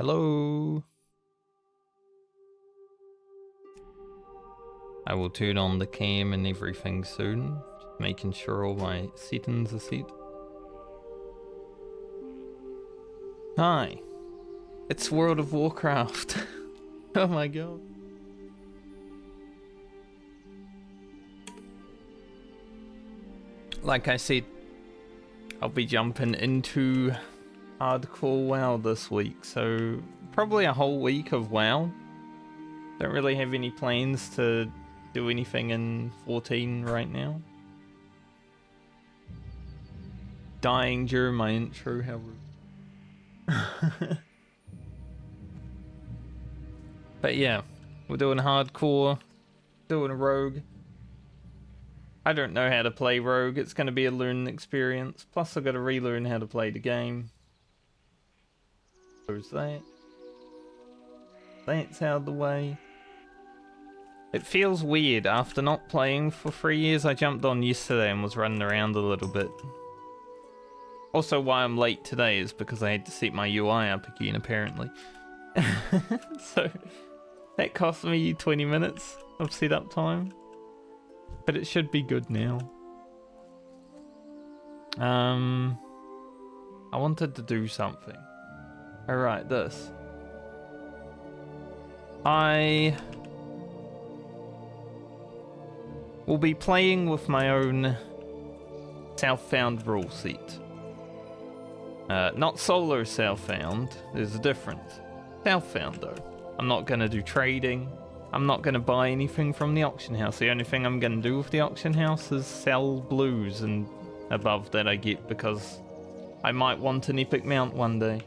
Hello. I will turn on the cam and everything soon, just making sure all my settings are set. Hi, it's World of Warcraft. Oh my god. Like I said, I'll be jumping into hardcore WoW this week, so probably a whole week of WoW. Don't really have any plans to do anything in 14 right now. Dying during my intro, how rude. But yeah, we're doing hardcore, doing a rogue. I don't know how to play rogue, it's going to be a learning experience. Plus I've got to relearn how to play the game. Where's that? That's out of the way. It feels weird, after not playing for 3 years, I jumped on yesterday and was running around a little bit. Also, why I'm late today is because I had to set my UI up again, apparently. So, that cost me 20 minutes of setup time. But it should be good now. I wanted to do something. Alright, this. I will be playing with my own self-found rule set. Not solo self-found, there's a difference. Self-found though. I'm not going to do trading. I'm not going to buy anything from the auction house. The only thing I'm going to do with the auction house is sell blues and above that I get, because I might want an epic mount one day.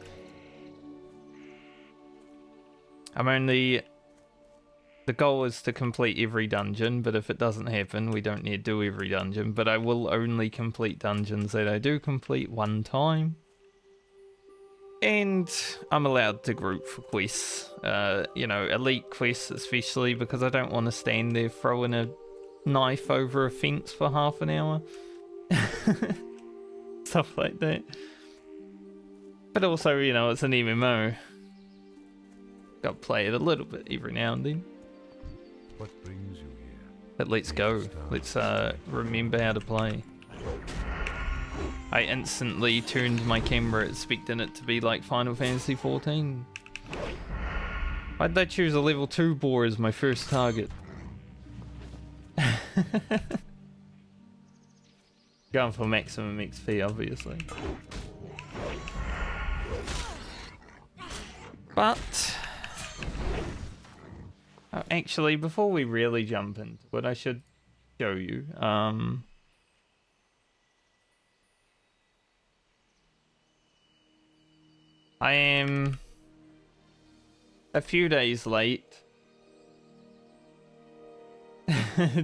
The goal is to complete every dungeon, but if it doesn't happen, we don't need to do every dungeon. But I will only complete dungeons that I do complete one time. And I'm allowed to group for quests, you know, elite quests especially, because I don't want to stand there throwing a knife over a fence for half an hour. Stuff like that. But also, you know, it's an MMO. Gotta play it a little bit every now and then. What brings you here? But let's go. Let's remember how to play. I instantly turned my camera expecting it to be like Final Fantasy 14. Why'd they choose a level 2 boar as my first target? Going for maximum XP, obviously. But actually, before we really jump into it, I should show you. I am a few days late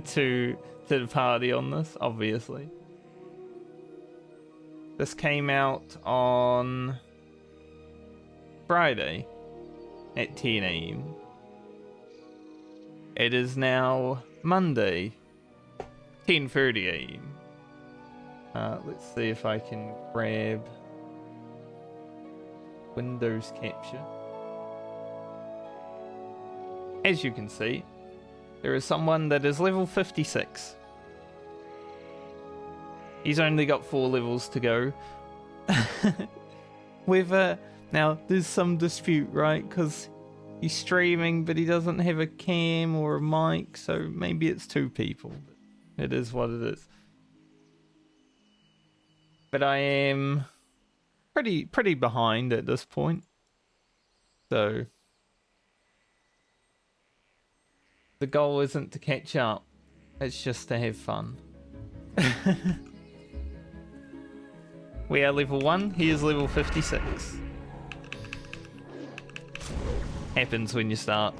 to the party on this, obviously. This came out on Friday at 10 AM. It is now Monday, 10:30 AM. Let's see if I can grab Windows capture. As you can see, there is someone that is level 56. He's only got 4 levels to go. With now there's some dispute, right? Because he's streaming, but he doesn't have a cam or a mic, so maybe it's 2 people. It is what it is. But I am pretty behind at this point, so the goal isn't to catch up, it's just to have fun. We are level 1, he is level 56. Happens when you start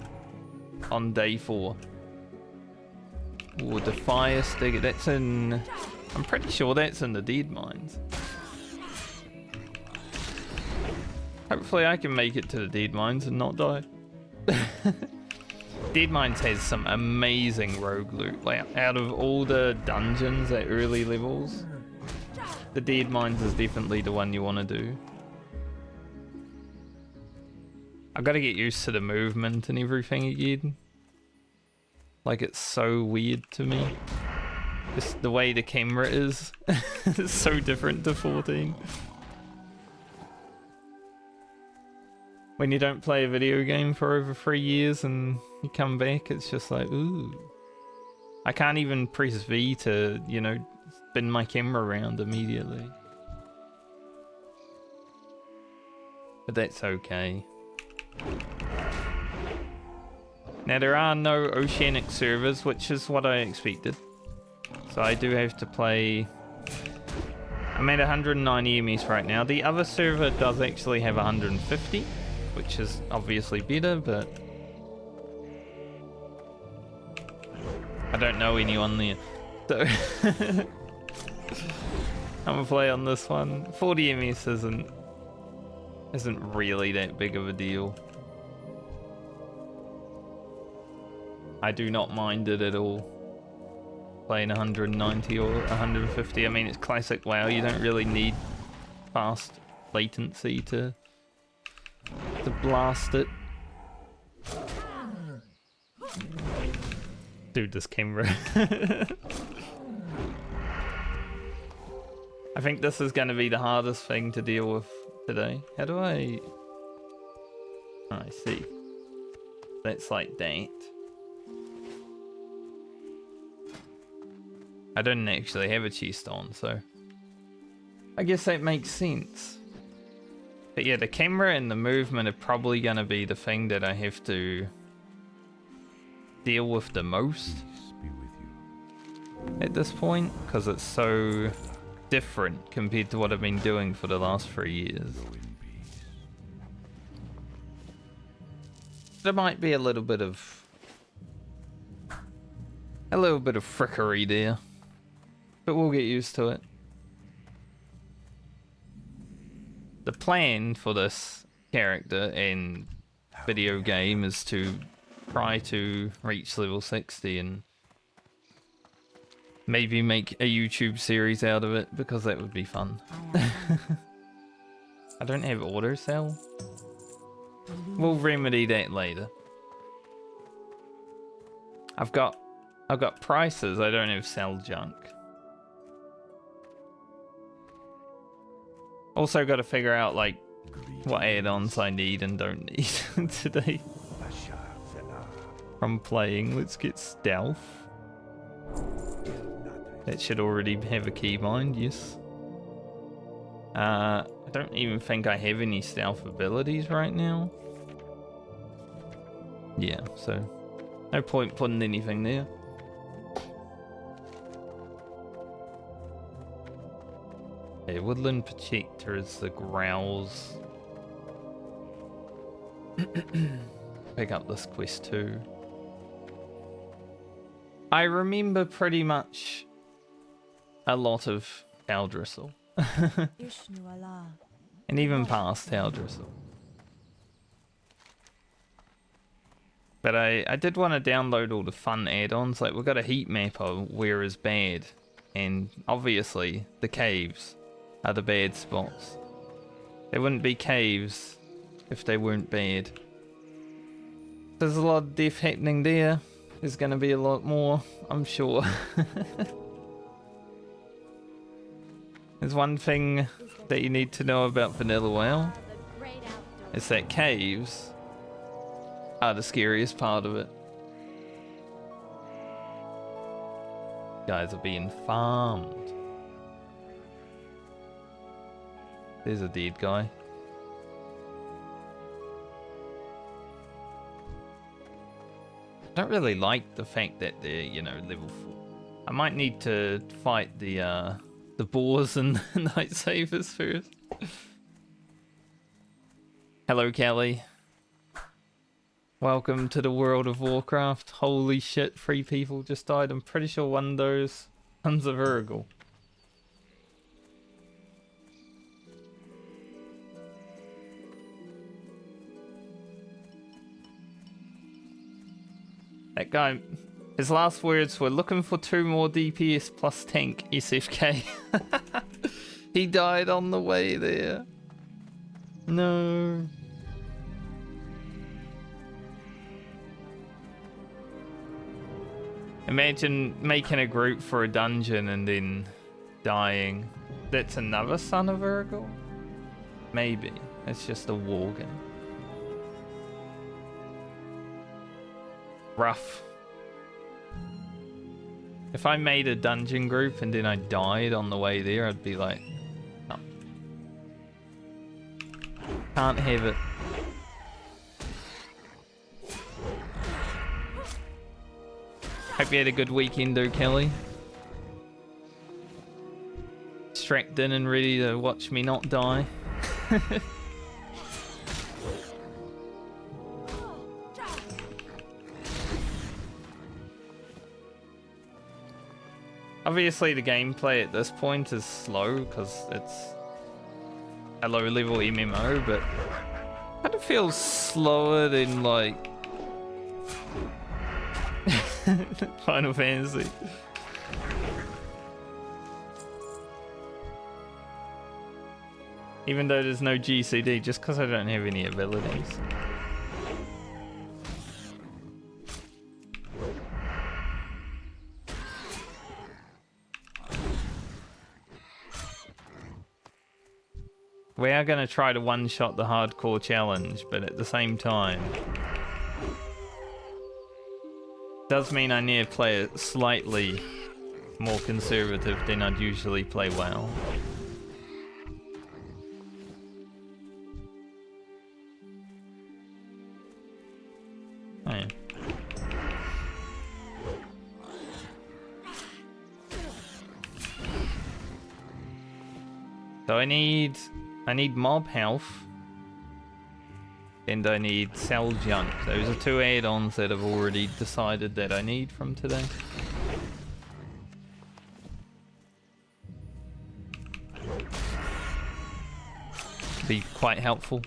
on day 4. Ooh, Defier Sticker, that's in, I'm pretty sure that's in the Dead Mines. Hopefully I can make it to the Dead Mines and not die. Dead Mines has some amazing rogue loot. Like, out of all the dungeons at early levels, the Dead Mines is definitely the one you want to do. I've got to get used to the movement and everything again. Like, it's so weird to me. Just the way the camera is. It's so different to 14. When you don't play a video game for over 3 years and you come back, it's just like, ooh. I can't even press V to, you know, spin my camera around immediately. But that's okay. Now there are no oceanic servers, which is what I expected. So I do have to play... I'm at 190 MS right now. The other server does actually have 150, which is obviously better, but... I don't know anyone there. So... I'm gonna play on this one. 40 MS isn't really that big of a deal. I do not mind it at all. Playing 190 or 150. I mean, it's classic WoW. You don't really need fast latency to blast it. Dude, this camera. I think this is going to be the hardest thing to deal with today. How do I... Oh, I see. That's like that. I didn't actually have a chest on, so... I guess that makes sense. But yeah, the camera and the movement are probably going to be the thing that I have to deal with the most at this point, because it's so different compared to what I've been doing for the last 3 years. There might be a little bit of frickery there, but we'll get used to it. The plan for this character and video game is to try to reach level 60 and maybe make a YouTube series out of it, because that would be fun. I don't have auto sell. We'll remedy that later. I've got prices, I don't have sell junk. Also got to figure out like what add-ons I need and don't need today from playing. Let's get stealth. That should already have a keybind, yes. I don't even think I have any stealth abilities right now. Yeah, so no point putting anything there. Yeah, Woodland Protector is the growls. Pick up this quest too. I remember pretty much a lot of Teldrassil. And even past Teldrassil. But I did want to download all the fun add-ons. Like, we've got a heat map of where is bad. And obviously, the caves are the bad spots. There wouldn't be caves if they weren't bad. There's a lot of death happening there. There's going to be a lot more, I'm sure. There's one thing that you need to know about Vanilla WoW. It's that caves are the scariest part of it. Guys are being farmed. There's a dead guy. I don't really like the fact that they're, you know, level 4. I might need to fight the boars and the night savers first. Hello, Kelly. Welcome to the world of Warcraft. Holy shit, 3 people just died. I'm pretty sure one of those tons of Urgal. That guy, his last words were, looking for 2 more DPS plus tank SFK. He died on the way there. No. Imagine making a group for a dungeon and then dying. That's another son of Urgal? Maybe. It's just a Worgen. Rough. If I made a dungeon group and then I died on the way there, I'd be like, no. Can't have it. Hope you had a good weekend though, Kelly. Strapped in and ready to watch me not die. Obviously the gameplay at this point is slow because it's a low level MMO, but it kind of feels slower than like Final Fantasy. Even though there's no GCD, just because I don't have any abilities. We are going to try to one-shot the hardcore challenge, but at the same time, does mean I need to play it slightly more conservative than I'd usually play WoW. Oh yeah. So I need mob health and I need sell junk. Those are two add-ons that I've already decided that I need from today. Be quite helpful.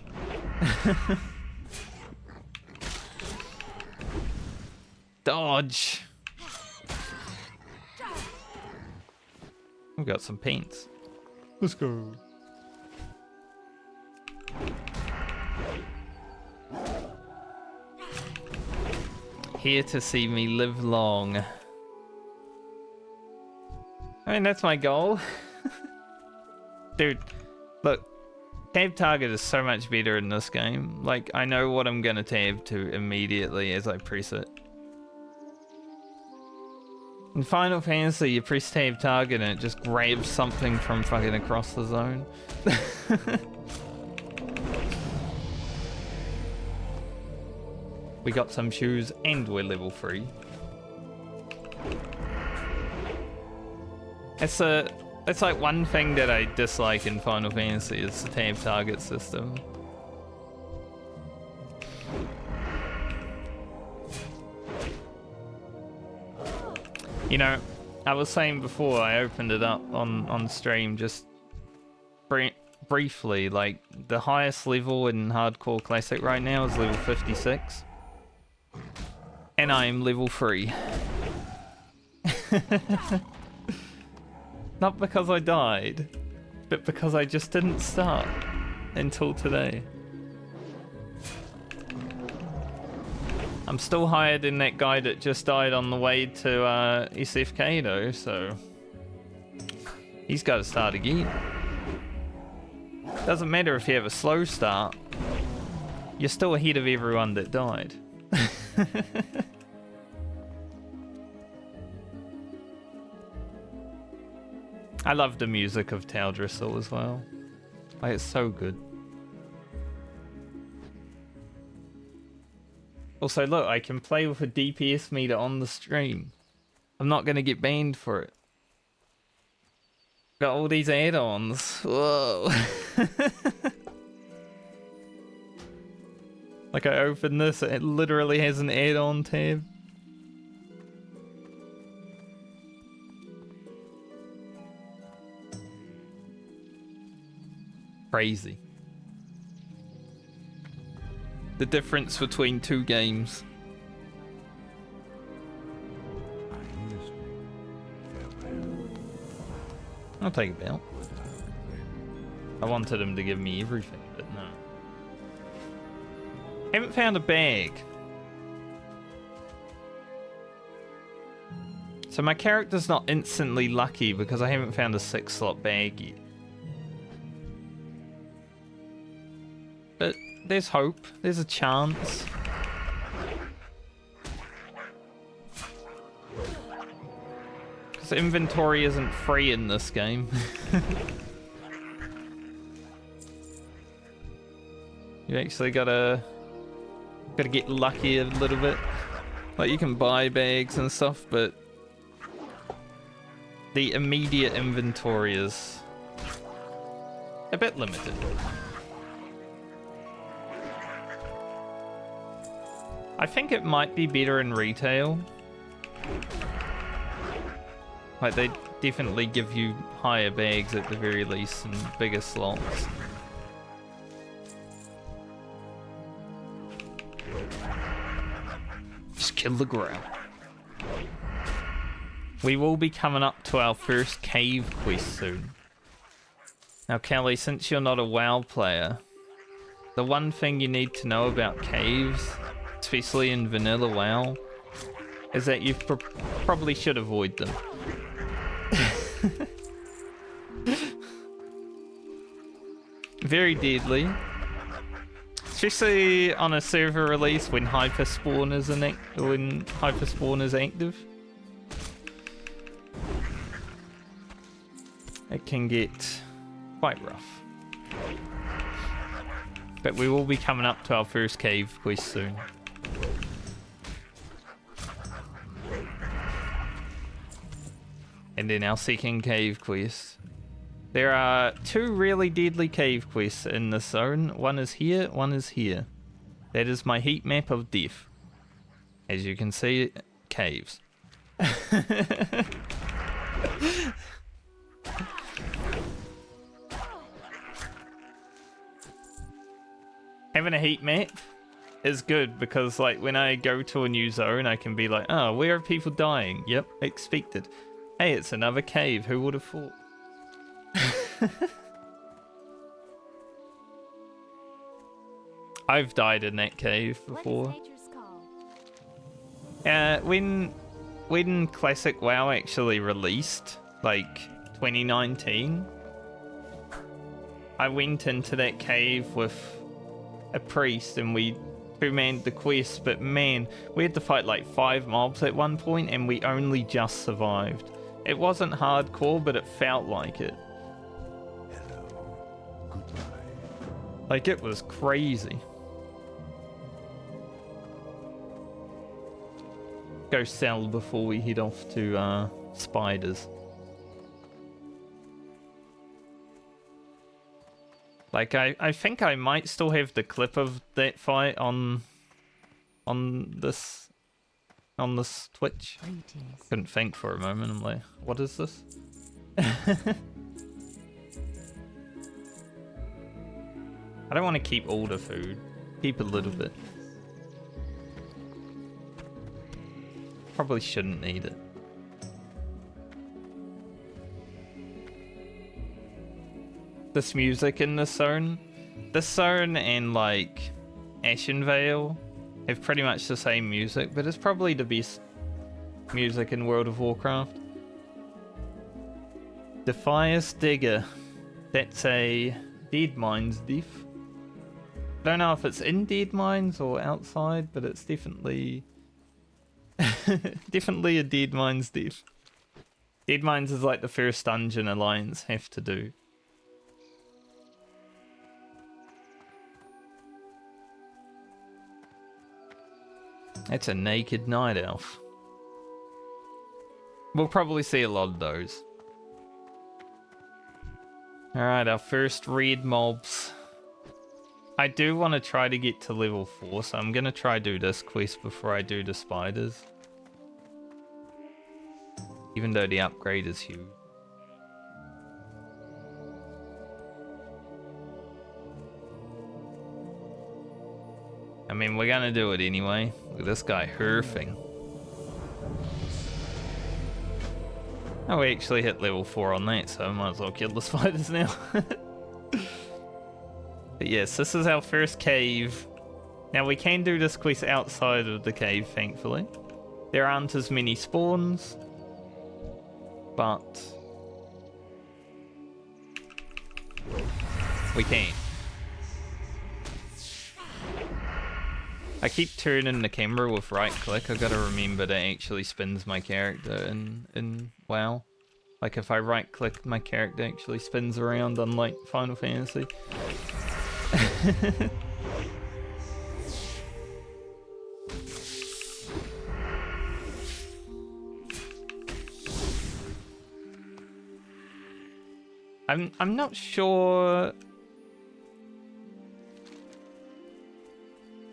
Dodge! We've got some paints. Let's go. Here to see me live long. I mean, that's my goal. Dude, look. Tab target is so much better in this game. Like, I know what I'm gonna tab to immediately as I press it. In Final Fantasy, you press tab target and it just grabs something from fucking across the zone. We got some shoes and we're level 3. It's like one thing that I dislike in Final Fantasy is the tab target system. You know, I was saying before I opened it up on stream just briefly, like the highest level in Hardcore Classic right now is level 56. And I am level 3. Not because I died, but because I just didn't start until today. I'm still higher than that guy that just died on the way to SFK though, so he's got to start again. Doesn't matter if you have a slow start, you're still ahead of everyone that died. I love the music of Teldrassil as well. Like, it's so good. Also, look, I can play with a DPS meter on the stream. I'm not going to get banned for it. Got all these add-ons. Whoa. Like, I open this, it literally has an add-on tab. Crazy. The difference between two games. I'll take a belt. I wanted him to give me everything, but no. Haven't found a bag. So my character's not instantly lucky because I haven't found a 6-slot bag yet. But there's hope. There's a chance. Because inventory isn't free in this game. You actually gotta get lucky a little bit. Like, you can buy bags and stuff, but the immediate inventory is a bit limited. I think it might be better in retail. Like, they definitely give you higher bags at the very least and bigger slots. Just kill the ground. We will be coming up to our first cave quest soon. Now, Kelly, since you're not a WoW player, the one thing you need to know about caves, especially in vanilla WoW, is that you probably should avoid them. Very deadly. Especially on a server release when hyperspawn is active. It can get quite rough. But we will be coming up to our first cave quest soon. And then our second cave quest. There are 2 really deadly cave quests in this zone. One is here, one is here. That is my heat map of death. As you can see, caves. Having a heat map is good because, like, when I go to a new zone, I can be like, oh, where are people dying? Yep, expected. Hey, it's another cave. Who would have thought? I've died in that cave before. When Classic WoW actually released, like 2019, I went into that cave with a priest and we two-manned the quest, but man, we had to fight like 5 mobs at one point and we only just survived. It wasn't hardcore, but it felt like it. Like, it was crazy. Go sell before we head off to spiders. Like, I think I might still have the clip of that fight on this Twitch. Greetings. Couldn't think for a moment. I'm like, what is this? I don't want to keep all the food. Keep a little bit. Probably shouldn't need it. This music in this zone and like Ashenvale have pretty much the same music, but it's probably the best music in World of Warcraft. Defias Digger. That's a Dead Mines diff. I don't know if it's in Dead Mines or outside, but it's definitely definitely a Dead Mines diff. Dead Mines is like the first dungeon Alliance have to do. That's a naked night elf. We'll probably see a lot of those. Alright, our first red mobs. I do want to try to get to level 4, so I'm going to try do this quest before I do the spiders. Even though the upgrade is huge. I mean, we're going to do it anyway. Look at this guy herfing. Oh, we actually hit level 4 on that, so I might as well kill the spiders now. But yes, this is our first cave. Now we can do this quest outside of the cave, thankfully. There aren't as many spawns. but we can. I keep turning the camera with right click. I gotta remember that actually spins my character in WoW. Like if I right click, my character actually spins around, unlike Final Fantasy. I'm not sure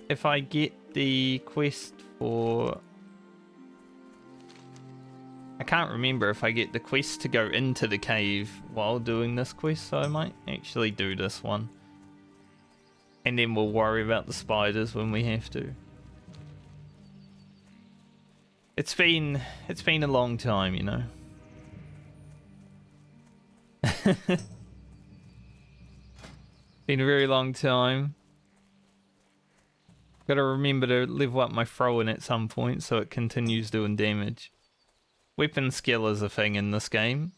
if I get the quest for... I can't remember if I get the quest to go into the cave while doing this quest, so I might actually do this one. And then we'll worry about the spiders when we have to. It's been a long time, you know. Been a very long time. Gotta remember to level up my throwing at some point so it continues doing damage. Weapon skill is a thing in this game.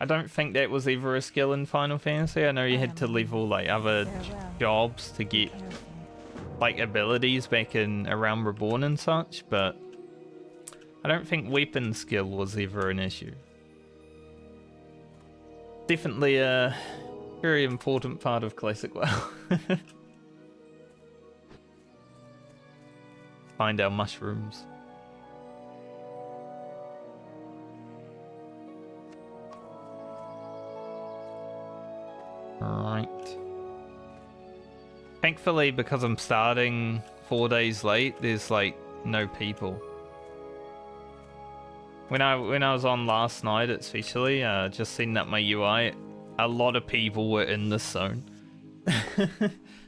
I don't think that was ever a skill in Final Fantasy. I know you had to level like other jobs to get like abilities back in Around Reborn and such, but I don't think weapon skill was ever an issue. Definitely a very important part of Classic WoW. Find our mushrooms. Right. Thankfully, because I'm starting 4 days late, there's like no people. When I was on last night, especially, just seen that my UI, a lot of people were in this zone.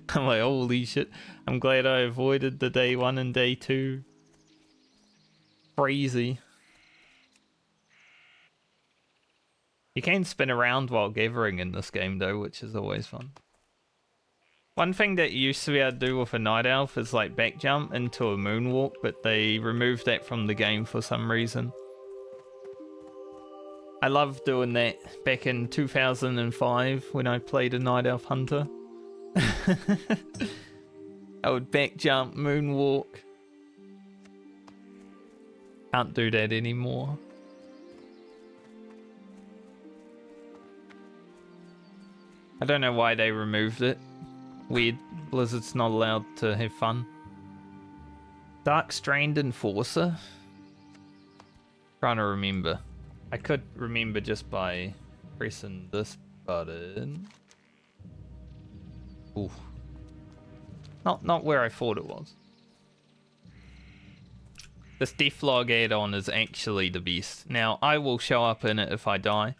I'm like, holy shit! I'm glad I avoided the day 1 and day 2. Crazy. You can spin around while gathering in this game though, which is always fun. One thing that you used to be able to do with a night elf is like back jump into a moonwalk, but they removed that from the game for some reason. I loved doing that back in 2005 when I played a night elf hunter. I would back jump, moonwalk. Can't do that anymore. I don't know why they removed it. Weird. Blizzard's not allowed to have fun. Dark-Strained Enforcer? Trying to remember. I could remember just by pressing this button. Ooh. Not where I thought it was. This Deathlog add-on is actually the best. Now, I will show up in it if I die.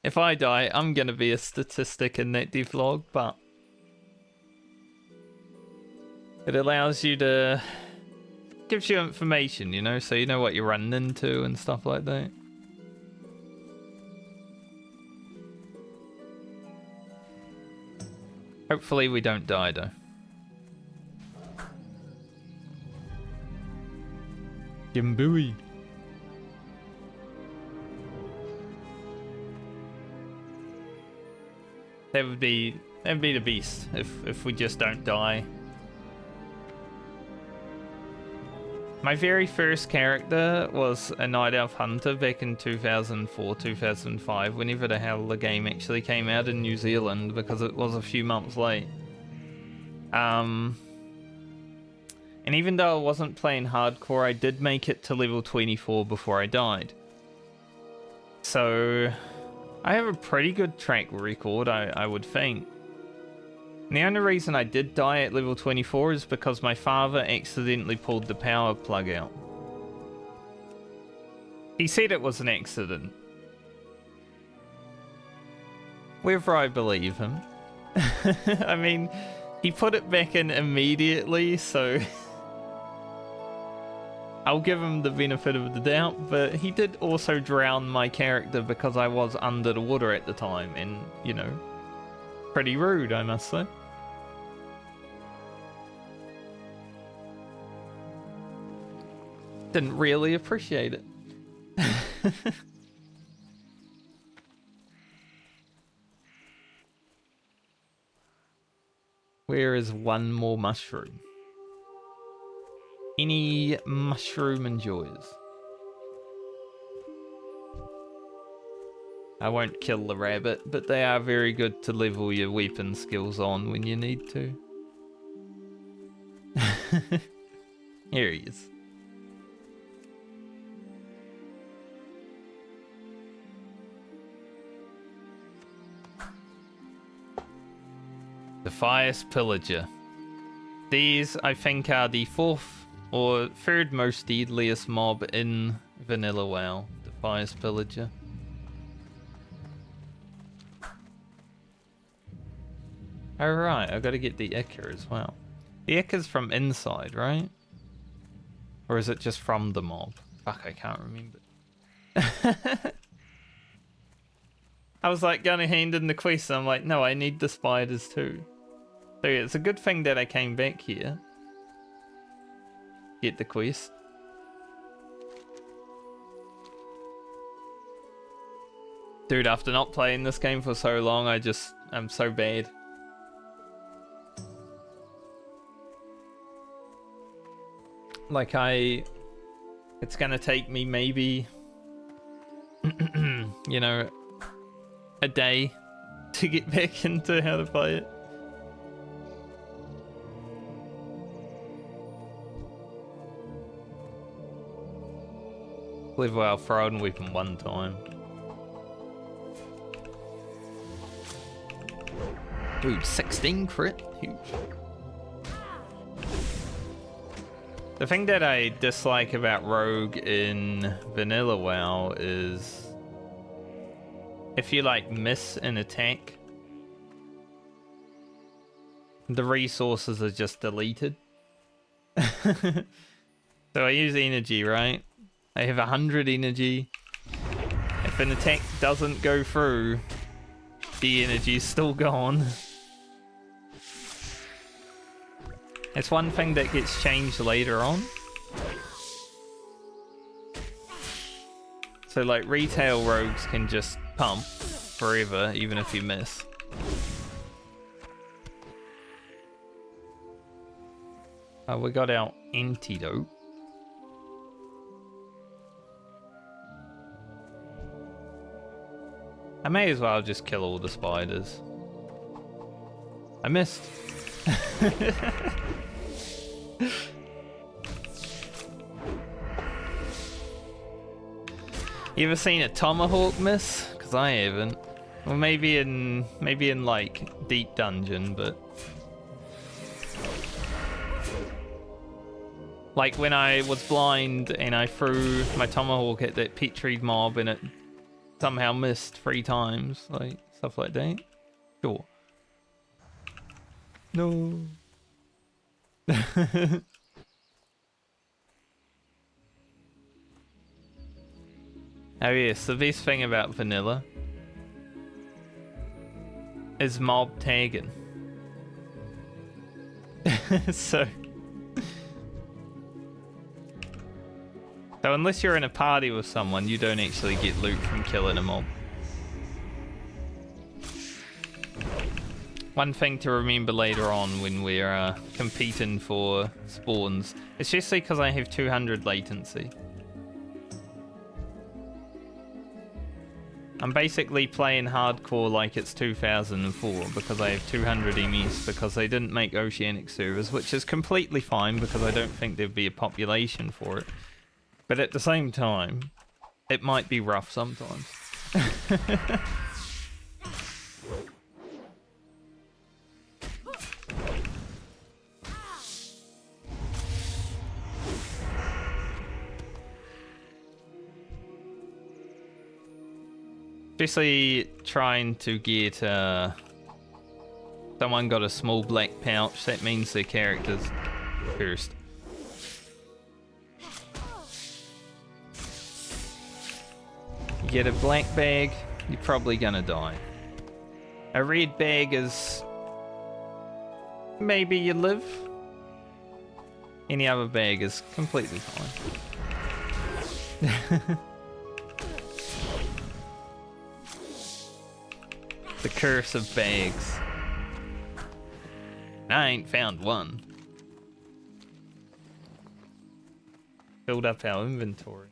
If I die, I'm gonna be a statistic in that devlog, but it allows you to... gives you information, you know, so you know what you're running into and stuff like that. Hopefully we don't die, though. Jimbui. That would be the beast if we just don't die. My very first character was a Night Elf Hunter back in 2004, 2005, whenever the hell the game actually came out in New Zealand, because it was a few months late. And even though I wasn't playing hardcore, I did make it to level 24 before I died. So I have a pretty good track record, I would think. And the only reason I did die at level 24 is because my father accidentally pulled the power plug out. He said it was an accident. Whether I believe him. I mean, he put it back in immediately, so I'll give him the benefit of the doubt, but he did also drown my character because I was under the water at the time, and, you know, pretty rude, I must say. Didn't really appreciate it. Where is one more mushroom? Any mushroom enjoyers? I won't kill the rabbit, but they are very good to level your weapon skills on when you need to. Here he is. The Fierce Pillager. These, I think, are the fourth or third most deadliest mob in Vanilla WoW. The Fierce Pillager. Alright, I've got to get the Ichor as well. The Ichor's from inside, right? Or is it just from the mob? Fuck, I can't remember. I was like gonna hand in the quest and I'm like, no, I need the spiders too. So yeah, it's a good thing that I came back here. Get the quest. Dude, after not playing this game for so long, I'm so bad. Like it's gonna take me maybe, you know, a day to get back into how to play it. Level our throwing weapon one time. Dude, 16 crit? Huge. The thing that I dislike about Rogue in Vanilla WoW is if you like miss an attack, the resources are just deleted. So I use energy, right? I have 100 energy. If an attack doesn't go through, the energy's still gone. It's one thing that gets changed later on. So like retail rogues can just pump forever even if you miss. We got our antidote. I may as well just kill all the spiders. I missed. You ever seen a tomahawk miss? Because I haven't. Well, maybe in like deep dungeon, but like when I was blind and I threw my tomahawk at that petried mob and it somehow missed 3 times, like stuff like that. Sure. No. Oh yes, the best thing about vanilla is mob tagging. So unless you're in a party with someone, you don't actually get loot from killing a mob. One thing to remember later on when we're competing for spawns, especially because I have 200 latency. I'm basically playing hardcore like it's 2004 because I have 200 MS because they didn't make oceanic servers, which is completely fine because I don't think there'd be a population for it. But at the same time, it might be rough sometimes. Especially trying to get someone got a small black pouch, that means their character's cursed. You get a black bag, you're probably gonna die. A red bag is maybe you live. Any other bag is completely fine. The curse of bags. I ain't found one. Build up our inventory.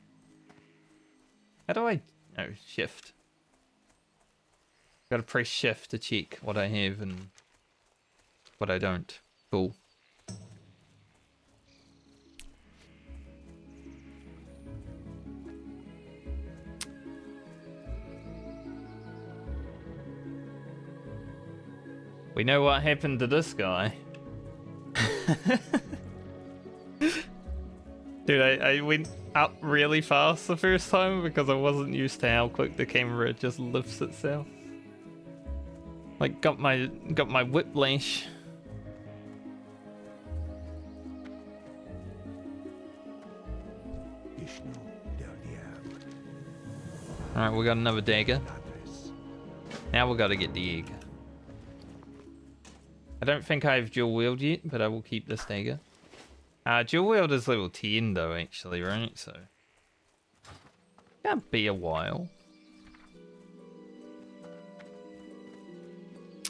How do I... No, shift. Gotta press shift to check what I have and what I don't. Cool. We know what happened to this guy. Dude, I went up really fast the first time because I wasn't used to how quick the camera just lifts itself. Like got my whiplash. Alright, we got another dagger. Now we gotta get the egg. I don't think I have dual wield yet, but I will keep this dagger. Dual wield is level 10 though, actually, right? So can't be a while.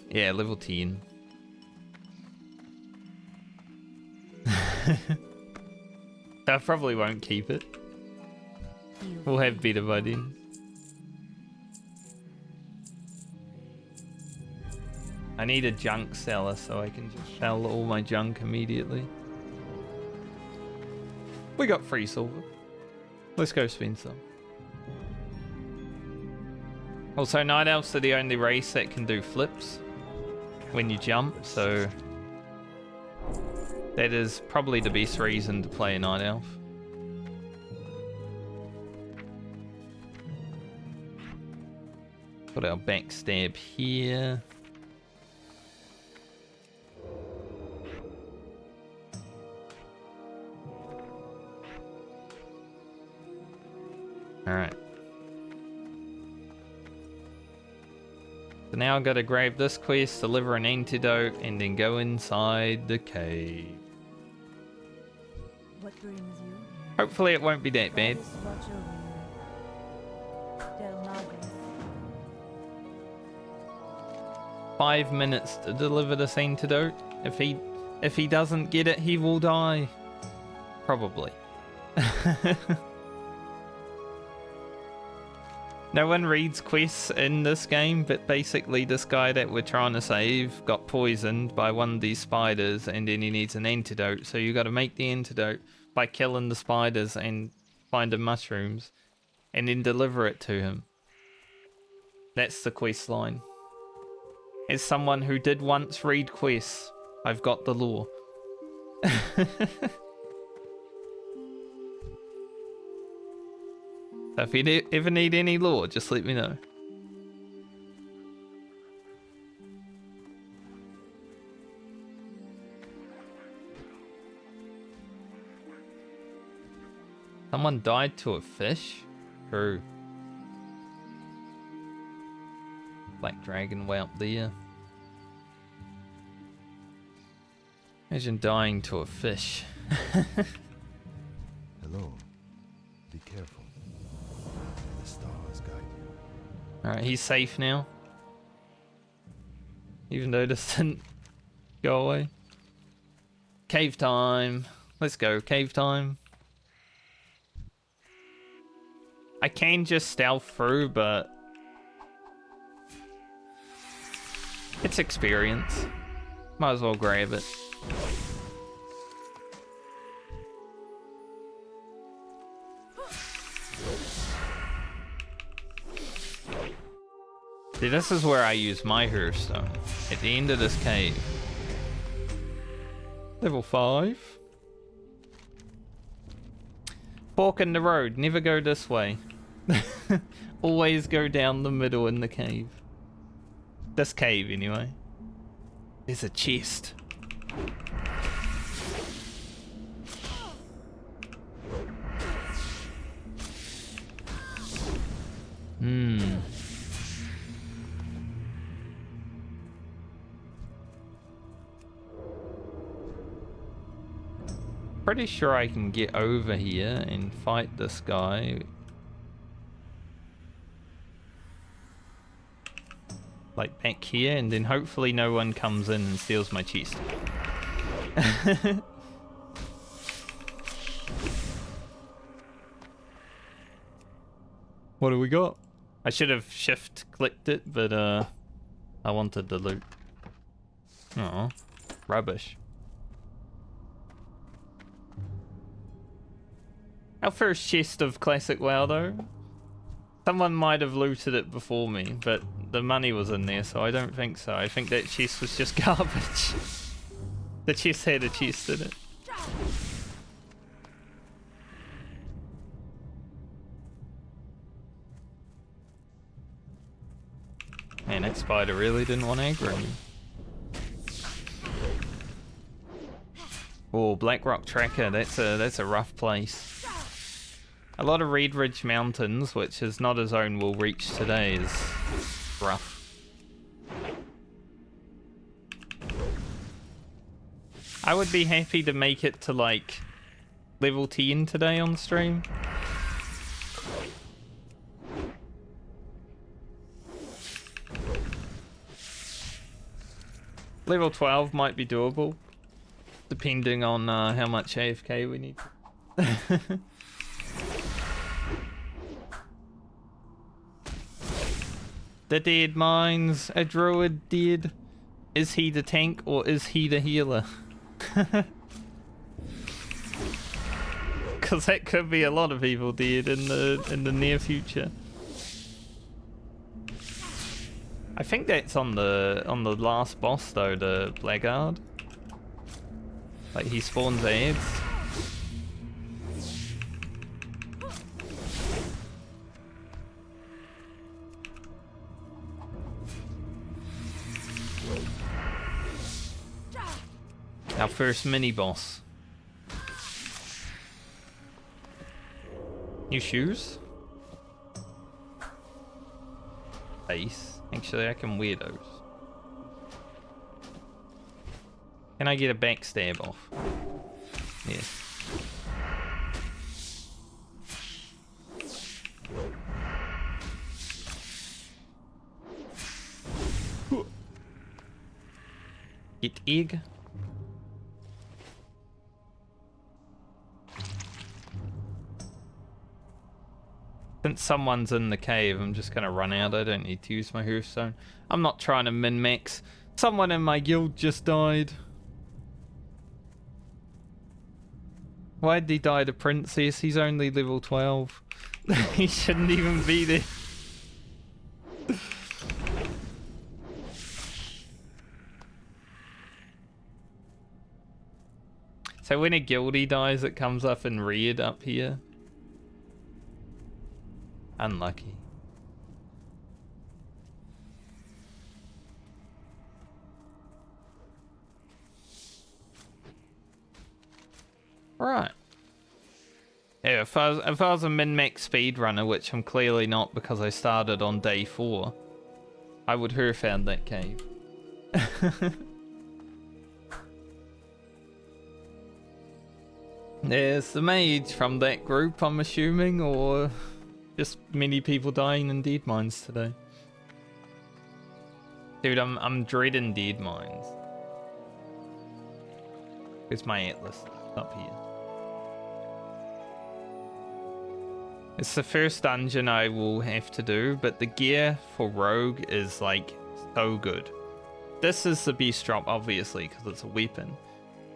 Yeah, level 10. I probably won't keep it. We'll have better by then. I need a junk seller so I can just sell all my junk immediately. We got free silver. Let's go spend some. Also, night elves are the only race that can do flips when you jump, so that is probably the best reason to play a night elf. Got our backstab here. Alright. So now I've got to grab this quest, deliver an antidote, and then go inside the cave. What brings you? Hopefully it won't be that bad. Watch over you. 5 minutes to deliver this antidote. If he doesn't get it, he will die. Probably. No one reads quests in this game, but basically this guy that we're trying to save got poisoned by one of these spiders and then he needs an antidote. So you got to make the antidote by killing the spiders and finding mushrooms and then deliver it to him. That's the quest line. As someone who did once read quests, I've got the lore. So if you ever need any lore, just let me know. Someone died to a fish? True. Black dragon way up there. Imagine dying to a fish. Hello. Be careful. The stars guide you. Alright, he's safe now. Even though this didn't go away. Cave time. Let's go, cave time. I can just stealth through, but it's experience. Might as well grab it. See, this is where I use my Hearthstone. At the end of this cave. Level 5. Fork in the road. Never go this way. Always go down the middle in the cave. This cave, anyway. There's a chest. Pretty sure I can get over here and fight this guy. Like back here, and then hopefully no one comes in and steals my chest. What do we got? I should have shift clicked it, but I wanted the loot. Oh, rubbish. Our first chest of classic WoW though. Someone might have looted it before me, but the money was in there, so I don't think so. I think that chest was just garbage. The chest had a chest in it. Man, that spider really didn't want to aggro me. Oh, Blackrock Tracker, that's a rough place. A lot of Red Ridge Mountains, which is not a zone we'll reach today, is rough. I would be happy to make it to like level 10 today on stream. Level 12 might be doable, depending on how much AFK we need. The dead mines, a druid dead. Is he the tank or is he the healer? Because that could be a lot of people dead in the near future. I think that's on the last boss though, the Blackguard. Like he spawns ads. Our first mini boss. New shoes? Face. Actually, I can wear those. Can I get a backstab off? Yes. Get egg. Since someone's in the cave, I'm just gonna run out. I don't need to use my Hearthstone. I'm not trying to min-max. Someone in my guild just died. Why'd he die to Princess? He's only level 12. He shouldn't even be there. So when a guildie dies, it comes up in red up here. Unlucky. Right. Yeah, if I was a min-max speedrunner, which I'm clearly not because I started on day 4, I would have found that cave. There's the mage from that group, I'm assuming, or just many people dying in dead mines today. Dude, I'm dreading dead mines. Here's my atlas up here. It's the first dungeon I will have to do, but the gear for Rogue is like so good. This is the beast drop, obviously, because it's a weapon.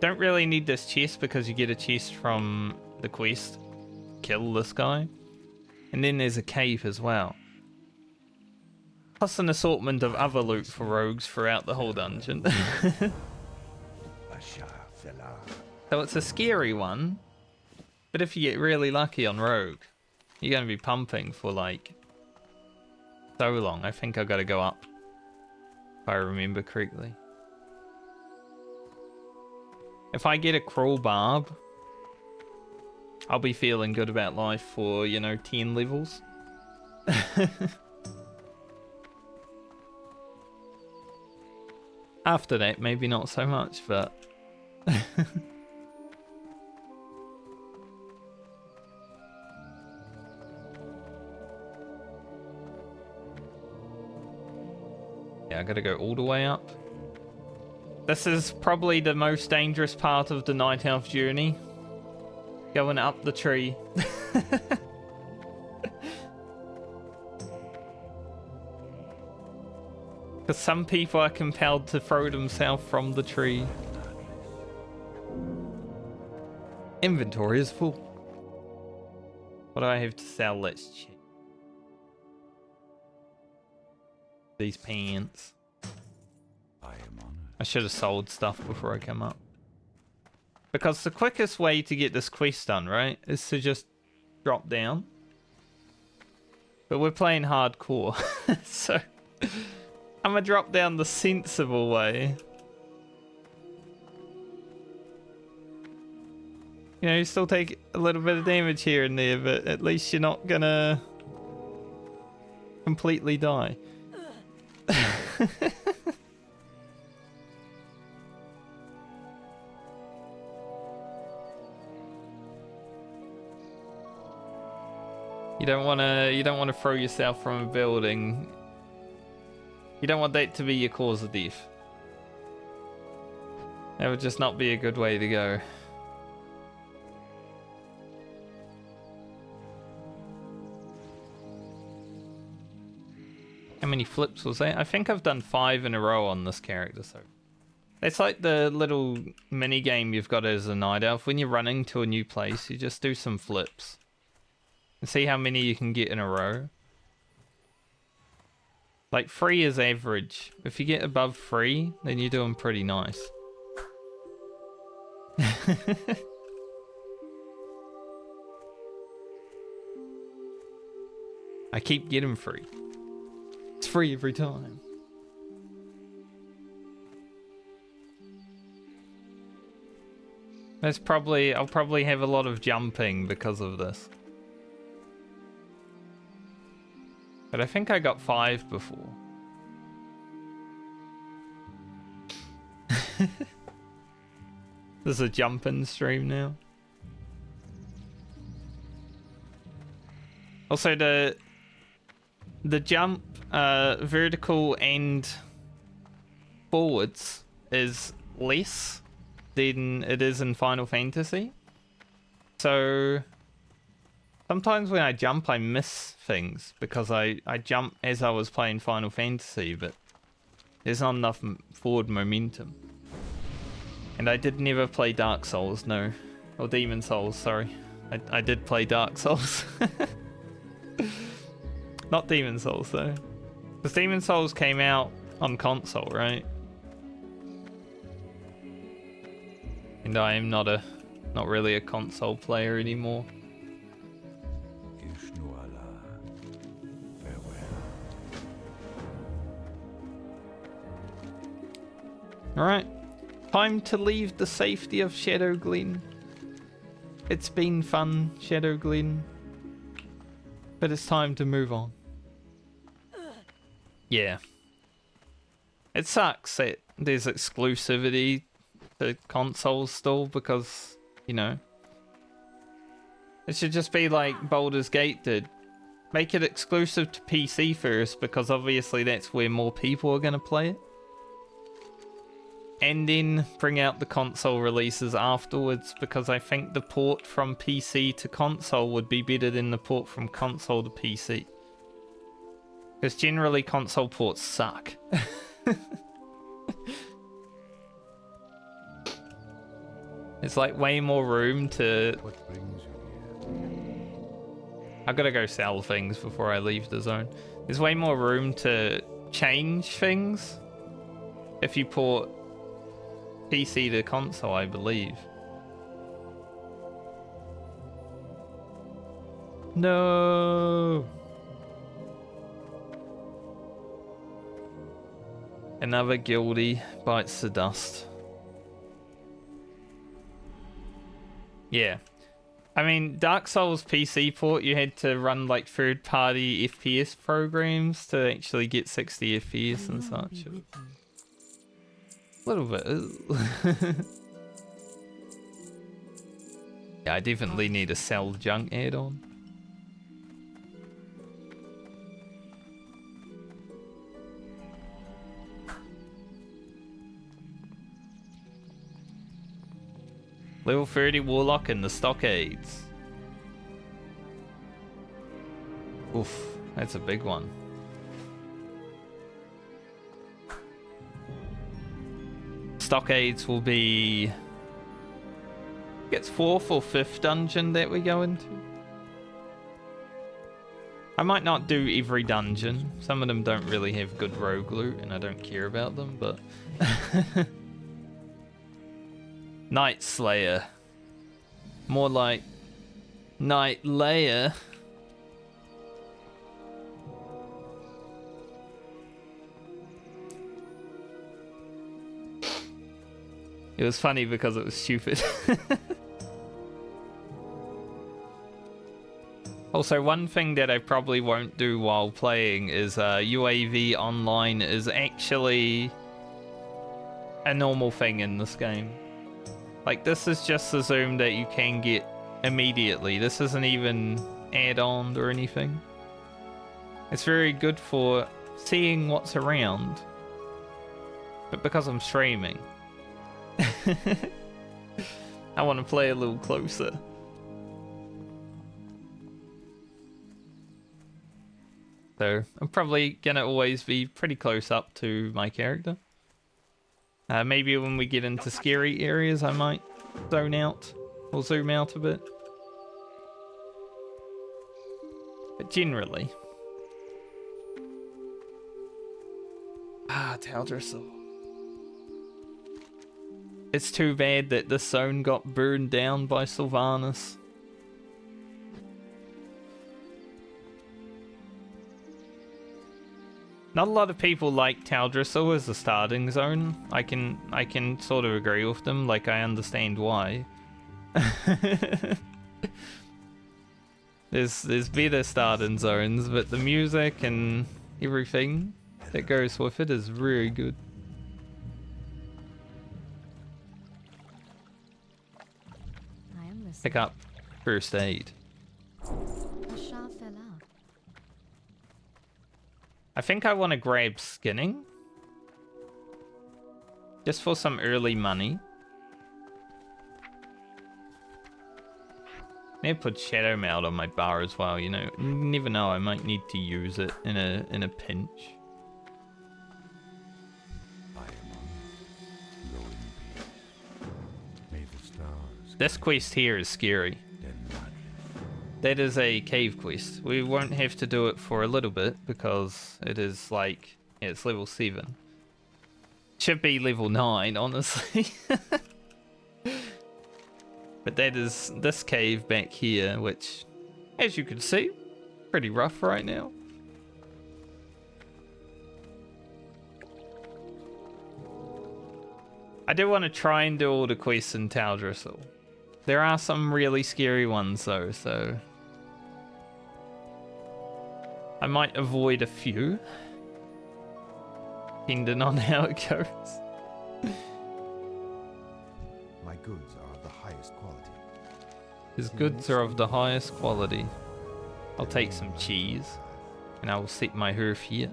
Don't really need this chest because you get a chest from the quest. Kill this guy. And then there's a cave as well. Plus an assortment of other loot for rogues throughout the whole dungeon. So it's a scary one. But if you get really lucky on rogue, you're going to be pumping for like so long. I think I've got to go up, if I remember correctly. If I get a cruel barb, I'll be feeling good about life for, 10 levels. After that, maybe not so much, but... Yeah, I gotta go all the way up. This is probably the most dangerous part of the Night Elf journey. Going up the tree. Because some people are compelled to throw themselves from the tree. Inventory is full. What do I have to sell? Let's check. These pants. I am honored. I should have sold stuff before I come up. Because the quickest way to get this quest done, right, is to just drop down. But we're playing hardcore, so I'm gonna drop down the sensible way. You know, you still take a little bit of damage here and there, but at least you're not gonna completely die. You don't wanna throw yourself from a building. You don't want that to be your cause of death. That would just not be a good way to go. How many flips was that? I think I've done 5 in a row on this character, so. It's like the little mini game you've got as a night elf. When you're running to a new place, you just do some flips. And see how many you can get in a row. Like 3 is average. If you get above 3, then you're doing pretty nice. I keep getting 3. It's free every time. I'll probably have a lot of jumping because of this. But I think I got 5 before. There's a jumping stream now. Also the jump vertical and forwards is less than it is in Final Fantasy. So sometimes when I jump I miss things because I jump as I was playing Final Fantasy, but there's not enough forward momentum. And I did never play Dark Souls, no. Or Demon Souls, sorry. I did play Dark Souls. Not Demon Souls though. Because Demon Souls came out on console, right? And I am not really a console player anymore. Alright. Time to leave the safety of Shadow Glen. It's been fun, Shadow Glen. But it's time to move on. Yeah. It sucks that there's exclusivity to consoles still because, you know. It should just be like Baldur's Gate did. Make it exclusive to PC first because obviously that's where more people are going to play it. And then bring out the console releases afterwards because I think the port from PC to console would be better than the port from console to PC. Because generally console ports suck. It's like way more room to... What brings you here? I've got to go sell things before I leave the zone. There's way more room to change things if you port PC to console, I believe. No. Another guildie bites the dust. Yeah. I mean, Dark Souls PC port, you had to run like third-party FPS programs to actually get 60 FPS and such. A little bit. Yeah, I definitely need a sell junk add-on. Level 30 Warlock in the Stockades. Oof, that's a big one. Stockades will be... It's 4th or 5th dungeon that we go into. I might not do every dungeon. Some of them don't really have good rogue loot and I don't care about them, but... Night Slayer. More like... Night Layer. It was funny because it was stupid. Also, one thing that I probably won't do while playing is UAV online is actually a normal thing in this game. Like, this is just a zoom that you can get immediately. This isn't even add-on or anything. It's very good for seeing what's around. But because I'm streaming, I want to play a little closer. So I'm probably gonna always be pretty close up to my character. Maybe when we get into scary areas I might zone out or zoom out a bit. But generally... Teldrassil. It's too bad that this zone got burned down by Sylvanas. Not a lot of people like Teldrassil as a starting zone. I can sort of agree with them, like I understand why. There's better starting zones, but the music and everything that goes with it is really good. Pick up first aid. I think I want to grab skinning. Just for some early money. Maybe put Shadow Meld on my bar as well, you know. You never know, I might need to use it in a pinch. This quest here is scary. That is a cave quest. We won't have to do it for a little bit because it is like, yeah, it's level 7. Should be level 9, honestly. But that is this cave back here, which, as you can see, pretty rough right now. I do want to try and do all the quests in Teldrassil. There are some really scary ones though, so I might avoid a few, depending on how it goes. My goods are of the highest quality. His goods are of the highest quality. I'll take some cheese, and I will set my hearth here.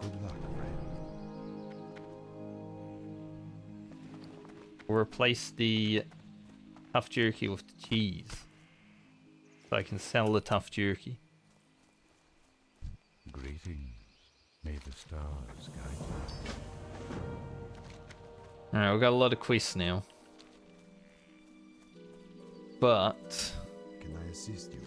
Good luck, friend. We'll replace the tough jerky with the cheese, so I can sell the tough jerky. Greetings. May the stars guide you. Alright, we've got a lot of quests now. But Can I assist you?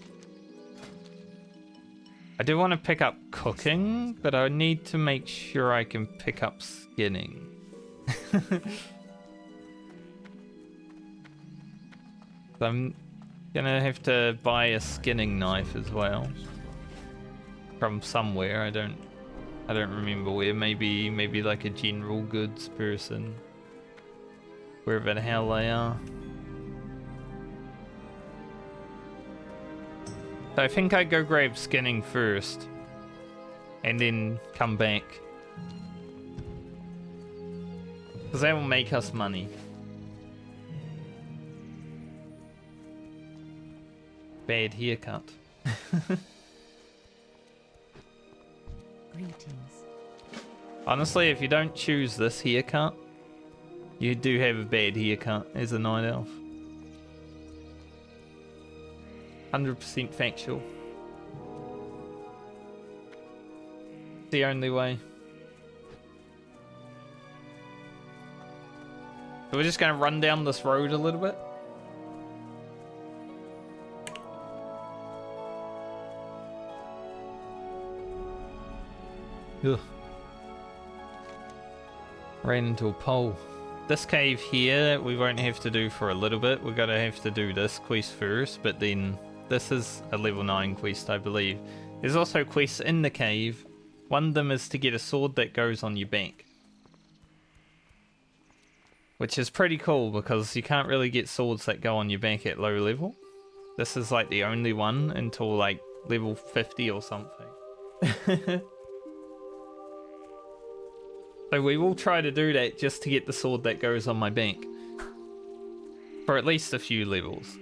I do want to pick up cooking, but I need to make sure I can pick up skinning. I'm gonna have to buy a skinning knife as well. From somewhere, I don't remember where. Maybe like a general goods person. Wherever the hell they are. So I think I go grab skinning first. And then come back. Because that will make us money. Bad haircut. Greetings. Honestly, if you don't choose this haircut, you do have a bad haircut as a night elf. 100% factual. The only way. So we're just gonna run down this road a little bit. Ugh. Ran into a pole. This cave here we won't have to do for a little bit. We're gonna have to do this quest first, but then this is a level 9 quest, I believe. There's also quests in the cave. One of them is to get a sword that goes on your back, which is pretty cool because you can't really get swords that go on your back at low level. This is like the only one until like level 50 or something. So we will try to do that just to get the sword that goes on my back. For at least a few levels.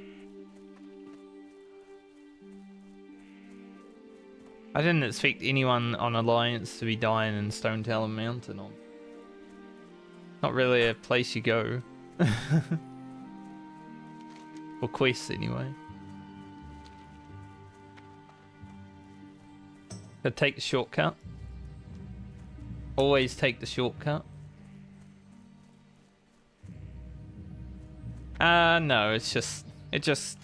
I didn't expect anyone on Alliance to be dying in Stone Talon Mountain on. Not really a place you go. For quests anyway. So take the shortcut. Always take the shortcut. No, it just,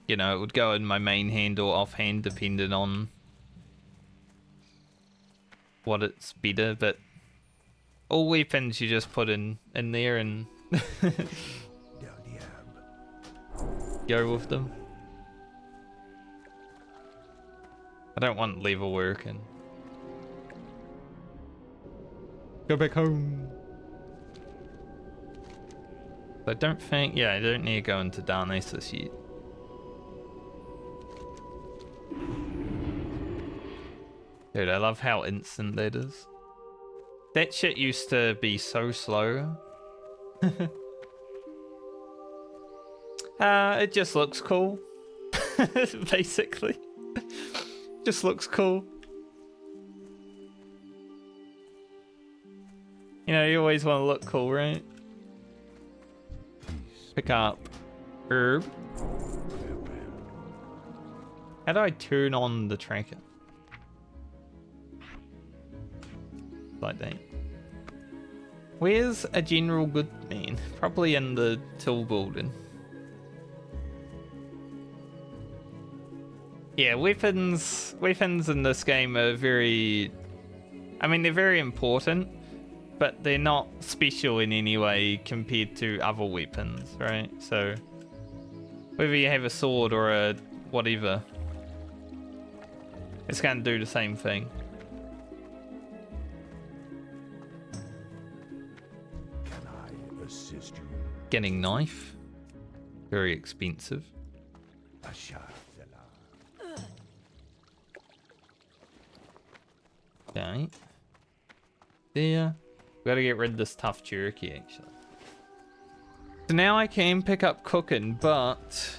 you know, it would go in my main hand or offhand depending on what it's better, but all weapons you just put in there and go with them. I don't want level work and go back home. I don't think, yeah, I don't need to go into Darnassus yet. Dude, I love how instant that is. That shit used to be so slow. It just looks cool. Basically. Just looks cool. You know, you always want to look cool, right? Pick up herb. How do I turn on the tracker? Like that. Where's a general good man? Probably in the tool building. Yeah, weapons in this game are very, I mean, they're very important, but they're not special in any way compared to other weapons, right? So whether you have a sword or a whatever, it's going to do the same thing. Can I assist you? Getting knife, very expensive. Okay. There. Gotta get rid of this tough jerky, actually. So now I can pick up cooking, but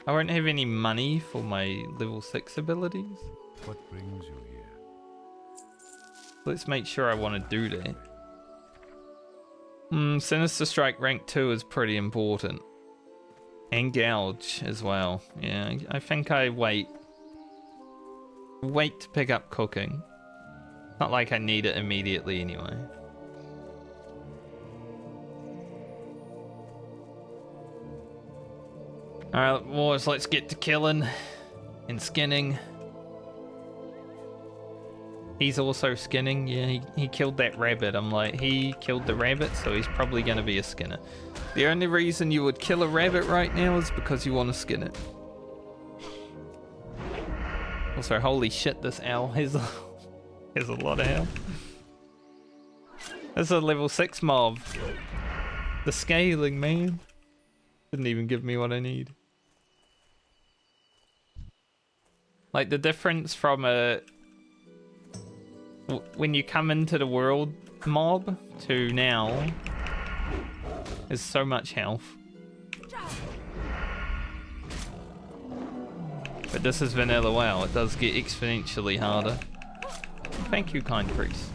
I won't have any money for my level 6 abilities. What brings you here? Let's make sure I want to do that. Sinister Strike rank 2 is pretty important. And Gouge as well. Yeah, I think I wait to pick up cooking. Not like I need it immediately anyway. Alright, boys, let's get to killing and skinning. He's also skinning. Yeah, he killed that rabbit. I'm like, he killed the rabbit, so he's probably going to be a skinner. The only reason you would kill a rabbit right now is because you want to skin it. Also, holy shit, this owl has a lot of health. This is a level 6 mob. The scaling, man. Didn't even give me what I need. Like, the difference from when you come into the world mob to now is so much health. But this is vanilla WoW. It does get exponentially harder. Thank you, kind priest.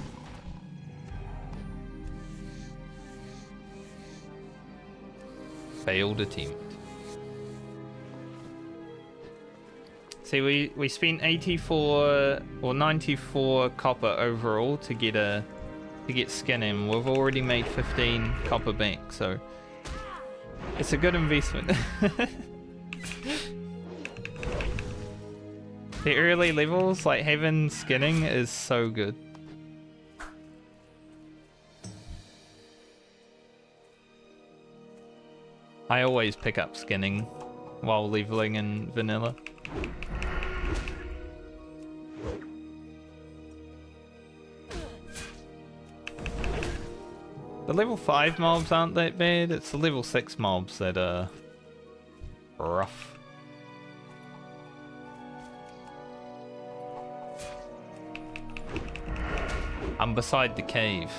Failed attempt. See, we spent 84 or 94 copper overall to get skin in. We've already made 15 copper back, so it's a good investment. The early levels, like having skinning is so good. I always pick up skinning while leveling in vanilla. The level 5 mobs aren't that bad, it's the level 6 mobs that are rough. I'm beside the cave.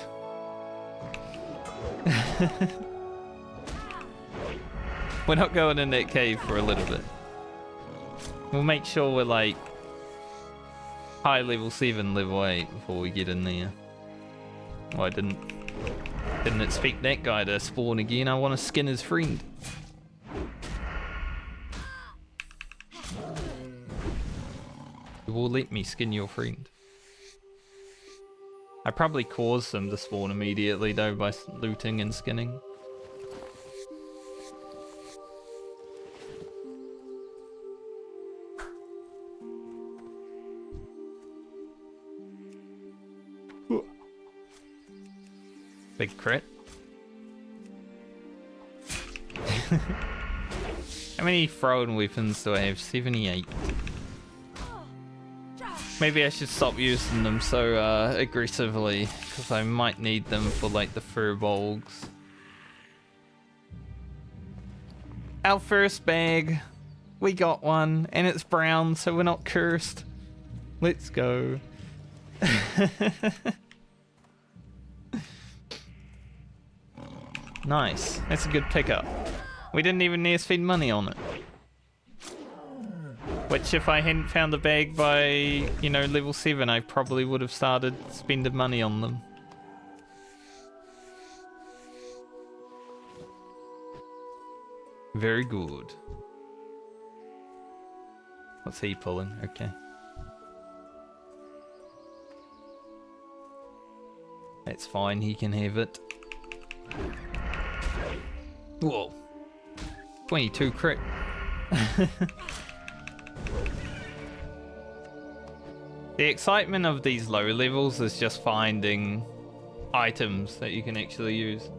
We're not going in that cave for a little bit. We'll make sure we're like high level 7, level 8 before we get in there. Oh, I didn't expect that guy to spawn again. I want to skin his friend. You will let me skin your friend. I probably caused them to spawn immediately though by looting and skinning. Big crit. How many thrown weapons do I have? 78. Maybe I should stop using them so aggressively, because I might need them for like the furbolgs. Our first bag. We got one, and it's brown, so we're not cursed. Let's go. Nice. That's a good pickup. We didn't even need to spend money on it. Which, if I hadn't found the bag by, you know, level 7, I probably would have started spending money on them. Very good. What's he pulling? Okay. That's fine, he can have it. Whoa. 22 crit. The excitement of these low levels is just finding items that you can actually use.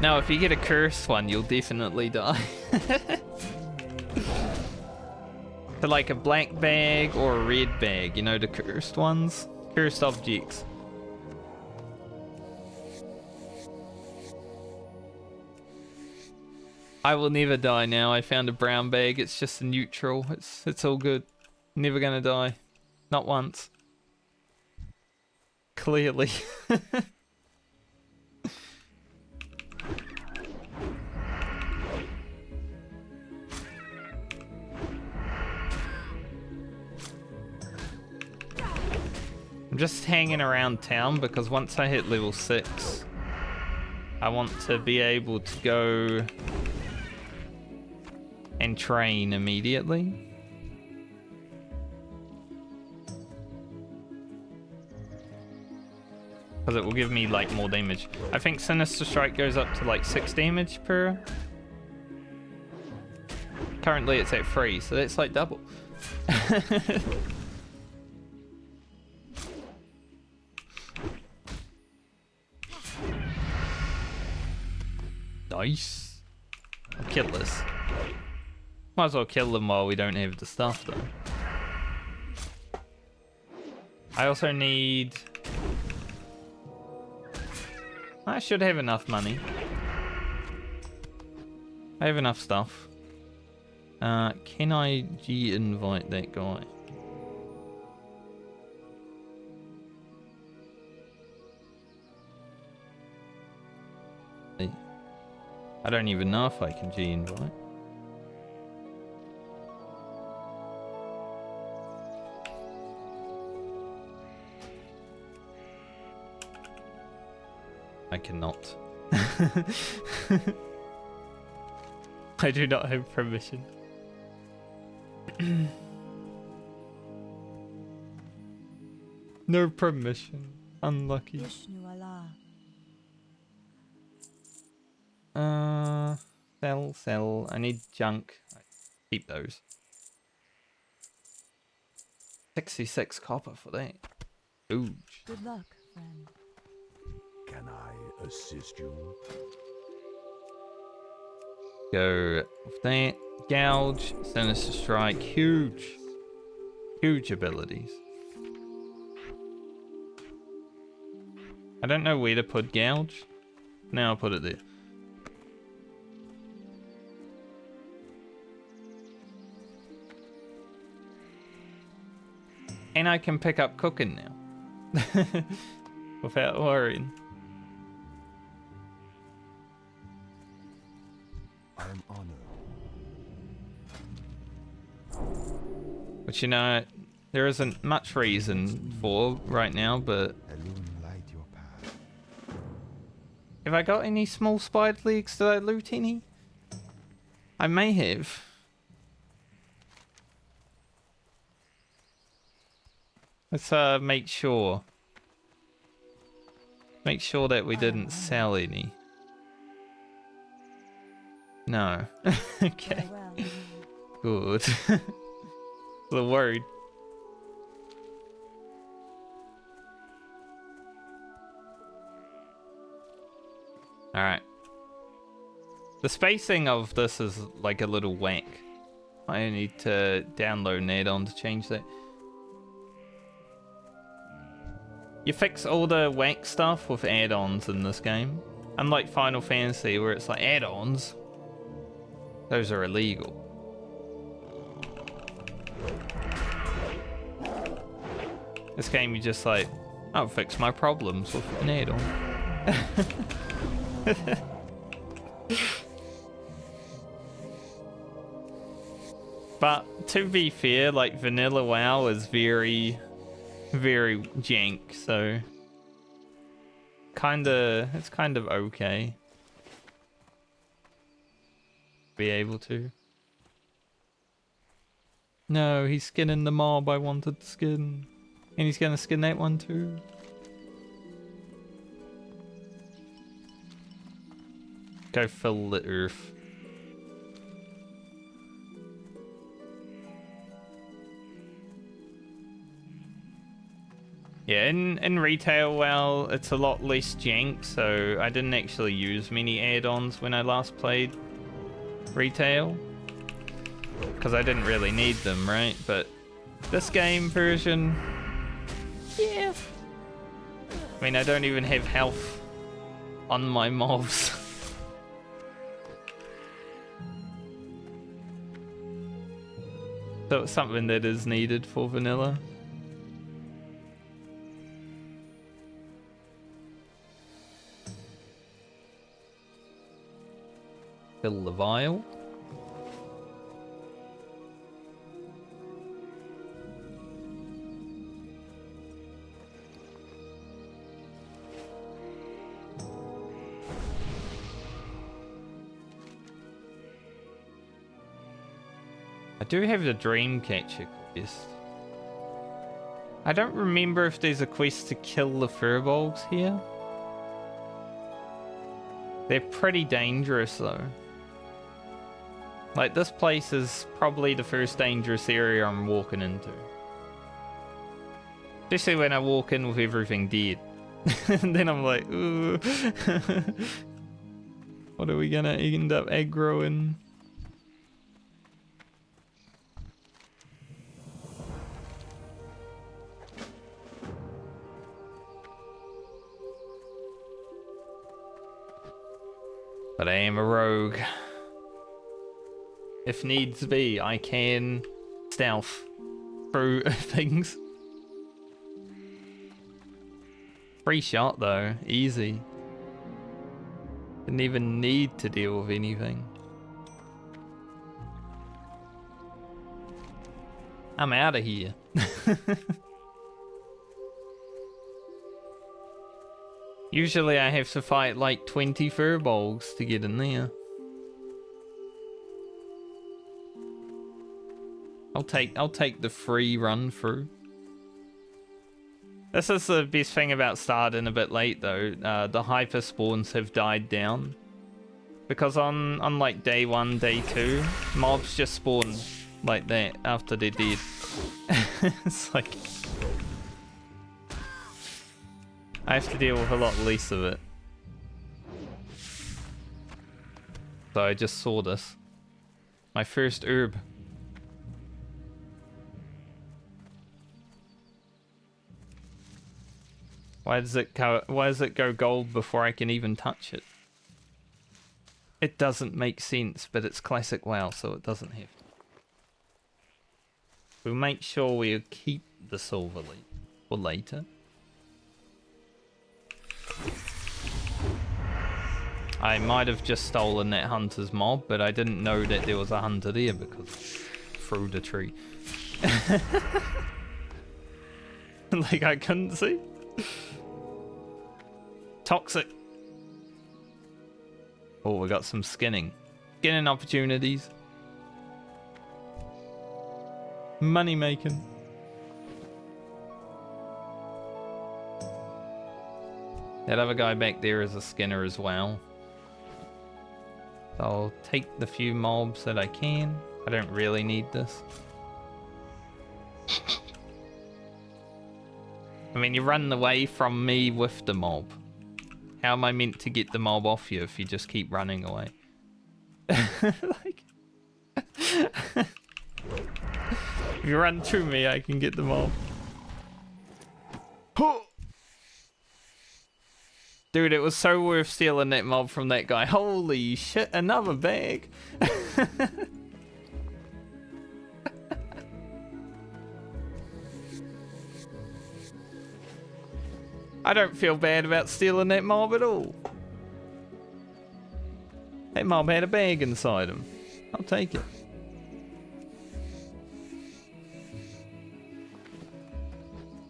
Now, if you get a cursed one, you'll definitely die. So like a black bag or a red bag, you know, the cursed ones? Cursed objects. I will never die now. I found a brown bag. It's just a neutral. It's all good. Never gonna die. Not once. Clearly. I'm just hanging around town because once I hit level 6, I want to be able to go and train immediately. Because it will give me like more damage. I think Sinister Strike goes up to like 6 damage per. Currently it's at 3, so that's like double. Nice. I'll kill this. Might as well kill them while we don't have the stuff though. I also need... I should have enough money. I have enough stuff. Can I G-invite that guy? I don't even know if I can G-invite. I cannot. I do not have permission. No permission. Unlucky. Sell. I need junk. Keep those. 66 copper for that. Huge. Good luck, friend. Can I assist you? Go with that. Gouge, Sinister Strike, huge. Huge abilities. I don't know where to put Gouge. Now I'll put it there. And I can pick up cooking now. Without worrying. I am honored. Which, you know, there isn't much reason for right now, but... Light your path. Have I got any small spider legs? Did I loot any? I may have. Let's make sure. Make sure that we didn't sell any. No. Okay. Good. A little worried. Alright. The spacing of this is like a little whack. I need to download an add-on to change that. You fix all the whack stuff with add-ons in this game. Unlike Final Fantasy where it's like add-ons. Those are illegal. This game you just like, I'll fix my problems with an add-on. But to be fair, like vanilla WoW is very jank, so it's kind of okay. Be able to. No, he's skinning the mob I wanted to skin. And he's gonna skin that one too. Go fill the earth. Yeah, in retail, well, it's a lot less jank, so I didn't actually use many add-ons when I last played retail. Because I didn't really need them, right? But this game version, yeah. I mean, I don't even have health on my mobs. So it's something that is needed for vanilla. Fill the vial. I do have the dream catcher quest. I don't remember if there's a quest to kill the furbolgs here. They're pretty dangerous though. Like, this place is probably the first dangerous area I'm walking into. Especially when I walk in with everything dead. And then I'm like, ooh. What are we gonna end up aggroing? But I am a rogue. If needs be, I can stealth through things. Free shot though, easy. Didn't even need to deal with anything. I'm out of here. Usually I have to fight like 20 furbolgs to get in there. I'll take the free run through. This is the best thing about starting a bit late though. The hyper spawns have died down. Because on like day 1, day 2, mobs just spawn like that after they're dead. It's like I have to deal with a lot less of it. So I just saw this. My first herb. Why does it go gold before I can even touch it? It doesn't make sense, but it's classic WoW, so it doesn't have to. We'll make sure we keep the silver leaf for later. I might have just stolen that hunter's mob, but I didn't know that there was a hunter there because through the tree. Like I couldn't see. Toxic. Oh, we got some skinning. Skinning opportunities. Money making. That other guy back there is a skinner as well. So I'll take the few mobs that I can. I don't really need this. I mean, you run away from me with the mob. How am I meant to get the mob off you if you just keep running away? Like, if you run through me, I can get the mob. Dude, it was so worth stealing that mob from that guy. Holy shit, another bag. I don't feel bad about stealing that mob at all. That mob had a bag inside him. I'll take it.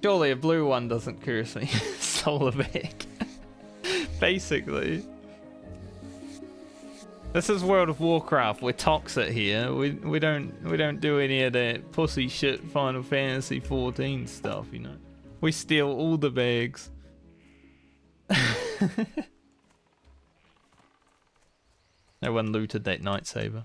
Surely a blue one doesn't curse me. Stole a bag. Basically. This is World of Warcraft. We're toxic here. We don't do any of that pussy shit Final Fantasy 14 stuff, you know. We steal all the bags. No one looted that lightsaber.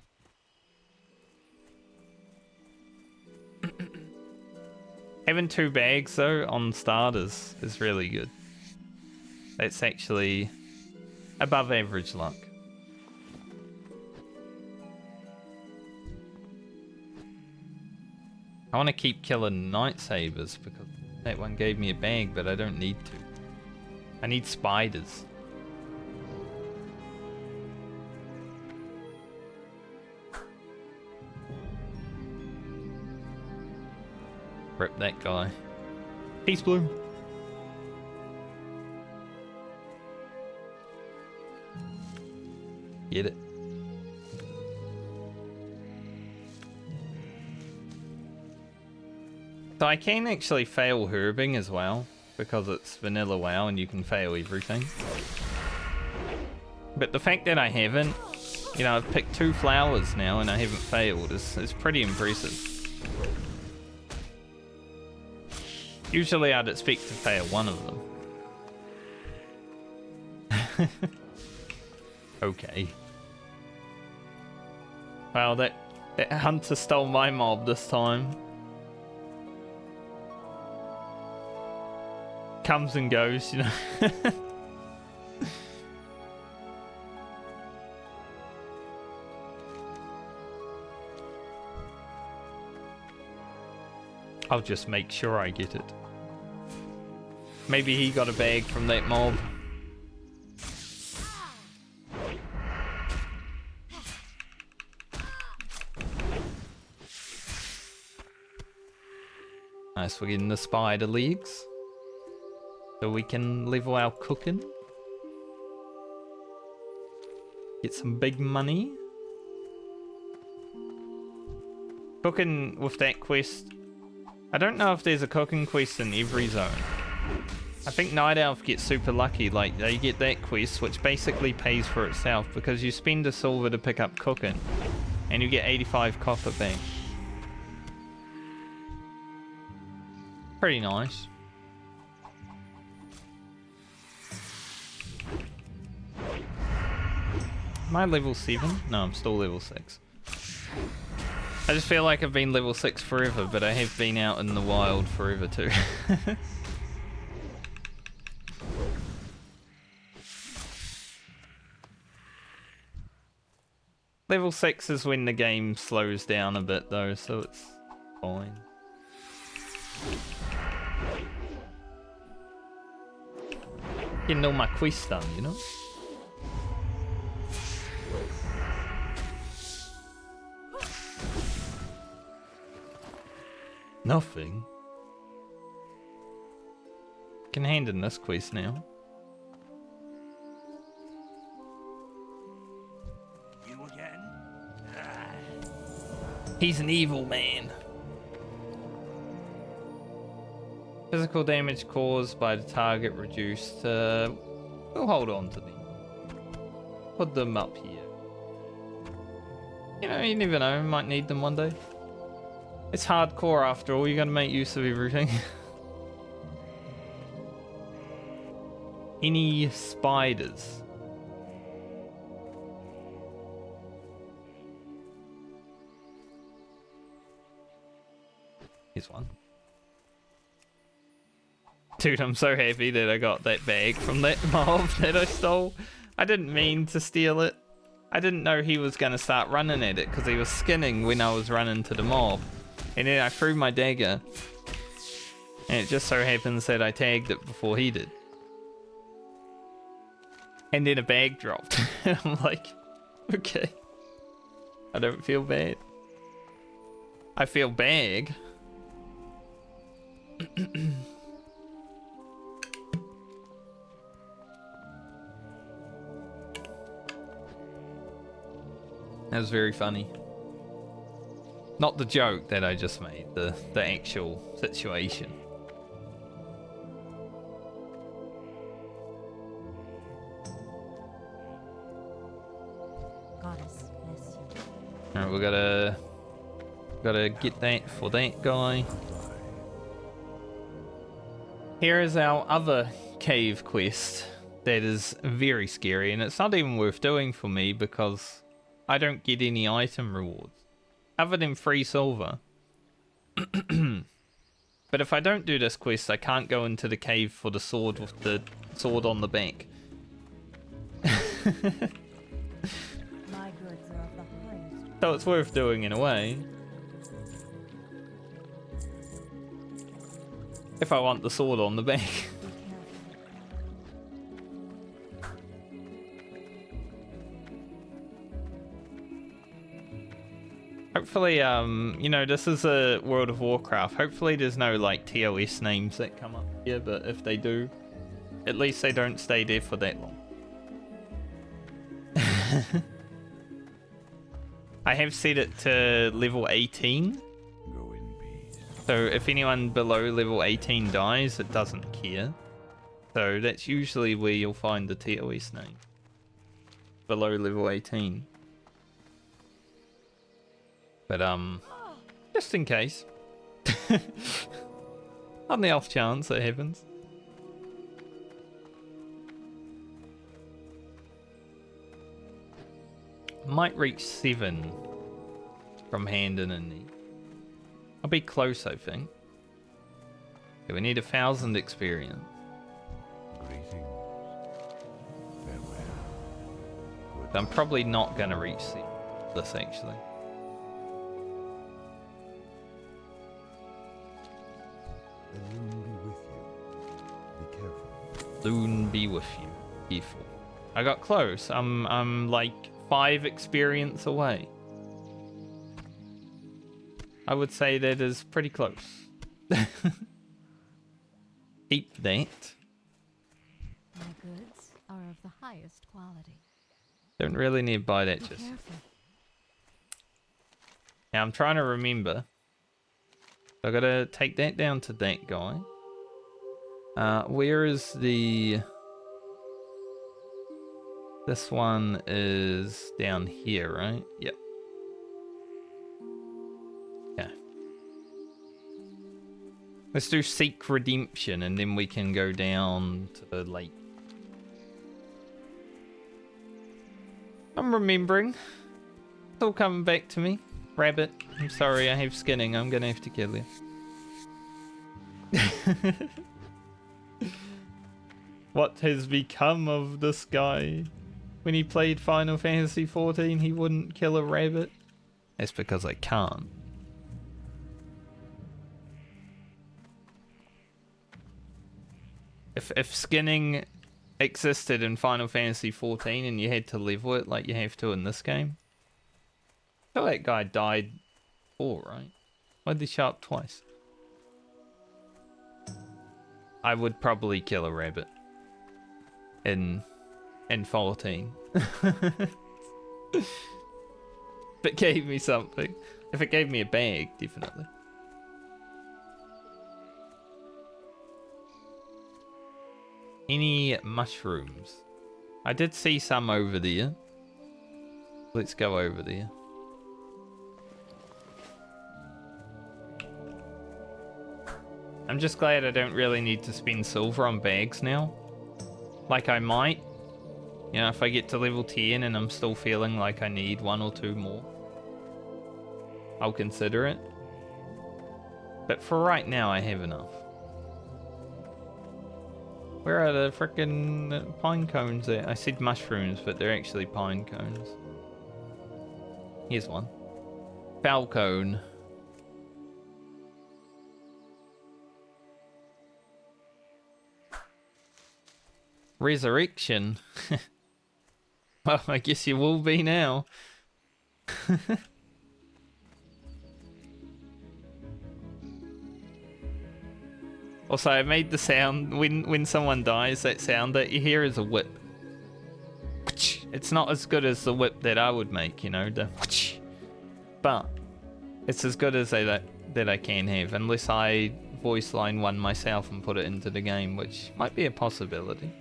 Having 2 bags though on starters is really good. That's actually above average luck. I want to keep killing lightsabers because that one gave me a bag, but I don't need to. I need spiders. Rip that guy. Peace bloom. Get it. So I can actually fail herbing as well, because it's vanilla WoW and you can fail everything. But the fact that I haven't, you know, I've picked 2 flowers now and I haven't failed is pretty impressive. Usually I'd expect to fail one of them. Okay. Well, that hunter stole my mob this time. Comes and goes, you know. I'll just make sure I get it. Maybe he got a bag from that mob. Nice, we're getting the spider legs. So we can level our cooking. Get some big money. Cooking with that quest. I don't know if there's a cooking quest in every zone. I think Night Elf gets super lucky, like they get that quest which basically pays for itself because you spend a silver to pick up cooking and you get 85 copper back. Pretty nice. Am I level 7? No, I'm still level 6. I just feel like I've been level 6 forever, but I have been out in the wild forever too. Level 6 is when the game slows down a bit though, so it's fine. Getting all my quests done, you know? Nothing. Can hand in this quest now. You again? He's an evil man. Physical damage caused by the target reduced. We'll hold on to them. Put them up here. You know, you never know. Might need them one day. It's hardcore after all. You gotta make use of everything. Any spiders? Here's one. Dude, I'm so happy that I got that bag from that mob that I stole. I didn't mean to steal it. I didn't know he was going to start running at it because he was skinning when I was running to the mob. And then I threw my dagger. And it just so happens that I tagged it before he did. And then a bag dropped. And I'm like, okay. I don't feel bad. I feel bag. That was very funny. Not the joke that I just made, the actual situation. Goddess bless you. Alright, we gotta get that for that guy. Here is our other cave quest that is very scary, and it's not even worth doing for me because I don't get any item rewards other than free silver. But if I don't do this quest, I can't go into the cave for the sword with the sword on the back. My goods are of the highest. So it's worth doing in a way. If I want the sword on the back. Be careful. Hopefully, you know, this is a World of Warcraft. Hopefully there's no, like, TOS names that come up here, but if they do, at least they don't stay there for that long. I have set it to level 18. Go in peace. So if anyone below level 18 dies, it doesn't care. So that's usually where you'll find the TOS name. Below level 18. But just in case. On the off chance it happens. Might reach 7 from hand in a knee. I'll be close, I think. Okay, we need 1,000 experience. Greetings. Farewell. I'm probably not going to reach this actually. The moon be with you. Be careful. Soon be with you. Careful. I got close. I'm like 5 experience away. I would say that is pretty close. Keep that. My goods are of the highest quality. Don't really need to buy that Be just. careful. Now I'm trying to remember. I gotta take that down to that guy. Where is the... This one is down here, right? Yep. Yeah. Let's do Seek Redemption and then we can go down to the lake. I'm remembering. It's all coming back to me. Rabbit, I'm sorry, I have skinning. I'm gonna have to kill you. What has become of this guy? When he played Final Fantasy XIV, he wouldn't kill a rabbit. That's because I can't. If skinning existed in Final Fantasy XIV and you had to level it like you have to in this game, I feel that guy died before, right? Why'd they show up twice? I would probably kill a rabbit in 14. If it gave me something. If it gave me a bag, definitely. Any mushrooms? I did see some over there. Let's go over there. I'm just glad I don't really need to spend silver on bags now. Like I might. You know, if I get to level 10 and I'm still feeling like I need 1 or 2 more, I'll consider it. But for right now, I have enough. Where are the frickin' pine cones at? I said mushrooms, but they're actually pine cones. Here's one. Falcone. Resurrection? Well, I guess you will be now. Also, I made the sound when someone dies, that sound that you hear is a whip. It's not as good as the whip that I would make, you know, the but it's as good as that I can have, unless I voice line one myself and put it into the game, which might be a possibility.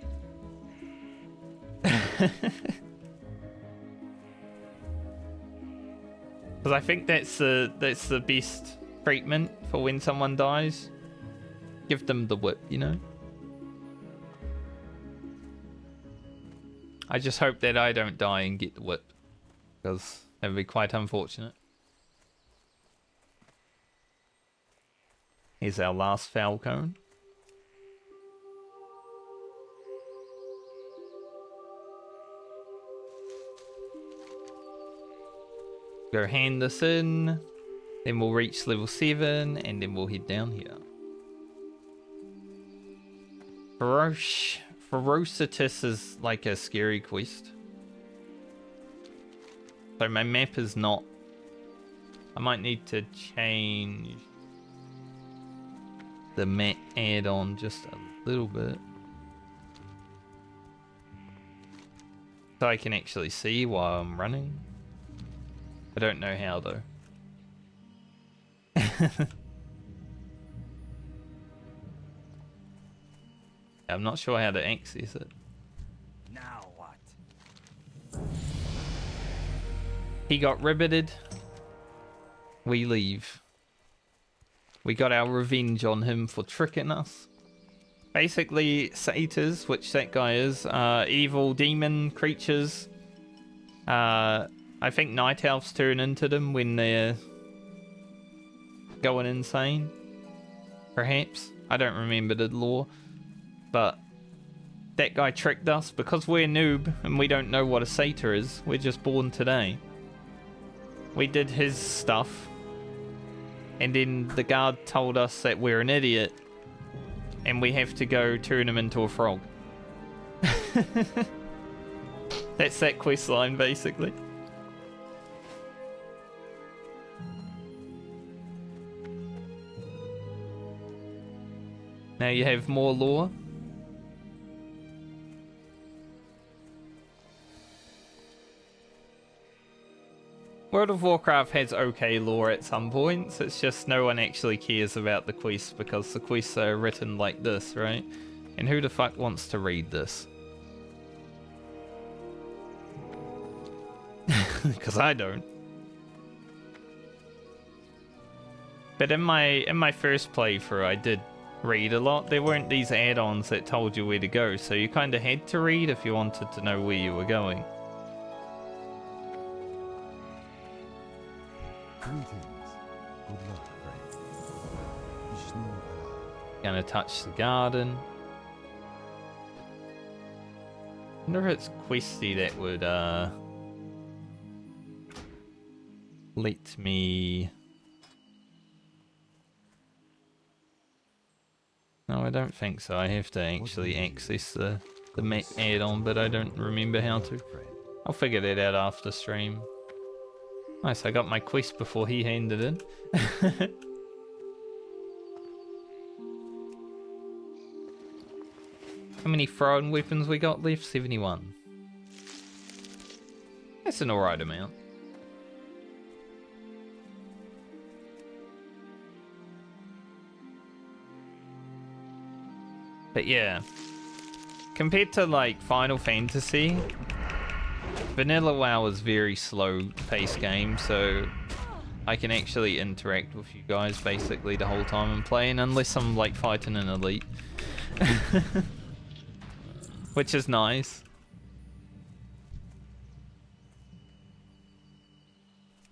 Because I think that's the best treatment for when someone dies. Give them the whip, you know? I just hope that I don't die and get the whip, because that would be quite unfortunate. Here's our last falcon. Go hand this in, then we'll reach level 7, and then we'll head down here. Ferocitus is like a scary quest. So my map is not... I might need to change the map add-on just a little bit, so I can actually see while I'm running. I don't know how though. I'm not sure how to access it. Now what? He got ribbited. We leave. We got our revenge on him for tricking us. Basically, satyrs, which that guy is, evil demon creatures. I think night elves turn into them when they're going insane. Perhaps. I don't remember the lore. But that guy tricked us because we're noob and we don't know what a satyr is. We're just born today. We did his stuff. And then the guard told us that we're an idiot. And we have to go turn him into a frog. That's that quest line, basically. Now you have more lore. World of Warcraft has okay lore at some points, it's just no one actually cares about the quests because the quests are written like this, right? And who the fuck wants to read this? Because I don't. But in my first playthrough, I did read a lot. There weren't these add-ons that told you where to go, so you kind of had to read if you wanted to know where you were going. Greetings. Good luck, friend. Gonna touch the garden. Wonder if it's questy that would let me. No, I don't think so. I have to actually access the map add-on, but I don't remember how to. I'll figure that out after stream. Nice, I got my quest before he handed in. How many throwing weapons we got left? 71. That's an alright amount. But yeah, compared to like Final Fantasy, Vanilla WoW is very slow paced game, so I can actually interact with you guys basically the whole time I'm playing, unless I'm like fighting an elite. Which is nice.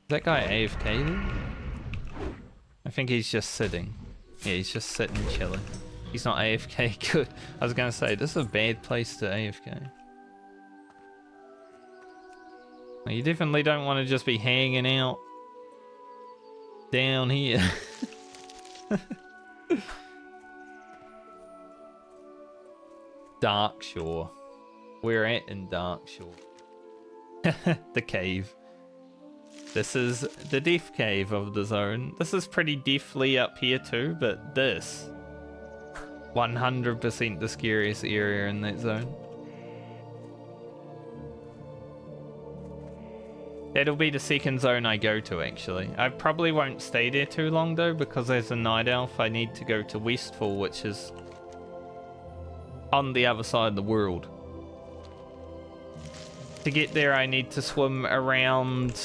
Is that guy AFK then? I think he's just sitting. Yeah, he's just sitting chilling. He's not AFK, good. I was gonna say, this is a bad place to AFK. Well, you definitely don't want to just be hanging out down here. Darkshore. We're at in Darkshore. The cave. This is the death cave of the zone. This is pretty deathly up here too, but this 100% the scariest area in that zone. That'll be the second zone I go to actually. I probably won't stay there too long though, because as a night elf I need to go to Westfall, which is on the other side of the world. To get there I need to swim around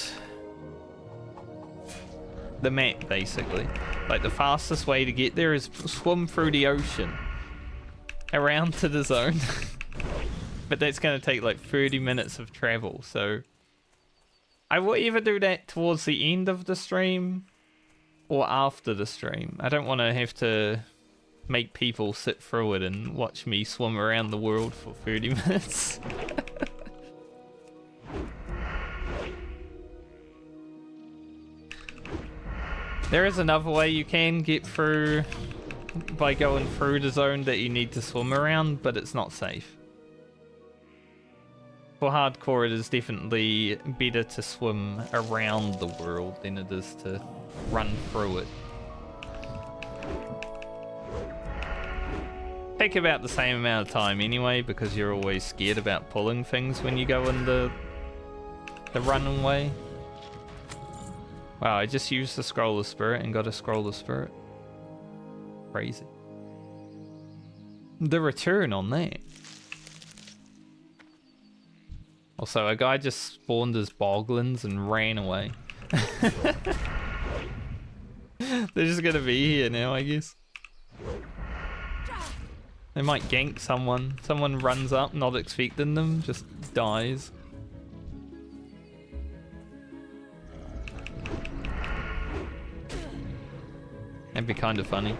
the map basically. Like the fastest way to get there is swim through the ocean around to the zone. But that's going to take like 30 minutes of travel, so I will either do that towards the end of the stream or after the stream. I don't want to have to make people sit through it and watch me swim around the world for 30 minutes. There is another way you can get through by going through the zone that you need to swim around, but it's not safe. For hardcore, it is definitely better to swim around the world than it is to run through it. Take about the same amount of time anyway, because you're always scared about pulling things when you go in the running way. Wow, I just used the Scroll of Spirit and got a Scroll of Spirit. Crazy. The return on that. Also, a guy just spawned as Boglins and ran away. They're just gonna be here now, I guess. They might gank someone. Someone runs up, not expecting them, just dies. That'd be kind of funny.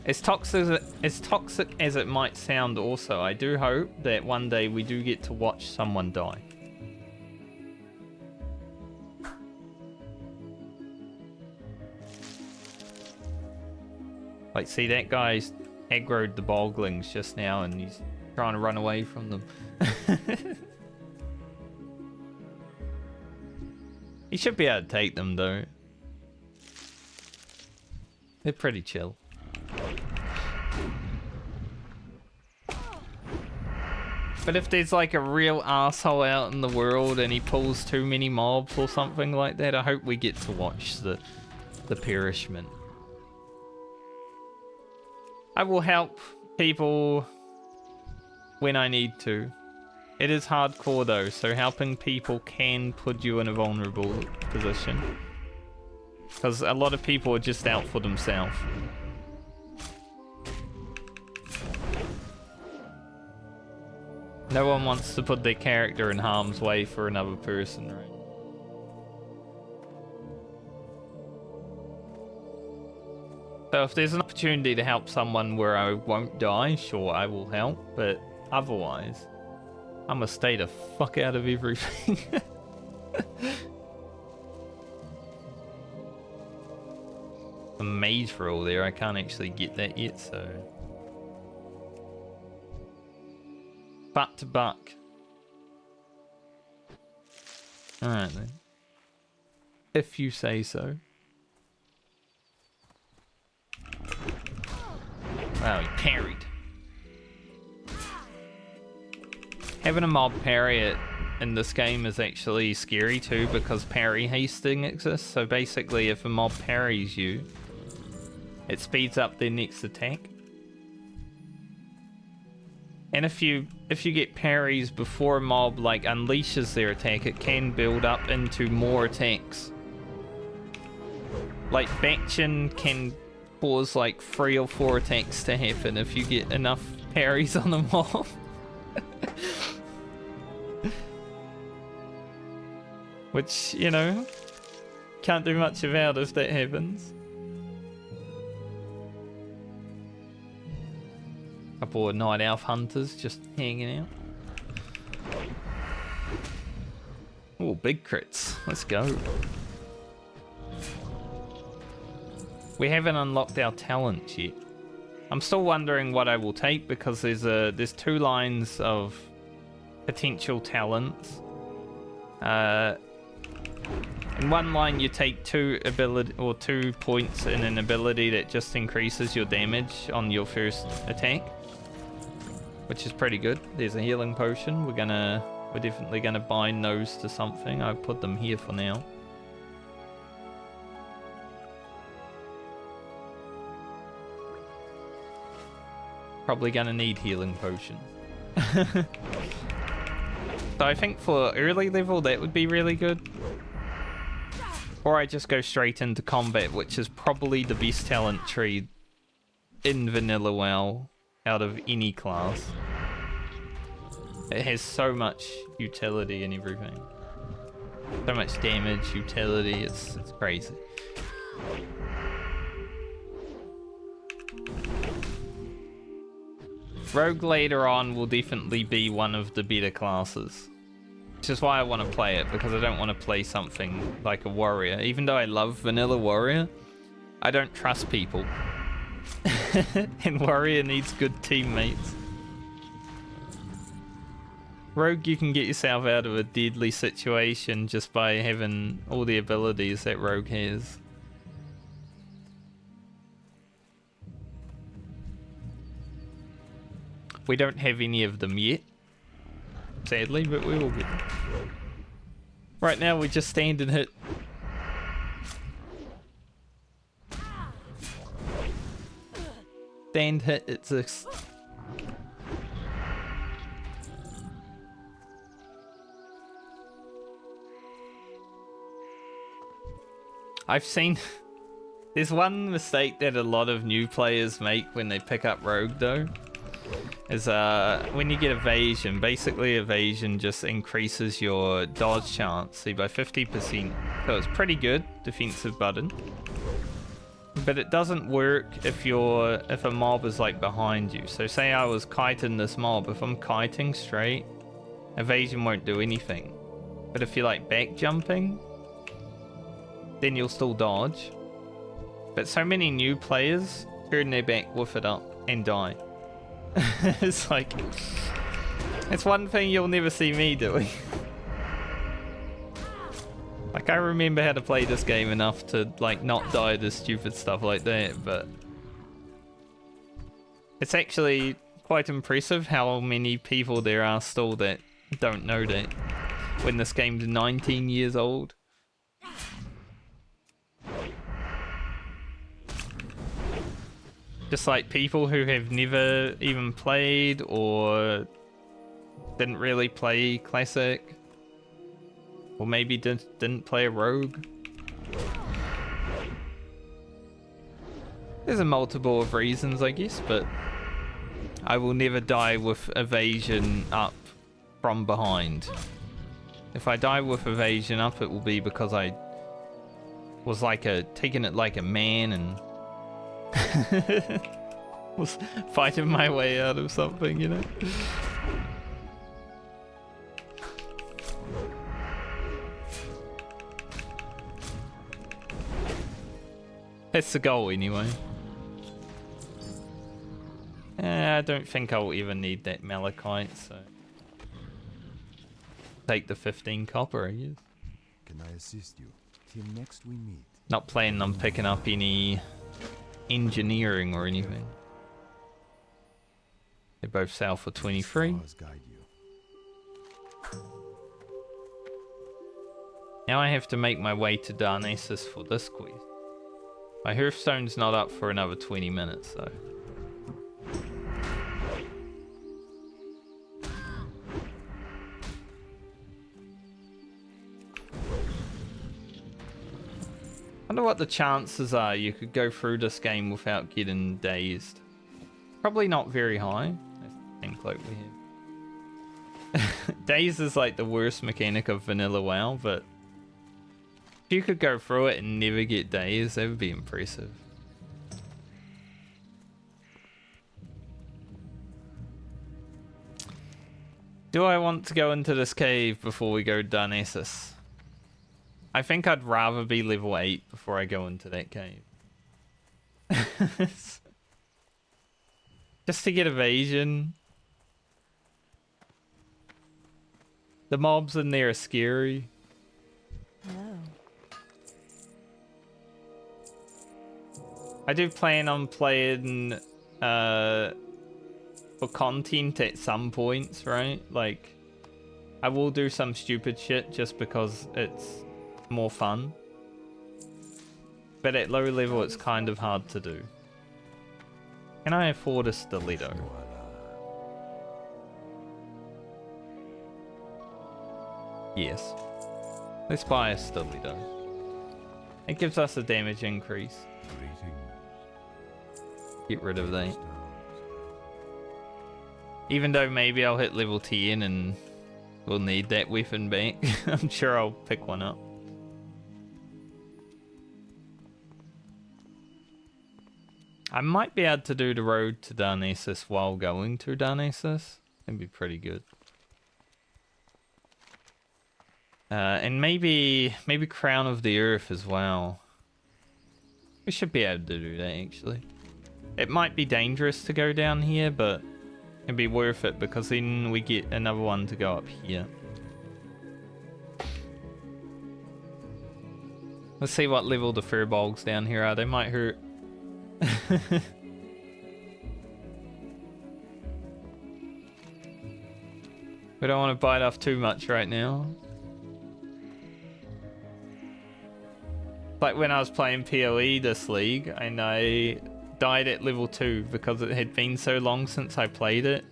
As toxic as it might sound also, I do hope that one day we do get to watch someone die. Like, see, that guy's aggroed the Boglings just now and he's trying to run away from them. He should be able to take them though. They're pretty chill. But if there's like a real asshole out in the world and he pulls too many mobs or something like that, I hope we get to watch the perishment. I will help people when I need to. It is hardcore though, so helping people can put you in a vulnerable position. Because a lot of people are just out for themselves. No one wants to put their character in harm's way for another person, right? So if there's an opportunity to help someone where I won't die, sure, I will help, but otherwise, I'm gonna stay the fuck out of everything. The mage roll there, I can't actually get that yet, so... Butt to buck. Alright then. If you say so. Wow, he parried. Having a mob parry it in this game is actually scary too, because parry hasting exists. So basically if a mob parries you, it speeds up their next attack. And if you get parries before a mob like unleashes their attack, it can build up into more attacks. Like Baction can cause like 3 or 4 attacks to happen if you get enough parries on a mob. Which, you know, can't do much about if that happens. Couple of night elf hunters just hanging out. Oh, big crits. Let's go. We haven't unlocked our talents yet. I'm still wondering what I will take because there's 2 lines of potential talents. In one line you take 2 points in an ability that just increases your damage on your first attack, which is pretty good. There's a healing potion. We're definitely gonna bind those to something. I've put them here for now. Probably gonna need healing potion. So I think for early level that would be really good. Or I just go straight into combat, which is probably the best talent tree in vanilla WoW out of any class. It has so much utility and everything. So much damage, utility, it's crazy. Rogue later on will definitely be one of the better classes. Which is why I want to play it, because I don't want to play something like a warrior. Even though I love vanilla warrior, I don't trust people. And warrior needs good teammates. Rogue, you can get yourself out of a deadly situation just by having all the abilities that Rogue has. We don't have any of them yet, sadly, but we will get them. Right now we just stand and hit. Stand, hit, exists. I've seen... There's one mistake that a lot of new players make when they pick up Rogue though. Is when you get evasion, basically evasion just increases your dodge chance, see, by 50%. So it's pretty good defensive button. But it doesn't work if a mob is like behind you. So say I was kiting this mob, if I'm kiting straight, evasion won't do anything. But if you're like back jumping, then you'll still dodge. But so many new players turn their back with it up and die. It's like, it's one thing you'll never see me doing. Like, I remember how to play this game enough to like not die to stupid stuff like that, but it's actually quite impressive how many people there are still that don't know that when this game's 19 years old. Just like people who have never even played or didn't really play Classic. Or maybe didn't play a rogue. There's a multiple of reasons, I guess, but I will never die with evasion up from behind. If I die with evasion up, it will be because I was taking it like a man and was fighting my way out of something, you know? That's the goal anyway. I don't think I'll even need that malachite, so take the 15 copper, I guess. Can I assist you? Till next we meet. Not planning on picking up any engineering or anything. They both sell for 23. Stars guide you. Now I have to make my way to Darnassus for this quest. My Hearthstone's not up for another 20 minutes though. I wonder what the chances are you could go through this game without getting dazed. Probably not very high. That's the thing cloak we have. Daze is like the worst mechanic of vanilla WoW, but if you could go through it and never get dazed, that would be impressive. Do I want to go into this cave before we go Darnassus? I think I'd rather be level 8 before I go into that cave. Just to get evasion. The mobs in there are scary. Hello. I do plan on playing for content at some points, right? Like, I will do some stupid shit just because it's more fun. But at low level, it's kind of hard to do. Can I afford a stiletto? Yes. Let's buy a stiletto. It gives us a damage increase. Get rid of that. Even though maybe I'll hit level 10 and we'll need that weapon back. I'm sure I'll pick one up. I might be able to do the road to Darnassus while going to Darnassus. That'd be pretty good. And maybe Crown of the Earth as well. We should be able to do that actually. It might be dangerous to go down here, but it'd be worth it because then we get another one to go up here. Let's see what level the furbolgs down here are. They might hurt. We don't want to bite off too much right now. Like when I was playing PoE this league and I died at level 2 because it had been so long since I played it.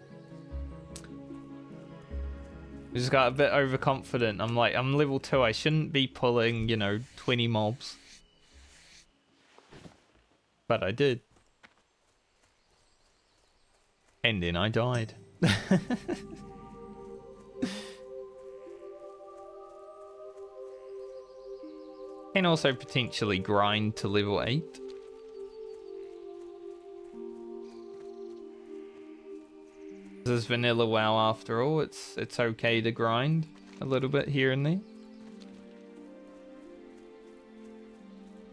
I just got a bit overconfident. I'm like, I'm level 2, I shouldn't be pulling, you know, 20 mobs. But I did. And then I died. Can also potentially grind to level 8. This is vanilla WoW after all. It's okay to grind a little bit here and there.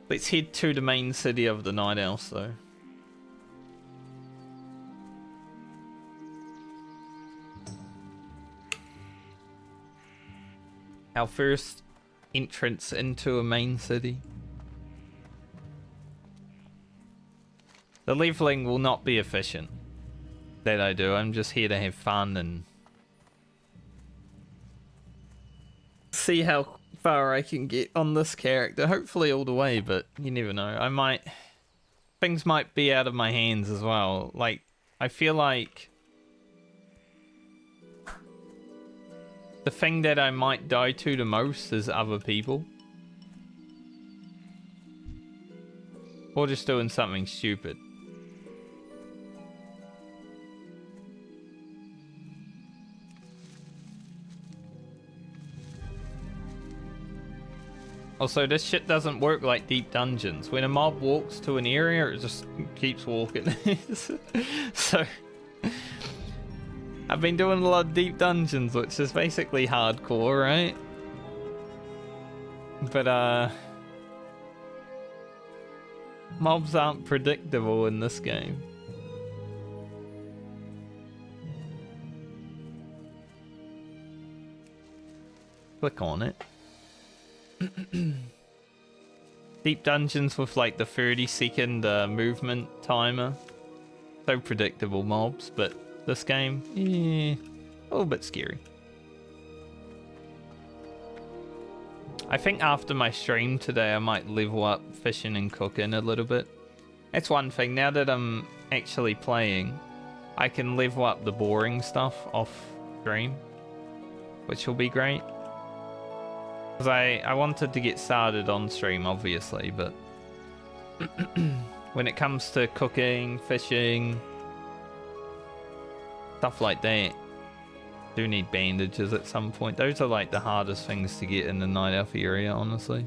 Let's head to the main city of the Night Elves though. Our first entrance into a main city. The leveling will not be efficient. That I do. I'm just here to have fun and see how far I can get on this character. Hopefully all the way, but you never know. Things might be out of my hands as well. Like, I feel like The thing that I might die to the most is other people. Or just doing something stupid. Also, this shit doesn't work like deep dungeons. When a mob walks to an area, it just keeps walking. So, I've been doing a lot of deep dungeons, which is basically hardcore, right? But, mobs aren't predictable in this game. Click on it. Deep dungeons with like the 30-second movement timer. So predictable mobs, but this game, a little bit scary. I think after my stream today, I might level up fishing and cooking a little bit. That's one thing. Now that I'm actually playing, I can level up the boring stuff off stream, which will be great. Because I wanted to get started on stream, obviously, but when it comes to cooking, fishing, stuff like that, do need bandages at some point. Those are like the hardest things to get in the Night Elf area, honestly.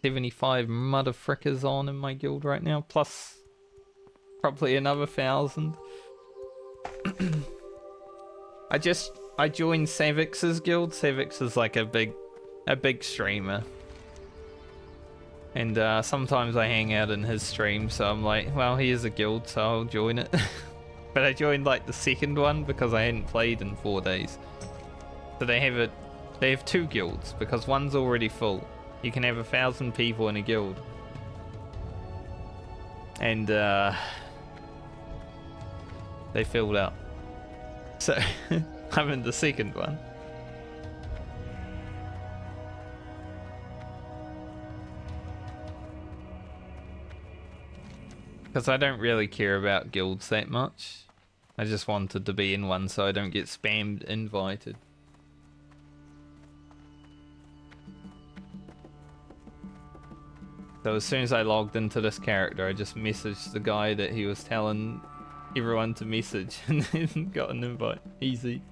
$75 motherfrickers on in my guild right now, plus probably another 1,000. I joined Savix's guild. Savix is like a big streamer. And sometimes I hang out in his stream, so I'm like, well, he is a guild, so I'll join it. But I joined like the second one because I hadn't played in 4 days. So they have 2 guilds because one's already full. You can have 1,000 people in a guild. And they filled up. So I'm in the second one. Because I don't really care about guilds that much. I just wanted to be in one so I don't get spammed invited. So as soon as I logged into this character, I just messaged the guy that he was telling everyone to message and then got an invite. Easy.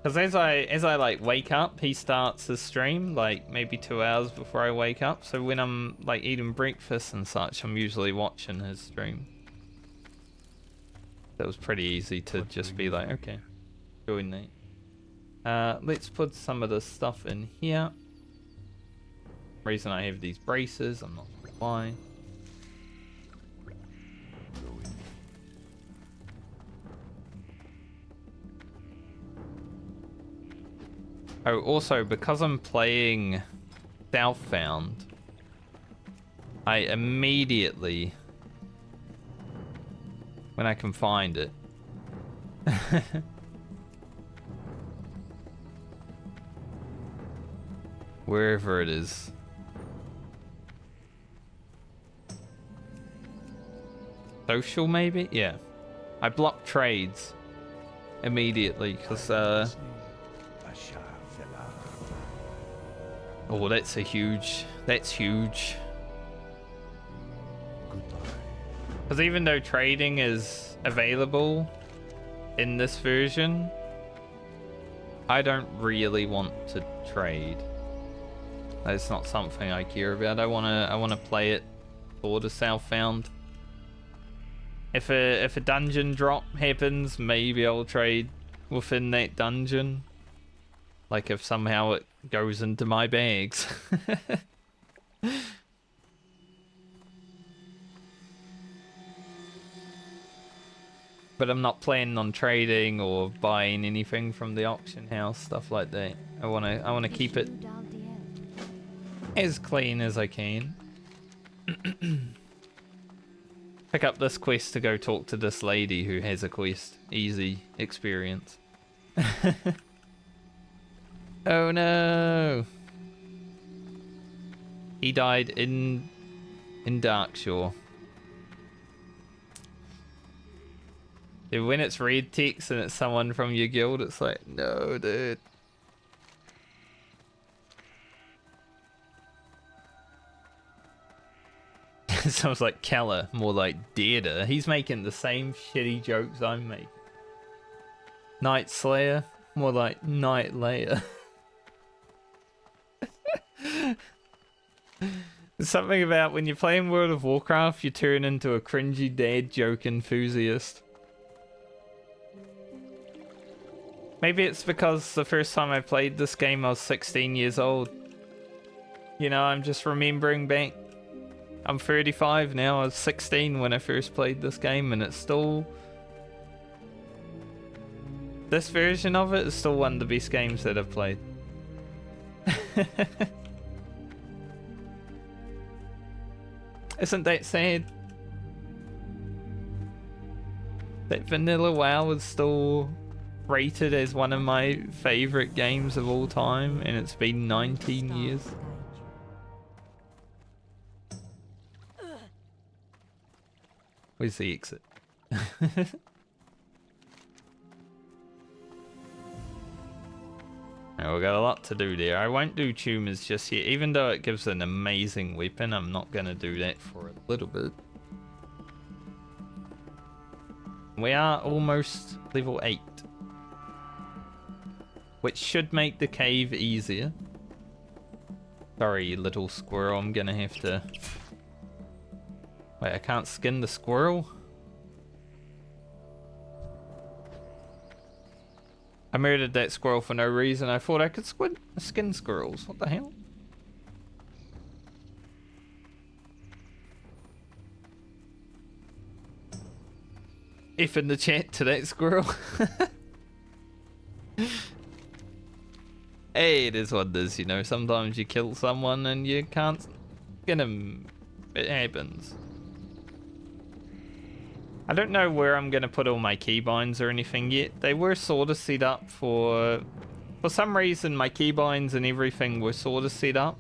Because as I like wake up, he starts his stream like maybe 2 hours before I wake up. So when I'm like eating breakfast and such, I'm usually watching his stream. That was pretty easy to just be like, okay, join that. Let's put some of the stuff in here. Reason I have these braces, I'm not sure why. Oh, also, because I'm playing Southbound, I immediately, when I can find it, wherever it is, social maybe? Yeah. I block trades immediately because oh, that's huge. Because even though trading is available in this version, I don't really want to trade. That's not something I care about. I wanna play it for the Southbound. If a dungeon drop happens, maybe I'll trade within that dungeon. Like if somehow it goes into my bags. But I'm not planning on trading or buying anything from the auction house, stuff like that. I wanna keep it as clean as I can. Pick up this quest to go talk to this lady who has a quest. Easy experience. Oh no! He died in Darkshore. Dude, when it's red text and it's someone from your guild, it's like, no, dude. Sounds like Keller, more like Deader. He's making the same shitty jokes I'm making. Night Slayer, more like Night Layer. There's something about when you're playing World of Warcraft, you turn into a cringy dad joke enthusiast. Maybe it's because the first time I played this game I was 16 years old. You know, I'm just remembering back. I'm 35 now, I was 16 when I first played this game, and it's still... This version of it is still one of the best games that I've played. Isn't that sad? That vanilla WoW is still rated as one of my favorite games of all time, and it's been 19 years. Where's the exit? Right, we've got a lot to do there. I won't do tumors just yet. Even though it gives an amazing weapon, I'm not going to do that for a little bit. We are almost level 8. Which should make the cave easier. Sorry, little squirrel. I'm going to have to... Wait, I can't skin the squirrel? I murdered that squirrel for no reason. I thought I could skin squirrels. What the hell? F in the chat to that squirrel. Hey, it is what it is, you know. Sometimes you kill someone and you can't skin them. It happens. I don't know where I'm going to put all my keybinds or anything yet. They were sort of set up for some reason my keybinds and everything were sort of set up.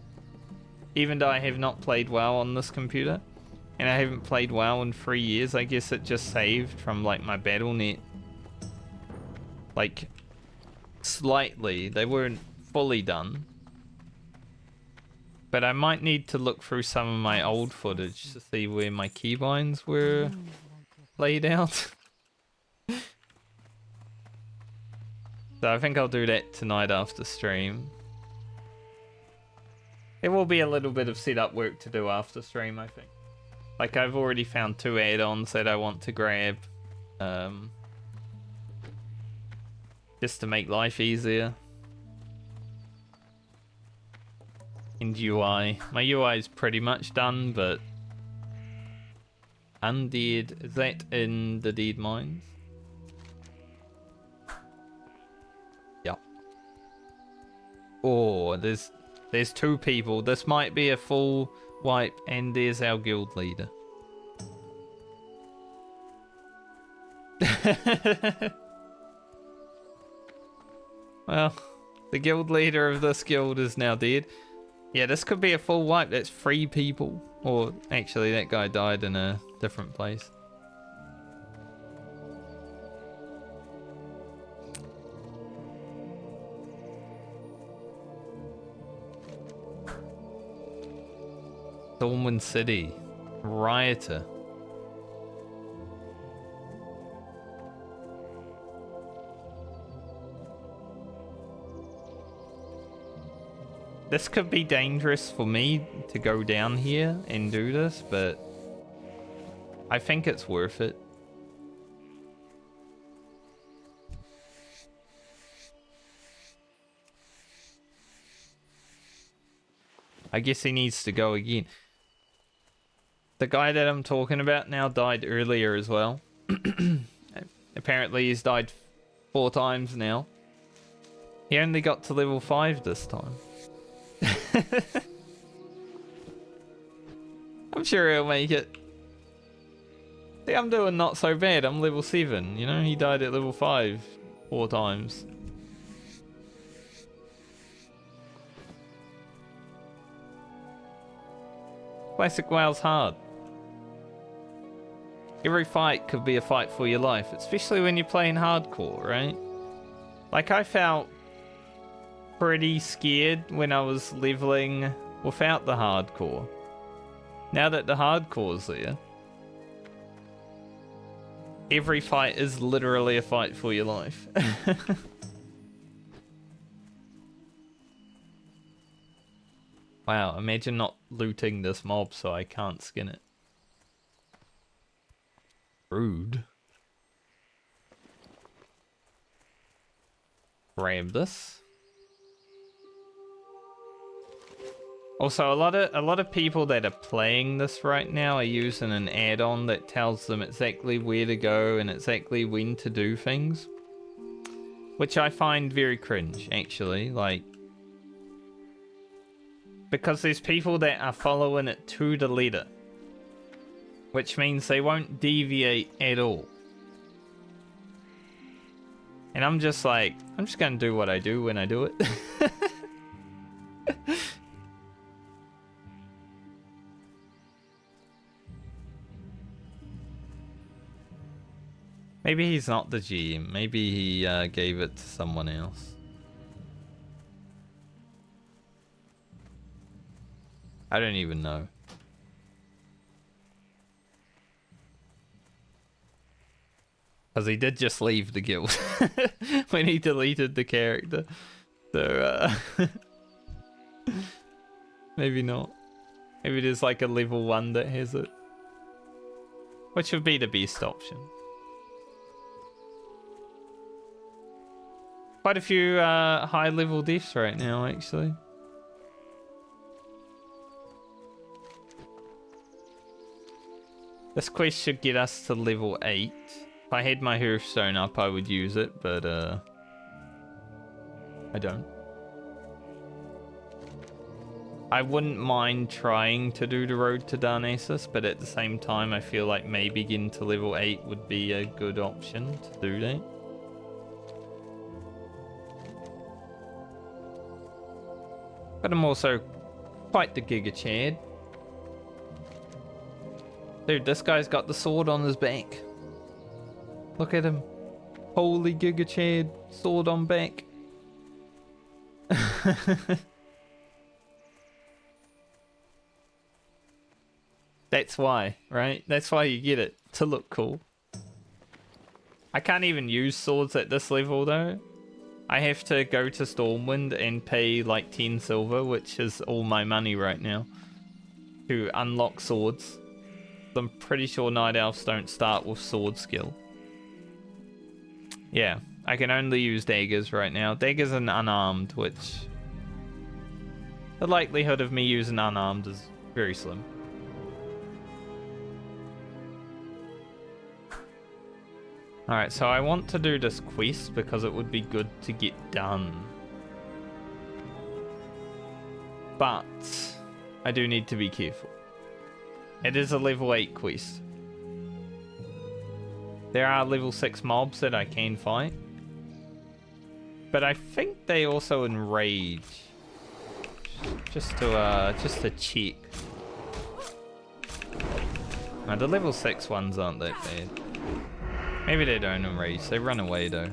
Even though I have not played WoW on this computer. And I haven't played WoW in 3 years. I guess it just saved from like my BattleNet. Like, slightly. They weren't fully done. But I might need to look through some of my old footage to see where my keybinds were laid out. So I think I'll do that tonight after stream. There will be a little bit of setup work to do after stream, I think. Like, I've already found 2 add-ons that I want to grab. Just to make life easier. And UI. My UI is pretty much done, but... Undead, is that in the Dead Mines? Yep. Oh, there's 2 people. This might be a full wipe, and there's our guild leader. Well, the guild leader of this guild is now dead. Yeah, this could be a full wipe. That's 3 people. Or, actually, that guy died in a different place. Stormwind City. Rioter. This could be dangerous for me to go down here and do this, but I think it's worth it. I guess he needs to go again. The guy that I'm talking about now died earlier as well. Apparently he's died 4 times now. He only got to level 5 this time. I'm sure he'll make it. See, I'm doing not so bad. I'm level 7, you know? He died at level 5 4 times. Classic WoW's hard. Every fight could be a fight for your life, especially when you're playing hardcore, right? Like, I felt pretty scared when I was leveling without the hardcore. Now that the hardcore's there, every fight is literally a fight for your life. Wow, imagine not looting this mob so I can't skin it. Rude. Grab this. Also, a lot of people that are playing this right now are using an add-on that tells them exactly where to go and exactly when to do things, which I find very cringe, actually. Like, because there's people that are following it to the letter, which means they won't deviate at all. And I'm just like, I'm just gonna do what I do when I do it. Maybe he's not the GM. Maybe he gave it to someone else. I don't even know. Because he did just leave the guild when he deleted the character. So, maybe not. Maybe there's like a level 1 that has it. Which would be the best option. Quite a few high level deaths right now, actually. This quest should get us to level 8. If I had my Hearthstone up, I would use it, but I don't. I wouldn't mind trying to do the road to Darnassus, but at the same time, I feel like maybe getting to level 8 would be a good option to do that. But I'm also quite the Giga Chad. Dude, this guy's got the sword on his back. Look at him. Holy Giga Chad, sword on back. That's why, right? That's why you get it, to look cool. I can't even use swords at this level though. I have to go to Stormwind and pay like 10 silver, which is all my money right now, to unlock swords. I'm pretty sure Night Elves don't start with sword skill. Yeah, I can only use daggers right now. Daggers and unarmed, which the likelihood of me using unarmed is very slim. Alright, so I want to do this quest because it would be good to get done. But I do need to be careful. It is a level 8 quest. There are level 6 mobs that I can fight. But I think they also enrage. Just to check. Now the level 6 ones aren't that bad. Maybe they don't enrage, they run away though.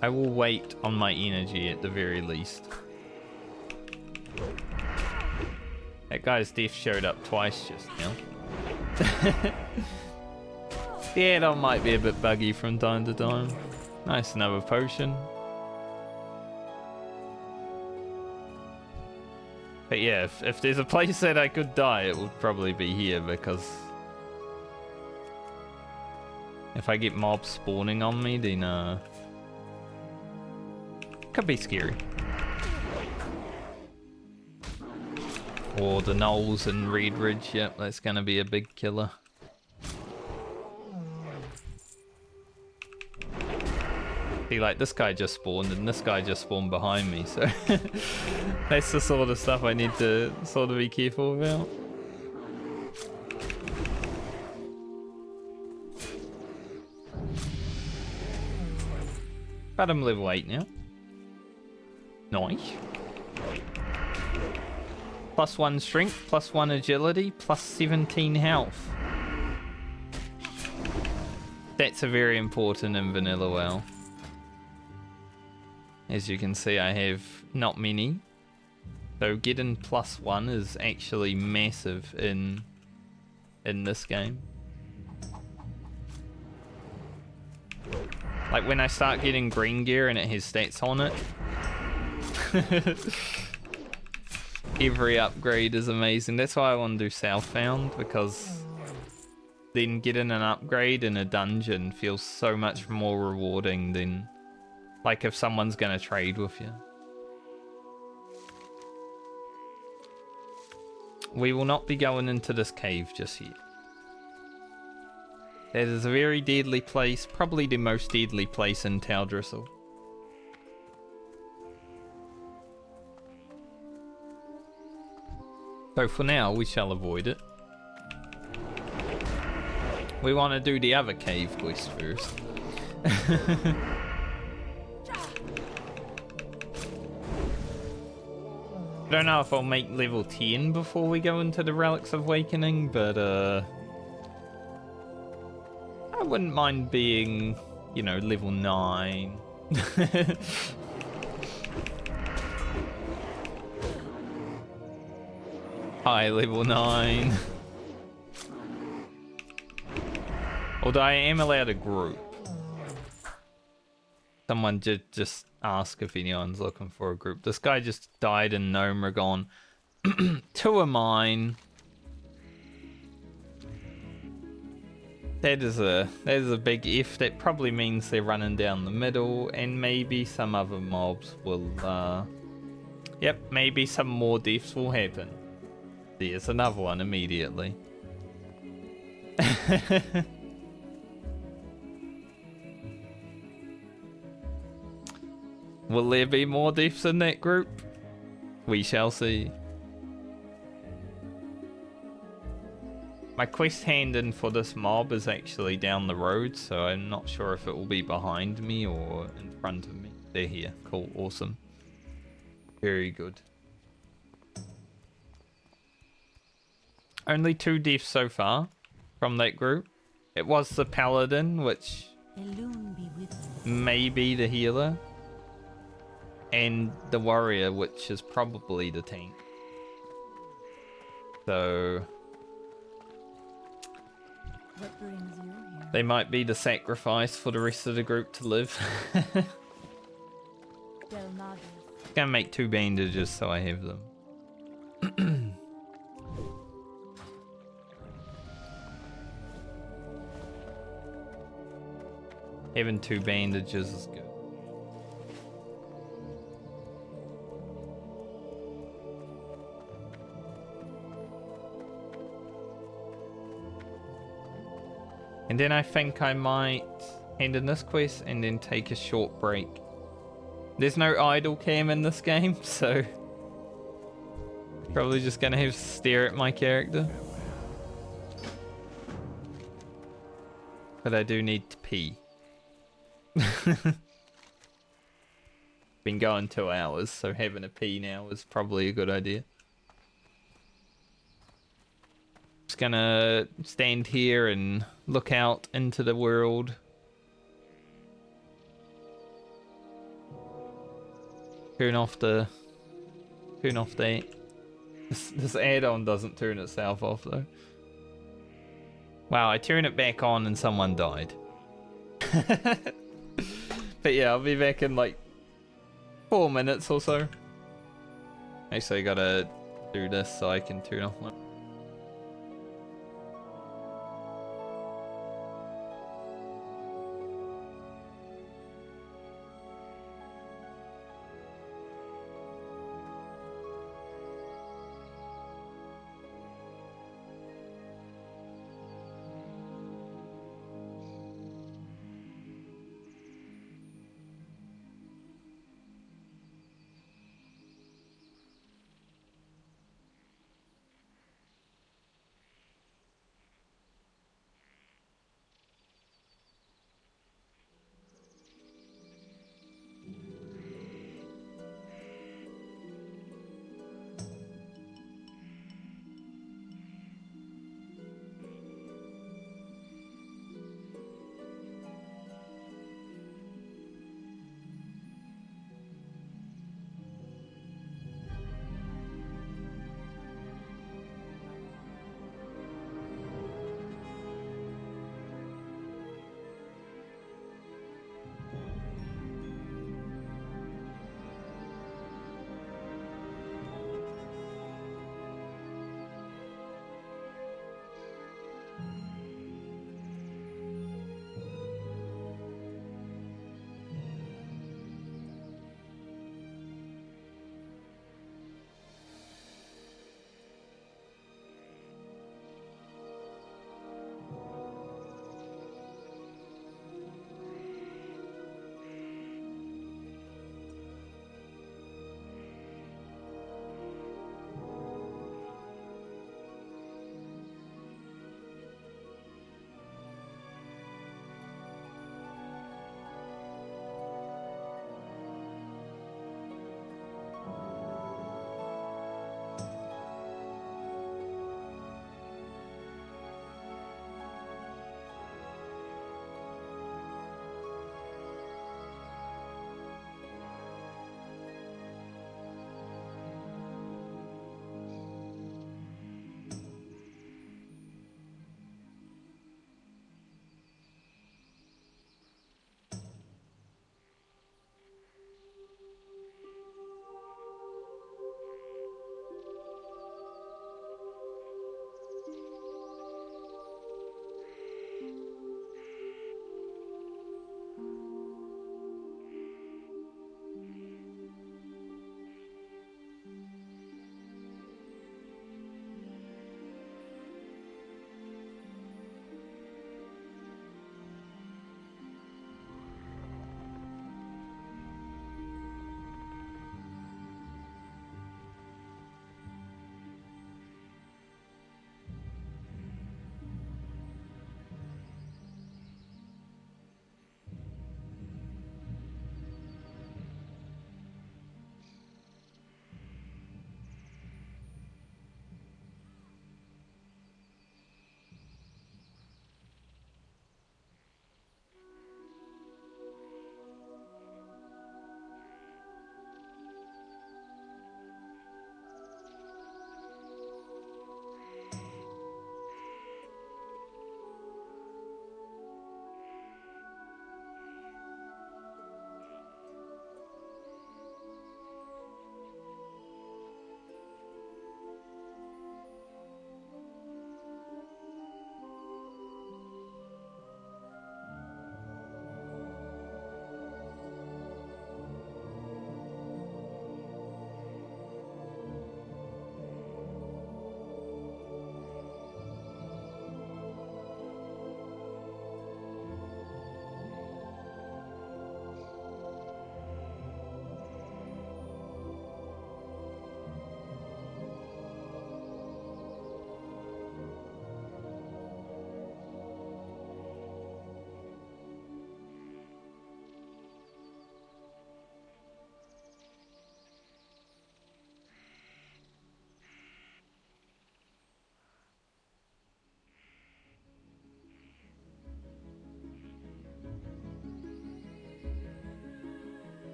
I will wait on my energy at the very least. That guy's death showed up twice just now. The add-on might be a bit buggy from time to time. Nice, another potion. But yeah, if there's a place that I could die, it would probably be here, because if I get mobs spawning on me, then could be scary. Or the gnolls in Red Ridge, yep, that's gonna be a big killer. See, like, this guy just spawned and this guy just spawned behind me, so that's the sort of stuff I need to sort of be careful about. But I'm level 8 now. Nice. +1 strength, +1 agility, +17 health. That's a very important in vanilla WoW. As you can see, I have not many. So getting +1 is actually massive in this game. Like when I start getting green gear and it has stats on it. Every upgrade is amazing. That's why I want to do Southbound, because then getting an upgrade in a dungeon feels so much more rewarding than like if someone's gonna trade with you. We will not be going into this cave just yet. That is a very deadly place, probably the most deadly place in Teldrassil. So for now, we shall avoid it. We want to do the other cave quest first. I don't know if I'll make level 10 before we go into the Relics of Wakening, but I wouldn't mind being, you know, level 9. Hi, level 9. Although I am allowed a group. Someone just ask if anyone's looking for a group. This guy just died in Gnomeregon. 2 of mine. That is a big F. That probably means they're running down the middle, and maybe some other mobs will yep, maybe some more deaths will happen. There's another one immediately. Will there be more deaths in that group? We shall see. My quest hand-in for this mob is actually down the road, so I'm not sure if it will be behind me or in front of me. They're here. Cool. Awesome. Very good. Only 2 deaths so far from that group. It was the paladin, which may be the healer, and the warrior, which is probably the tank. So What brings you here? they might be the sacrifice for the rest of the group to live. Gonna make 2 bandages so I have them. Having 2 bandages is good. And then I think I might hand in this quest and then take a short break. There's no idle cam in this game, so probably just gonna have to stare at my character. But I do need to pee. Been going 2 hours, so having a pee now is probably a good idea. Just gonna stand here and look out into the world. Turn off that. This add-on doesn't turn itself off though. Wow, I turn it back on and someone died. But yeah, I'll be back in like 4 minutes or so. Actually, I gotta do this so I can turn off my...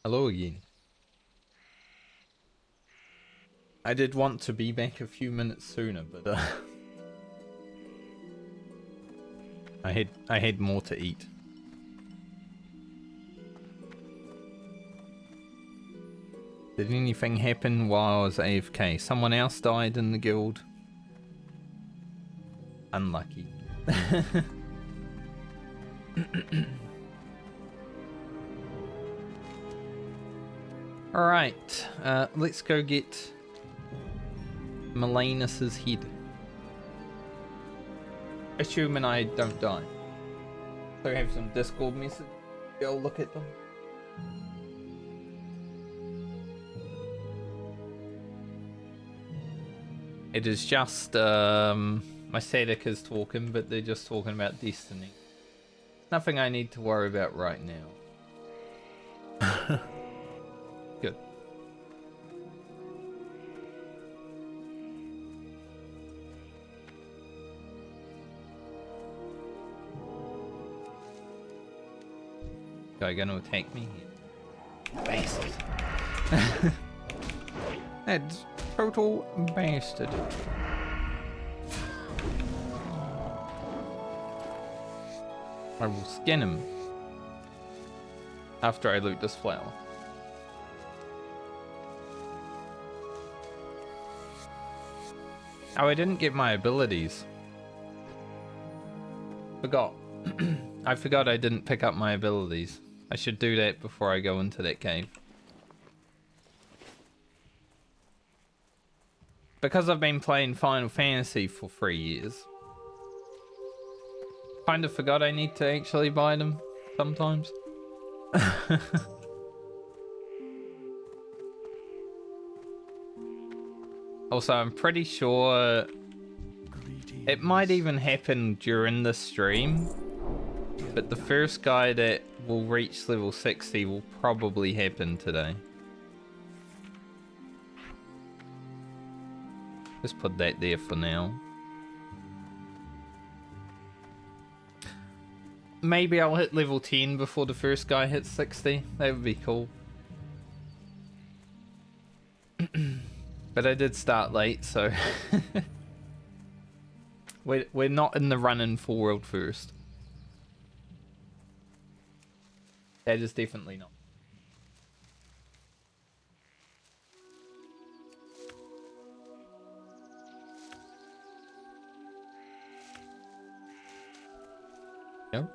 Hello again. I did want to be back a few minutes sooner, but I had more to eat. Did anything happen while I was AFK? Someone else died in the guild. Unlucky. Alright, let's go get Malanus's head. Assuming I don't die. So I have some Discord messages. Go look at them. It is just, my Sadik is talking, but they're just talking about Destiny. Nothing I need to worry about right now. Good. Guy gonna attack me here? Bastard. That's total bastard. I will skin him after I loot this flower. Oh, I didn't get my abilities. Forgot. I forgot I didn't pick up my abilities. I should do that before I go into that cave. Because I've been playing Final Fantasy for 3 years. Kind of forgot I need to actually buy them sometimes. Also, I'm pretty sure it might even happen during the stream, but the first guy that will reach level 60 will probably happen today. Just put that there for now. Maybe I'll hit level 10 before the first guy hits 60. That would be cool. But I did start late, so... we're not in the running for world first. That is definitely not. Yep.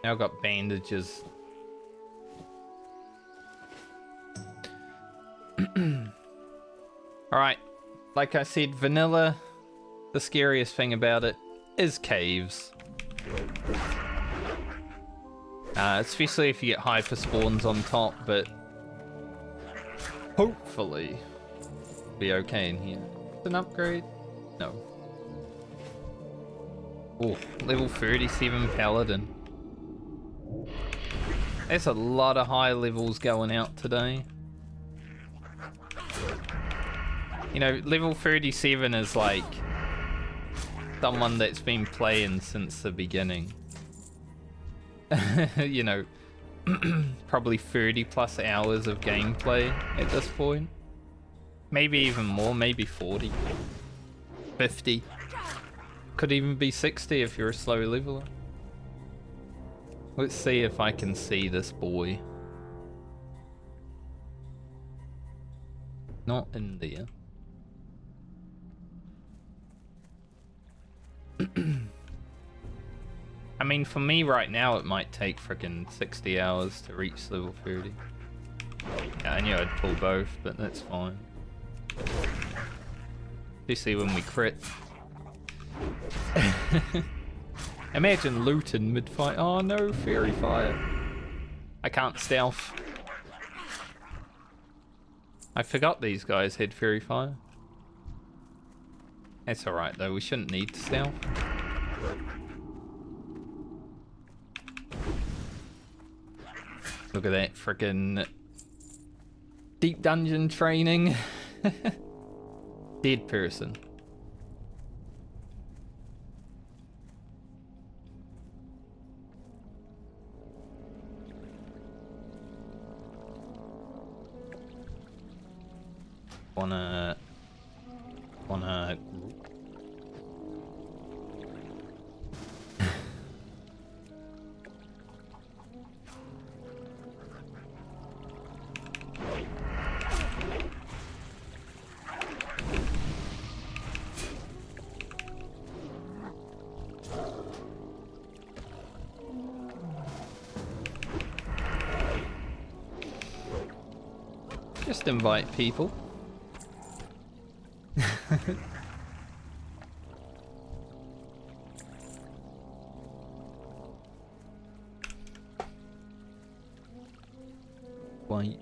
Now I've got bandages. Alright, like I said, vanilla, the scariest thing about it is caves. Especially if you get hyper spawns on top, but hopefully be okay in here. It's an upgrade? No. Oh, level 37 paladin. That's a lot of high levels going out today. You know, level 37 is like someone that's been playing since the beginning. You know, probably 30 plus hours of gameplay at this point. Maybe even more, maybe 40. 50. Could even be 60 if you're a slow leveler. Let's see if I can see this boy. Not in there. I mean, for me right now, it might take frickin' 60 hours to reach level 30. Yeah, I knew I'd pull both, but that's fine. Especially when we crit. Imagine looting mid-fight. Oh no, fairy fire. I can't stealth. I forgot these guys had fairy fire. That's alright though, we shouldn't need to stealth. Look at that frickin' deep dungeon training. Dead person. Wanna just invite people. Wait.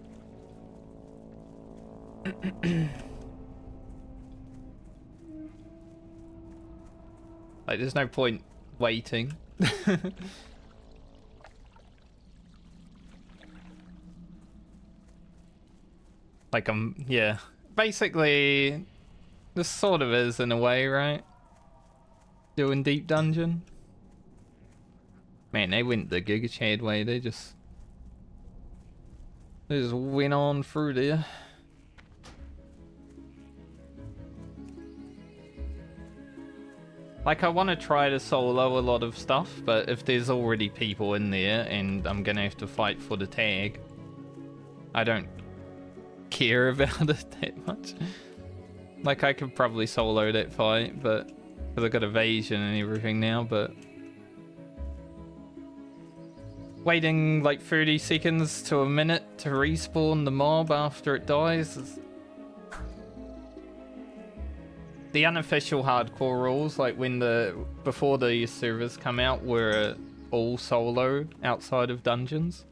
Like, there's no point waiting. Like, yeah. Basically, this sort of is in a way, right? Doing deep dungeon. Man, they went the Giga Chad way. They just went on through there. Like, I want to try to solo a lot of stuff, but if there's already people in there and I'm gonna have to fight for the tag, I don't care about it that much. Like, I could probably solo that fight, but because I got evasion and everything now, but waiting like 30 seconds to a minute to respawn the mob after it dies is... The unofficial hardcore rules, like before the servers come out, were all solo outside of dungeons.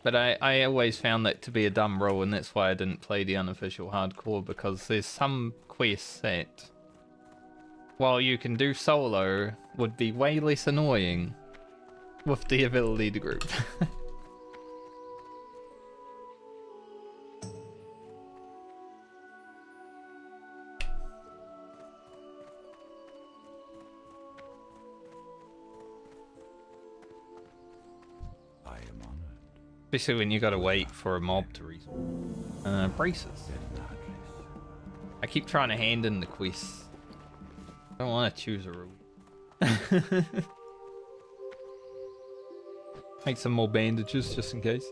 But I always found that to be a dumb rule, and that's why I didn't play the unofficial hardcore, because there's some quests that, while you can do solo, would be way less annoying with the ability to group. Especially when you gotta wait for a mob to respawn. Braces. I keep trying to hand in the quests. I don't want to choose a rule. Make some more bandages just in case.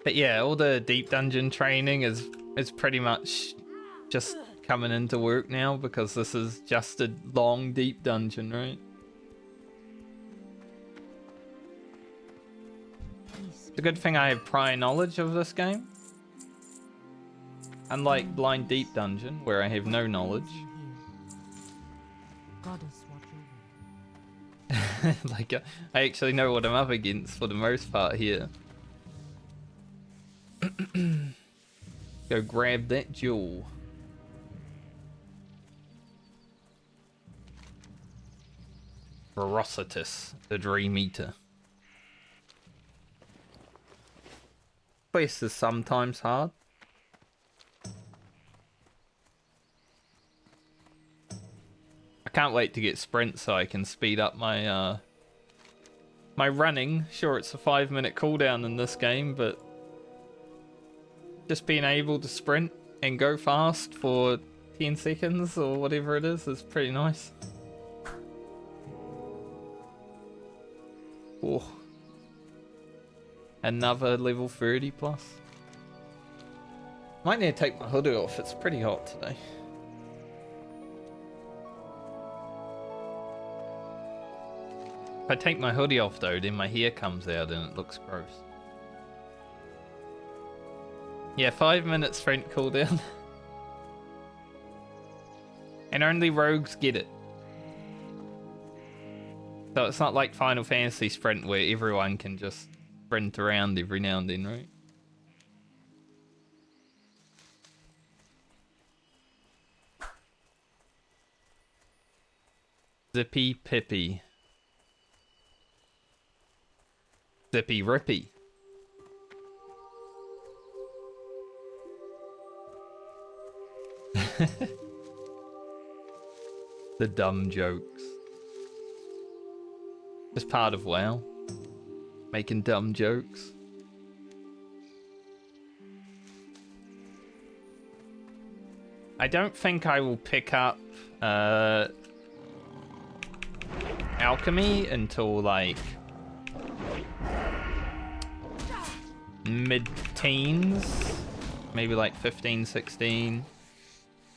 But yeah, all the deep dungeon training is pretty much just coming into work now, because this is just a long deep dungeon, right? It's a good thing I have prior knowledge of this game. Unlike Blind Deep Dungeon, where I have no knowledge. Like, I actually know what I'm up against for the most part here. Go grab that jewel. Ferocitus, the Dream Eater. Quest is sometimes hard. I can't wait to get sprint so I can speed up my my running. Sure, it's a 5-minute cooldown in this game, but just being able to sprint and go fast for 10 seconds or whatever it is pretty nice. Oh. Another level 30 plus. Might need to take my hoodie off, it's pretty hot today. If I take my hoodie off though, then my hair comes out and it looks gross. Yeah, 5 minutes sprint cooldown. And only rogues get it. So it's not like Final Fantasy Sprint where everyone can just sprint around every now and then, right? Zippy Pippy. Zippy Rippy. The dumb jokes. It's part of WoW. Making dumb jokes. I don't think I will pick up alchemy until like mid-teens, maybe like 15, 16,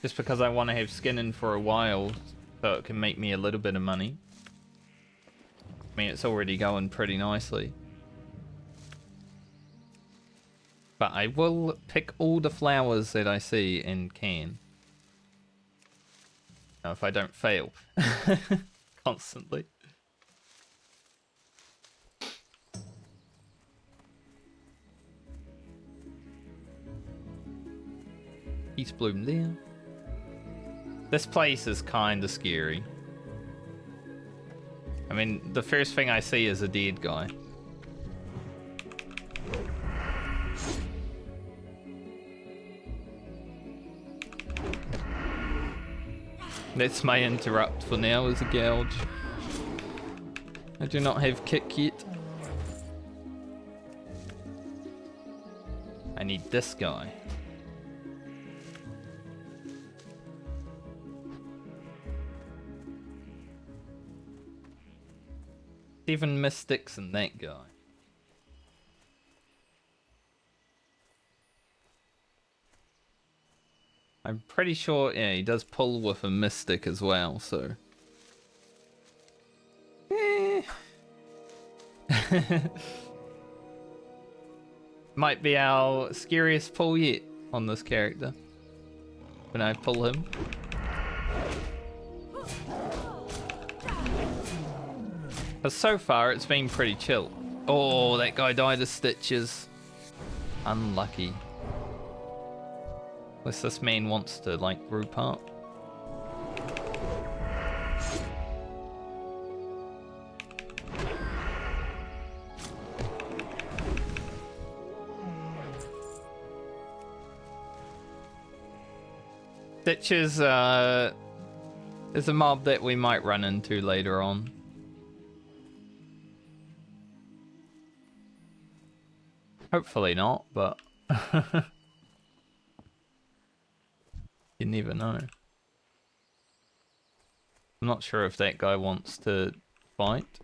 just because I want to have skin in for a while so it can make me a little bit of money. I mean, it's already going pretty nicely. But I will pick all the flowers that I see and can. Now, if I don't fail constantly. Peace bloom there. This place is kind of scary. I mean, the first thing I see is a dead guy. That's my interrupt for now, is a gouge. I do not have kick yet. I need this guy. 7 mystics and that guy. I'm pretty sure, yeah, he does pull with a mystic as well, so. Might be our scariest pull yet on this character. When I pull him. But so far, it's been pretty chill. Oh, that guy died of stitches. Unlucky. Unless this man wants to, like, group up. Stitches, is a mob that we might run into later on. Hopefully not, but you never know. I'm not sure if that guy wants to fight.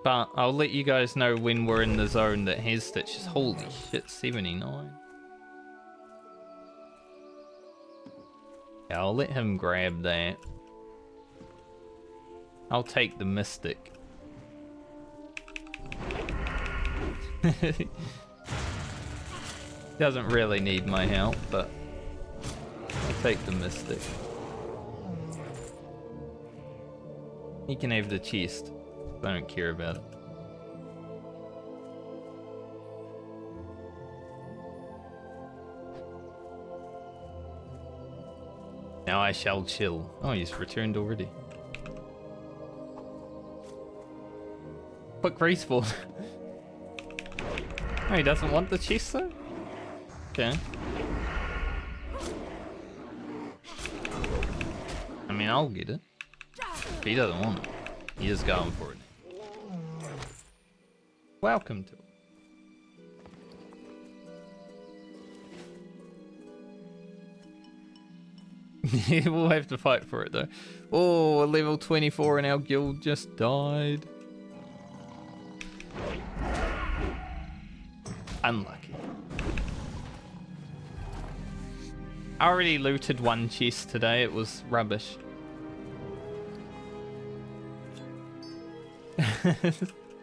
But I'll let you guys know when we're in the zone that has stitches. Holy shit, 79. Yeah, I'll let him grab that. I'll take the mystic. Doesn't really need my help, but I'll take the mystic. He can have the chest. I don't care about it. Now I shall chill. Oh, he's returned already. Quick respawn. Oh, he doesn't want the chest though? Okay. I mean, I'll get it. If he doesn't want it, he is going for it. Welcome to it. We'll have to fight for it though. Oh, a level 24 in our guild just died. Unlucky. I already looted one chest today, it was rubbish.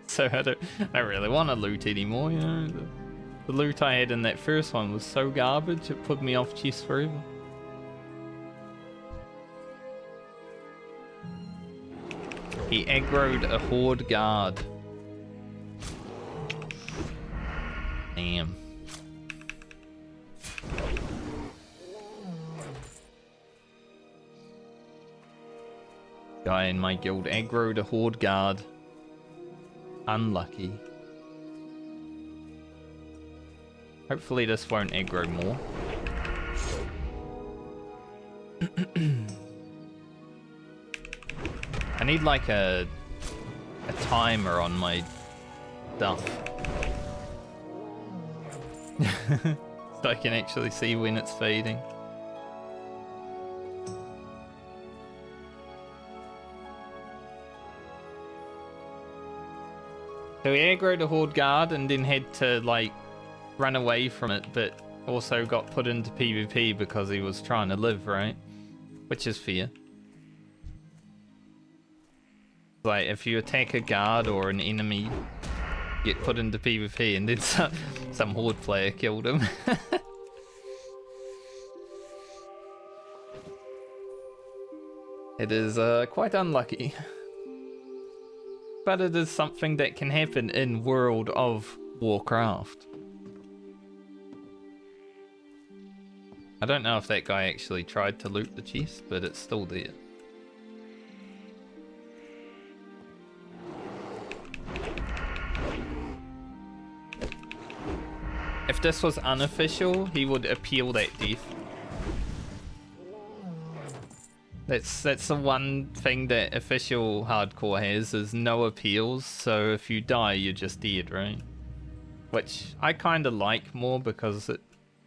So I don't really want to loot anymore, you know. The loot I had in that first one was so garbage, it put me off chests forever. He aggroed a horde guard. Damn. Guy in my guild aggroed a horde guard. Unlucky. Hopefully this won't aggro more. I need like a timer on my stuff. So I can actually see when it's fading. So he aggroed a Horde Guard and then had to like run away from it, but also got put into PvP because he was trying to live, right? Which is fair. Like if you attack a guard or an enemy, get put into PvP, and then some Horde player killed him. It is quite unlucky. But it is something that can happen in World of Warcraft. I don't know if that guy actually tried to loot the chest, but it's still there. If this was unofficial, he would appeal that death. That's the one thing that official hardcore has, is no appeals, so if you die, you're just dead, right? Which I kind of like more because it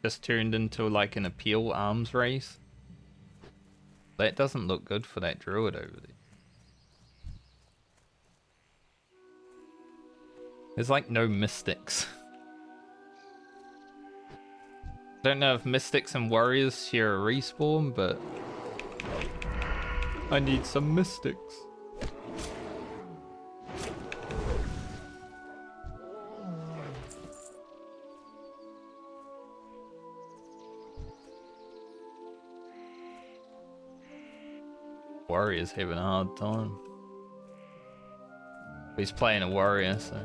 just turned into like an appeal arms race. That doesn't look good for that druid over there. There's like no mystics. I don't know if mystics and warriors share a respawn, but I need some mystics. Warrior's having a hard time. He's playing a warrior, so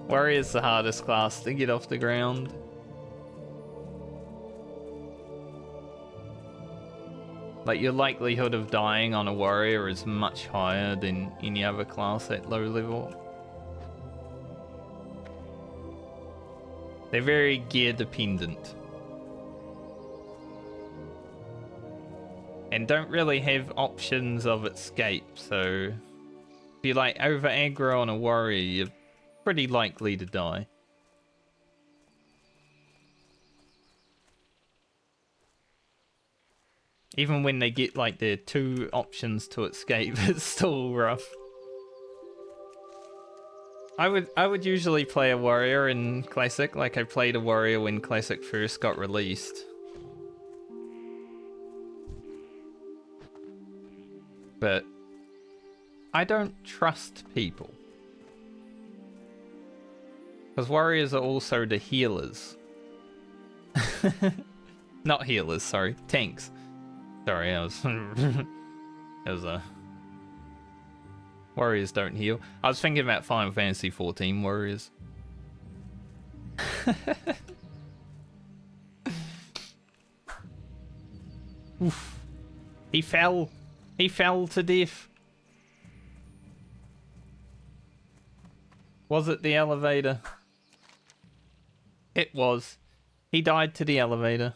warrior's the hardest class to get off the ground. Like, your likelihood of dying on a warrior is much higher than any other class at low level. They're very gear dependent. And don't really have options of escape, so if you like over aggro on a warrior, you're pretty likely to die. Even when they get like their 2 options to escape, it's still rough. I would usually play a warrior in Classic, like I played a warrior when Classic first got released. But I don't trust people. Because warriors are also the healers. Not healers, sorry, tanks. Sorry, I was it was a warriors don't heal. I was thinking about Final Fantasy 14 warriors. Oof. He fell to death. Was it the elevator? It was. He died to the elevator.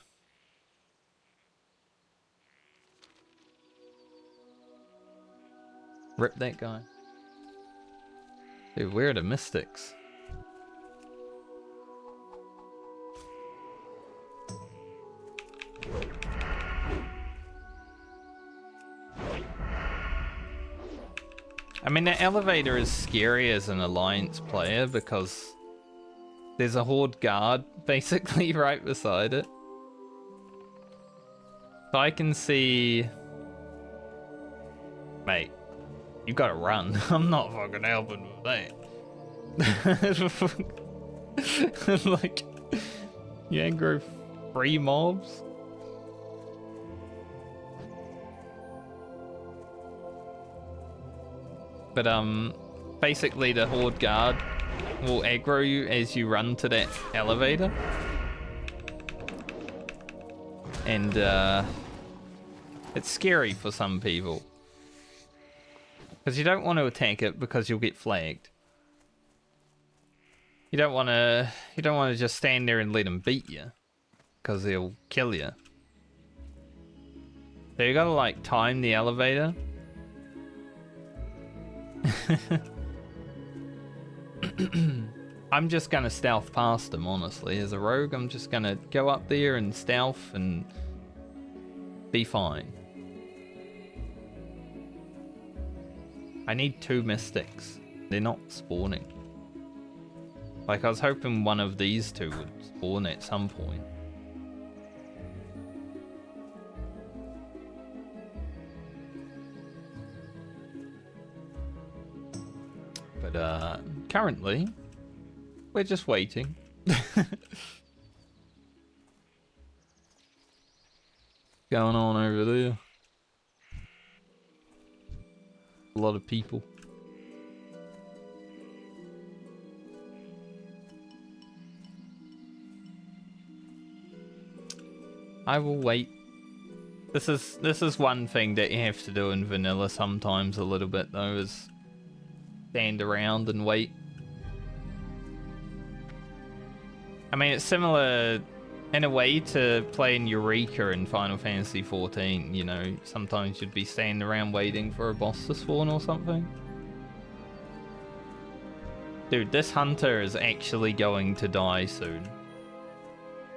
Rip that guy. Dude, where are the mystics? I mean, the elevator is scary as an alliance player because there's a horde guard basically right beside it. So I can see... Mate, you gotta run. I'm not fucking helping with that. Like, you aggro 3 mobs? But basically the horde guard will aggro you as you run to that elevator. And it's scary for some people. Because you don't want to attack it because you'll get flagged. You don't want to just stand there and let them beat you. because he'll kill you. So you gotta like time the elevator. I'm just gonna stealth past him, honestly. As a rogue, I'm just gonna go up there and stealth and be fine. I need 2 mystics. They're not spawning. Like, I was hoping one of these 2 would spawn at some point. But, currently, we're just waiting. Going on over there? A lot of people. I will wait. This is one thing that you have to do in vanilla sometimes a little bit though, is stand around and wait. I mean, it's similar in a way to playing Eureka in Final Fantasy XIV, you know, sometimes you'd be standing around waiting for a boss to spawn or something. Dude, this hunter is actually going to die soon.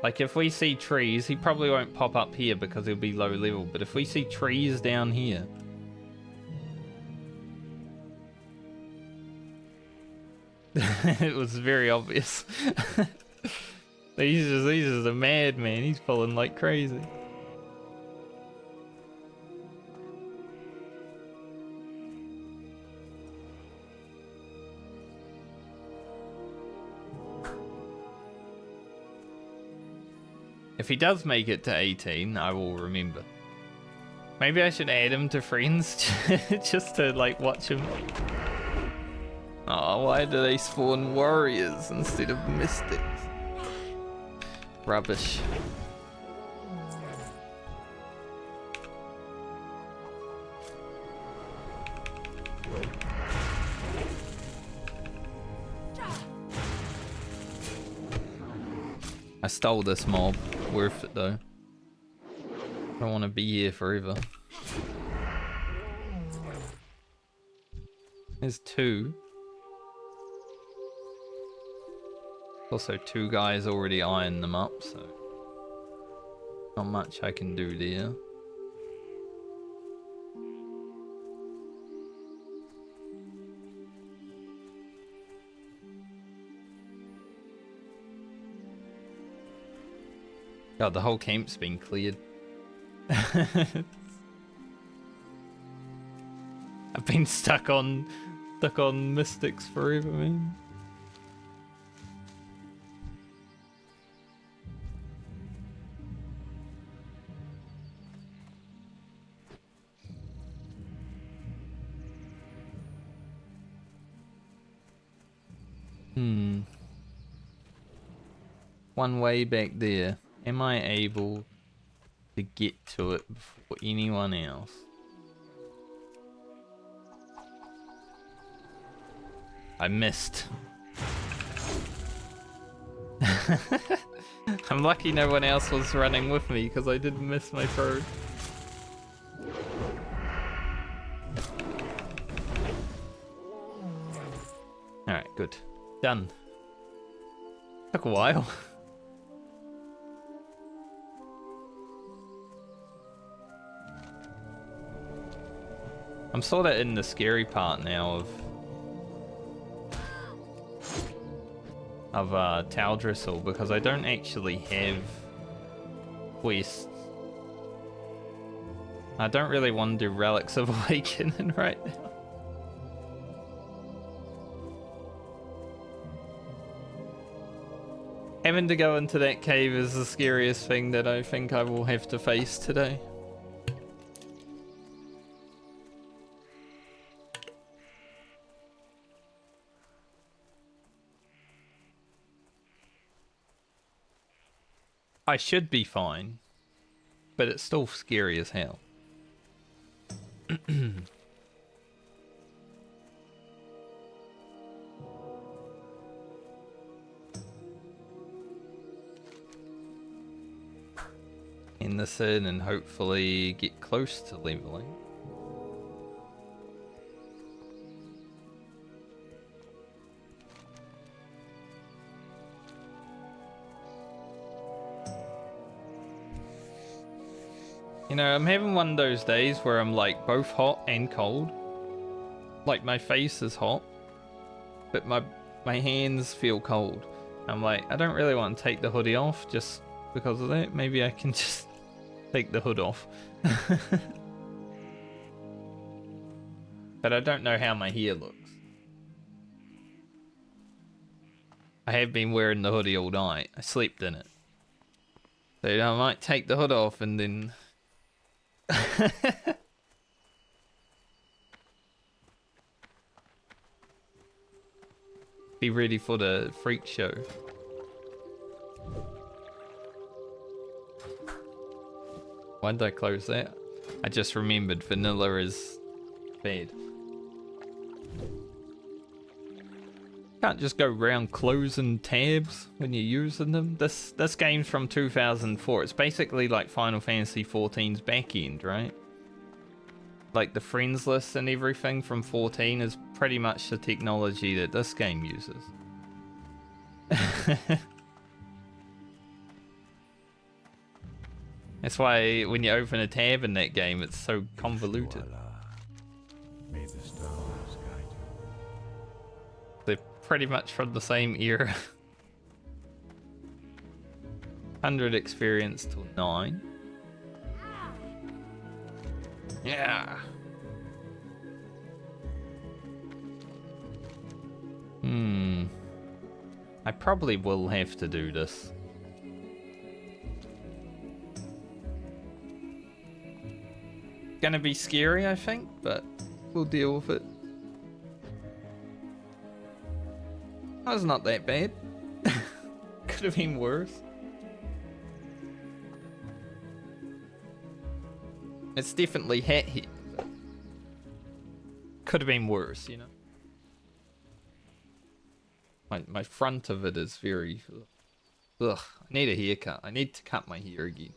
Like, if we see trees, he probably won't pop up here because he'll be low level, but if we see trees down here... It was very obvious. He's just a madman, he's pulling like crazy. If he does make it to 18, I will remember. Maybe I should add him to friends just to like watch him. Oh, why do they spawn warriors instead of mystics? Rubbish. I stole this mob. Worth it though. I don't want to be here forever. There's 2. Also 2 guys already eyeing them up, so not much I can do there. God, the whole camp's been cleared. I've been stuck on mystics forever, man. One way back there. Am I able to get to it before anyone else? I missed. I'm lucky no one else was running with me because I didn't miss my throw. Alright, good. Done. Took a while. I'm sort of in the scary part now of Teldrassil because I don't actually have quests. I don't really want to do Relics of Awakening right now. Having to go into that cave is the scariest thing that I think I will have to face today. I should be fine, but it's still scary as hell. this in and hopefully get close to leveling. You know, I'm having one of those days where I'm like both hot and cold. Like my face is hot, but my hands feel cold. I'm like, I don't really want to take the hoodie off just because of that. Maybe I can just take the hood off. But I don't know how my hair looks. I have been wearing the hoodie all night. I slept in it. So I might take the hood off and then... be ready for the freak show. Why did I close that? I just remembered vanilla is bad. Can't just go around closing tabs when you're using them. This game's from 2004. It's basically like Final Fantasy XIV's back end, right? Like the friends list and everything from 14 is pretty much the technology that this game uses. That's why when you open a tab in that game, it's so convoluted. Voila. May the stars guide you. They're pretty much from the same era. 100 experience till 9. Yeah. I probably will have to do this. Gonna be scary, I think, but we'll deal with it. That was not that bad. Could have been worse. It's definitely hat here. Could have been worse, you know. My front of it is very... Ugh, I need a haircut. I need to cut my hair again.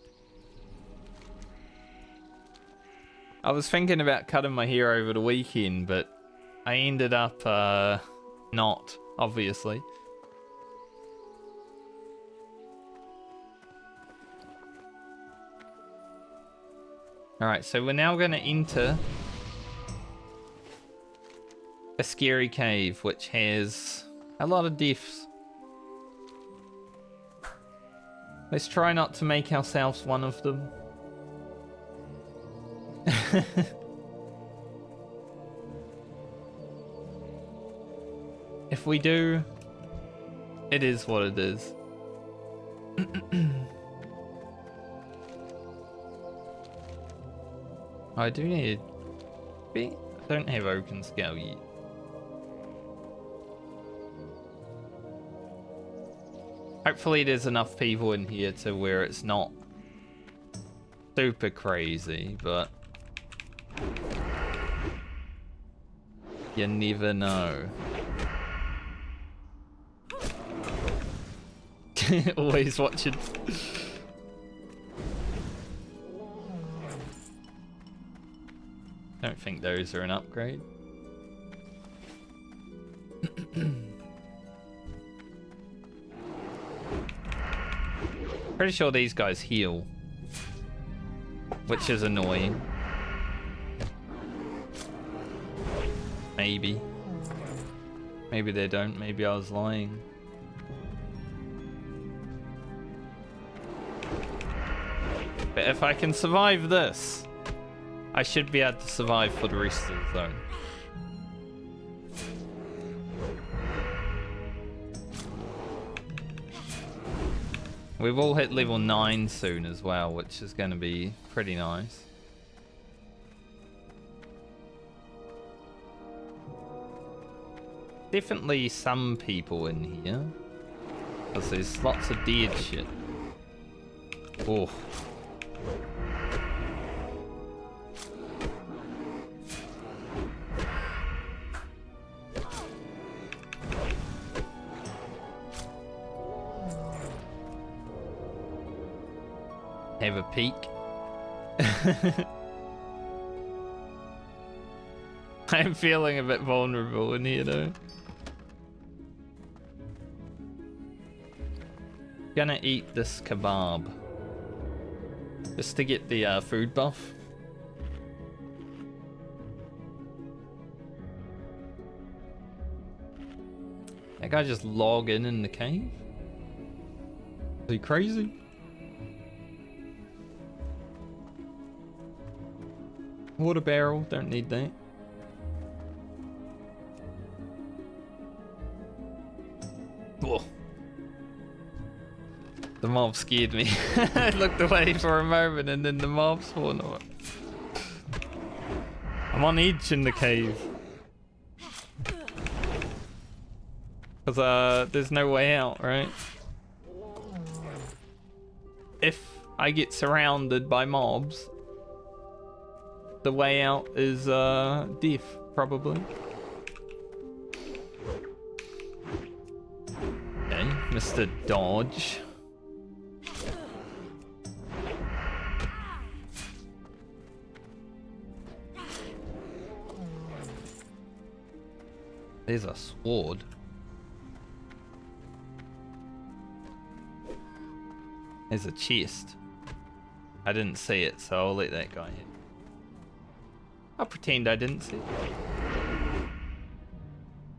I was thinking about cutting my hair over the weekend, but I ended up not, obviously. Alright, so we're now going to enter a scary cave, which has a lot of deaths. Let's try not to make ourselves one of them. If we do, it is what it is. I do need... I don't have Oaken Scale yet. Hopefully there's enough people in here to where it's not super crazy, but you never know. Always watching. Don't think those are an upgrade. Pretty sure these guys heal, which is annoying. Maybe. Maybe they don't. Maybe I was lying. But if I can survive this, I should be able to survive for the rest of the zone. We've all hit level 9 soon as well, which is going to be pretty nice. Definitely some people in here, because there's lots of dead shit. Oh. Have a peek. I'm feeling a bit vulnerable in here though. Gonna eat this kebab. Just to get the food buff. That guy just log in the cave? Is he crazy? Water barrel, don't need that. Whoa. The mob scared me. I looked away for a moment and then the mob spawned on. I'm on edge in the cave. Because there's no way out, right? If I get surrounded by mobs, the way out is death, probably. Okay, Mr. Dodge. There's a sword. There's a chest. I didn't see it, so I'll let that guy in. I'll pretend I didn't see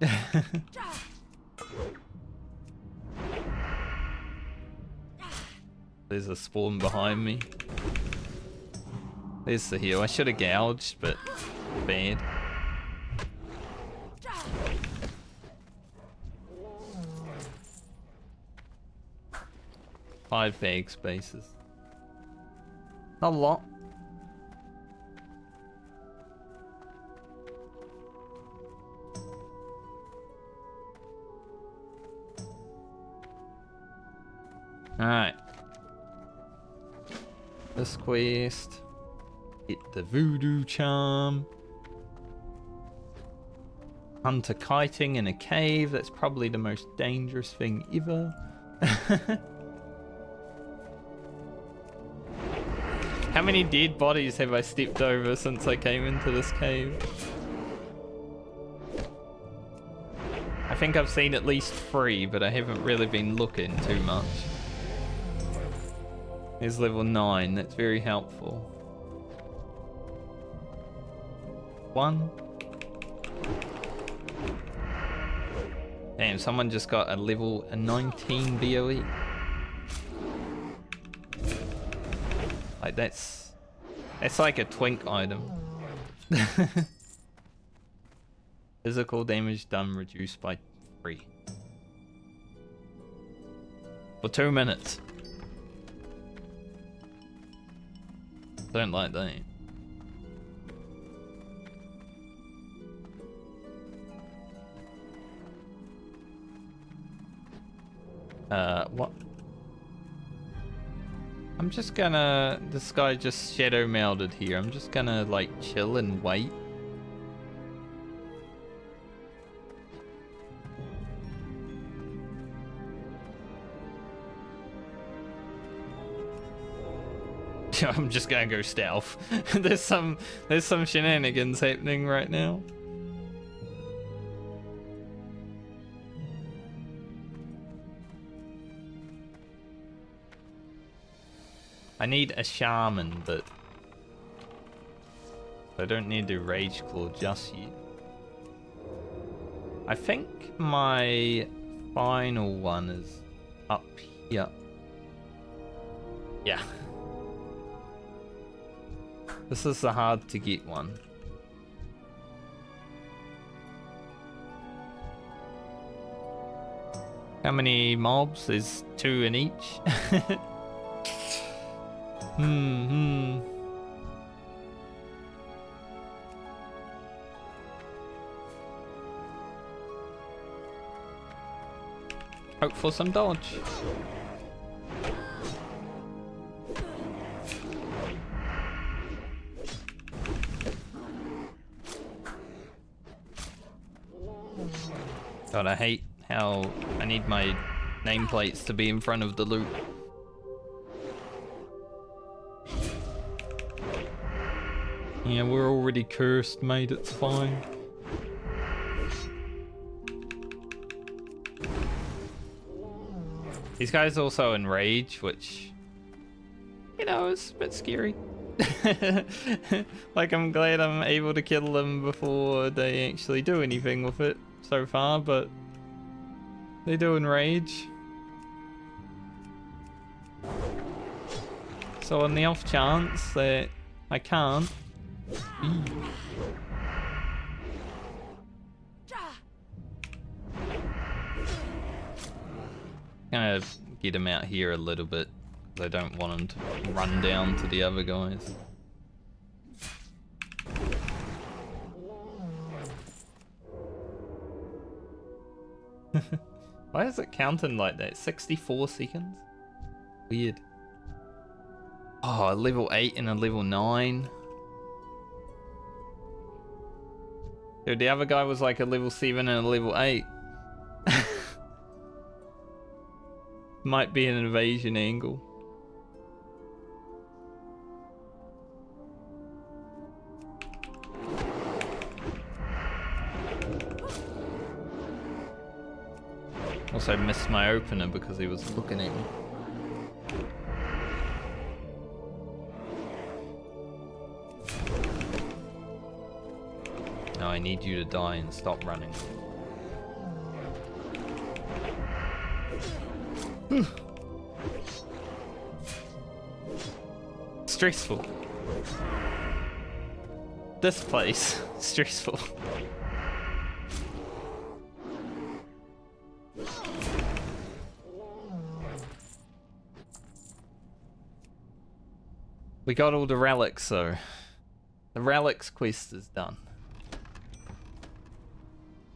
it. There's a spawn behind me. There's the heal. I should have gouged, but bad. Five bag spaces. Not a lot. Alright. This quest. Get the voodoo charm. Hunter kiting in a cave. That's probably the most dangerous thing ever. How many dead bodies have I stepped over since I came into this cave? I think I've seen at least 3, but I haven't really been looking too much. There's level 9, that's very helpful. 1. Damn, someone just got a level 19 BOE. Like that's like a twink item. Physical damage done reduced by 3. For 2 minutes. Don't like that. What? I'm just gonna... This guy just shadow melded here. I'm just gonna like chill and wait. I'm just gonna go stealth. There's some shenanigans happening right now. I need a shaman, but I don't need the rage claw just yet. I think my final one is up here. Yeah. This is the hard to get one. How many mobs? There's 2 in each. Hope for some dodge. God, I hate how I need my nameplates to be in front of the loot. Yeah, we're already cursed, mate. It's fine. These guys also enrage, which, you know, is a bit scary. Like, I'm glad I'm able to kill them before they actually do anything with it so far, but they do enrage. So on the off chance that I can't, gonna get him out here a little bit because I don't want him to run down to the other guys. Why is it counting like that? 64 seconds? Weird. Oh, a level 8 and a level 9. Dude, the other guy was like a level 7 and a level 8. Might be an invasion angle. Also missed my opener because he was looking at me. No, I need you to die and stop running. Stressful. This place, stressful. We got all the relics though. The relics quest is done.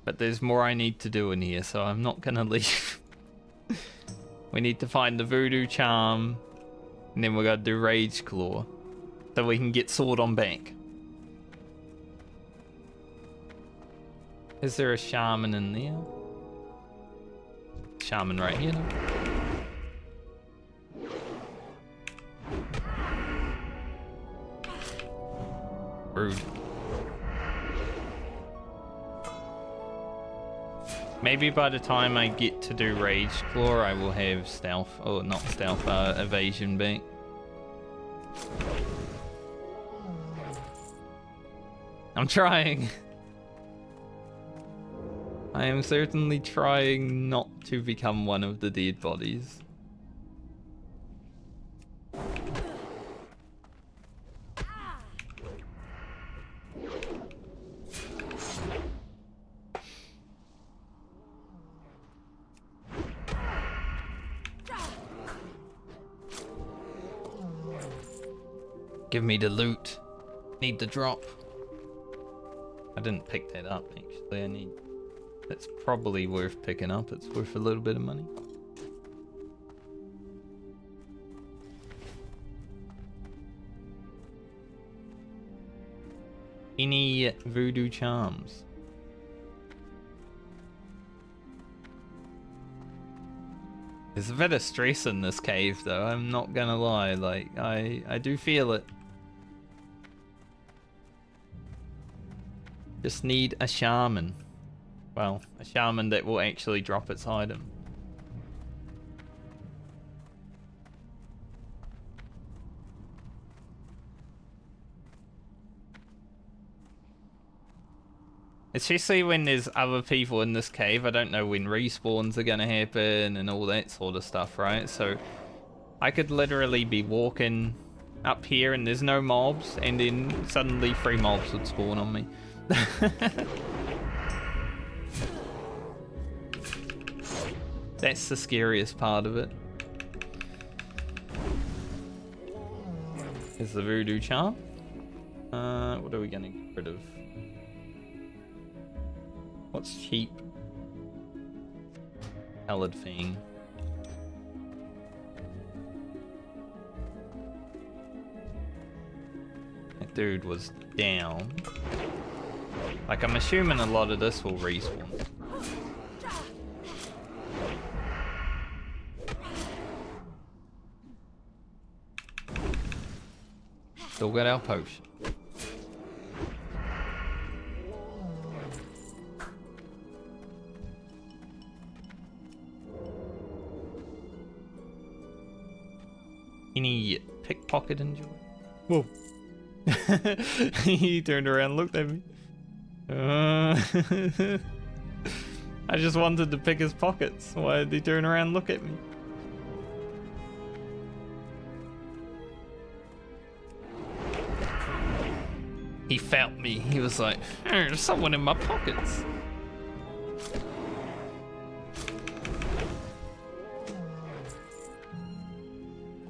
But there's more I need to do in here, so I'm not gonna leave. We need to find the voodoo charm, and then we gotta do Rage Claw, so we can get Sword on Bank. Is there a shaman in there? Shaman right here. Rude. Maybe by the time I get to do Rage Claw, I will have stealth. Oh, not stealth, evasion bank. I'm trying. I am certainly trying not to become one of the dead bodies. Give me the loot. Need the drop. I didn't pick that up, actually. I need... That's probably worth picking up. It's worth a little bit of money. Any voodoo charms? There's a bit of stress in this cave, though. I'm not gonna lie. Like, I do feel it. Just need a shaman. Well, a shaman that will actually drop its item. Especially when there's other people in this cave. I don't know when respawns are gonna happen and all that sort of stuff, right? So I could literally be walking up here and there's no mobs, and then suddenly 3 mobs would spawn on me. That's the scariest part of it. Is the voodoo charm? What are we gonna get rid of? What's cheap? Pallid Fiend. That dude was down. Like, I'm assuming a lot of this will respawn. Still got our potion. Any pickpocket enjoy? Whoa. He turned around and looked at me. I just wanted to pick his pockets. Why did he turn around and look at me? He felt me. He was like, there's someone in my pockets.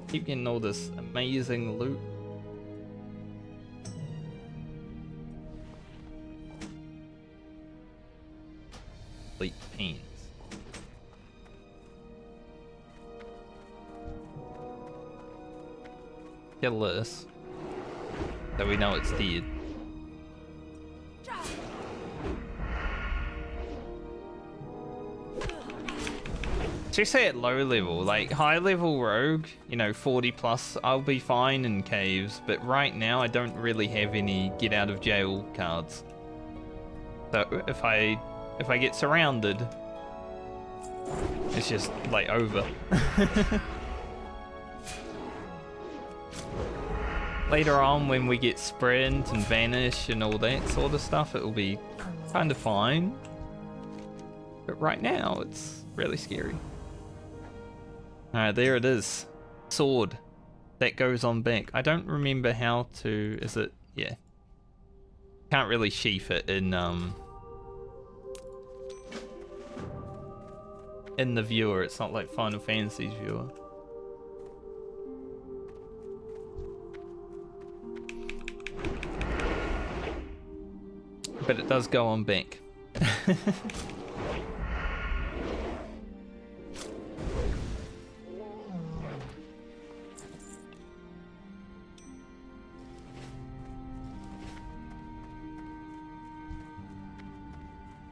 Keep getting all this amazing loot. Complete pains. Kill this. So we know it's dead. Especially at low level, like high level rogue, you know, 40 plus, I'll be fine in caves, but right now I don't really have any get out of jail cards. So if I get surrounded, it's just like over. Later on when we get sprint and vanish and all that sort of stuff, it will be kind of fine. But right now it's really scary. Alright, there it is. Sword. That goes on back. I don't remember how to... Is it... Yeah. Can't really sheath it in the viewer. It's not like Final Fantasy's viewer. But it does go on back.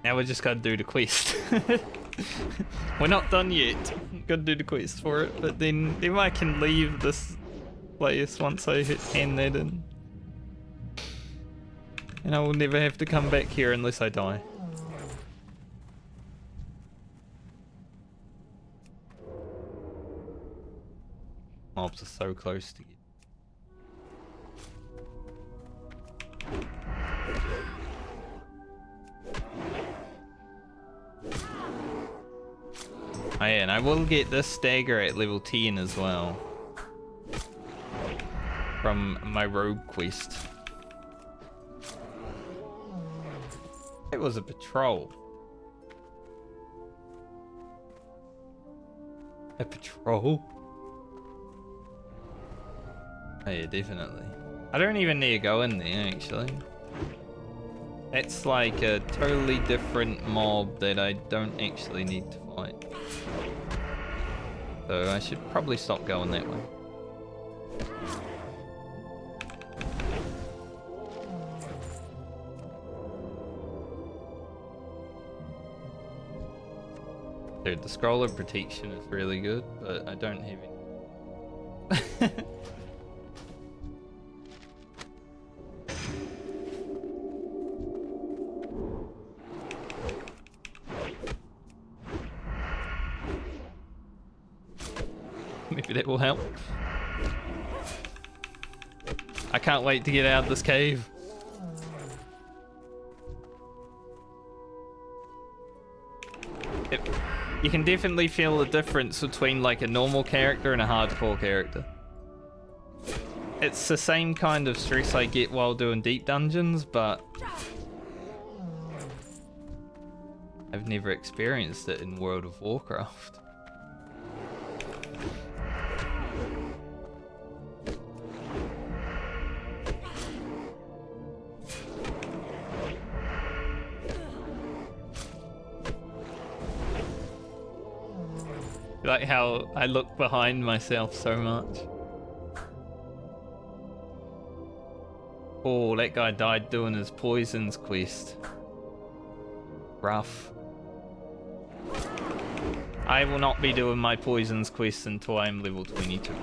Now we just gotta do the quest. We're not done yet. Gotta do the quest for it, but then I can leave this place once I hand that in. And I will never have to come back here unless I die. Mobs are so close to you. Oh yeah, and I will get this dagger at level 10 as well. From my rogue quest. It was a patrol. A patrol? Oh yeah, definitely. I don't even need to go in there, actually. That's like a totally different mob that I don't actually need to fight. So I should probably stop going that way. Dude, the scroll of protection is really good, but I don't have any. Maybe that will help. I can't wait to get out of this cave. You can definitely feel the difference between like a normal character and a hardcore character. It's the same kind of stress I get while doing deep dungeons, but I've never experienced it in World of Warcraft. Like how I look behind myself so much. Oh, that guy died doing his poisons quest. Rough. I will not be doing my poisons quest until I'm level 22.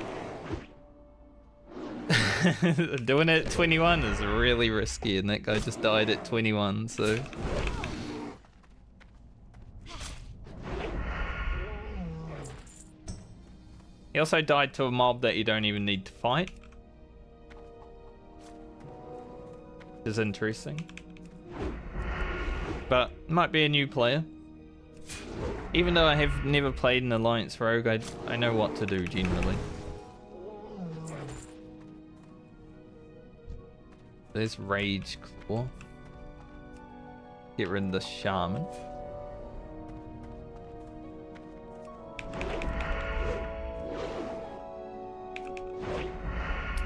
Doing it at 21 is really risky, and that guy just died at 21, so... He also died to a mob that you don't even need to fight. Which is interesting. But might be a new player. Even though I have never played an Alliance Rogue, I know what to do generally. There's Rage Claw. Get rid of the Shaman.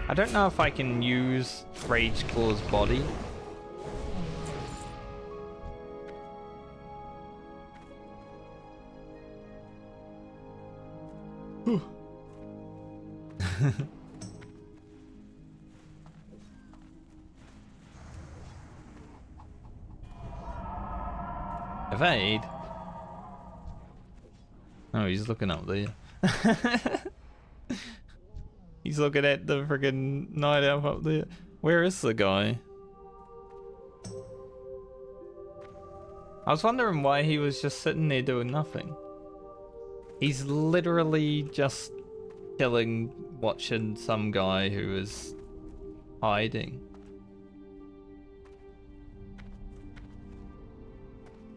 I don't know if I can use Rage Claw's body. Evade? Oh, he's looking up there. He's looking at the friggin' night elf up there. Where is the guy? I was wondering why he was just sitting there doing nothing. He's literally just chilling, watching some guy who is hiding.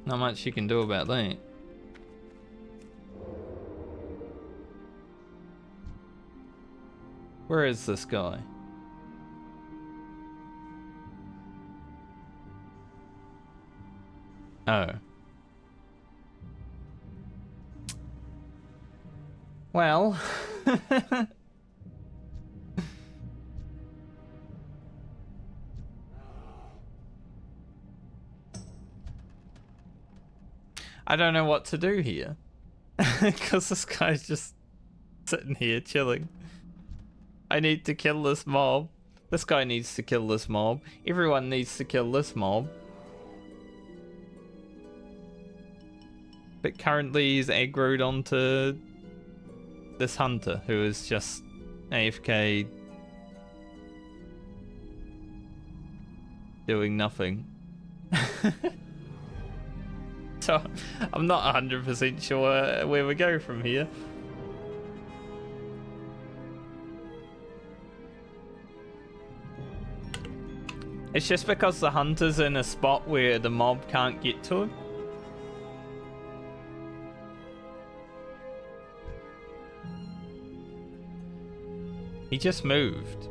Not much you can do about that. Where is this guy? Oh. Well. I don't know what to do here. Because this guy's just sitting here chilling. I need to kill this mob. This guy needs to kill this mob. Everyone needs to kill this mob. But currently he's aggroed onto this hunter who is just AFK doing nothing. So I'm not 100% sure where we go from here. It's just because the hunter's in a spot where the mob can't get to him. He just moved.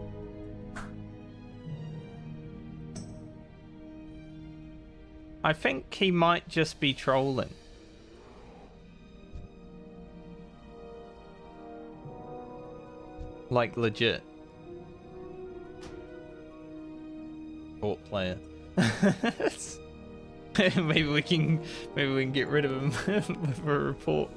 I think he might just be trolling. Like legit. Bot player. maybe we can get rid of him with a report.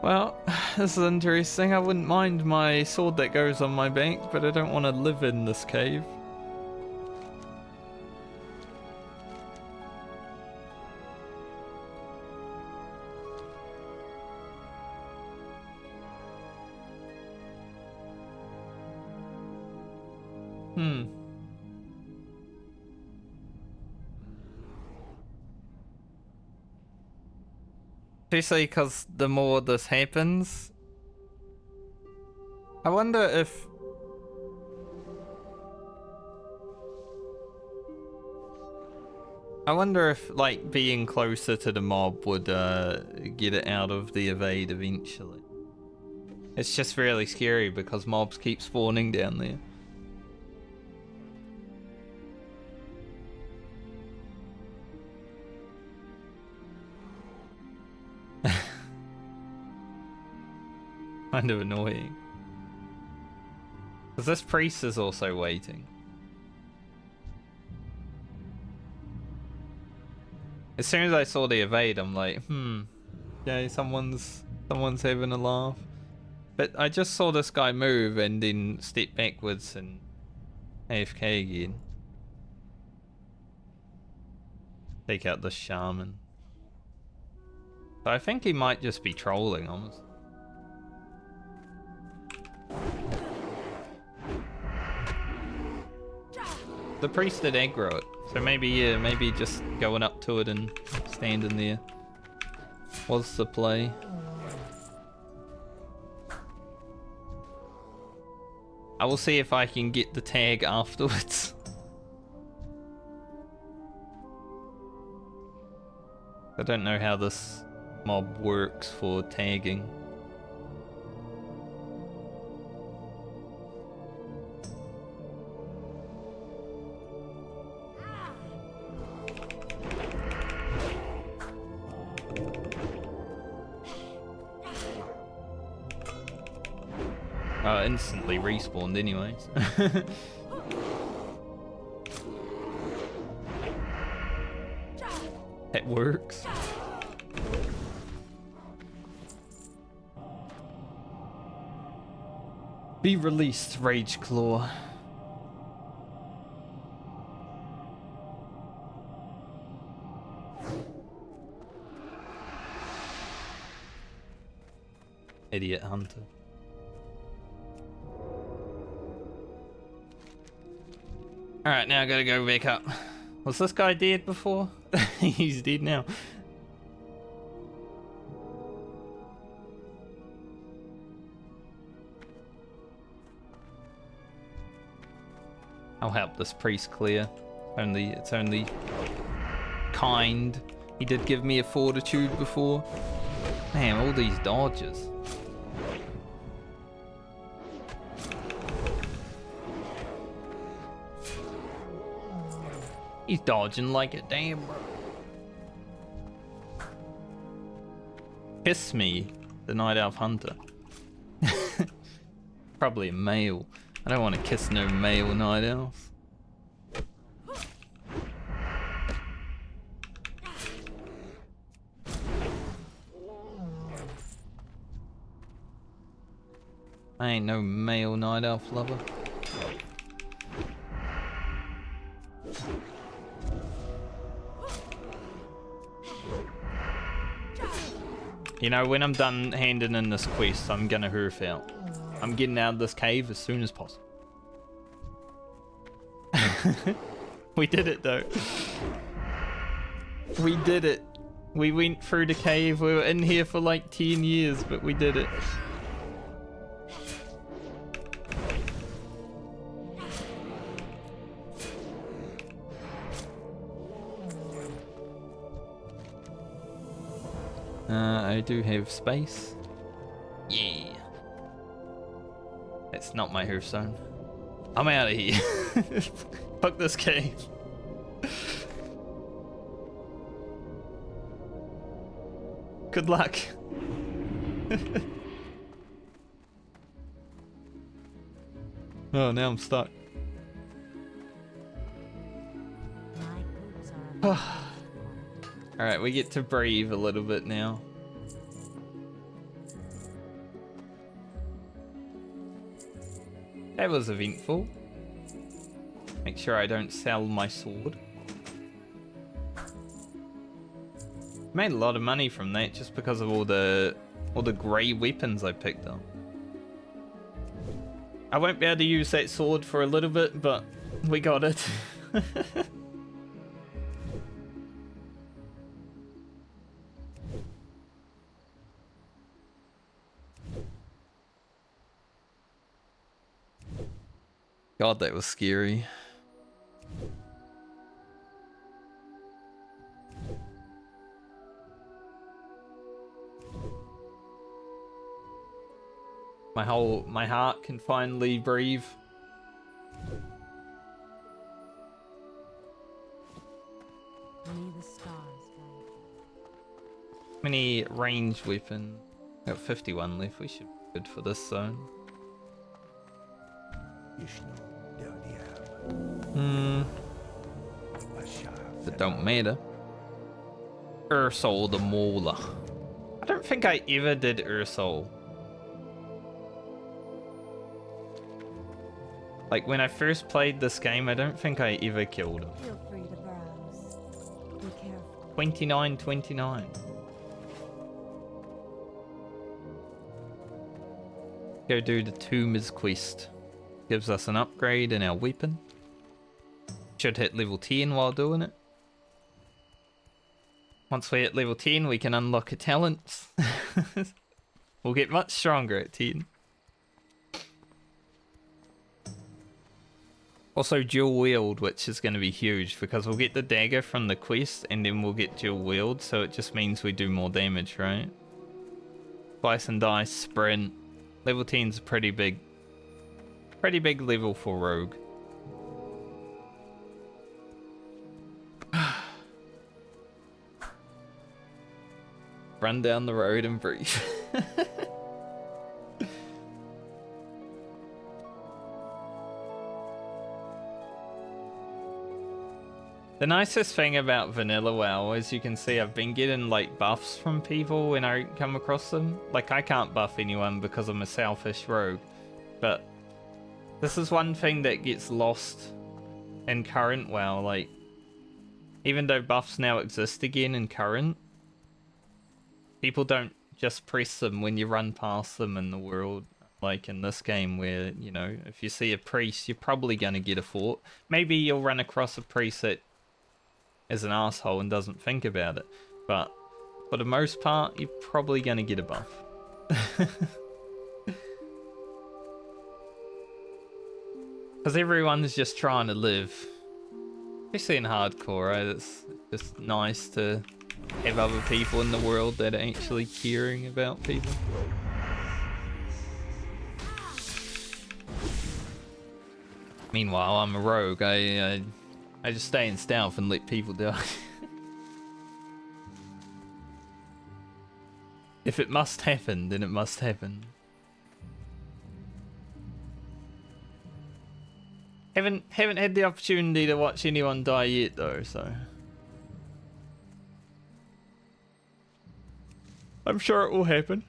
Well, this is interesting. I wouldn't mind my sword that goes on my back, but I don't want to live in this cave. Especially because the more this happens, I wonder if like being closer to the mob would get it out of the evade eventually. It's just really scary because mobs keep spawning down there. Kind of annoying. Because this priest is also waiting. As soon as I saw the evade, I'm like, yeah, someone's having a laugh. But I just saw this guy move and then step backwards and AFK again. Take out the shaman. So I think he might just be trolling, honestly. The priest did aggro it. So maybe, yeah, maybe just going up to it and standing there was the play. I will see if I can get the tag afterwards. I don't know how this mob works for tagging. Instantly respawned anyways. It works. Be released, Rage Claw. Idiot hunter. Alright, now I gotta go back up. Was this guy dead before? He's dead now. I'll help this priest clear. It's only kind. He did give me a fortitude before. Man, all these dodges. He's dodging like a damn bro. Kiss me, the Night Elf Hunter. Probably a male. I don't want to kiss no male Night Elf. I ain't no male Night Elf lover. You know, when I'm done handing in this quest, I'm gonna hurf out. I'm getting out of this cave as soon as possible. We did it though. We did it. We went through the cave. We were in here for like 10 years, but we did it. I do have space. Yeah. It's not my hearthstone. I'm out of here. Fuck this cave. Good luck. Oh, now I'm stuck. Alright, we get to breathe a little bit now. That was eventful. Make sure I don't sell my sword. Made a lot of money from that just because of all the grey weapons I picked up. I won't be able to use that sword for a little bit, but we got it. God, that was scary. My heart can finally breathe. May the stars guide you. Many ranged weapon. Got 51 left. We should be good for this zone. That don't matter. Ursol the Mauler. I don't think I ever did Ursol. Like when I first played this game, I don't think I ever killed him. Feel free to browse. Be careful. 29. Go do the Tombs quest. Gives us an upgrade in our weapon. Should hit level 10 while doing it. Once we hit level 10, we can unlock a talents. We'll get much stronger at 10. Also dual wield, which is going to be huge because we'll get the dagger from the quest and then we'll get dual wield, so it just means we do more damage, right? Slice and dice, sprint. Level 10's a pretty big level for rogue. Run down the road and breathe. The nicest thing about vanilla WoW, as you can see, I've been getting like buffs from people when I come across them. Like, I can't buff anyone because I'm a selfish rogue, but this is one thing that gets lost in current WoW. Like, even though buffs now exist again in current, people don't just press them when you run past them in the world. Like in this game where, you know, if you see a priest, you're probably going to get a fort. Maybe you'll run across a priest that is an asshole and doesn't think about it, but for the most part, you're probably going to get a buff. Because everyone's just trying to live. Especially in hardcore, right? It's just nice to have other people in the world that are actually caring about people. Meanwhile, I'm a rogue. I just stay in stealth and let people die. If it must happen, then it must happen. Haven't had the opportunity to watch anyone die yet though, so I'm sure it will happen.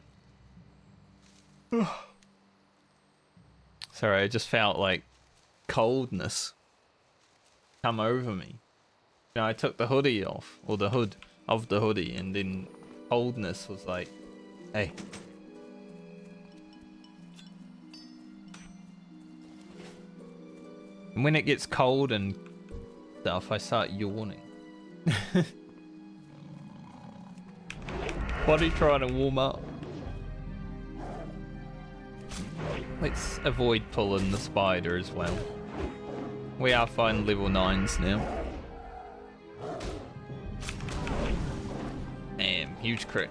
Sorry, I just felt like coldness come over me. You know, I took the hoodie off, or the hood of the hoodie, and then coldness was like, hey. And when it gets cold and stuff, I start yawning. Body trying to warm up. Let's avoid pulling the spider as well. We are fine level 9s now. Damn, huge crit.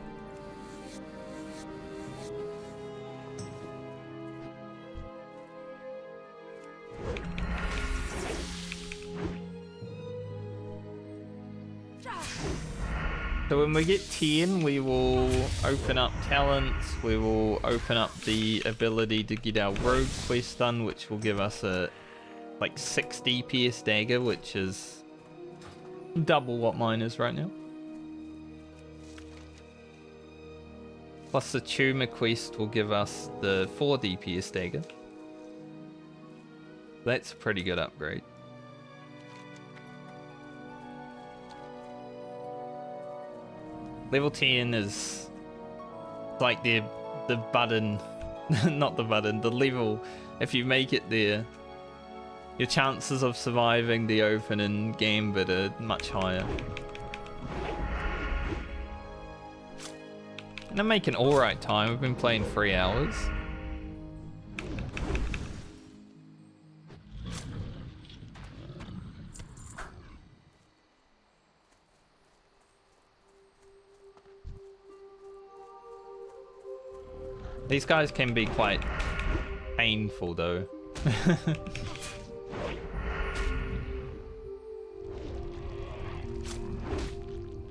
So when we get 10, we will open up talents, we will open up the ability to get our rogue quest done, which will give us a like 6 DPS dagger, which is double what mine is right now. Plus the tumor quest will give us the 4 DPS dagger. That's a pretty good upgrade. Level 10 is like the button, not the button, the level. If you make it there, your chances of surviving the open and gambit are much higher. And I'm making alright time. I've been playing 3 hours. These guys can be quite painful though.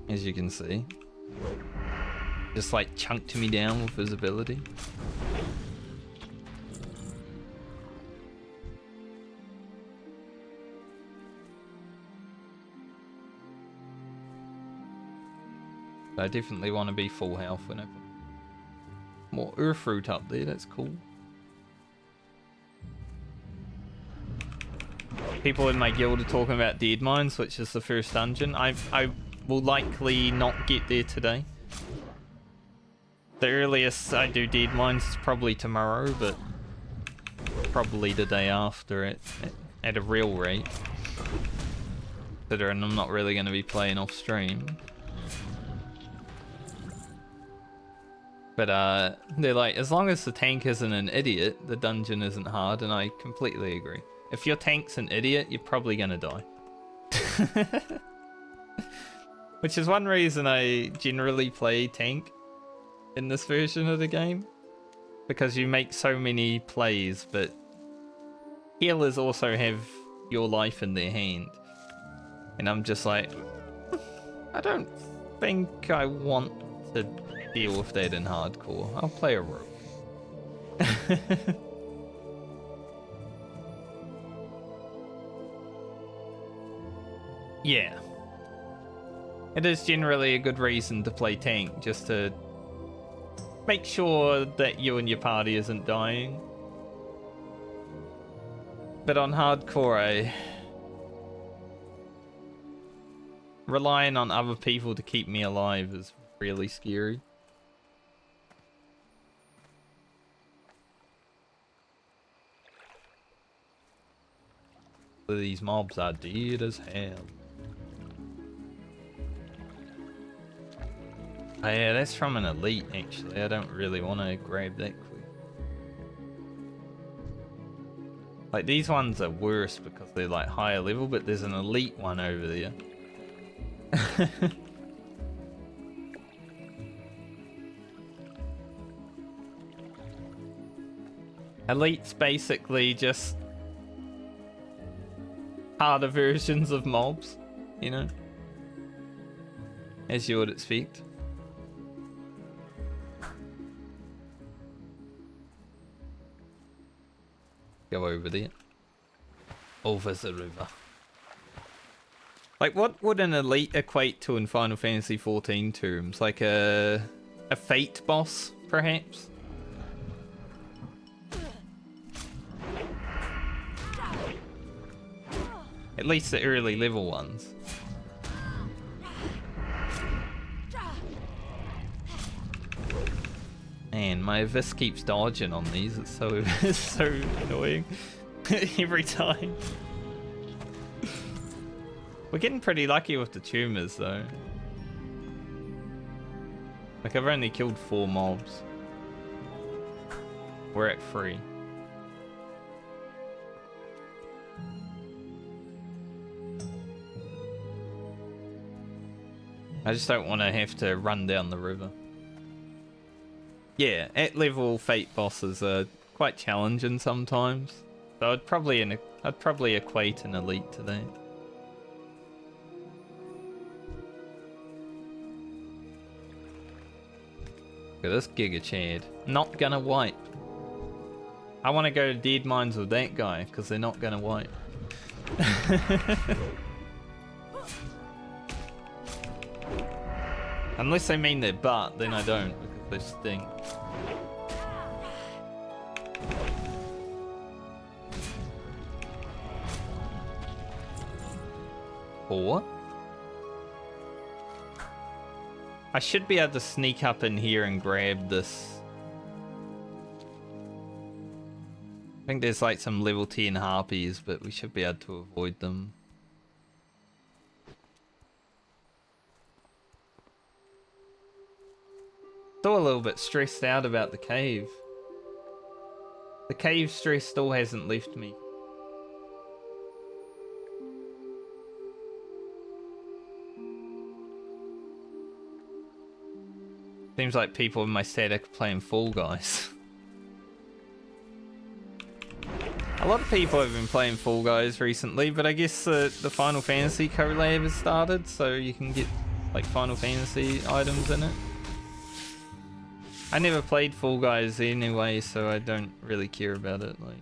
As you can see. Just like chunked me down with his ability. I definitely want to be full health when I put more earth fruit up there, that's cool. People in my guild are talking about Dead Mines, which is the first dungeon. I will likely not get there today. The earliest I do Dead Mines is probably tomorrow, but probably the day after at a real rate. considering I'm not really going to be playing off stream. But they're like, as long as the tank isn't an idiot, the dungeon isn't hard, and I completely agree. If your tank's an idiot, you're probably going to die. Which is one reason I generally play tank in this version of the game. Because you make so many plays, but healers also have your life in their hand. And I'm just like, I don't think I want to deal with that in hardcore. I'll play a rogue. Yeah. It is generally a good reason to play tank, just to make sure that you and your party isn't dying. But on hardcore, relying on other people to keep me alive is really scary. These mobs are dead as hell. Oh yeah, that's from an elite actually. I don't really want to grab that quick. Like these ones are worse because they're like higher level, but there's an elite one over there. Elite's basically just harder versions of mobs, you know, as you would expect. Go over there. Over the river. Like, what would an elite equate to in Final Fantasy XIV terms? Like a fate boss, perhaps? At least the early level ones. Man, my Vis keeps dodging on these. It's so it's so annoying every time. We're getting pretty lucky with the tumors though. Like I've only killed 4 mobs. We're at 3. I just don't want to have to run down the river. Yeah, at level fate bosses are quite challenging sometimes. So I'd probably equate an elite to that. Look at this Giga Chad. Not gonna wipe. I want to go to Dead Mines with that guy because they're not gonna wipe. Unless they mean their butt, then I don't, because they stink. Or? I should be able to sneak up in here and grab this. I think there's like some level 10 harpies, but we should be able to avoid them. Still a little bit stressed out about the cave. The cave stress still hasn't left me. Seems like people in my static are playing Fall Guys. A lot of people have been playing Fall Guys recently, but I guess the Final Fantasy collab has started, so you can get like Final Fantasy items in it. I never played Fall Guys anyway, so I don't really care about it. Like,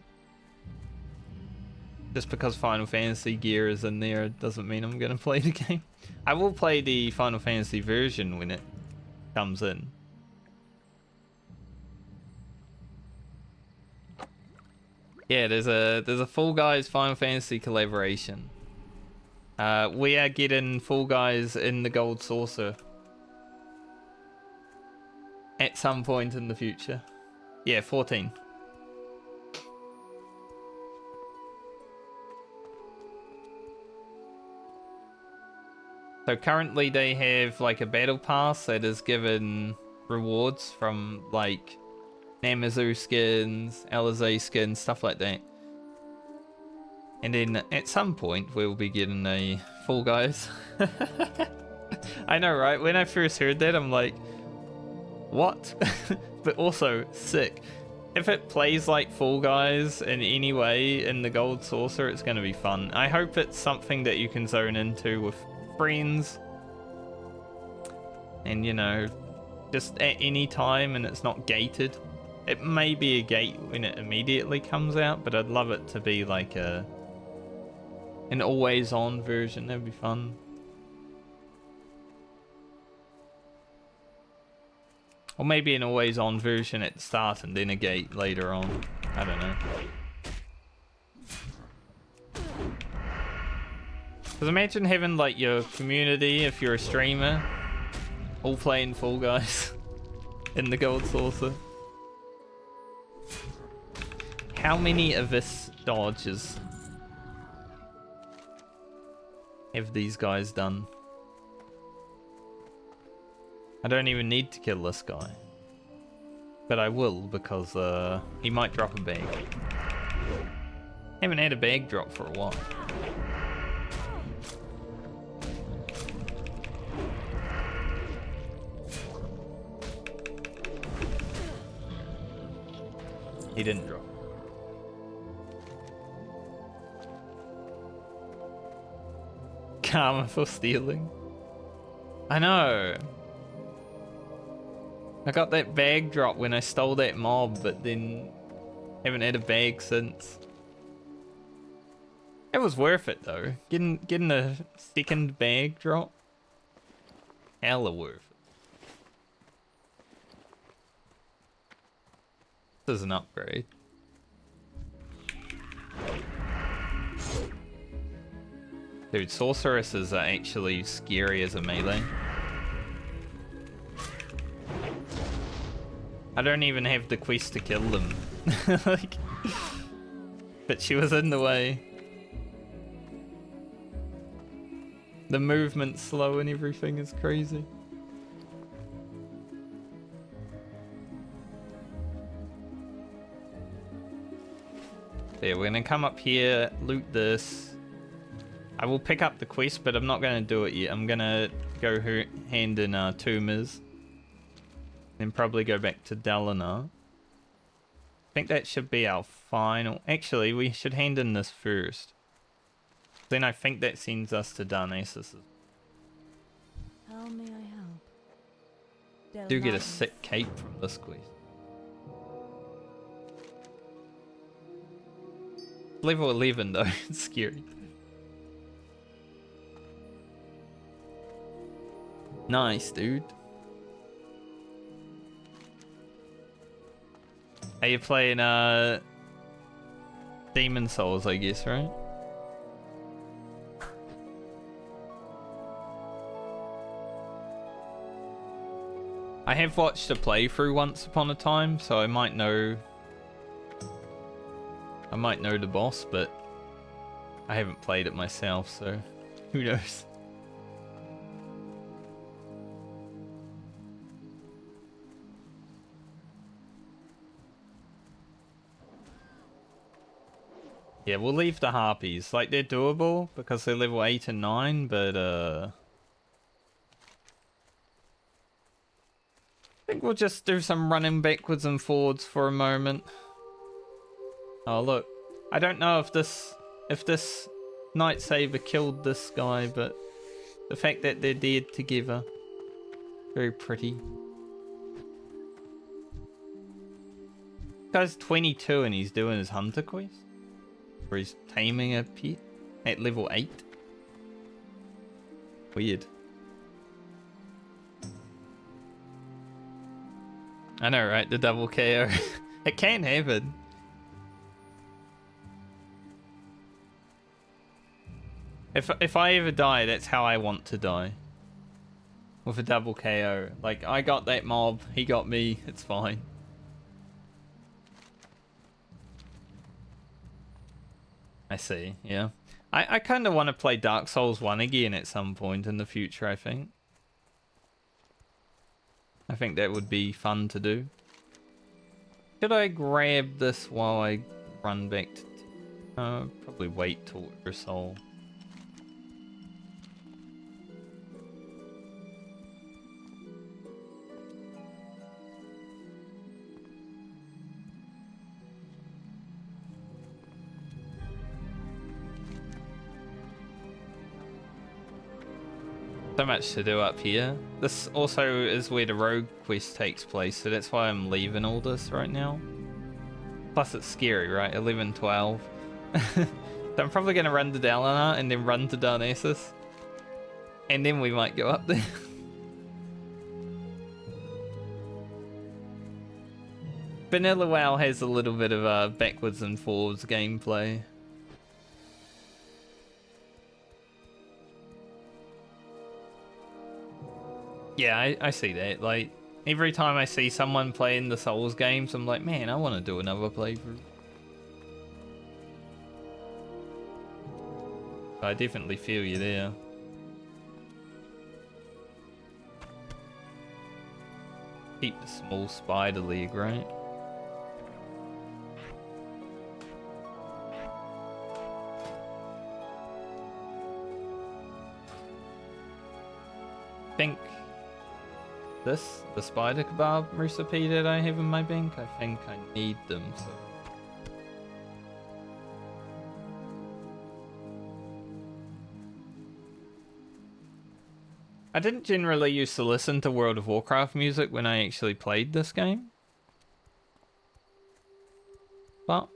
just because Final Fantasy gear is in there doesn't mean I'm gonna play the game. I will play the Final Fantasy version when it comes in. Yeah, there's a Fall Guys Final Fantasy collaboration. We are getting Fall Guys in the Gold Saucer at some point in the future. Yeah, 14. So currently they have like a battle pass that is given rewards from like Namazu skins, Alizé skins, stuff like that. And then at some point we'll be getting a Fall Guys. I know, right? When I first heard that, I'm like, what? But also sick. If it plays like Fall Guys in any way in the Gold Saucer, it's going to be fun. I hope it's something that you can zone into with friends. And, you know, just at any time, and it's not gated. It may be a gate when it immediately comes out, but I'd love it to be like an always-on version. That'd be fun. Or maybe an always-on version at the start and then a gate later on. I don't know. Because imagine having like your community, if you're a streamer, all playing Fall Guys in the Gold Saucer. How many of this dodges have these guys done? I don't even need to kill this guy. But I will, because he might drop a bag. Haven't had a bag drop for a while. He didn't drop. Karma for stealing. I know. I got that bag drop when I stole that mob, but then haven't had a bag since. It was worth it though. Getting a second bag drop. Hella worth it. This is an upgrade. Dude, sorceresses are actually scary as a melee. I don't even have the quest to kill them. Like, but she was in the way. The movement's slow and everything is crazy. Yeah, we're gonna come up here, loot this. I will pick up the quest, but I'm not gonna do it yet. I'm gonna go hand in Tumas. Then probably go back to Dalinar. I think that should be our final... Actually, we should hand in this first. Then I think that sends us to Darnassus. How may I help? Do get a sick cape from this quest. Level 11 though, it's scary. Nice, dude. Are you playing Demon Souls, I guess, right? I have watched a playthrough once upon a time, so I might know the boss, but I haven't played it myself, so who knows? Yeah, we'll leave the harpies. Like, they're doable because they're level 8 and 9, but I think we'll just do some running backwards and forwards for a moment. Oh look, I don't know if this Night Saber killed this guy, but the fact that they're dead together, very pretty. This guy's 22 and he's doing his hunter quest. Or he's taming a pet at level 8. Weird. I know, right? The double KO. It can happen. If I ever die, that's how I want to die. With a double KO. Like, I got that mob, he got me, it's fine. I see, yeah. I kind of want to play Dark Souls 1 again at some point in the future, I think. I think that would be fun to do. Should I grab this while I run back to... probably wait till we're soul. So much to do up here. This also is where the rogue quest takes place, so that's why I'm leaving all this right now. Plus it's scary, right? 11, 12. So I'm probably going to run to Dalinar and then run to Darnassus. And then we might go up there. Vanilla WoW has a little bit of backwards and forwards gameplay. Yeah, I see that. Like, every time I see someone playing the Souls games, I'm like, man, I want to do another playthrough. I definitely feel you there. Keep the small spider leg, right? Think this, the spider kebab recipe that I have in my bank, I think I need them, so. I didn't generally used to listen to World of Warcraft music when I actually played this game. But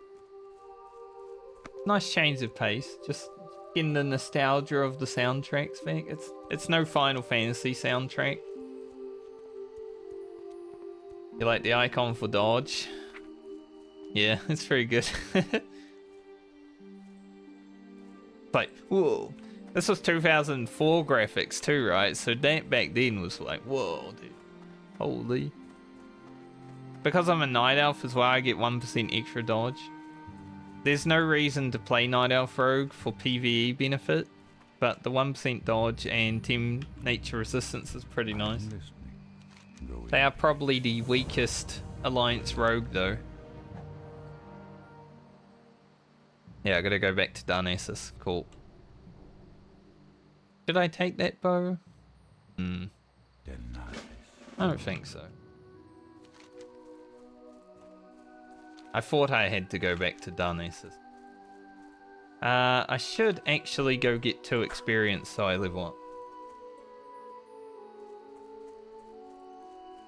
nice change of pace, just getting the nostalgia of the soundtracks back. It's no Final Fantasy soundtrack. You like the icon for dodge? Yeah, it's pretty good. Like, whoa. This was 2004 graphics too, right? So that back then was like, whoa, dude. Holy. Because I'm a Night Elf as well, I get 1% extra dodge. There's no reason to play Night Elf Rogue for PvE benefit, but the 1% dodge and Team Nature Resistance is pretty nice. They are probably the weakest Alliance Rogue though. Yeah, I gotta go back to Darnassus. Cool. Did I take that bow? I don't think so. I thought I had to go back to Darnassus. I should actually go get 2 experience so I level up.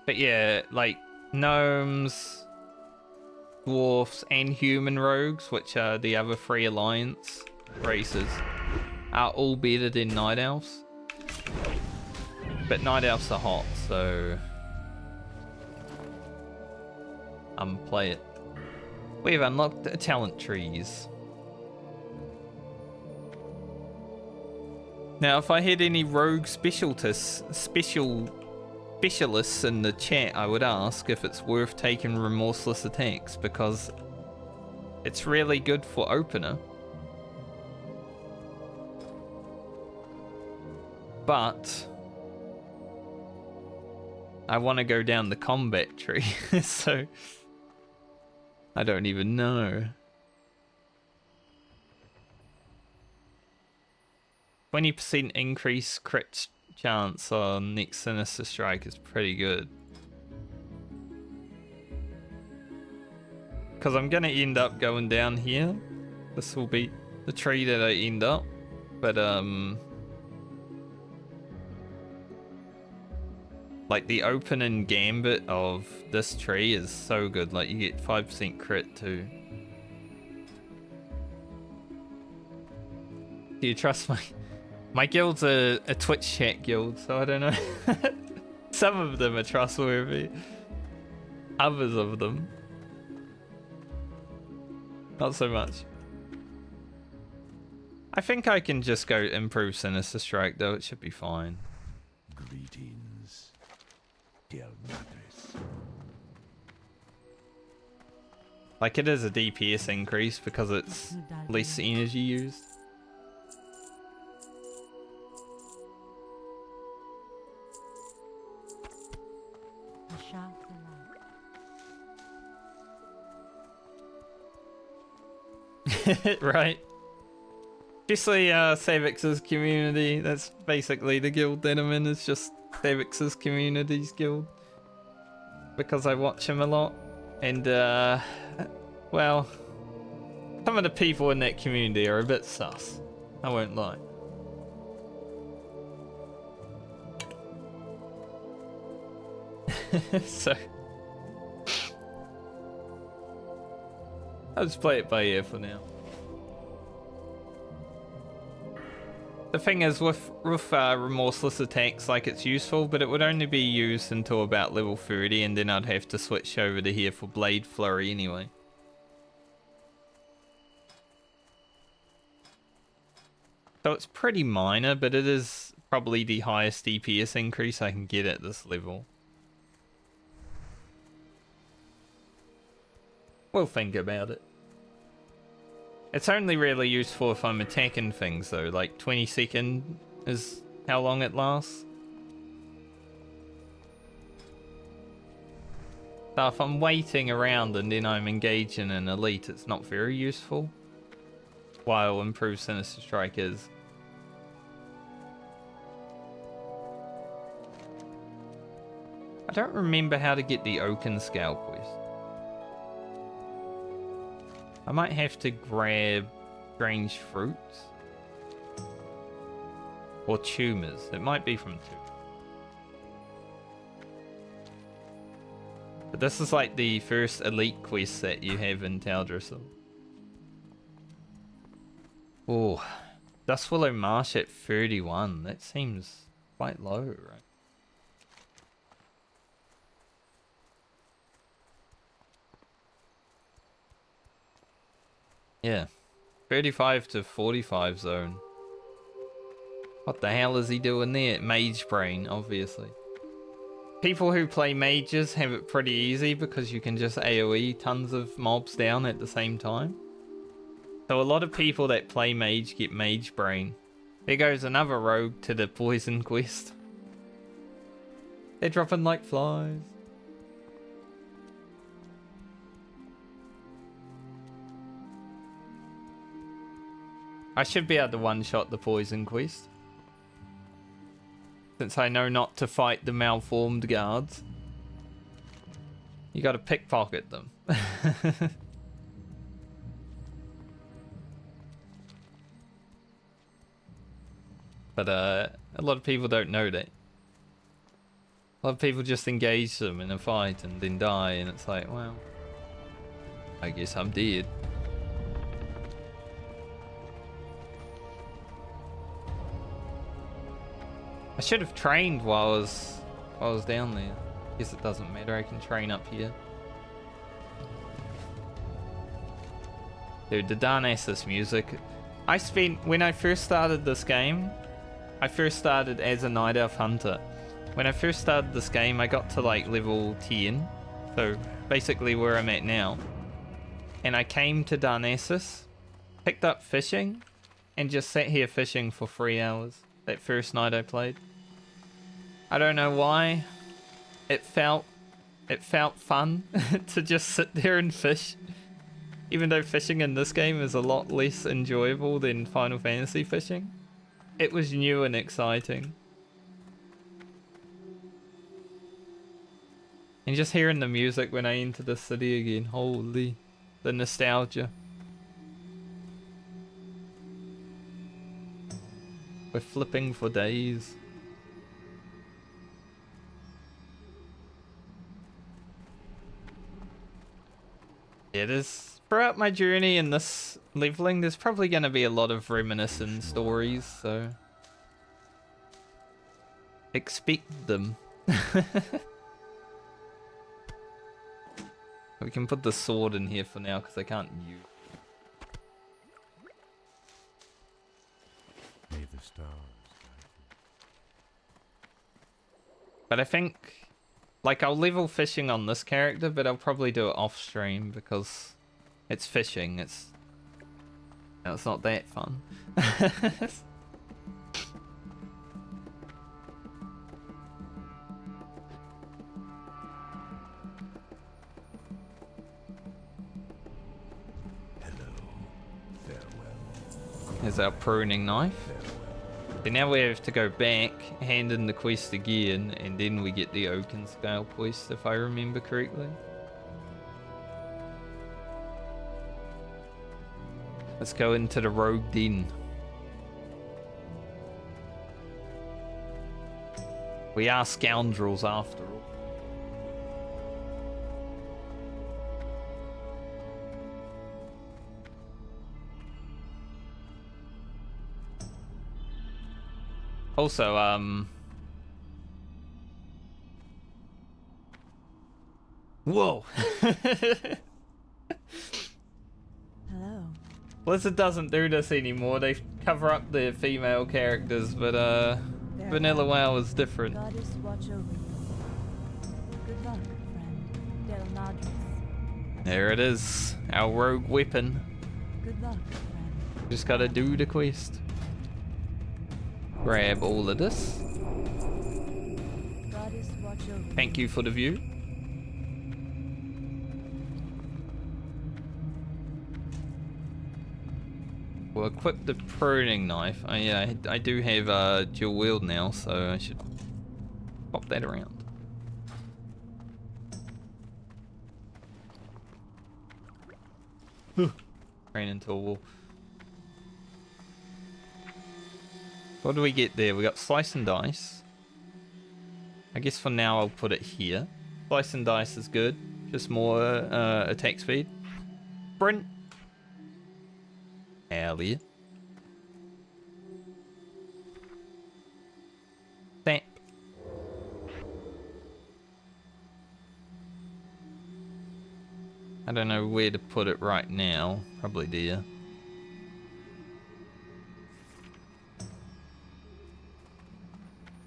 But yeah, like gnomes, dwarfs, and human rogues, which are the other 3 alliance races, are all better than night elves. But night elves are hot, so play it. We've unlocked the talent trees. Now, if I had any rogue specialists in the chat, I would ask if it's worth taking remorseless attacks, because it's really good for opener. But I want to go down the combat tree, so I don't even know. 20% increase crit chance on next Sinister Strike is pretty good. Because I'm going to end up going down here. This will be the tree that I end up. But, like, the opening gambit of this tree is so good. Like, you get 5% crit too. Do you trust my guild's a Twitch chat guild, so I don't know. Some of them are trustworthy. Others of them, not so much. I think I can just go improve Sinister Strike though, it should be fine. Greetings, dear madres. Like, it is a DPS increase because it's less energy used. a sharp delight. Right. Especially Savix's community. That's basically the guild that I'm in. It's just Savix's community's guild. Because I watch him a lot. And, well, some of the people in that community are a bit sus. I won't lie. So I'll just play it by ear for now. The thing is, with remorseless attacks, like, it's useful, but it would only be used until about level 30, and then I'd have to switch over to here for Blade Flurry anyway. So it's pretty minor, but it is probably the highest DPS increase I can get at this level. We'll think about it. It's only really useful if I'm attacking things though, like 20 seconds is how long it lasts. So if I'm waiting around and then I'm engaging an elite, it's not very useful. While improved Sinister Strike is. I don't remember how to get the Oaken Scale quest. I might have to grab strange fruits. Or tumors. It might be from tumors. But this is like the first elite quest that you have in Teldrassil. Oh, Dustwillow Marsh at 31. That seems quite low, right? Yeah, 35 to 45 zone. What the hell is he doing there? Mage Brain, obviously. People who play mages have it pretty easy because you can just AoE tons of mobs down at the same time. So a lot of people that play mage get Mage Brain. There goes another rogue to the poison quest. They're dropping like flies. I should be able to one-shot the poison quest. Since I know not to fight the malformed guards. You gotta pickpocket them. But a lot of people don't know that. A lot of people just engage them in a fight and then die, and it's like, well, I guess I'm dead. I should have trained while I was down there. Guess it doesn't matter, I can train up here. Dude, the Darnassus music. When I first started this game, I first started as a Night Elf Hunter. When I first started this game, I got to like level 10. So basically where I'm at now. And I came to Darnassus, picked up fishing, and just sat here fishing for 3 hours. That first night I played. I don't know why. It felt fun to just sit there and fish. Even though fishing in this game is a lot less enjoyable than Final Fantasy fishing. It was new and exciting. And just hearing the music when I enter the city again. Holy, the nostalgia. We're flipping for days. It is. Throughout my journey in this leveling, there's probably going to be a lot of reminiscent stories, so expect them. We can put the sword in here for now because I can't use it. May the stars guide you. But I think, like, I'll level fishing on this character, but I'll probably do it off stream because it's fishing. It's not that fun. as our pruning knife. So now we have to go back, hand in the quest again, and then we get the Oaken Scale quest, if I remember correctly. Let's go into the Rogue Den. We are scoundrels after all. Also, whoa! Hello. Blizzard doesn't do this anymore. They cover up their female characters, but Vanilla WoW is different. Goddess watch over you. Good luck, friend. Del Nadris. There it is, our rogue weapon. Good luck, friend. Just gotta do the quest. Grab all of this. Goddess watch over you. Thank you for the view. We'll equip the pruning knife. Oh yeah, I do have dual wield now, so I should pop that around. Ran into a wall. What do we get there? We got slice and dice. I guess for now I'll put it here. Slice and dice is good. Just more attack speed. Sprint. Hell yeah. Stamp. I don't know where to put it right now. Probably there.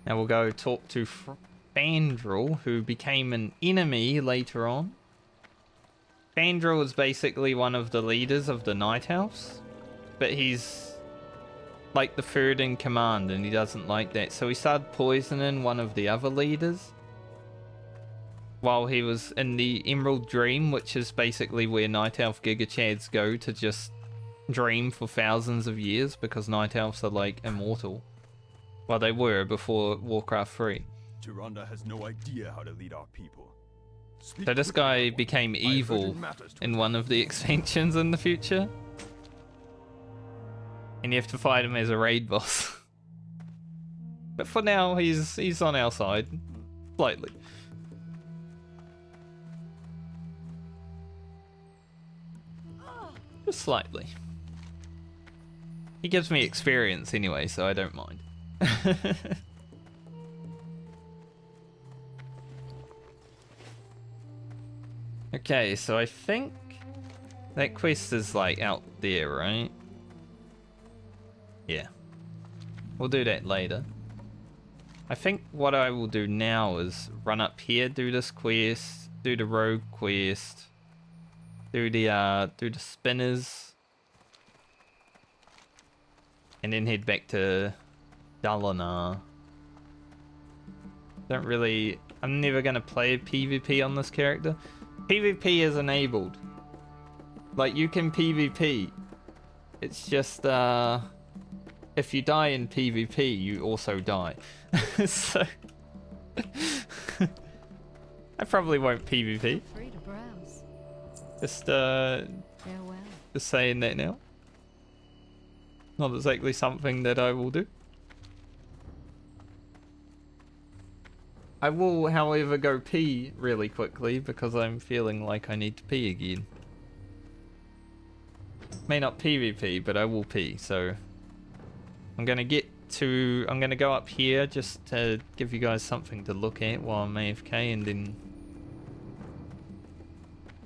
Now we'll go talk to Fandral, who became an enemy later on. Fandral is basically one of the leaders of the Night House, but he's like the third in command and he doesn't like that. So he started poisoning one of the other leaders while he was in the Emerald Dream, which is basically where Night Elf Gigachads go to just dream for thousands of years, because Night Elves are like immortal. Well, they were before Warcraft 3. Tyrande has no idea how to lead our people. Speak So this quickly, guy everyone. became I have evil urgent matters to in one of the expansions in the future. And you have to fight him as a raid boss. But for now, he's on our side. Slightly. Just slightly. He gives me experience anyway, so I don't mind. Okay, so I think that quest is like out there, right? Yeah. We'll do that later. I think what I will do now is run up here, do this quest, do the rogue quest, do the spinners, and then head back to Dalinar. I'm never gonna play PvP on this character. PvP is enabled. Like, you can PvP. It's just, if you die in PvP, you also die. So, I probably won't PvP. Free to browse. Just, Farewell. just saying that now. Not exactly something that I will do. I will, however, go pee really quickly because I'm feeling like I need to pee again. May not PvP, but I will pee, so I'm gonna go up here just to give you guys something to look at while I'm AFK, and then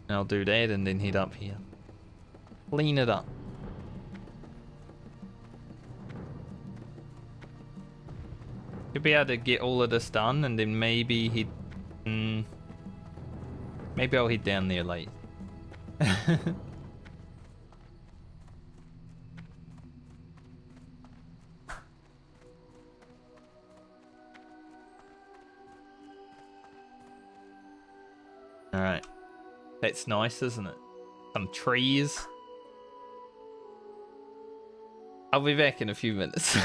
I'll do that and then head up here. Clean it up. You'll be able to get all of this done, and then maybe maybe I'll head down there late. Alright. That's nice, isn't it? Some trees. I'll be back in a few minutes.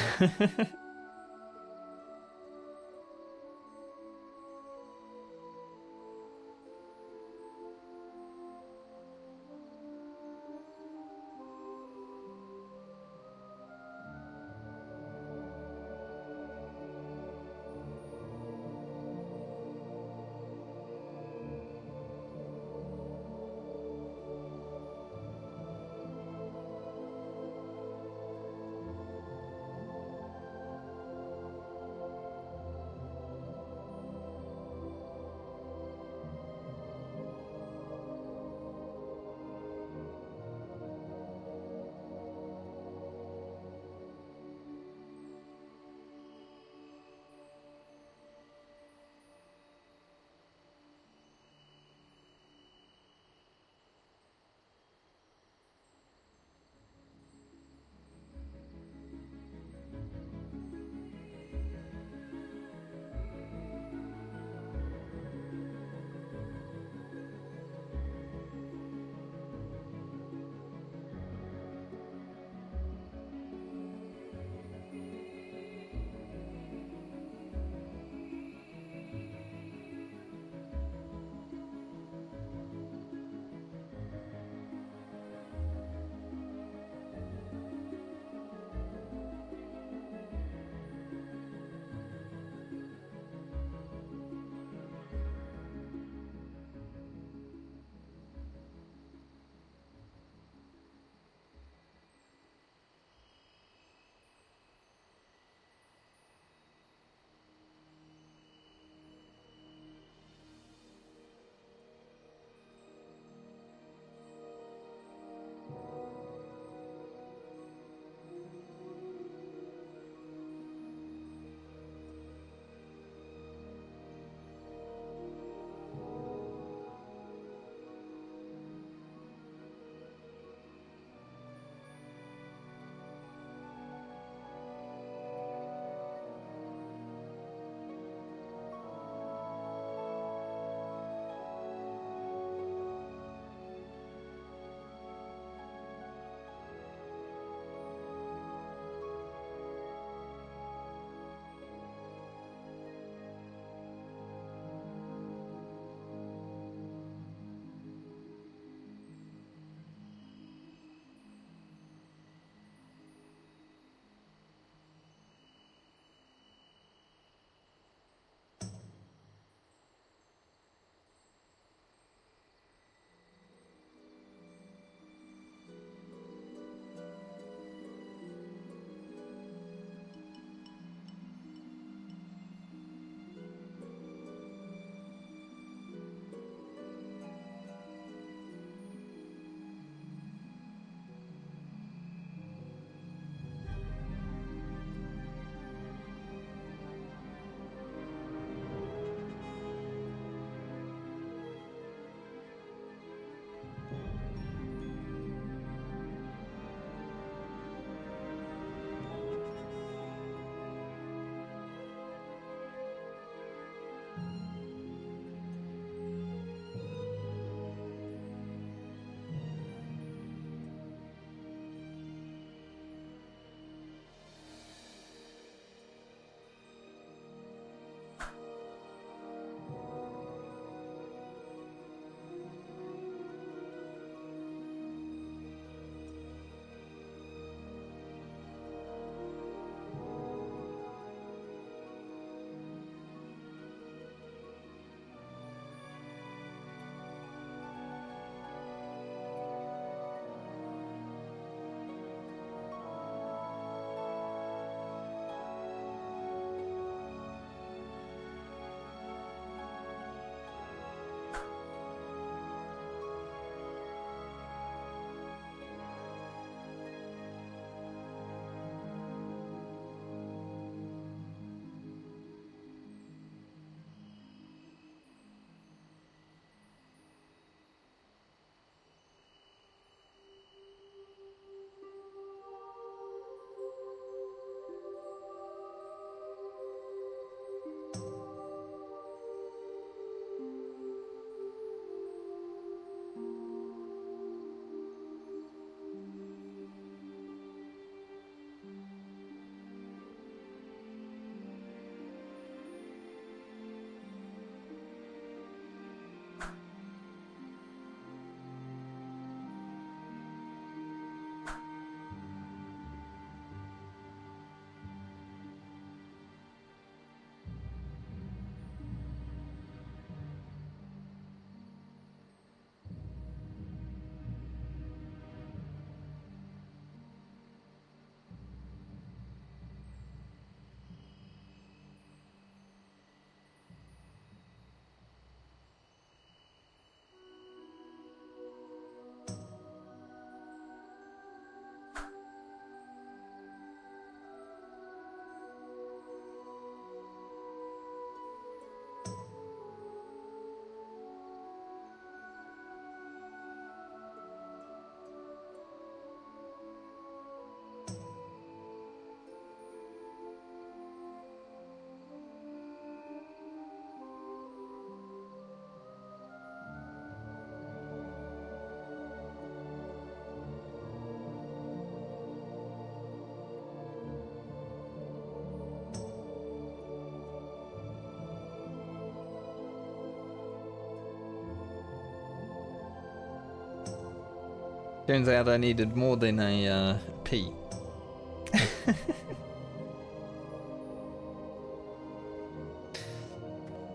Turns out I needed more than a pee.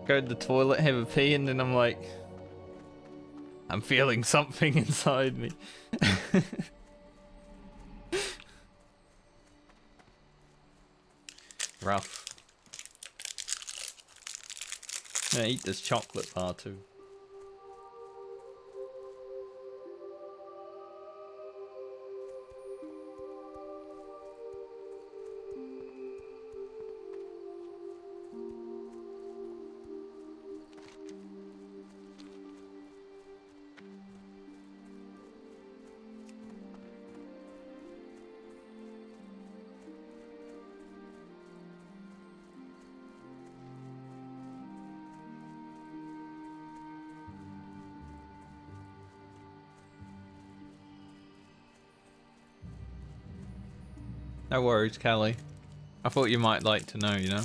Go to the toilet, have a pee, and then I'm like, I'm feeling something inside me. Rough. I'm gonna eat this chocolate bar too. No worries, Callie. I thought you might like to know, you know?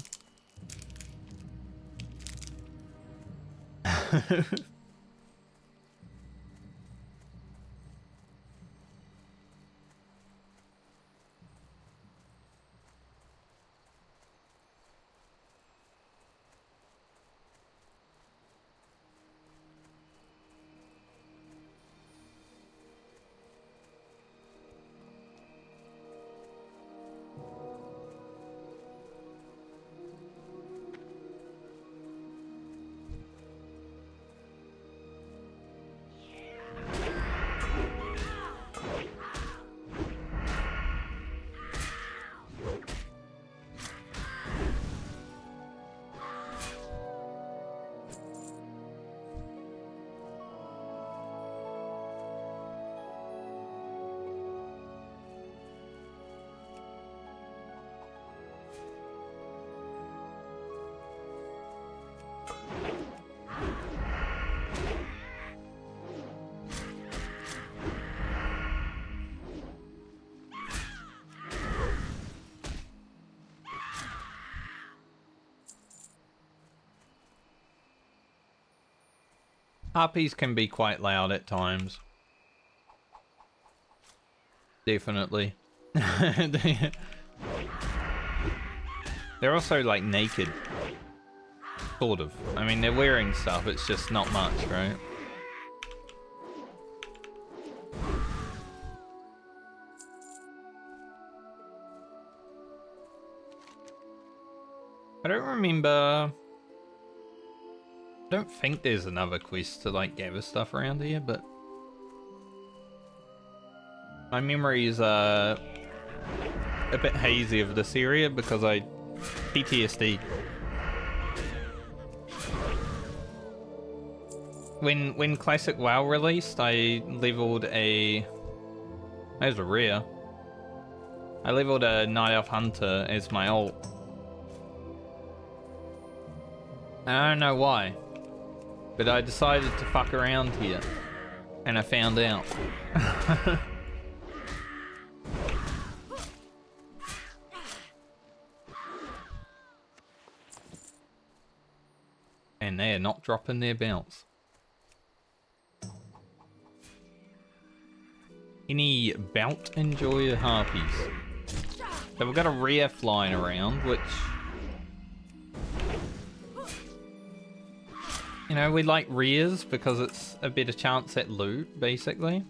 Harpies can be quite loud at times. Definitely. They're also like naked. Sort of. I mean, they're wearing stuff, it's just not much, right? I don't remember... I don't think there's another quest to like gather stuff around here, but my memory is a bit hazy of this area because I PTSD. When Classic WoW released, I leveled a... That was a rare. I leveled a Night Elf Hunter as my ult. I don't know why. But I decided to fuck around here, and I found out. And they are not dropping their bounce. Any bout enjoyer harpies? So we've got a rare flying around, which... You know, we like rares because it's a better chance at loot, basically.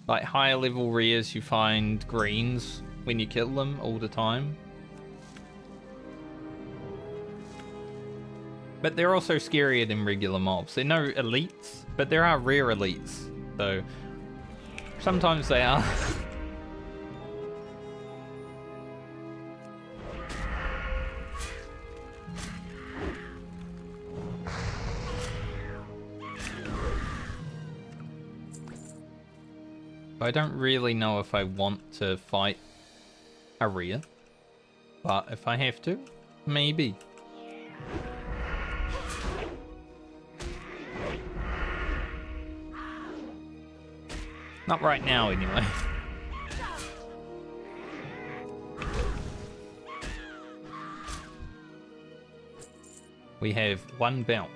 Like higher level rares, you find greens when you kill them all the time. But they're also scarier than regular mobs. They're no elites, but there are rare elites. So sometimes they are. I don't really know if I want to fight a rare, but if I have to, maybe. Not right now, anyway. We have one belt.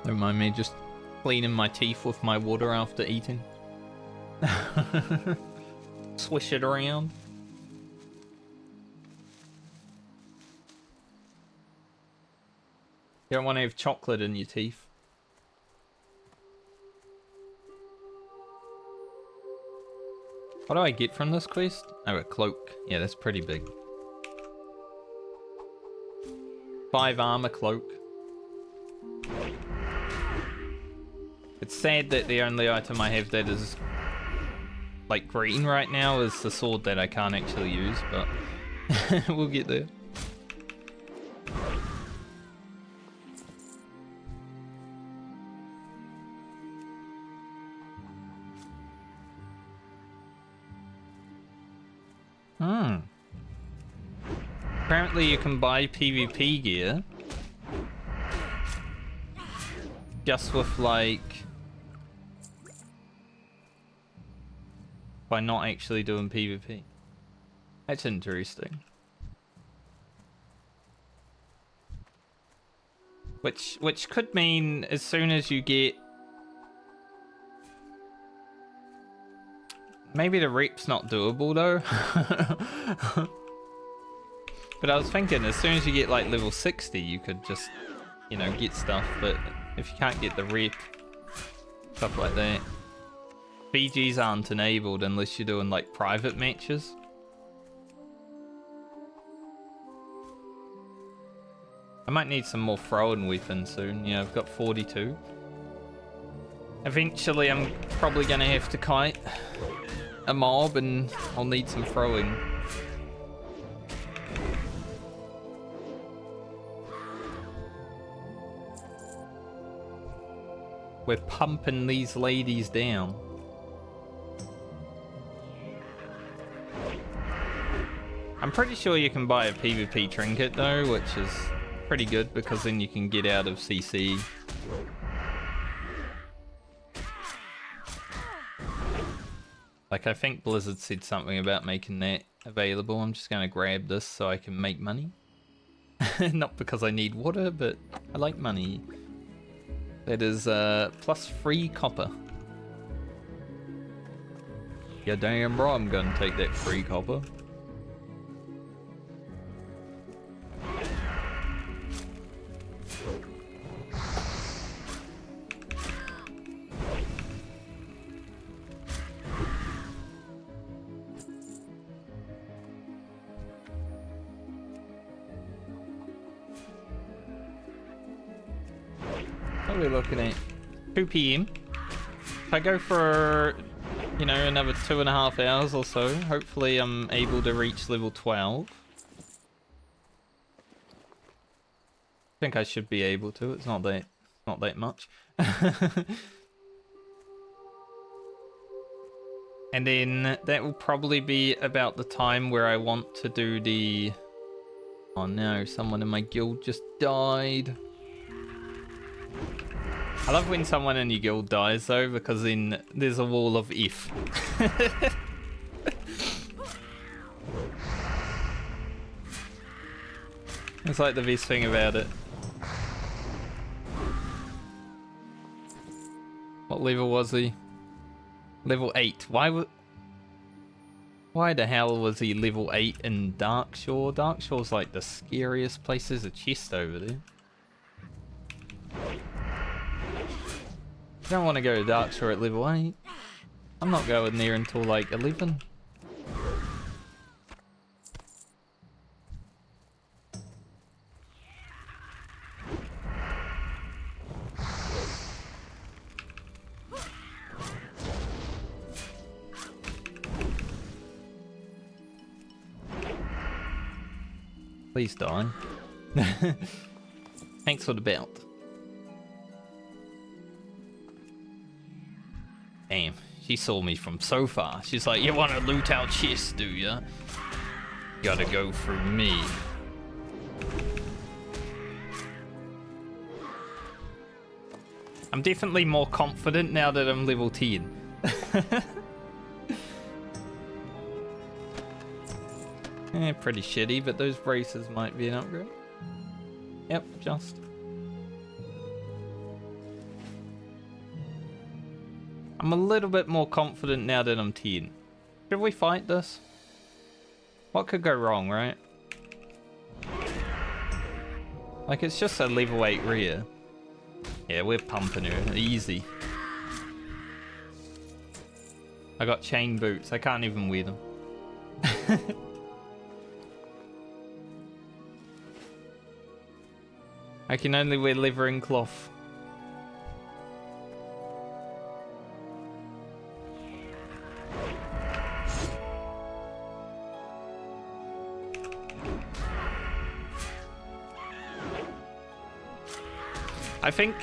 Don't mind me just cleaning my teeth with my water after eating. Swish it around. You don't want to have chocolate in your teeth. What do I get from this quest? Oh, a cloak. Yeah, that's pretty big. 5 armor cloak. It's sad that the only item I have that is like green right now is the sword that I can't actually use, but we'll get there. Apparently you can buy PvP gear just with like by not actually doing PvP. That's interesting. Which could mean as soon as you get maybe the rep's not doable though. But I was thinking as soon as you get like level 60 you could just, you know, get stuff, but if you can't get the rep, stuff like that. BGs aren't enabled unless you're doing like private matches. I might need some more throwing weapons soon. Yeah, I've got 42. Eventually I'm probably gonna have to kite a mob and I'll need some throwing. We're pumping these ladies down. I'm pretty sure you can buy a PvP trinket though, which is pretty good because then you can get out of CC. Like I think Blizzard said something about making that available. I'm just gonna grab this so I can make money. Not because I need water, but I like money. That is plus 3 copper. Yeah, damn bro, I'm gonna take that 3 copper. What are we looking at? 2 PM. If I go for, you know, another 2.5 hours or so, hopefully I'm able to reach level 12. I think I should be able to. It's not that much. And then that will probably be about the time where I want to do the... Oh no, someone in my guild just died. I love when someone in your guild dies though, because then there's a wall of F. It's like the best thing about it. What level was he? Level 8. Why the hell was he level 8 in Darkshore? Darkshore's like the scariest place. There's a chest over there. I don't want to go to Darkshore at level 8. I'm not going there until like 11. Please die. Thanks for the belt. Damn, she saw me from so far. She's like, you want to loot our chest, do ya? Gotta go through me. I'm definitely more confident now that I'm level 10. Pretty shitty, but those braces might be an upgrade. Yep, just. I'm a little bit more confident now that I'm 10. Should we fight this? What could go wrong, right? Like, it's just a level 8 rear. Yeah, we're pumping her. Easy. I got chain boots. I can't even wear them. I can only wear leather and cloth. I think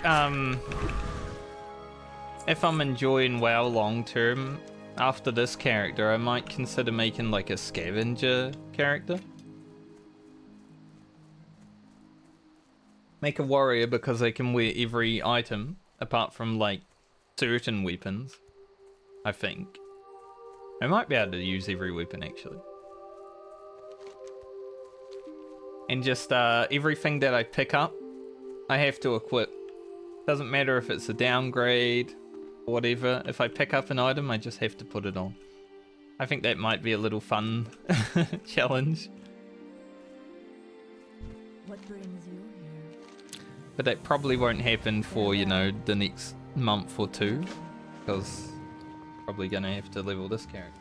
if I'm enjoying WoW long term, after this character, I might consider making like a scavenger character. Make a warrior because they can wear every item apart from like certain weapons, I think. I might be able to use every weapon actually. And just everything that I pick up, I have to equip. Doesn't matter if it's a downgrade or whatever. If I pick up an item, I just have to put it on. I think that might be a little fun challenge. What brings you here? But that probably won't happen for, you know, the next month or two. Because probably gonna have to level this character.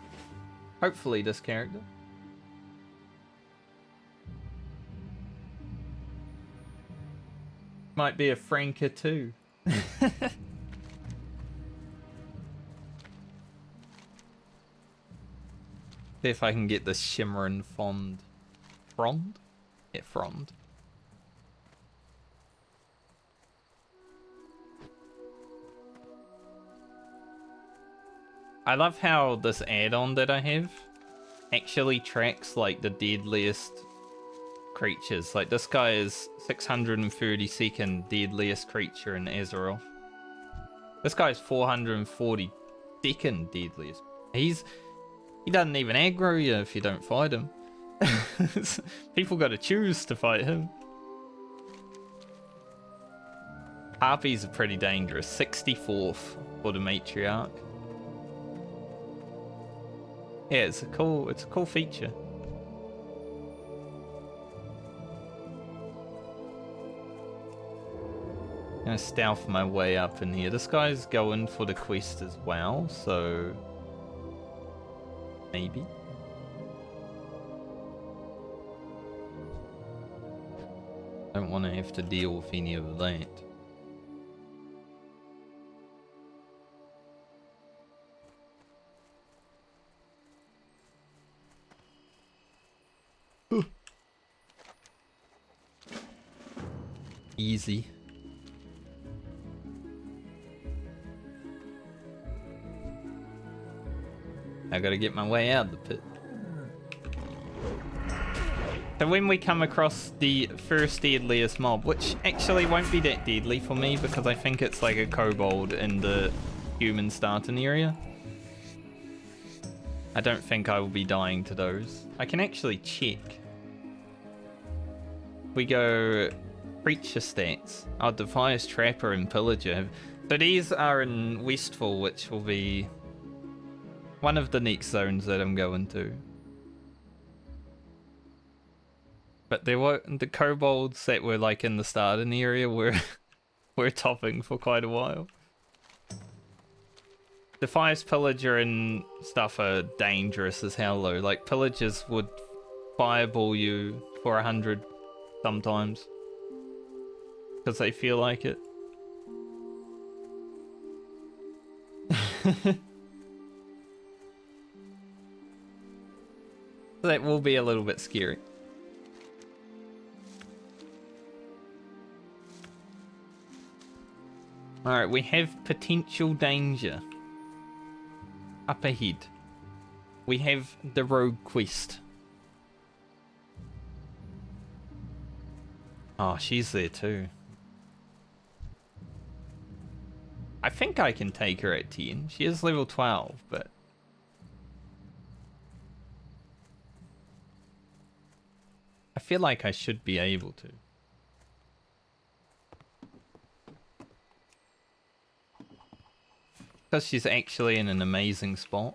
Hopefully this character. Might be a Franker too. See if I can get the Shimmering Frond. Frond? Yeah, Frond. I love how this add-on that I have actually tracks like the deadliest creatures. Like this guy is 632nd deadliest creature in Azeroth. This guy's 442nd deadliest. He doesn't even aggro you if you don't fight him. People gotta choose to fight him. Harpies are pretty dangerous. 64th for the matriarch. Yeah, it's a cool feature. I'm gonna stealth my way up in here. This guy's going for the quest as well, so maybe. Don't want to have to deal with any of that. Easy. I gotta get my way out of the pit. So when we come across the first deadliest mob, which actually won't be that deadly for me because I think it's like a kobold in the human starting area. I don't think I will be dying to those. I can actually check. We go creature stats. Our Defias Trapper and Pillager. So these are in Westfall, which will be one of the next zones that I'm going to. But there were the kobolds that were like in the starting area were topping for quite a while. Defias Pillager and stuff are dangerous as hell though. Like Pillagers would fireball you for 100 sometimes. Because they feel like it. That will be a little bit scary. Alright, we have potential danger. Up ahead. We have the rogue quest. Oh, she's there too. I think I can take her at 10. She is level 12, but... I feel like I should be able to. Because she's actually in an amazing spot.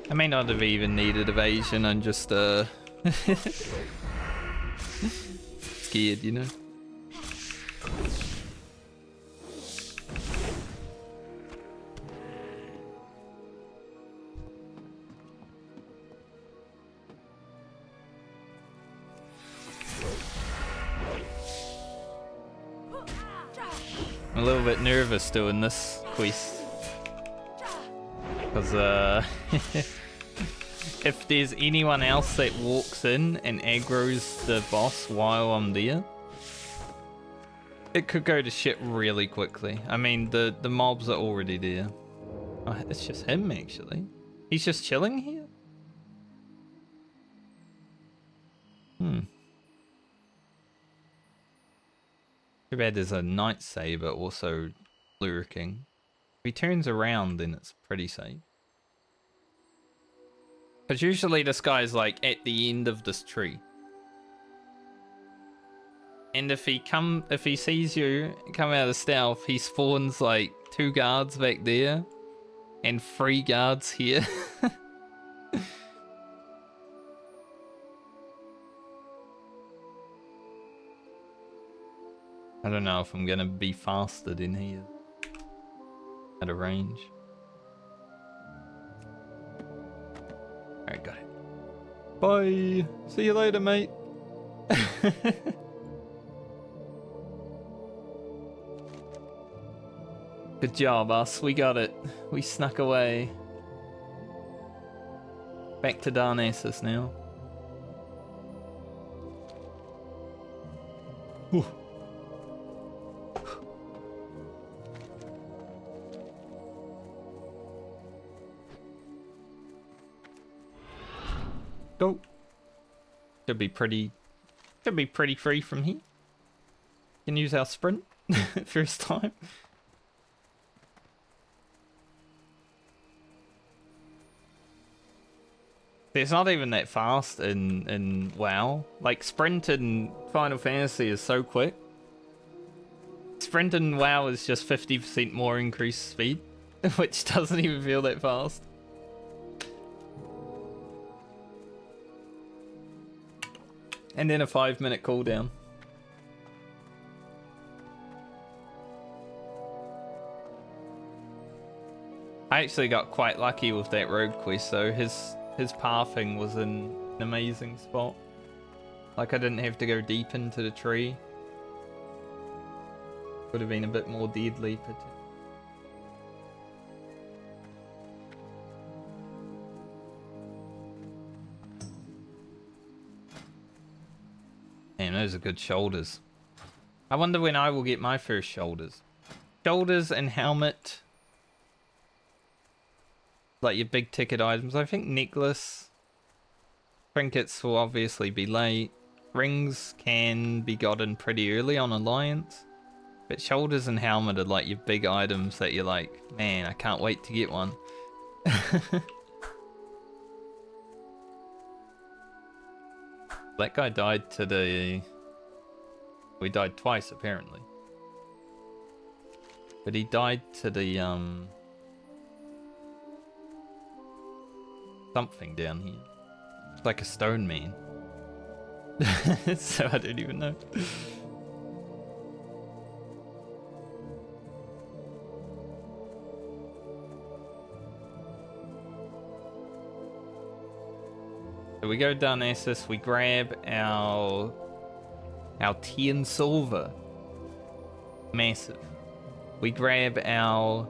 I may not have even needed evasion, I'm just scared, you know? I'm a little bit nervous doing this quest. Because, if there's anyone else that walks in and aggroes the boss while I'm there, it could go to shit really quickly. I mean, the mobs are already there. Oh, it's just him, actually. He's just chilling here? Too bad there's a night saber also lurking. If he turns around, then it's pretty safe. Because usually this guy's like at the end of this tree. And if he sees you come out of stealth, he spawns like 2 guards back there and 3 guards here. I don't know if I'm gonna be fasted in here at a range. Alright, got it. Bye! See you later, mate! Good job, us. We got it. We snuck away. Back to Darnassus now. Whew. Go. Should be pretty free from here. Can use our sprint first time. It's not even that fast in WoW. Like sprint in Final Fantasy is so quick. Sprint in WoW is just 50% more increased speed, which doesn't even feel that fast. And then a 5-minute cooldown. I actually got quite lucky with that rogue quest, so his pathing was in an amazing spot. Like I didn't have to go deep into the tree. Would have been a bit more deadly. Man, those are good shoulders. I wonder when I will get my first shoulders. Shoulders and helmet. Like your big ticket items. I think necklace. Trinkets will obviously be late. Rings can be gotten pretty early on Alliance. But shoulders and helmet are like your big items that you're like, man, I can't wait to get one. That guy died to the... We died twice, apparently. But he died to the, something down here. It's like a stone man. So I don't even know. So we go down Essus, we grab our 10 silver. Massive. We grab our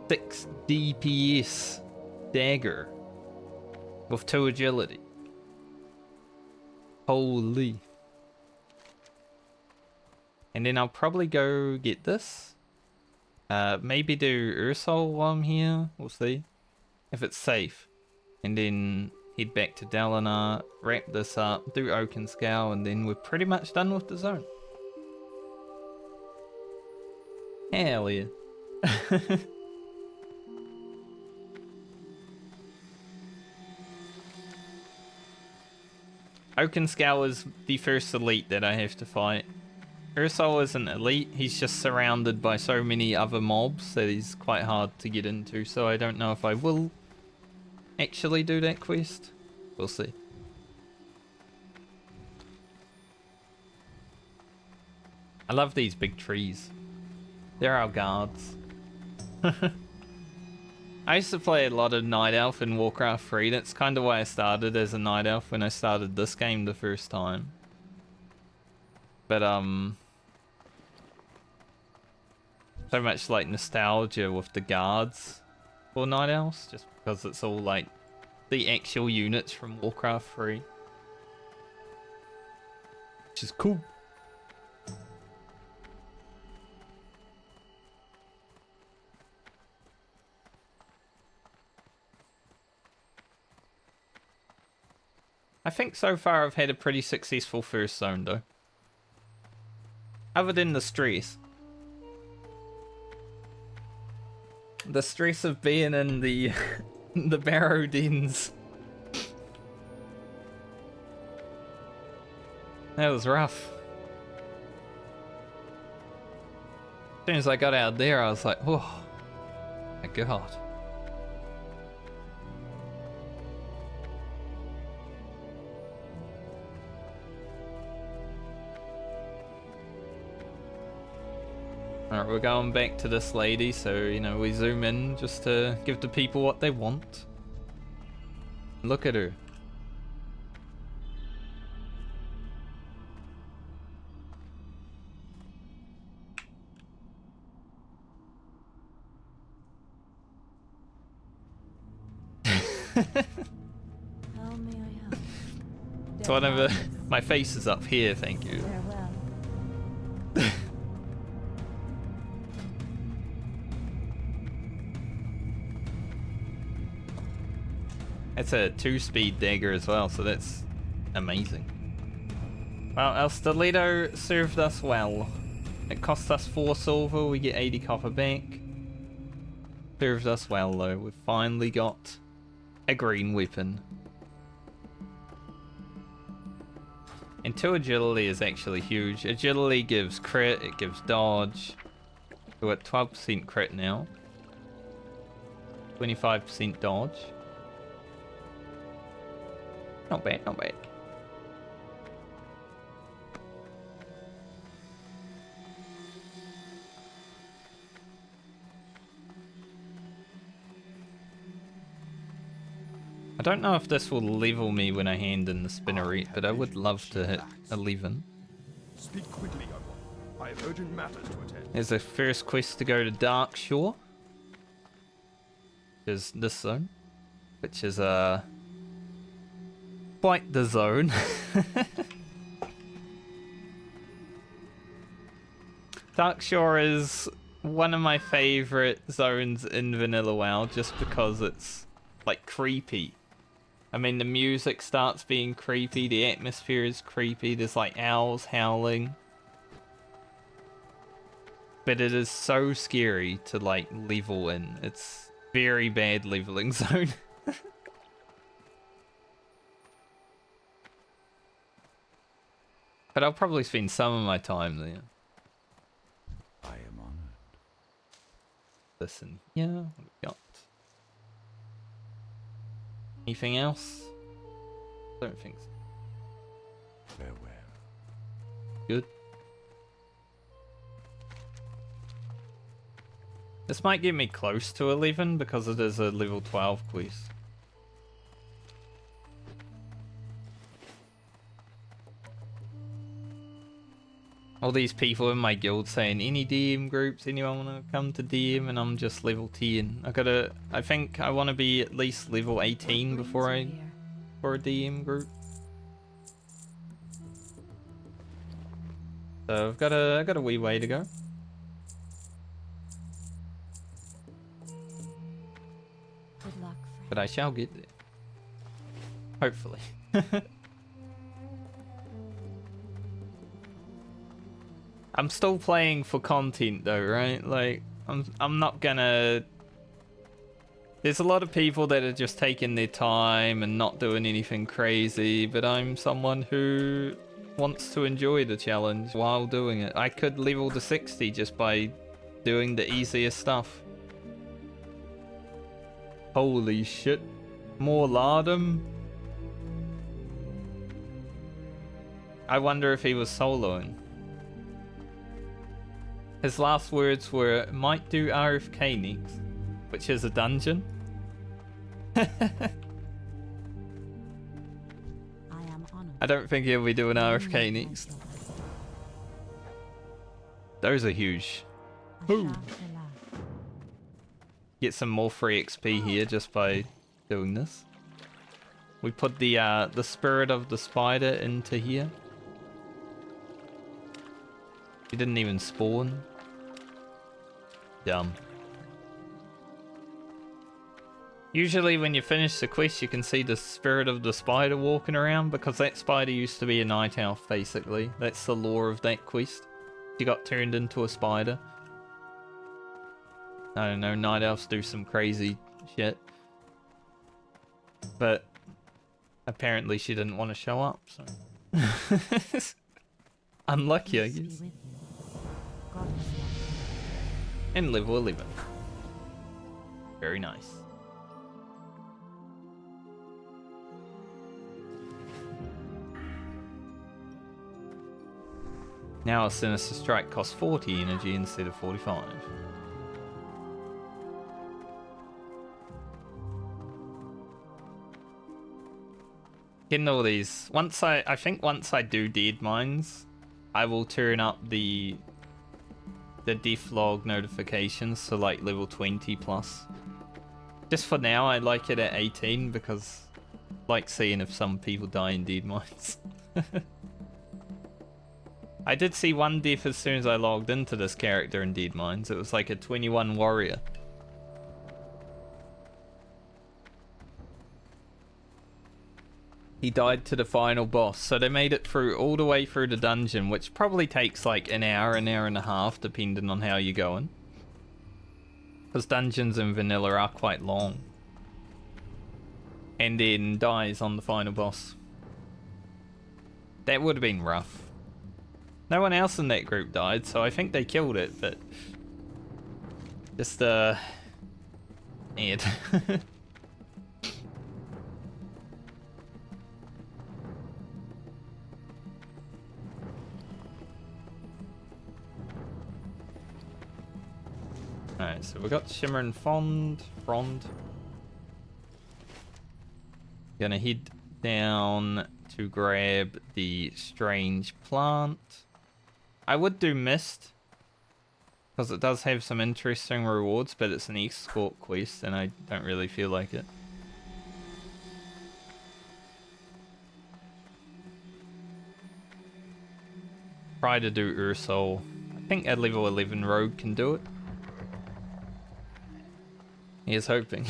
6 DPS dagger with 2 agility. Holy. And then I'll probably go get this. Maybe do Ursol while I'm here. We'll see. If it's safe. And then head back to Dalinar, wrap this up, do Oakenscale, and then we're pretty much done with the zone. Hell yeah. Oakenscale is the first elite that I have to fight. Ursol isn't elite, he's just surrounded by so many other mobs that he's quite hard to get into, so I don't know if I will actually do that quest. We'll see. I love these big trees. They're our guards. I used to play a lot of Night Elf in Warcraft 3. That's kind of why I started as a Night Elf when I started this game the first time. But, so much, like, nostalgia with the guards for Night Elves, just because it's all, like, the actual units from Warcraft 3. Which is cool. I think so far I've had a pretty successful first zone though. Other than the stress. The stress of being in the the barrow dens. That was rough. As soon as I got out there I was like, oh my god. Alright, we're going back to this lady, so, you know, we zoom in just to give the people what they want. Look at her. How may I help? So whatever, my face is up here, thank you. Farewell. It's a 2-speed dagger as well, so that's amazing. Well, El Stiletto served us well. It cost us 4 silver, we get 80 copper back. Served us well though, we've finally got a green weapon. And 2 agility is actually huge. Agility gives crit, it gives dodge. We're at 12% crit now. 25% dodge. Not bad, not bad. I don't know if this will level me when I hand in the spinneret, but I would love to hit 11. Speak quickly, young one. I have urgent matters to attend. There's a first quest to go to Darkshore. Which is this zone. Which is quite the zone. Darkshore is one of my favorite zones in Vanilla WoW just because it's like creepy. I mean, the music starts being creepy, the atmosphere is creepy, there's like owls howling. But it is so scary to like level in. It's very bad leveling zone. But I'll probably spend some of my time there. I am honored. Listen, yeah, what have we got? Anything else? Don't think so. Farewell. Good. This might get me close to 11 because it is a level 12 quest. All these people in my guild saying, any DM groups, anyone want to come to DM? And I'm just level 10. I think I want to be at least level 18 before for a DM group. So I've got a wee way to go. Good luck, friend. But I shall get there. Hopefully. I'm still playing for content though, right? Like, I'm not gonna... There's a lot of people that are just taking their time and not doing anything crazy, but I'm someone who wants to enjoy the challenge while doing it. I could level to 60 just by doing the easiest stuff. Holy shit. More lardum? I wonder if he was soloing. His last words were, might do RFK next, which is a dungeon. I am honored. I don't think he'll be doing RFK next. Those are huge. Ooh. Get some more free XP here just by doing this. We put the spirit of the spider into here. He didn't even spawn. Dumb. Usually when you finish the quest you can see the spirit of the spider walking around because that spider used to be a night elf basically. That's the lore of that quest. She got turned into a spider. I don't know, night elves do some crazy shit. But apparently she didn't want to show up, so. Unlucky, I guess. And level 11. Very nice. Now a Sinister Strike costs 40 energy instead of 45. Getting all these. I think once I do Dead Mines, I will turn up the death log notifications to like level 20 plus. Just for now, I like it at 18 because I like seeing if some people die in Dead Mines. I did see one death as soon as I logged into this character in Dead Mines. It was like a 21 warrior. He died to the final boss, so they made it through all the way through the dungeon, which probably takes like an hour and a half, depending on how you're going. Because dungeons in vanilla are quite long. And then dies on the final boss. That would have been rough. No one else in that group died, so I think they killed it, but... Just, Ed. Alright, so we got Shimmer and Frond. Gonna head down to grab the strange plant. I would do Mist, because it does have some interesting rewards, but it's an escort quest and I don't really feel like it. Try to do Ursol. I think a level 11 rogue can do it. He is hoping.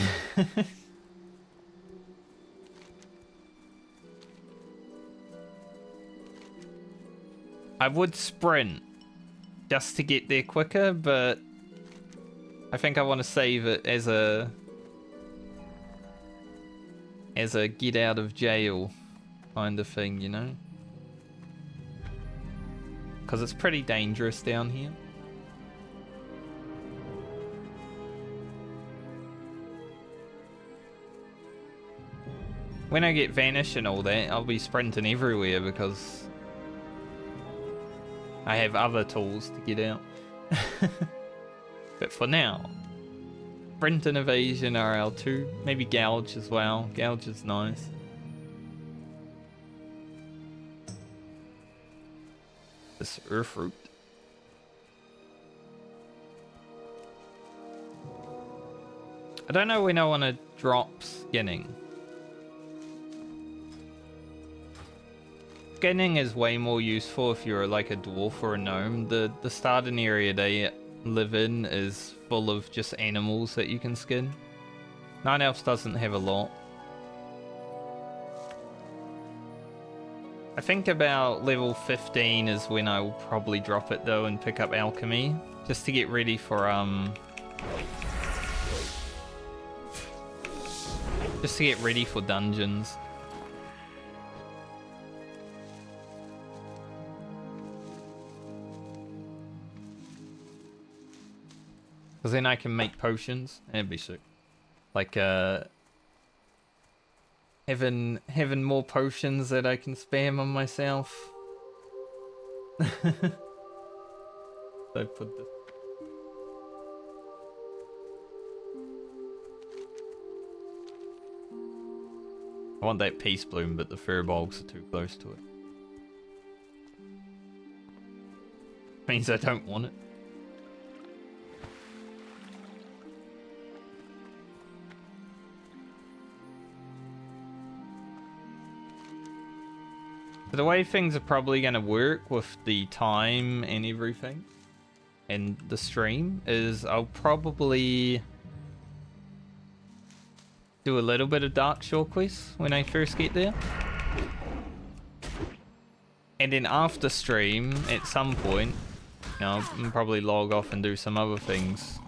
I would sprint just to get there quicker, but I think I want to save it as a get out of jail kind of thing, you know? Because it's pretty dangerous down here. When I get Vanish and all that, I'll be sprinting everywhere because I have other tools to get out. But for now, sprint and evasion are our two. Maybe gouge as well. Gouge is nice. This earth root. I don't know when I want to drop skinning. Skinning is way more useful if you're like a dwarf or a gnome. The starting area they live in is full of just animals that you can skin. Night Elves doesn't have a lot. I think about level 15 is when I will probably drop it though and pick up alchemy, just to get ready for dungeons. Because then I can make potions. That'd be sick. Like, having more potions that I can spam on myself. So put this. I want that peace bloom, but the furbolgs are too close to it. Means I don't want it. So the way things are probably going to work with the time and everything and the stream is I'll probably do a little bit of Dark Shore quests when I first get there. And then after stream, at some point, you know, I'll probably log off and do some other things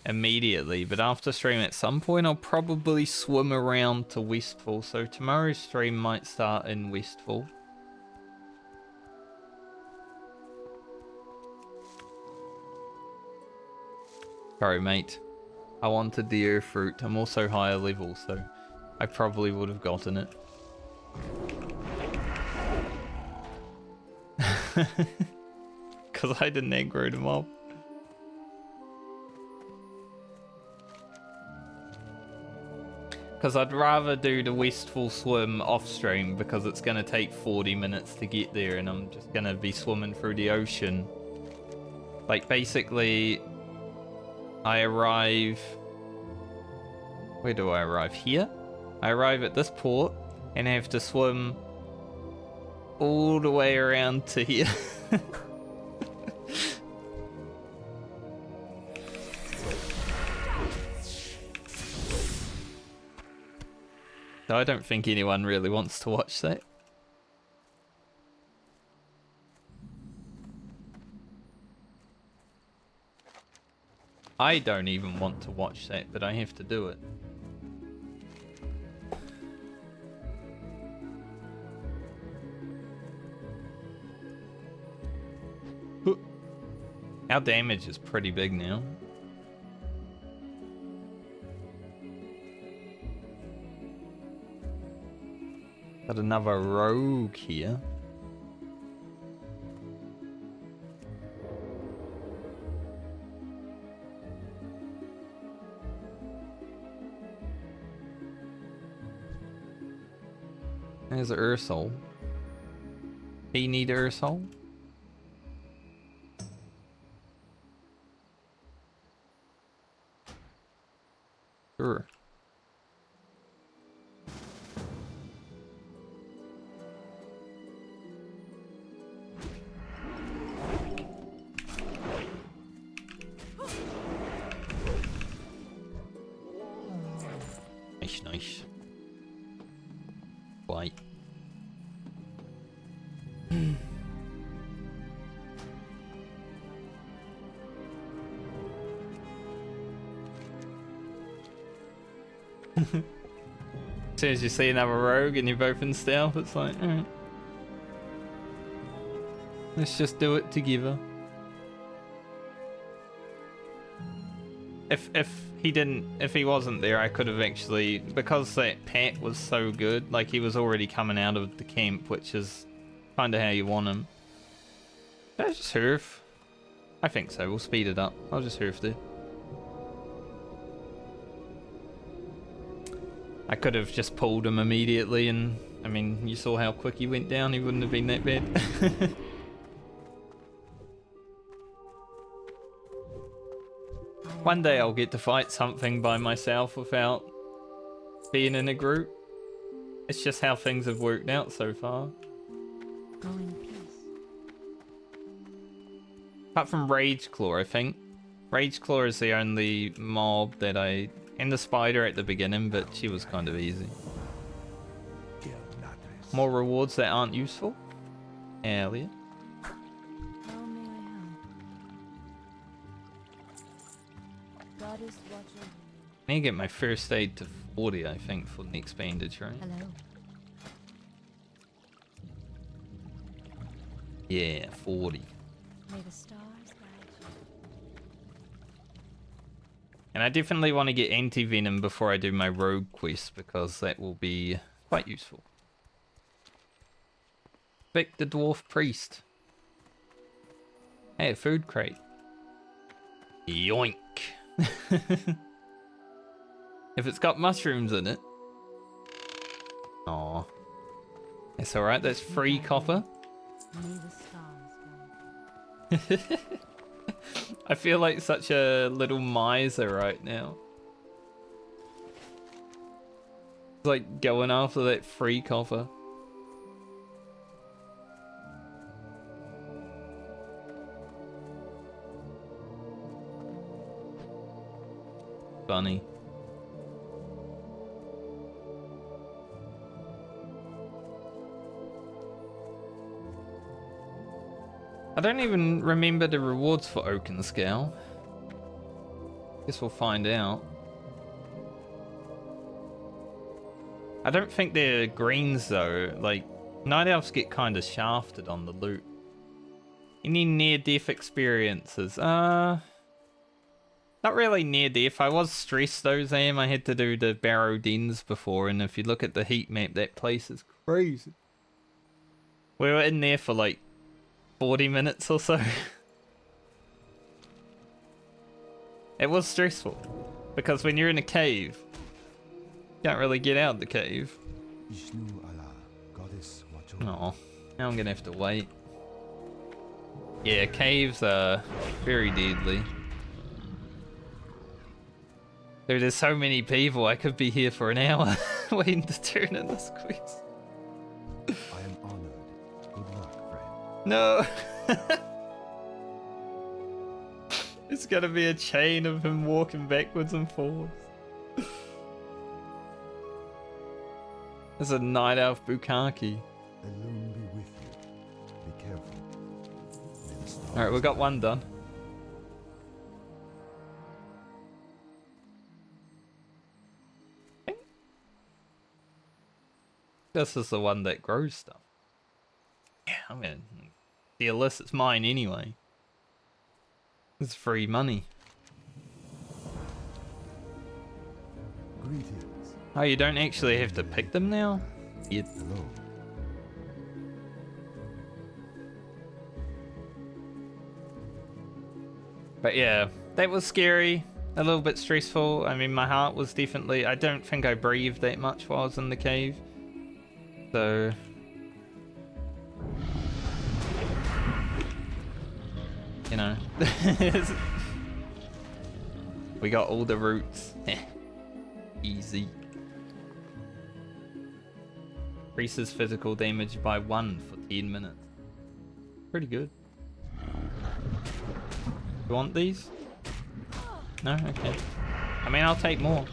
immediately. But after stream, at some point, I'll probably swim around to Westfall. So tomorrow's stream might start in Westfall. Sorry, mate. I wanted the earth fruit. I'm also higher level, so I probably would have gotten it. Because I didn't aggro them up. Because I'd rather do the Westfall swim off stream because it's going to take 40 minutes to get there and I'm just going to be swimming through the ocean. Like, basically, I arrive... Where do I arrive? Here? I arrive at this port and have to swim all the way around to here. So I don't think anyone really wants to watch that. I don't even want to watch that, but I have to do it. Our damage is pretty big now. Got another rogue here. There's Ursol. He need Ursol? Sure. Nice, nice. White. As soon as you see another rogue and you're both in stealth, it's like, alright. Let's just do it together. If he wasn't there, I could have actually, because that pet was so good, like he was already coming out of the camp, which is kind of how you want him. Did I just hurf? I think so, we'll speed it up. I'll just hurf there. I could have just pulled him immediately and, I mean, you saw how quick he went down, he wouldn't have been that bad. One day I'll get to fight something by myself without being in a group. It's just how things have worked out so far. Go in peace. Apart from Rage Claw, I think. Rage Claw is the only mob that I... And the spider at the beginning, but she was kind of easy. More rewards that aren't useful? Elliot. How may I help? Goddess watch over you. I need to get my first aid to 40, I think, for the expanded train. Hello. Yeah, 40. May the stars guide And I definitely want to get anti-venom before I do my rogue quest, because that will be quite useful. Pick the dwarf priest. Hey, a food crate. Yoink. If it's got mushrooms in it. Aw. That's alright, that's free copper. May the stars guide. I feel like such a little miser right now. It's like going after that free copper. Funny. I don't even remember the rewards for Oakenscale. Guess we'll find out. I don't think they're greens though. Like, Night Elves get kind of shafted on the loot. Any near-death experiences? Not really near-death. I was stressed though, Zam. I had to do the Barrow Dens before, and if you look at the heat map, that place is crazy. We were in there for like 40 minutes or so. It was stressful because when you're in a cave, you can't really get out of the cave. Ishnu Allah, goddess watch over. Oh, now I'm gonna have to wait. Yeah, caves are very deadly. Dude, there's so many people. I could be here for an hour waiting to turn in this quest. I am honored. Good luck, friend. No. It's gonna be a chain of him walking backwards and forwards. There's a Night Elf Bukkake. Alone be with you. Be careful. Alright, we got one done. This is the one that grows stuff. Yeah, I mean, dealist, it's mine anyway. It's free money. Greetings. Oh, you don't actually have to pick them now? Yeah. Hello. But yeah, that was scary. A little bit stressful. I mean, my heart was definitely... I don't think I breathed that much while I was in the cave. So... you know. We got all the roots. Easy. Increases physical damage by 1 for 10 minutes. Pretty good. You want these? No? Okay. I mean, I'll take more.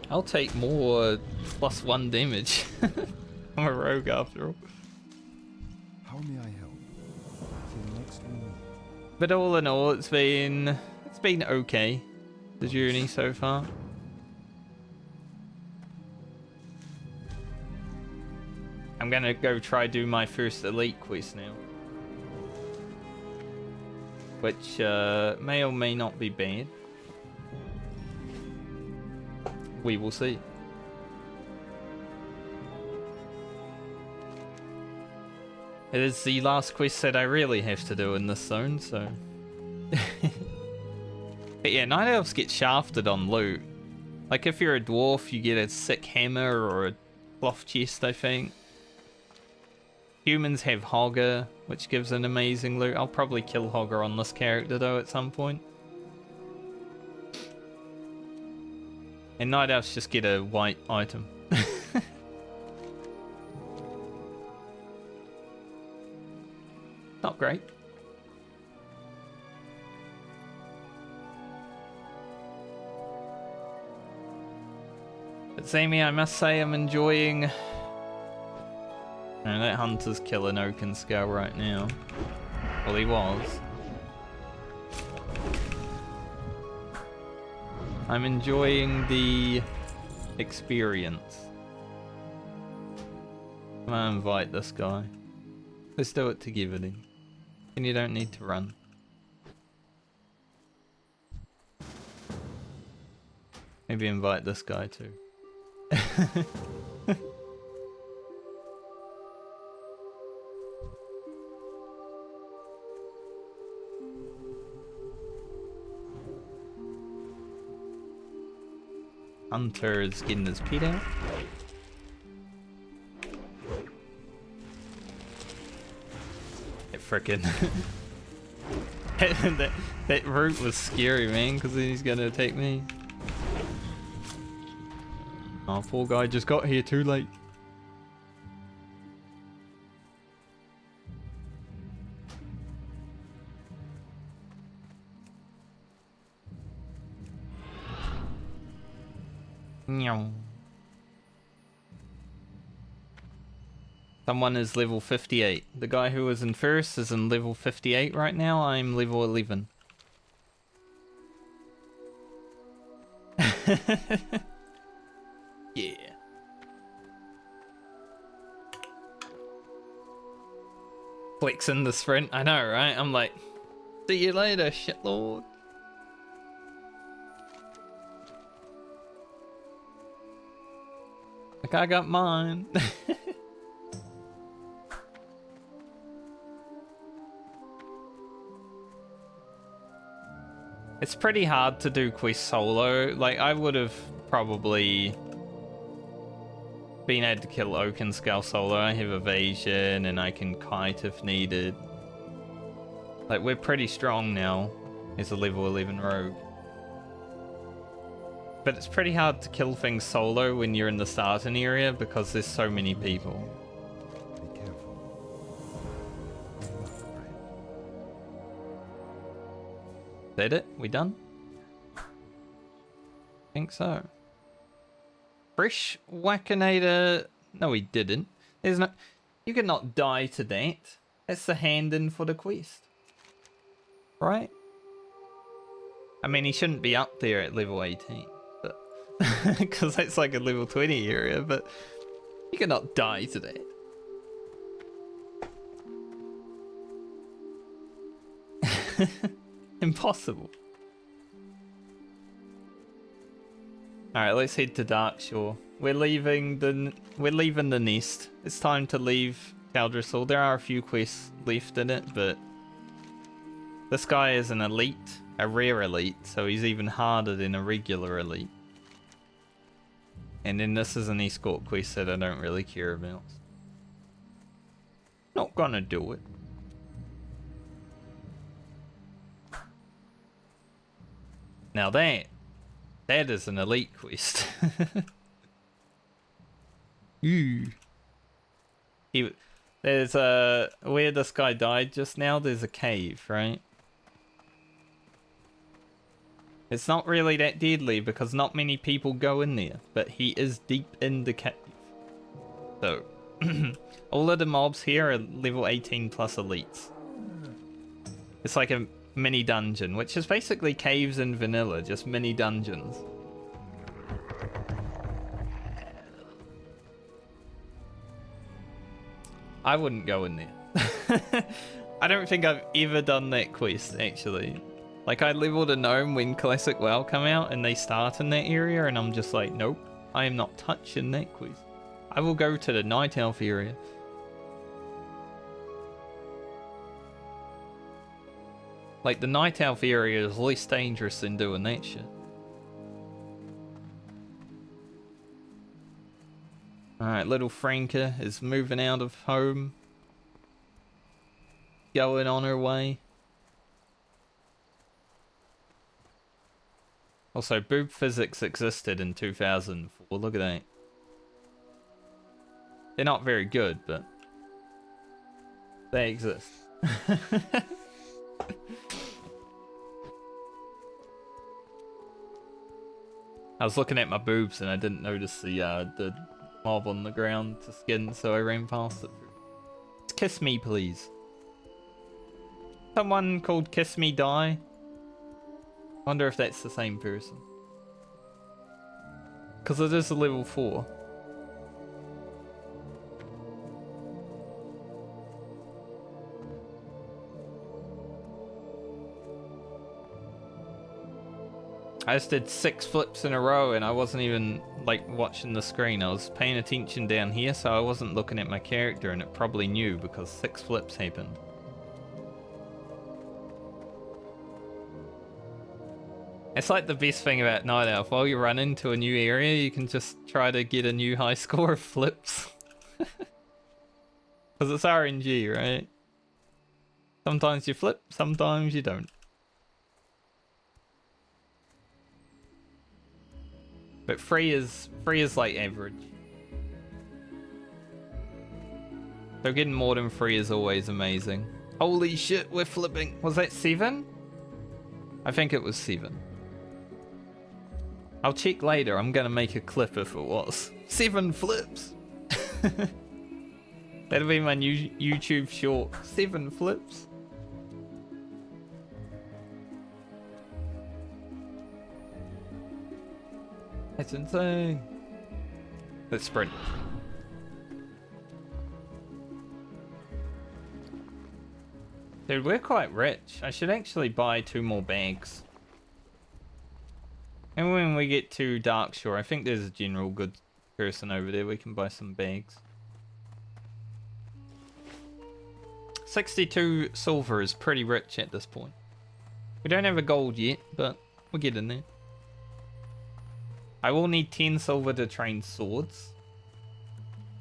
I'll take more +1 damage. I'm a rogue after all. How may I help? Till next we meet. But all in all, it's been okay. The journey so far. I'm gonna go try do my first elite quest now, which may or may not be bad. We will see. It is the last quest that I really have to do in this zone, so... But yeah, Night Elves get shafted on loot. Like if you're a dwarf, you get a sick hammer or a cloth chest, I think. Humans have Hogger, which gives an amazing loot. I'll probably kill Hogger on this character though at some point. And Night Elves just get a white item. Not great. But Sammy, I must say I'm enjoying... No, that hunter's killing Oakenscale right now. Well, he was. I'm enjoying the experience. I'm gonna invite this guy. Let's do it together then. And you don't need to run. Maybe invite this guy too. Hunter is getting his pet out. It frickin' that route was scary, man, because then he's gonna attack me. Oh, poor guy just got here too late. Meow. Someone is level 58. The guy who was in first is in level 58 right now. I'm level 11. Yeah. Flexing the sprint. I know, right? I'm like, see you later, shitlord. Like, I got mine. It's pretty hard to do quests solo. Like, I would have probably been able to kill Oakenskull solo. I have evasion and I can kite if needed. Like, we're pretty strong now as a level 11 rogue. But it's pretty hard to kill things solo when you're in the starting area because there's so many people. Be careful. Good luck, friend. Is that it? We done? Think so. Fresh Wackinator. No, he didn't. There's no. You cannot die to that. That's the hand in for the quest. Right? I mean, he shouldn't be up there at level 18. But because that's like a level 20 area, but you cannot die to that. Impossible. Alright, let's head to Darkshore. We're leaving the nest. It's time to leave Teldrassil. There are a few quests left in it, but this guy is an elite, a rare elite, so he's even harder than a regular elite. And then this is an escort quest that I don't really care about. Not gonna do it. Now that is an elite quest. Ooh. There's where this guy died just now, there's a cave, right? It's not really that deadly because not many people go in there, but he is deep in the cave. So, all of the mobs here are level 18 plus elites. It's like a mini dungeon, which is basically caves in vanilla, just mini dungeons. I wouldn't go in there. I don't think I've ever done that quest, actually. Like, I leveled a gnome when Classic WoW come out, and they start in that area, and I'm just like, nope, I am not touching that quest. I will go to the Night Elf area. Like, the Night Elf area is less dangerous than doing that shit. Alright, little Franca is moving out of home. Going on her way. Also, boob physics existed in 2004. Look at that. They're not very good, but they exist. I was looking at my boobs and I didn't notice the mob on the ground to skin, so I ran past it. Kiss me, please. Someone called Kiss Me Die. Wonder if that's the same person. Because it is a level 4. I just did 6 flips in a row and I wasn't even like watching the screen. I was paying attention down here, so I wasn't looking at my character, and it probably knew because 6 flips happened. It's like the best thing about Night Elf. While you run into a new area, you can just try to get a new high score of flips. Because it's RNG, right? Sometimes you flip, sometimes you don't. But free is like average. So getting more than 3 is always amazing. Holy shit, we're flipping. Was that 7? I think it was 7. I'll check later. I'm gonna make a clip if it was 7 flips. That'll be my new YouTube short. 7 flips. That's insane. Let's sprint. Dude, we're quite rich. I should actually buy 2 more bags. And when we get to Darkshore, I think there's a general good person over there. We can buy some bags. 62 silver is pretty rich at this point. We don't have a gold yet, but we're getting there. I will need 10 silver to train swords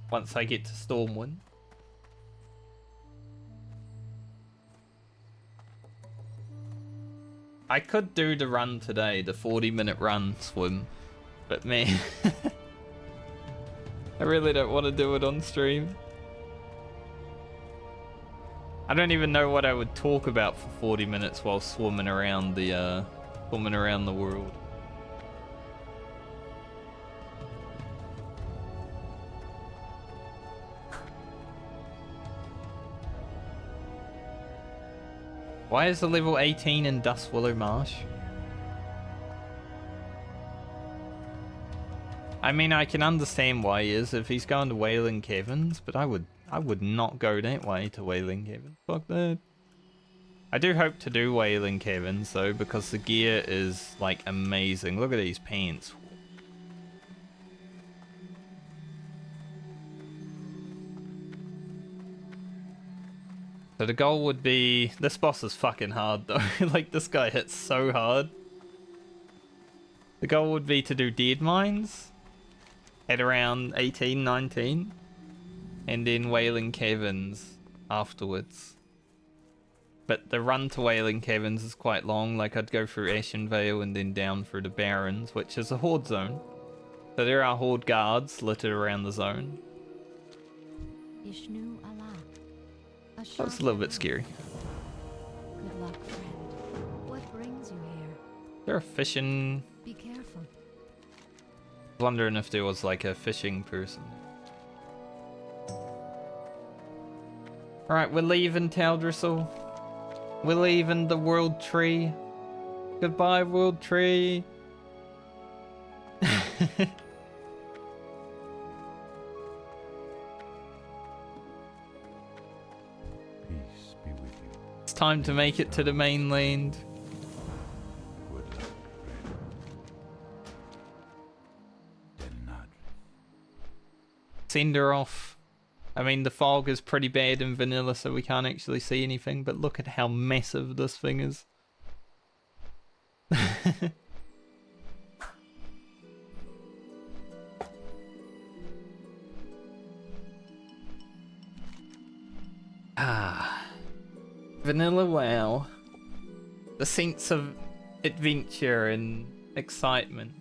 once I get to Stormwind. I could do the run today, the 40-minute run swim, but man, I really don't want to do it on stream. I don't even know what I would talk about for 40 minutes while swimming around the world. Why is the level 18 in Dustwillow Marsh? I mean, I can understand why he is if he's going to Wailing Caverns, but I would not go that way to Wailing Caverns. Fuck that. I do hope to do Wailing Caverns though, because the gear is like amazing. Look at these pants. So the goal would be... This boss is fucking hard though. Like, this guy hits so hard. The goal would be to do Dead Mines at around 18, 19. And then Wailing Caverns afterwards. But the run to Wailing Caverns is quite long. Like, I'd go through Ashenvale and then down through the Barrens, which is a horde zone. So there are horde guards littered around the zone. That was a little bit scary. Good luck, friend. What brings you here? There a fishing... Be careful. Wondering if there was like a fishing person. Alright, we're leaving Teldrassil. We're leaving the World Tree. Goodbye, World Tree. Peace be with you. It's time to make it to the mainland. Good luck, friend. Delnadris. Send her off. I mean, the fog is pretty bad in vanilla, so we can't actually see anything, but look at how massive this thing is. Vanilla WoW. The sense of adventure and excitement.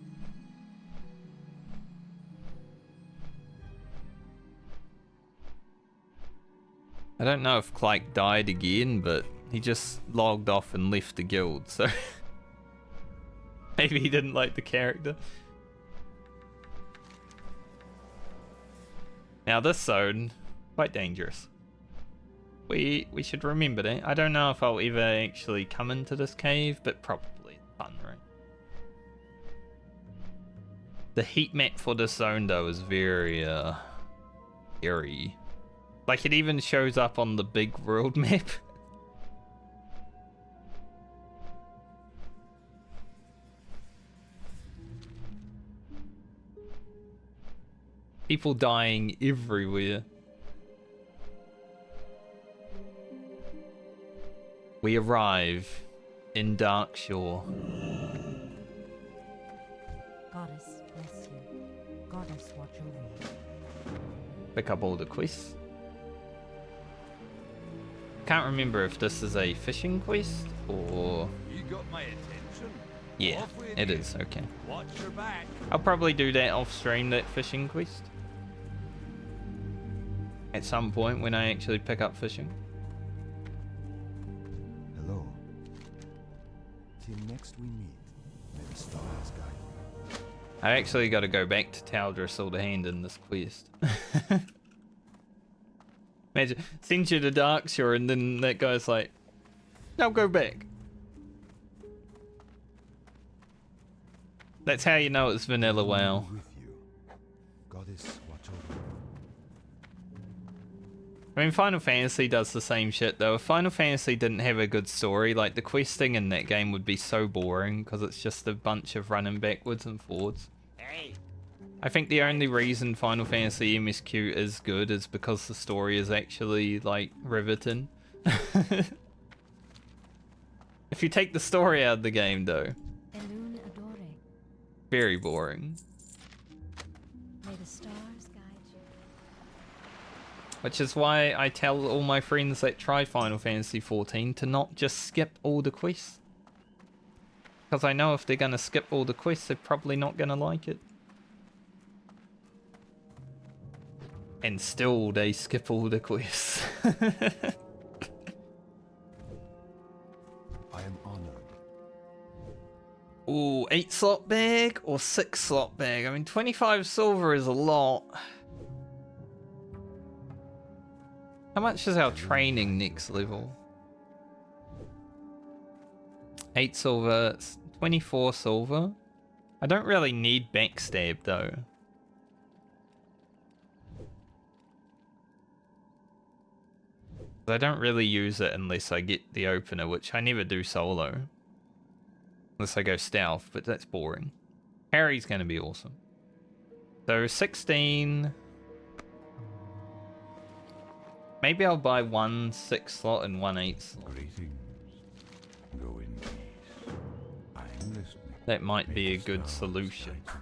I don't know if Clyke died again, but he just logged off and left the guild, so maybe he didn't like the character. Now this zone, quite dangerous. We should remember that. I don't know if I'll ever actually come into this cave, but probably fun, right? The heat map for this zone though is very eerie. Like, it even shows up on the big world map. People dying everywhere. We arrive in Darkshore. Goddess bless you. Goddess watch over you. Pick up all the quests. Can't remember if this is a fishing quest or... You got my attention. Yeah, Off with it you. is, okay. Watch your back. I'll probably do that off stream, that fishing quest. At some point when I actually pick up fishing. Hello. Till next we meet, may the stars guide you. I actually got to go back to Teldrassil to hand in this quest. Imagine, send you to Darkshore and then that guy's like, "Now go back." That's how you know it's vanilla WoW. With you. Goddess watch over you. I mean, Final Fantasy does the same shit though. If Final Fantasy didn't have a good story, like the questing in that game would be so boring because it's just a bunch of running backwards and forwards. Hey. I think the only reason Final Fantasy MSQ is good is because the story is actually like riveting. If you take the story out of the game though, Elune adore. very boring. May the stars guide you. Which is why I tell all my friends that try Final Fantasy 14 to not just skip all the quests. Because I know if they're going to skip all the quests, they're probably not going to like it. And still, they skip all the quests. I am honored. Ooh, 8 slot bag or 6 slot bag? I mean, 25 silver is a lot. How much is our training next level? 8 silver, 24 silver. I don't really need backstab though. I don't really use it unless I get the opener, which I never do solo. Unless I go stealth, but that's boring. Harry's going to be awesome. So 16... Maybe I'll buy 1 6 slot and 1 8 slot. Greetings. Go in peace. I am listening. That might May be a the good stars solution. guide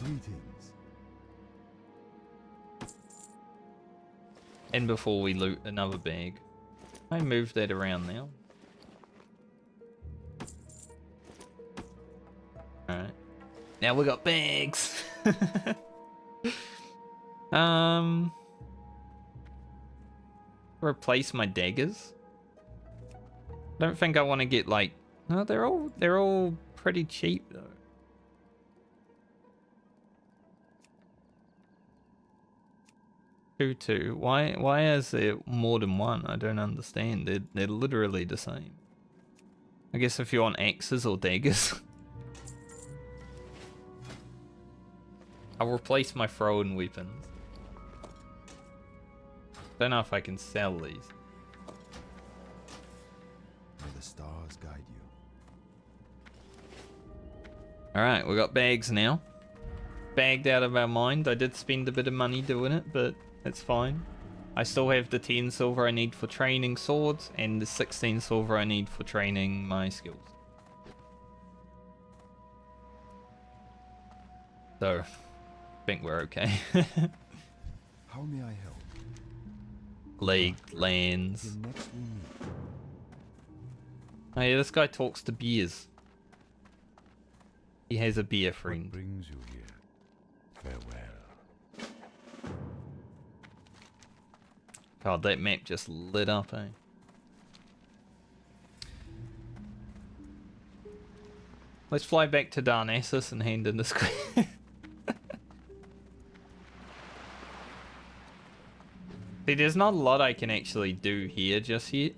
you. Greetings. And before we loot another bag. I move that around now. Alright. Now we got bags! Replace my daggers? Don't think I want to get like... No, they're all pretty cheap though. Two. Why is there more than one? I don't understand. They're literally the same. I guess if you want axes or daggers. I'll replace my throwing weapons. Don't know if I can sell these. May the stars guide you. Alright, we got bags now. Bagged out of our mind. I did spend a bit of money doing it, but it's fine. I still have the 10 silver I need for training swords and the 16 silver I need for training my skills. So, I think we're okay. How may I help? League, lands. Till next we meet. Oh yeah, this guy talks to beers. He has a beer What friend. brings you here? Farewell. God, that map just lit up, eh? Let's fly back to Darnassus and hand in this quest. See, there's not a lot I can actually do here just yet.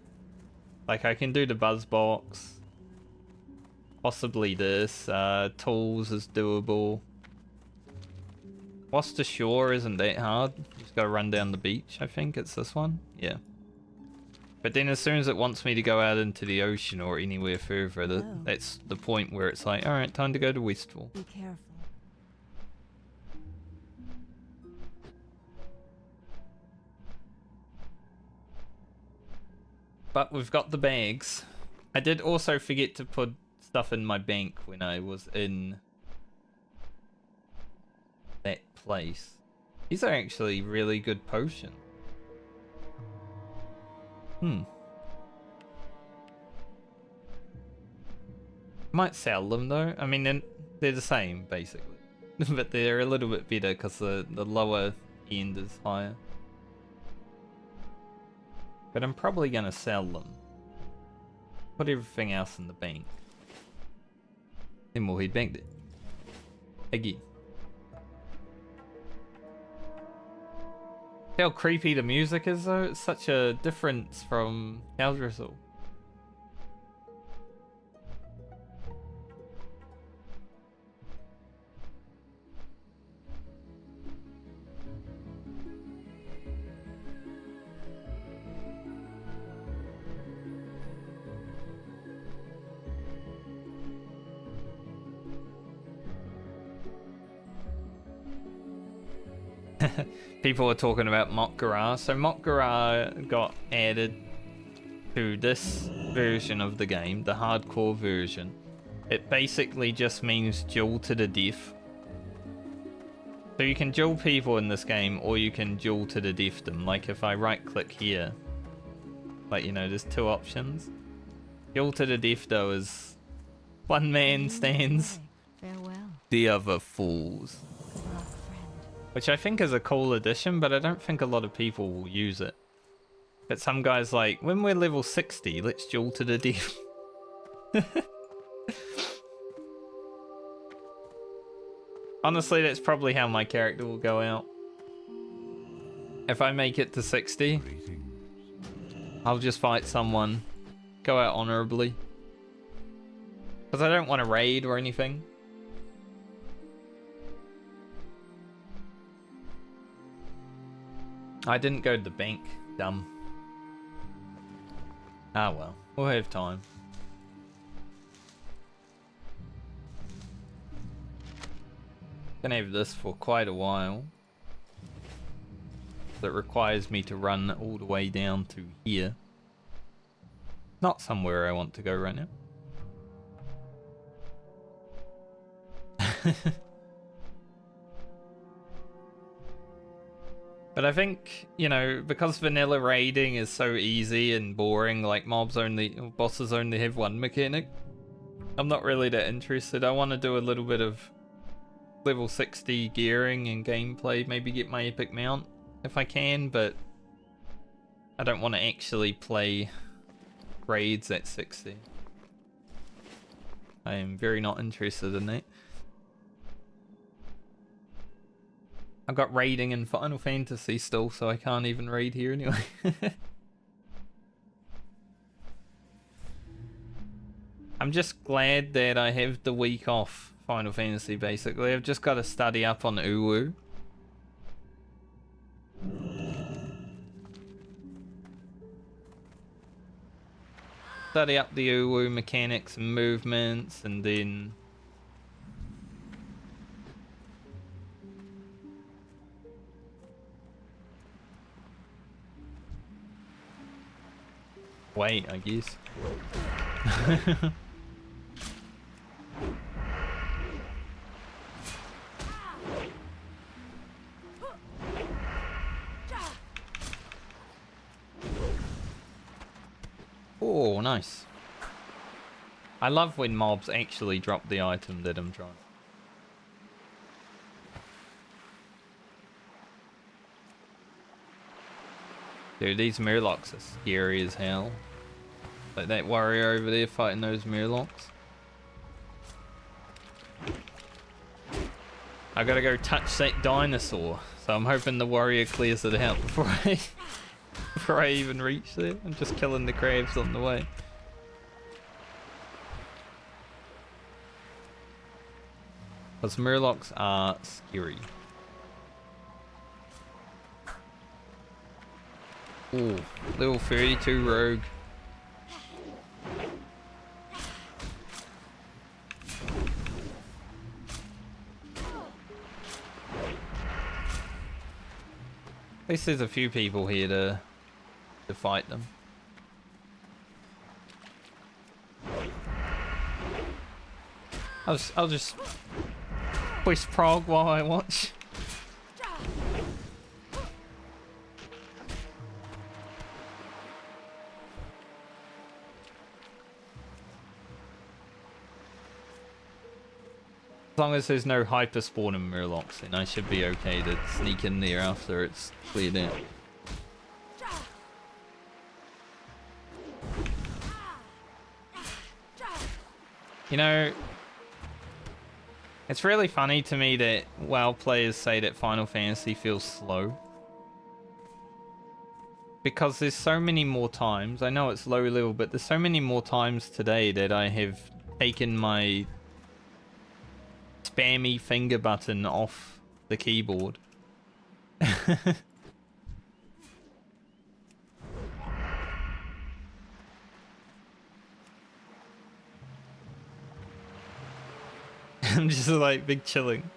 Like, I can do the buzz box. Possibly this. Tools is doable. What's the shore isn't that hard. Just gotta run down the beach, I think it's this one. Yeah. But then as soon as it wants me to go out into the ocean or anywhere further, that's the point where it's like, alright, time to go to Westfall. Be careful. But we've got the bags. I did also forget to put stuff in my bank when I was in that place. These are actually really good potions. Might sell them though. I mean, they're the same basically, but they're a little bit better because the lower end is higher. But I'm probably gonna sell them. Put everything else in the bank. Then we'll head back there. Again. How creepy the music is though. It's such a difference from Teldrassil. People are talking about Mok'Gara. So Mok'Gara got added to this version of the game, the hardcore version. It basically just means duel to the death. So you can duel people in this game, or you can duel to the death them. Like if I right click here, like, you know, there's two options. Duel to the death though is one man stands, Farewell. the other falls. Good luck, friend. Which I think is a cool addition, but I don't think a lot of people will use it. But some guys like, when we're level 60, let's duel to the death. Honestly, that's probably how my character will go out. If I make it to 60, I'll just fight someone, go out honorably. Because I don't want to raid or anything. I didn't go to the bank, dumb. Ah well, we'll have time. Gonna have this for quite a while. That requires me to run all the way down to here. Not somewhere I want to go right now. But I think, you know, because vanilla raiding is so easy and boring, like bosses only have one mechanic, I'm not really that interested. I want to do a little bit of level 60 gearing and gameplay, maybe get my epic mount if I can, but I don't want to actually play raids at 60. I am very not interested in that. I've got raiding in Final Fantasy still, so I can't even raid here anyway. I'm just glad that I have the week off Final Fantasy, basically. I've just got to study up on Uwu. Study up the Uwu mechanics and movements, and then wait, I guess. Oh, nice. I love when mobs actually drop the item that I'm trying. Dude, these Murlocs are scary as hell. Like that warrior over there fighting those Murlocs. I gotta go touch that dinosaur, so I'm hoping the warrior clears it out before I even reach there. I'm just killing the crabs on the way. Because Murlocs are scary. Ooh, level 32 rogue. At least there's a few people here to fight them. I'll just push prog while I watch. As long as there's no hyper spawn and murlocs, then I should be okay to sneak in there after it's cleared out. You know, it's really funny to me that WoW players say that Final Fantasy feels slow. Because there's so many more times, I know it's low level, but there's so many more times today that I have taken my spammy finger button off the keyboard. I'm just like big chilling.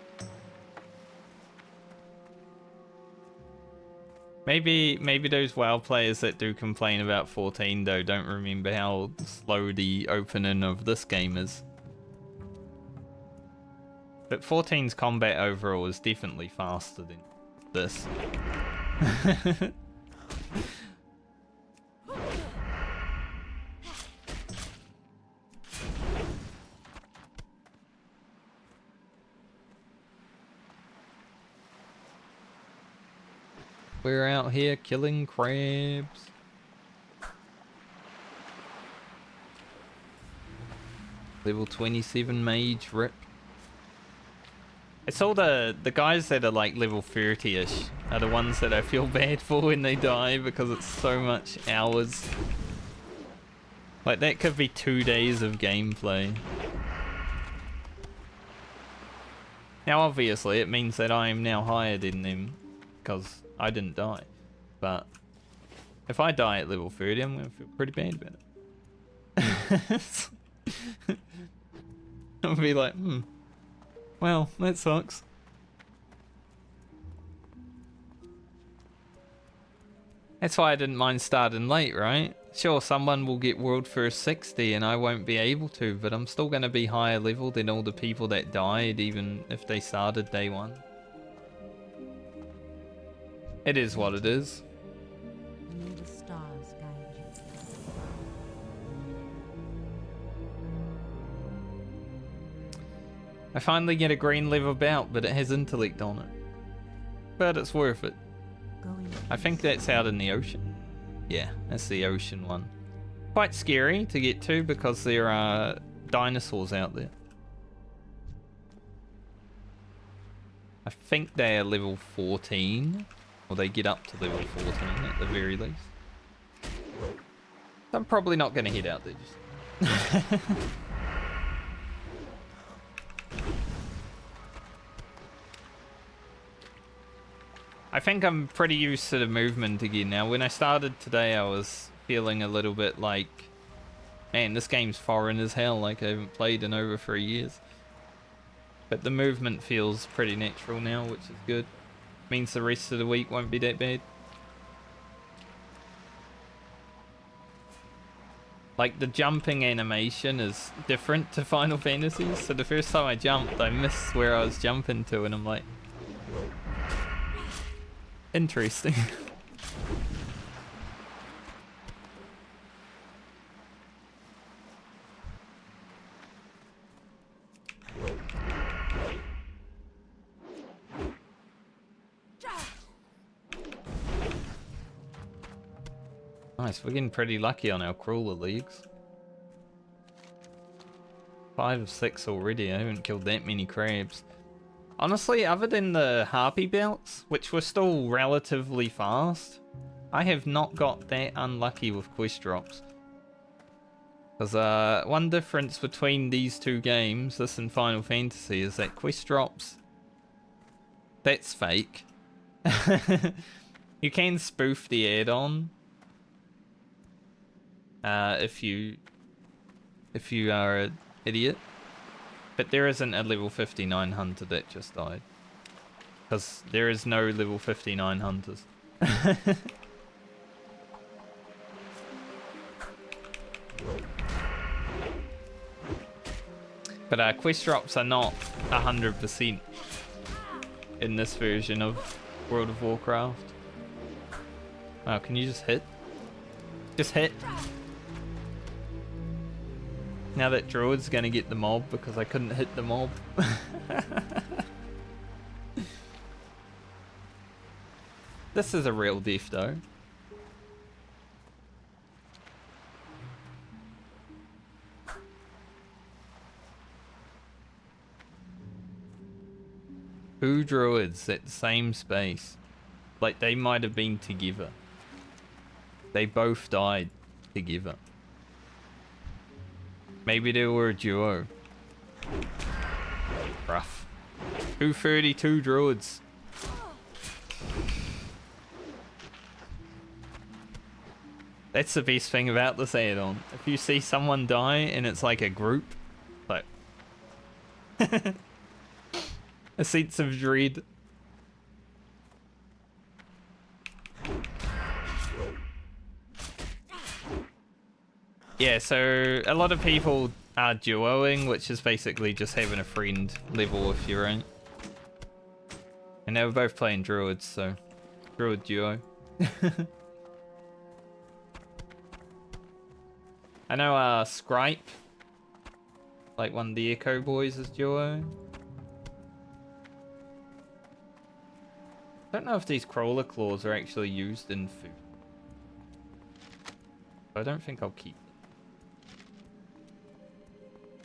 Maybe those WoW players that do complain about 14 though don't remember how slow the opening of this game is. But 14's combat overall is definitely faster than this. We're out here killing crabs. Level 27 mage rip. It's all the guys that are like level 30-ish are the ones that I feel bad for when they die because it's so much hours. Like that could be 2 days of gameplay. Now obviously it means that I am now higher than them because I didn't die. But if I die at level 30, I'm going to feel pretty bad about it. I'll be like, well, that sucks. That's why I didn't mind starting late, right? Sure, someone will get world first 60 and I won't be able to, but I'm still going to be higher level than all the people that died, even if they started day one. It is what it is. May the stars guide you. I finally get a green level bout, but it has intellect on it. But it's worth it. I think that's out in the ocean. Yeah, that's the ocean one. Quite scary to get to because there are dinosaurs out there. I think they are level 14. Or they get up to level 14 at the very least. I'm probably not going to head out there just... I think I'm pretty used to the movement again now. When I started today, I was feeling a little bit like, man, this game's foreign as hell. Like I haven't played in over 3 years. But the movement feels pretty natural now, which is good. Means the rest of the week won't be that bad. Like the jumping animation is different to Final Fantasy, so the first time I jumped I missed where I was jumping to and I'm like, interesting. Nice, we're getting pretty lucky on our crawler leagues. 5 of 6 already, I haven't killed that many crabs. Honestly, other than the harpy belts, which were still relatively fast, I have not got that unlucky with quest drops. Because one difference between these two games, this and Final Fantasy, is that quest drops, that's fake. You can spoof the add-on. If you are an idiot. But there isn't a level 59 hunter that just died. Because there is no level 59 hunters. But quest drops are not 100% in this version of World of Warcraft. Oh, can you just hit? Just hit. Now that Druid's gonna get the mob because I couldn't hit the mob. This is a real death though. Two druids at the same space. Like they might have been together. They both died together. Maybe they were a duo. Rough. 232 druids. That's the best thing about this add-on. If you see someone die and it's like a group, like a sense of dread. Yeah, so a lot of people are duoing, which is basically just having a friend level with your own. And they were both playing druids, so druid duo. I know Scripe, like one of the Echo Boys, is duo. I don't know if these crawler claws are actually used in food. I don't think I'll keep them.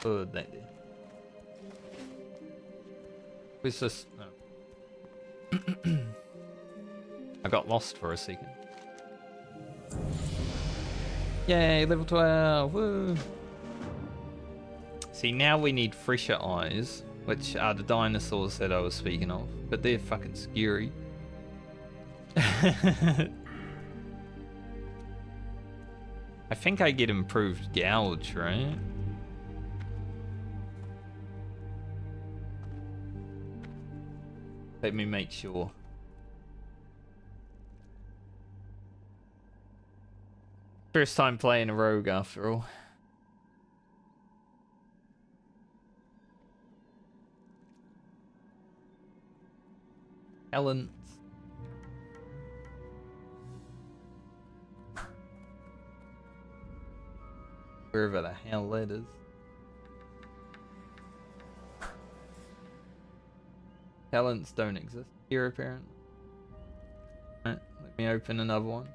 Oh, that did. Where's this? Oh. I got lost for a second. Yay, level 12, woo! See, now we need fresher eyes, which are the dinosaurs that I was speaking of, but they're fucking scary. I think I get improved gouge, right? Let me make sure. First time playing a rogue after all. Talents. Wherever the hell that is. Talents don't exist here apparently. Right, let me open another one.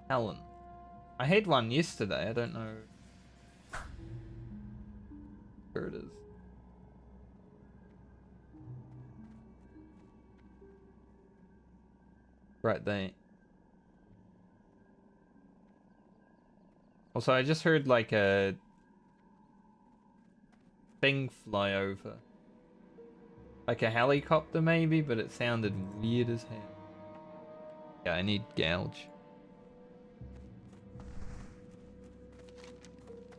Talent. I had one yesterday, I don't know where it is. Right there. Also, I just heard like a thing fly over. Like a helicopter maybe, but it sounded weird as hell. Yeah, I need gouge.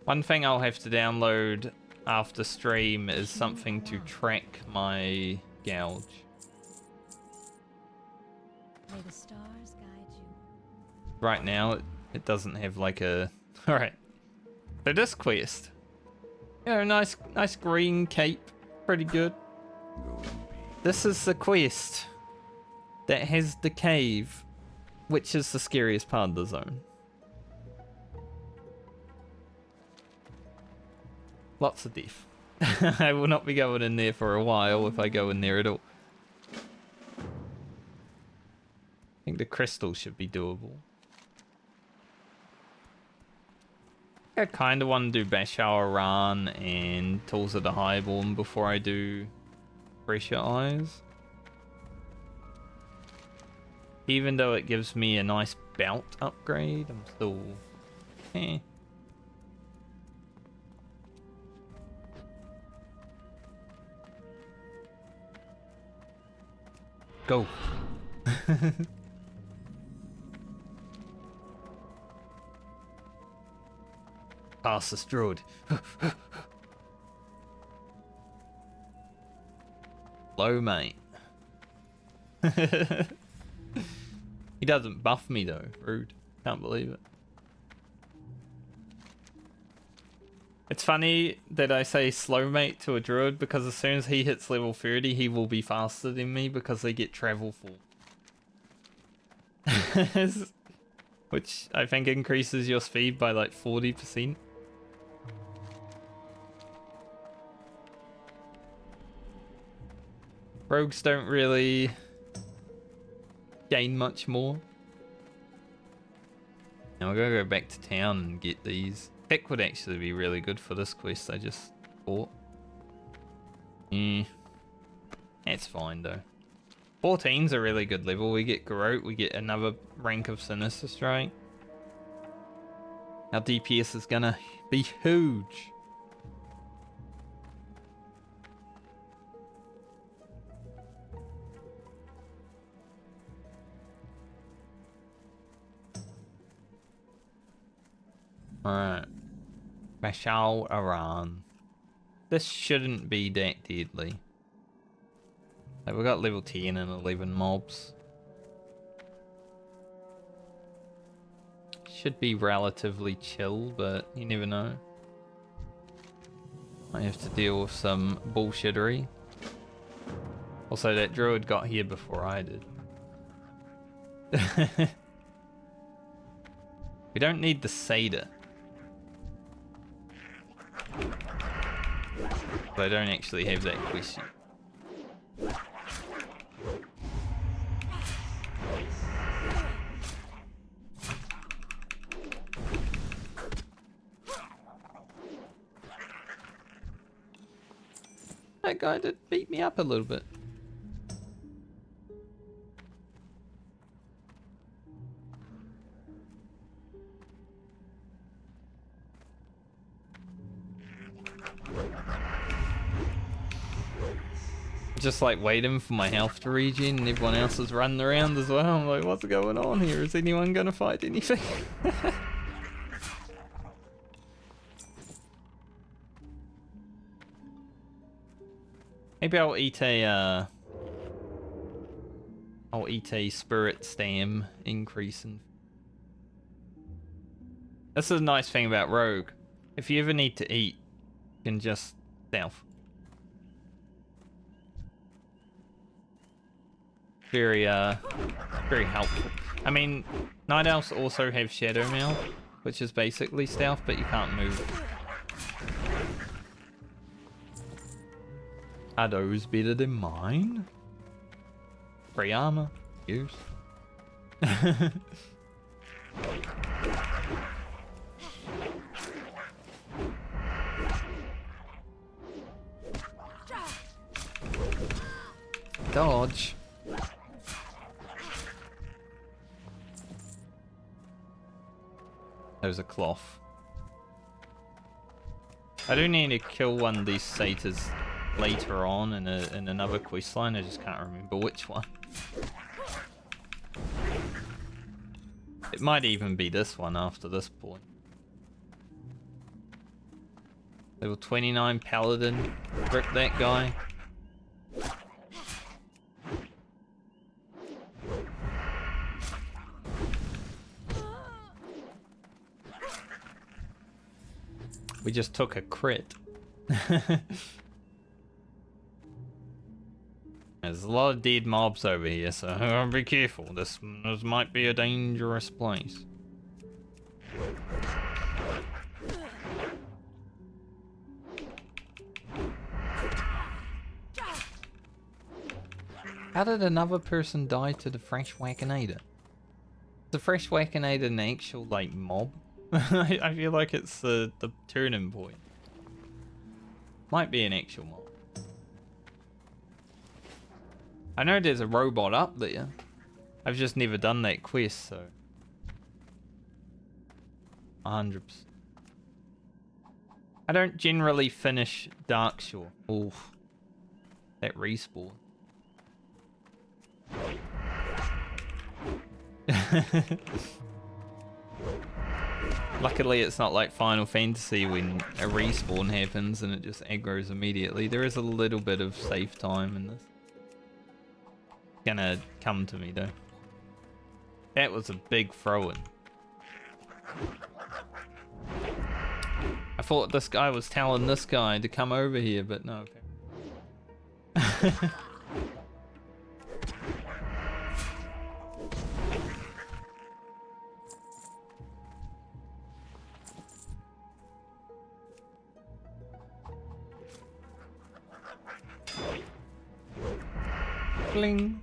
One thing I'll have to download after stream is something to track my gouge. May the stars guide you. Right now, it doesn't have like a... Alright. So this quest. Yeah, nice green cape. Pretty good. This is the quest that has the cave, which is the scariest part of the zone. Lots of death. I will not be going in there for a while if I go in there at all. I think the crystal should be doable. I kind of want to do Bashar Ran and Tools of the Highborn before I do Fresher Eyes. Even though it gives me a nice belt upgrade, I'm still... eh. Go. Pass this druid. Low, mate. He doesn't buff me though. Rude. Can't believe it. It's funny that I say slow mate to a druid because as soon as he hits level 30, he will be faster than me because they get travel full. Which I think increases your speed by like 40%. Rogues don't really gain much more. Now we're gonna go back to town and get these. Tech would actually be really good for this quest I just bought. That's fine though. 14's a really good level. We get Garrote, we get another rank of Sinister Strike. Our DPS is gonna be huge. Alright. Bashal Aran. This shouldn't be that deadly. Like, we got level 10 and 11 mobs. Should be relatively chill, but you never know. I have to deal with some bullshittery. Also, that druid got here before I did. We don't need the Satyr. But I don't actually have that quest yet. That guy did beat me up a little bit. Just like waiting for my health to regen and everyone else is running around as well. I'm like, what's going on here? Is anyone gonna fight anything? Maybe I'll eat a spirit stam increase in. This is a nice thing about Rogue. If you ever need to eat, you can just stealth. Very helpful. I mean, Night Elves also have Shadow Mouth, which is basically stealth, but you can't move. Are those better than mine? Free armor. Use. Dodge. There's a cloth. I do need to kill one of these satyrs later on in another quest line. I just can't remember which one. It might even be this one after this point. Level 29 paladin. Rip that guy. We just took a crit. There's a lot of dead mobs over here, so be careful. This might be a dangerous place. How did another person die to the Fresh Wakenator? The Fresh Wakenator an actual, like, mob? I feel like it's the turning point. Might be an actual mob. I know there's a robot up there. I've just never done that quest, so 100%. I don't generally finish Darkshore. Oof. That respawn. Luckily it's not like Final Fantasy when a respawn happens and it just aggroes immediately. There is a little bit of save time in this. gonna come to me though. That was a big throw-in. I thought this guy was telling this guy to come over here, but no. Bling.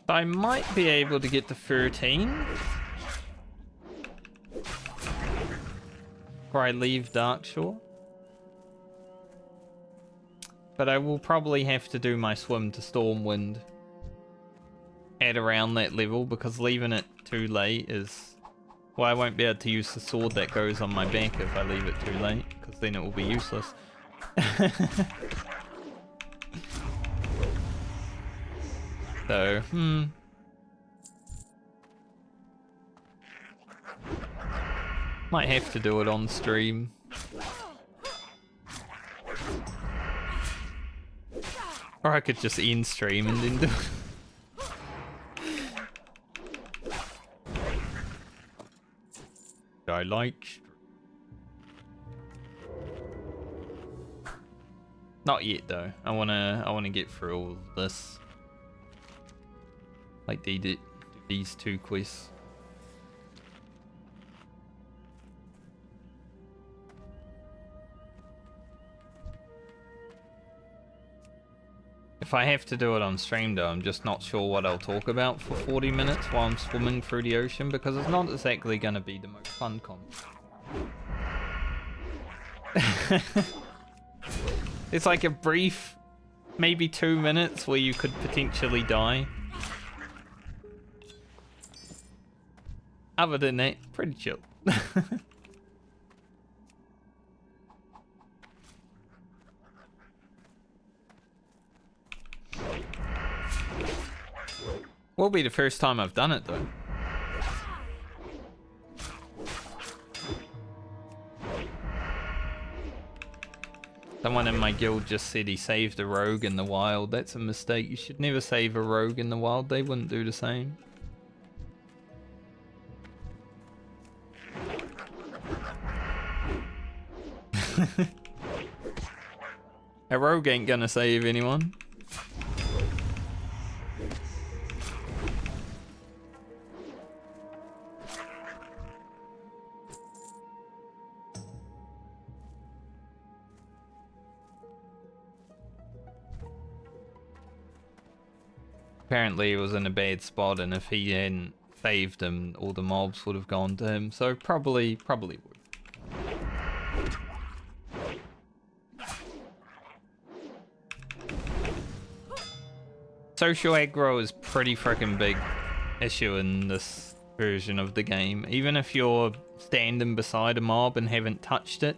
I might be able to get to 13 before I leave Darkshore. But I will probably have to do my swim to Stormwind at around that level, because leaving it too late is... Well, I won't be able to use the sword that goes on my back if I leave it too late, because then it will be useless. So, might have to do it on stream. Or I could just end stream and then do it. I like... Not yet though. I wanna get through all of this. Like these two quests. If I have to do it on stream though, I'm just not sure what I'll talk about for 40 minutes while I'm swimming through the ocean, because it's not exactly gonna be the most fun content. It's like a brief, maybe 2 minutes where you could potentially die. Other than that, pretty chill. Will be the first time I've done it though. Someone in my guild just said he saved a rogue in the wild. That's a mistake. You should never save a rogue in the wild. They wouldn't do the same. A rogue ain't gonna save anyone. Apparently he was in a bad spot, and if he hadn't saved him, all the mobs would have gone to him. So probably would. Social aggro is pretty freaking big issue in this version of the game. Even if you're standing beside a mob and haven't touched it,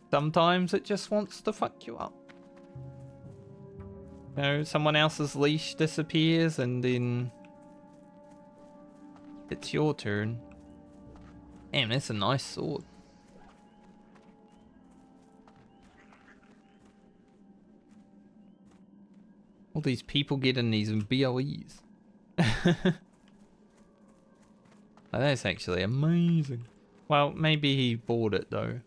sometimes it just wants to fuck you up. You know, someone else's leash disappears and then it's your turn. Damn, that's a nice sword. All these people getting these BOEs. Oh, that's actually amazing. Well, maybe he bought it though.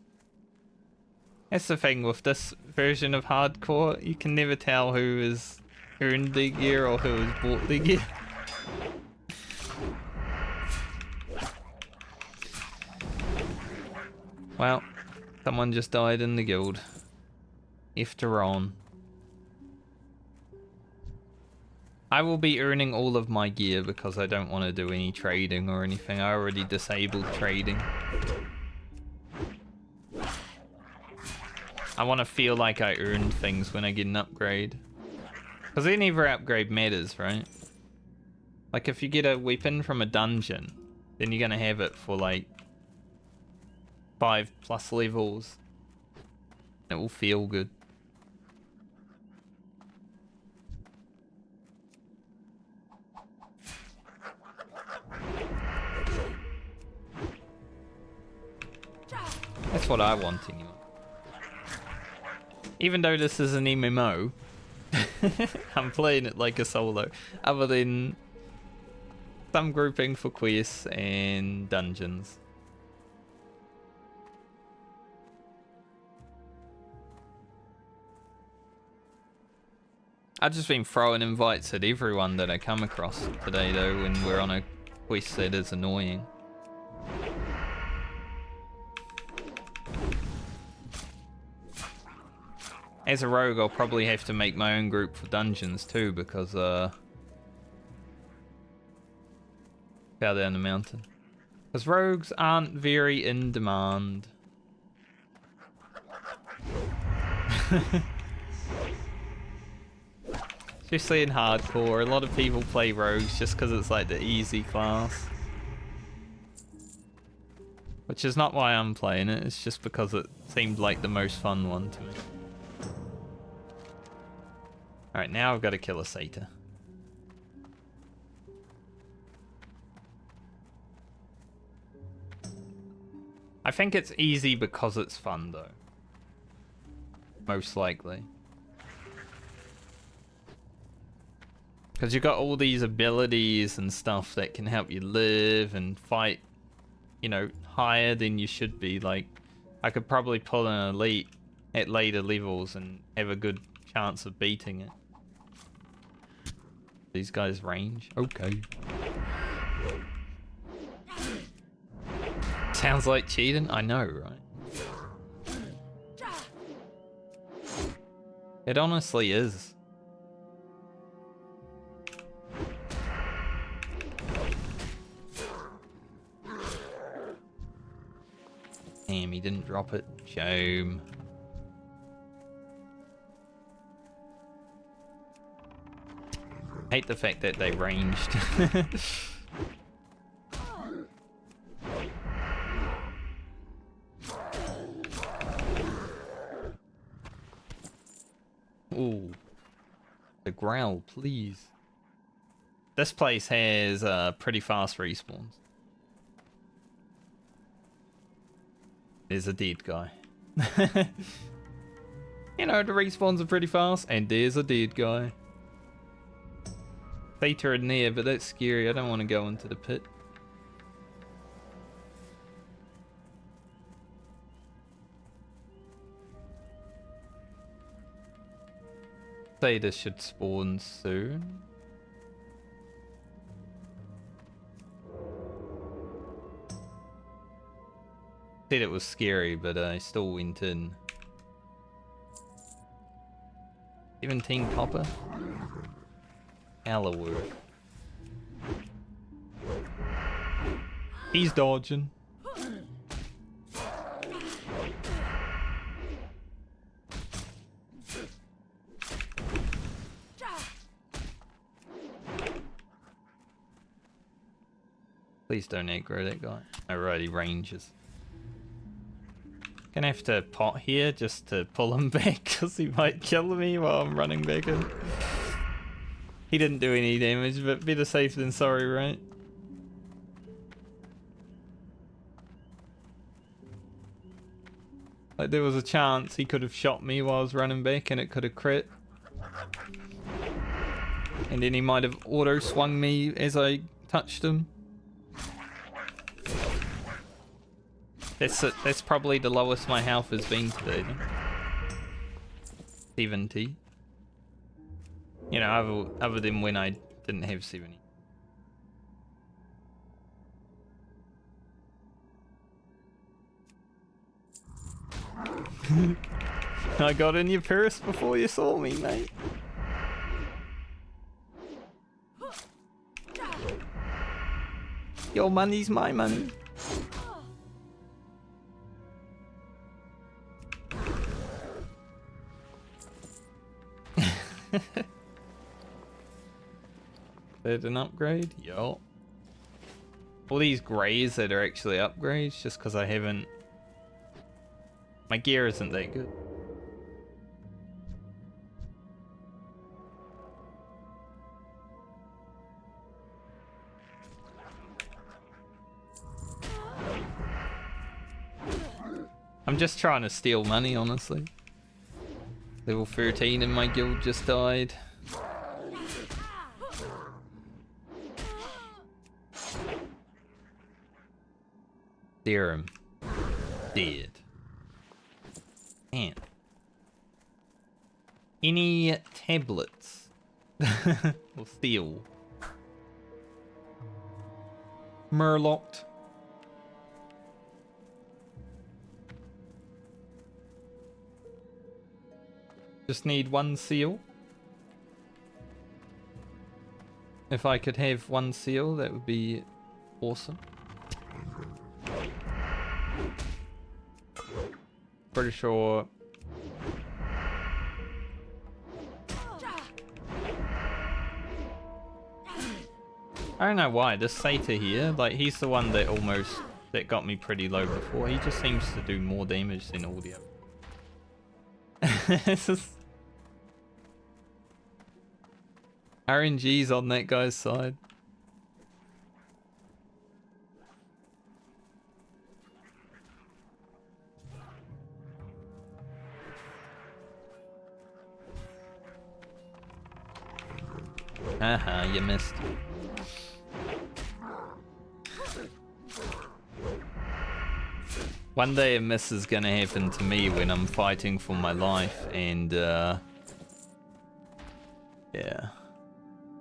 That's the thing with this version of hardcore, you can never tell who has earned their gear or who has bought their gear. Well, someone just died in the guild. After on. I will be earning all of my gear because I don't want to do any trading or anything. I already disabled trading. I want to feel like I earned things when I get an upgrade. Because any other upgrade matters, right? Like if you get a weapon from a dungeon, then you're going to have it for like 5+ levels. It will feel good. That's what I want anyway. Even though this is an MMO, I'm playing it like a solo, other than some grouping for quests and dungeons. I've just been throwing invites at everyone that I come across today though when we're on a quest that is annoying. As a rogue, I'll probably have to make my own group for dungeons too, because fell down the mountain. Because rogues aren't very in demand. Especially in hardcore, a lot of people play rogues just because it's like the easy class. Which is not why I'm playing it, it's just because it seemed like the most fun one to me. Alright, now I've got to kill a satyr. I think it's easy because it's fun though. Most likely. Because you've got all these abilities and stuff that can help you live and fight, you know, higher than you should be. Like, I could probably pull an elite at later levels and have a good chance of beating it. These guys range? Okay. Sounds like cheating? I know, right? It honestly is. Damn, he didn't drop it. Shame. Hate the fact that they ranged. Ooh. The growl, please. This place has pretty fast respawns. There's a dead guy. You know, the respawns are pretty fast, and there's a dead guy. Theta in there, but that's scary. I don't want to go into the pit. Theta should spawn soon. Said it was scary, but I still went in. 17 copper. Allowood. He's dodging. Please don't aggro that guy. Alright, he ranges. Gonna have to pot here just to pull him back because he might kill me while I'm running back in. He didn't do any damage, but better safe than sorry, right? Like, there was a chance he could have shot me while I was running back and it could have crit. And then he might have auto swung me as I touched him. That's probably the lowest my health has been today. 70. You know, other than when I didn't have 70. I got in your purse before you saw me, mate. Your money's my money. That an upgrade? Yo. All these greys that are actually upgrades just because I haven't... My gear isn't that good. I'm just trying to steal money, honestly. Level 13 in my guild just died. Theorem. Dead. Man. Any tablets? Or steel? Murlocked. Just need one seal. If I could have one seal, that would be awesome. Pretty sure. I don't know why, this Satyr here, like he's the one that got me pretty low before. He just seems to do more damage than all the others. RNG's on that guy's side. Haha, you missed. One day a miss is gonna happen to me when I'm fighting for my life, and yeah.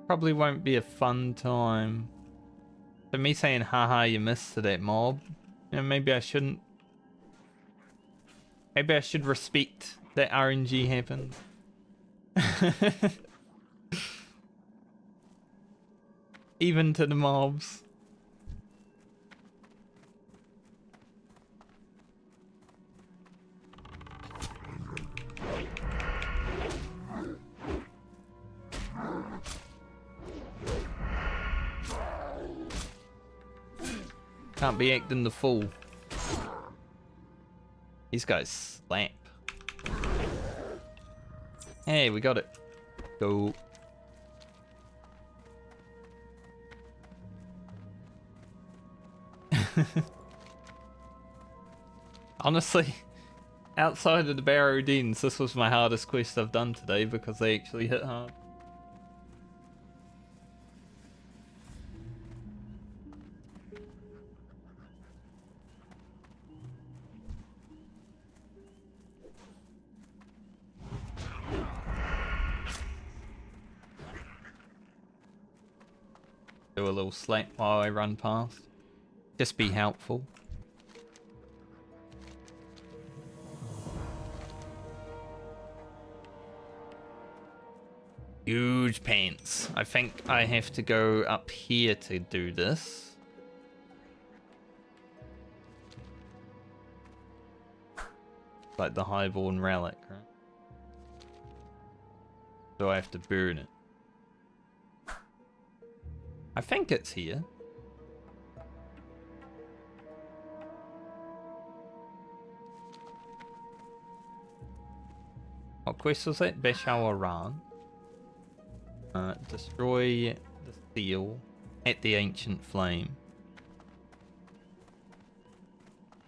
Probably won't be a fun time. So me saying haha you missed to that mob, you know, maybe I shouldn't. Maybe I should respect that RNG happened. Even to the mobs. Can't be acting the fool. These guys slap. Hey, we got it. Go. Honestly, outside of the Barrow Dens, this was my hardest quest I've done today because they actually hit hard. Do a little slap while I run past. Just be helpful. Huge pants. I think I have to go up here to do this. Like the Highborn Relic, right? So I have to burn it. I think it's here. What quest was it? Beshawaran. Destroy the seal at the Ancient Flame.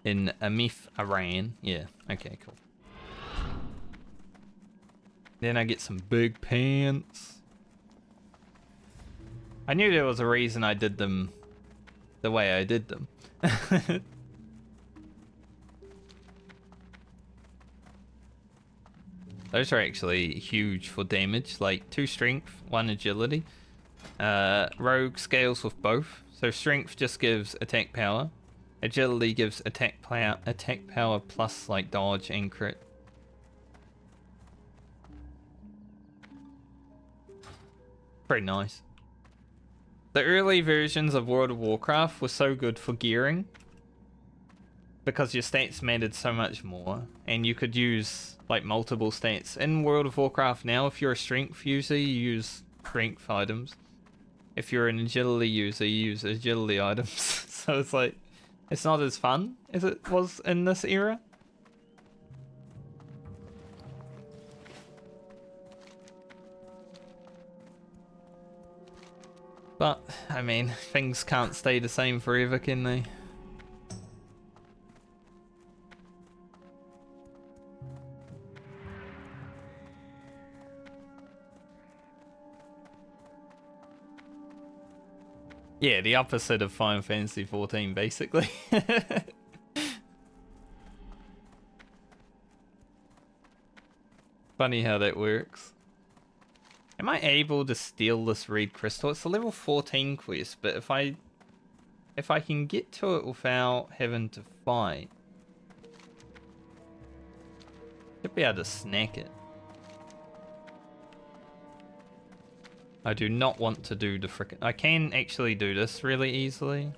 In Amith Aran. Yeah, okay, cool. Then I get some big pants. I knew there was a reason I did them the way I did them. Those are actually huge for damage, like 2 strength, 1 agility. Rogue scales with both. So strength just gives attack power. Agility gives attack power plus like dodge and crit. Pretty nice. The early versions of World of Warcraft were so good for gearing because your stats mattered so much more, and you could use like multiple stats. In World of Warcraft now, if you're a strength user, you use strength items. If you're an agility user, you use agility items. So it's like, it's not as fun as it was in this era. But, I mean, things can't stay the same forever, can they? Yeah, the opposite of Final Fantasy 14, basically. Funny how that works. Am I able to steal this red crystal? It's a level 14 quest, but if I can get to it without having to fight, should be able to snack it. I do not want to do the frickin'... I can actually do this really easily,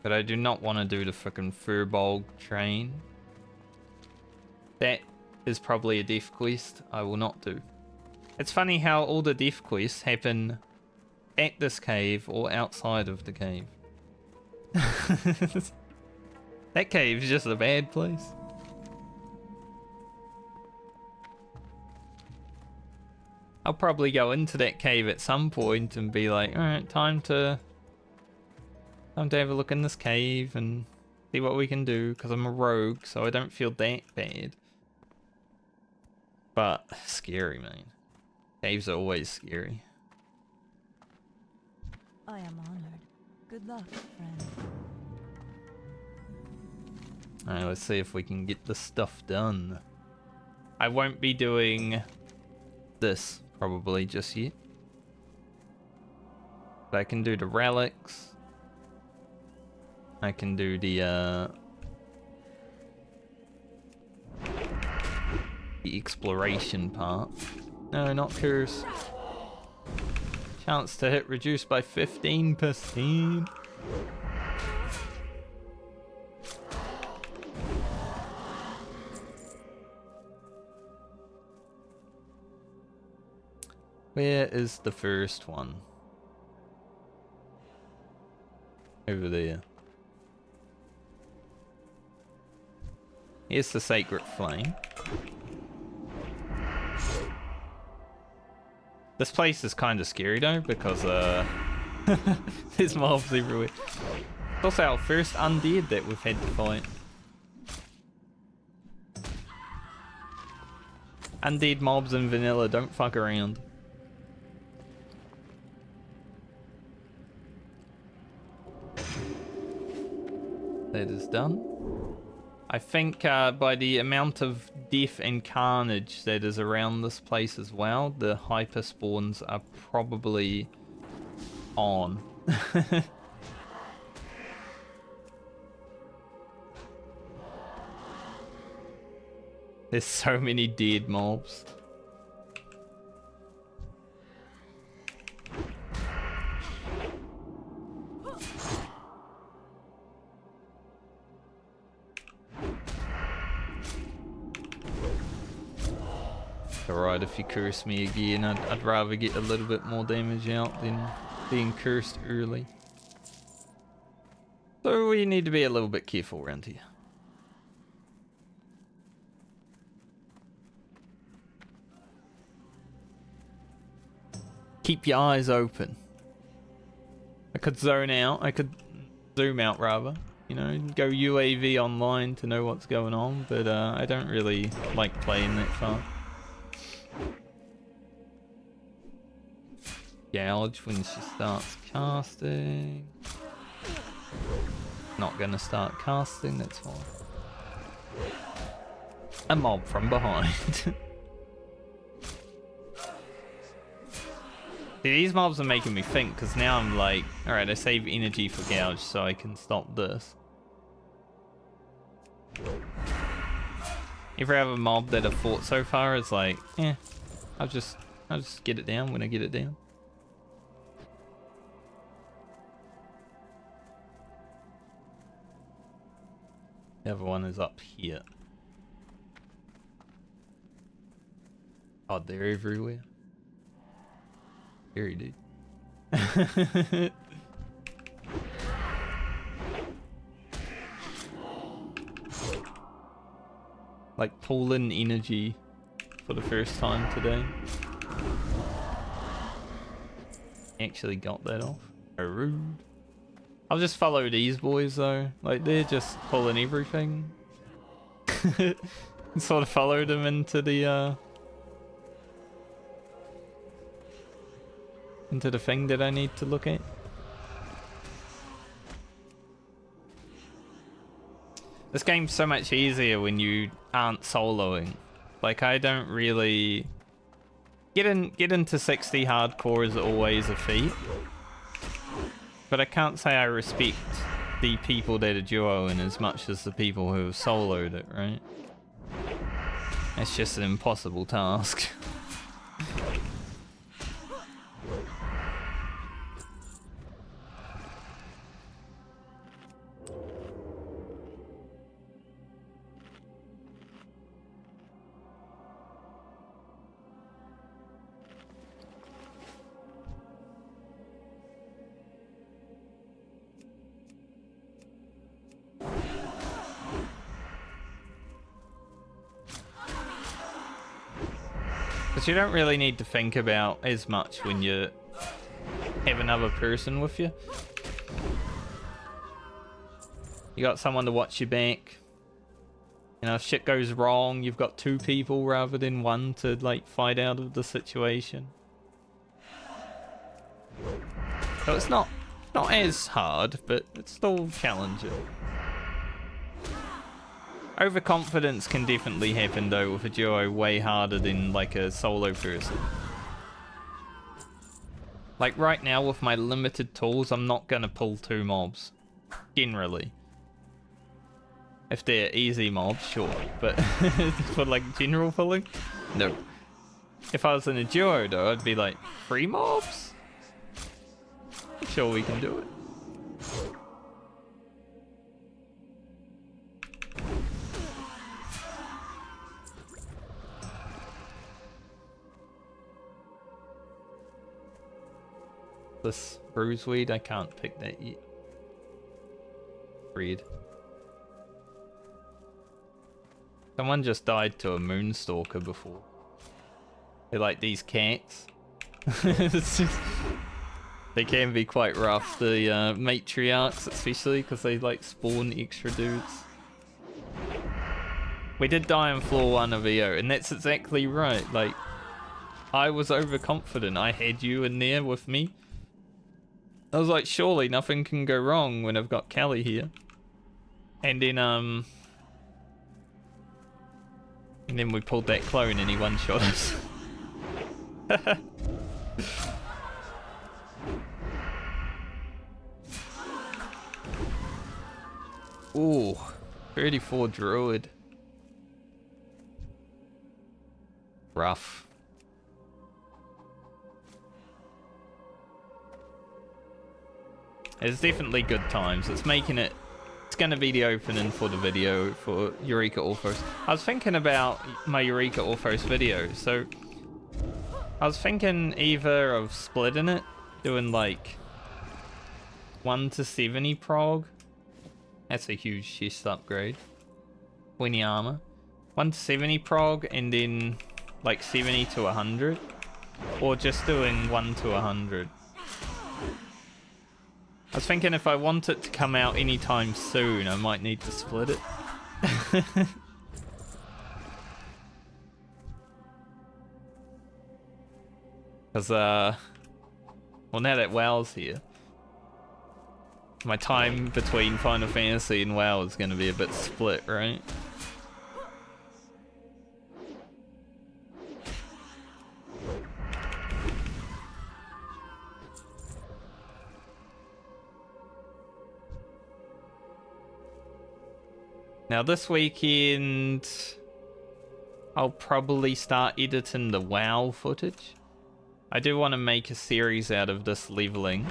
but I do not want to do the frickin' Furbolg train. That is probably a death quest I will not do. It's funny how all the death quests happen at this cave or outside of the cave. That cave is just a bad place. I'll probably go into that cave at some point and be like, alright, time to have a look in this cave and see what we can do, because I'm a rogue, so I don't feel that bad. But scary, man. Caves are always scary. I am honored. Good luck, friend. Alright, let's see if we can get the stuff done. I won't be doing this probably just yet. But I can do the relics. I can do the exploration part. No, not curse. Chance to hit reduced by 15%. Where is the first one? Over there. Here's the sacred flame. This place is kind of scary though, because there's mobs everywhere. It's also our first undead that we've had to fight. Undead mobs in vanilla don't fuck around. That is done. I think by the amount of death and carnage that is around this place as well, the hyper spawns are probably on. There's so many dead mobs. Alright, if you curse me again, I'd rather get a little bit more damage out than being cursed early. So we need to be a little bit careful around here. Keep your eyes open. I could zone out, I could zoom out rather. You know, go UAV online to know what's going on, but I don't really like playing that far. Gouge when she starts casting. Not gonna start casting, that's fine. A mob from behind. See, these mobs are making me think, because now I'm like, alright, I save energy for Gouge so I can stop this. If I have a mob that I've fought so far, it's like, eh, I'll just get it down when I get it down. The other one is up here. Oh, they're everywhere. Scary, dude. Like pulling energy for the first time today. Actually got that off. How rude. I'll just follow these boys though. Like they're just pulling everything. Sort of follow them into the thing that I need to look at. This game's so much easier when you aren't soloing. Like, I don't really... Get into 60 hardcore is always a feat. But I can't say I respect the people that are duoing as much as the people who have soloed it, right? It's just an impossible task. But you don't really need to think about as much when you have another person with you. You got someone to watch your back. You know, if shit goes wrong, you've got two people rather than one to, like, fight out of the situation. So it's not as hard, but it's still challenging. Overconfidence can definitely happen though with a duo way harder than like a solo person. Like right now with my limited tools, I'm not gonna pull 2 mobs. Generally. If they're easy mobs, sure. But for like general pulling, no. If I was in a duo though, I'd be like, 3 mobs? Sure we can do it. This bruiseweed, I can't pick that yet. Breed. Someone just died to a moonstalker before. They're like these cats. They can be quite rough, the matriarchs especially, because they like spawn extra dudes. We did die on floor 1 of EO, and that's exactly right. Like, I was overconfident. I had you in there with me. I was like, surely nothing can go wrong when I've got Callie here. And then we pulled that clone and he one-shot us. Ooh, 34 druid. Rough. It's definitely good times. It's making it... It's going to be the opening for the video for Eureka Orthos. I was thinking about my Eureka Orthos video, so... I was thinking either of splitting it, doing like... 1 to 70 prog. That's a huge chest upgrade. 20 armor. 1 to 70 prog, and then like 70 to 100. Or just doing 1 to 100. I was thinking if I want it to come out anytime soon, I might need to split it. Because, well, now that WoW's here, my time between Final Fantasy and WoW is going to be a bit split, right? Now this weekend, I'll probably start editing the WoW footage. I do want to make a series out of this leveling.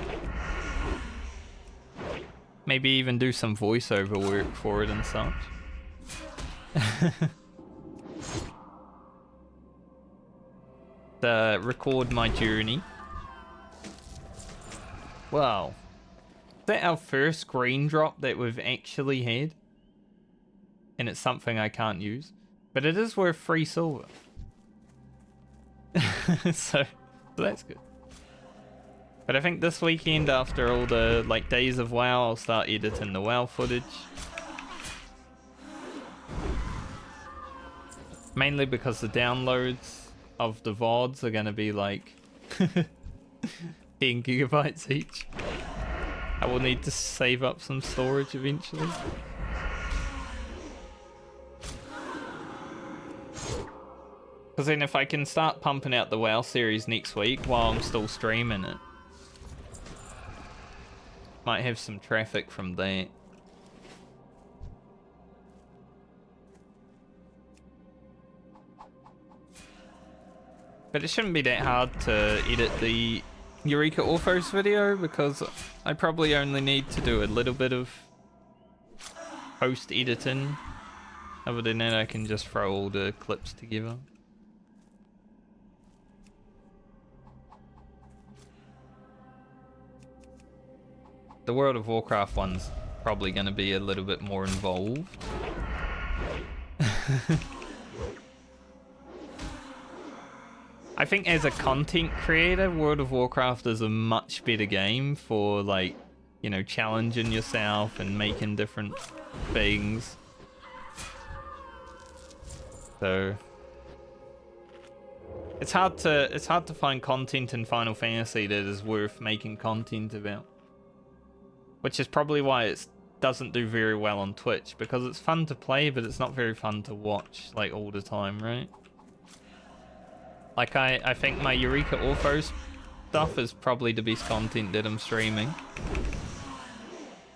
Maybe even do some voiceover work for it and such. Record my journey. Wow. Is that our first green drop that we've actually had? And it's something I can't use. But it is worth 3 silver. So that's good. But I think this weekend, after all the like days of WoW, I'll start editing the WoW footage. Mainly because the downloads of the VODs are gonna be like 10 gigabytes each. I will need to save up some storage eventually. Because then if I can start pumping out the WoW series next week while I'm still streaming it, might have some traffic from that. But it shouldn't be that hard to edit the Eureka Orphos video, because I probably only need to do a little bit of post editing. Other than that, I can just throw all the clips together. The World of Warcraft one's probably going to be a little bit more involved. I think as a content creator, World of Warcraft is a much better game for, like, you know, challenging yourself and making different things. So it's hard to find content in Final Fantasy that is worth making content about. Which is probably why it doesn't do very well on Twitch, because it's fun to play, but it's not very fun to watch, like, all the time, right? Like, I think my Eureka Orphos stuff is probably the best content that I'm streaming.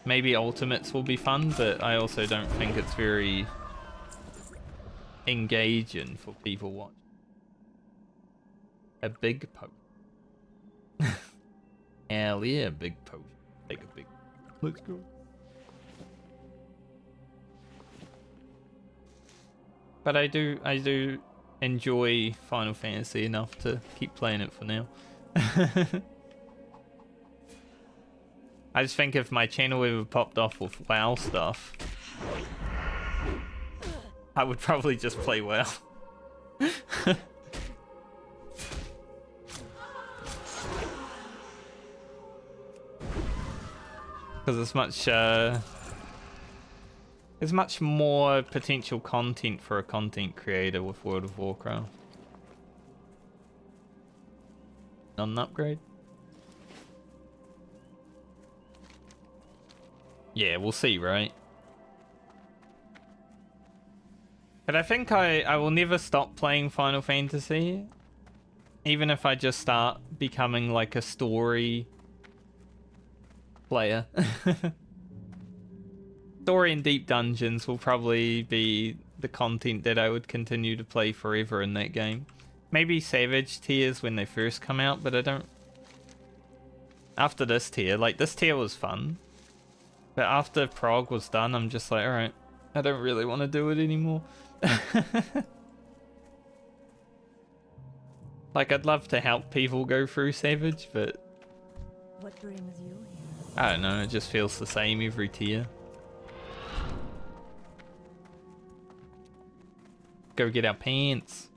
Maybe Ultimates will be fun, but I also don't think it's very engaging for people watching. A big post. Hell yeah, big post. Take a big. Let's go. But I do enjoy Final Fantasy enough to keep playing it for now. I just think if my channel ever popped off with WoW stuff, I would probably just play WoW. Because there's much more potential content for a content creator with World of Warcraft. Not an upgrade? Yeah, we'll see, right? But I think I will never stop playing Final Fantasy. Even if I just start becoming like a story player. Story and deep dungeons will probably be the content that I would continue to play forever in that game. Maybe Savage tiers when they first come out, but I don't... After this tier, like, this tier was fun. But after Prog was done, I'm just like, alright, I don't really want to do it anymore. Like, I'd love to help people go through Savage, but... What brings you here? I don't know, it just feels the same every tier. Go get our pants.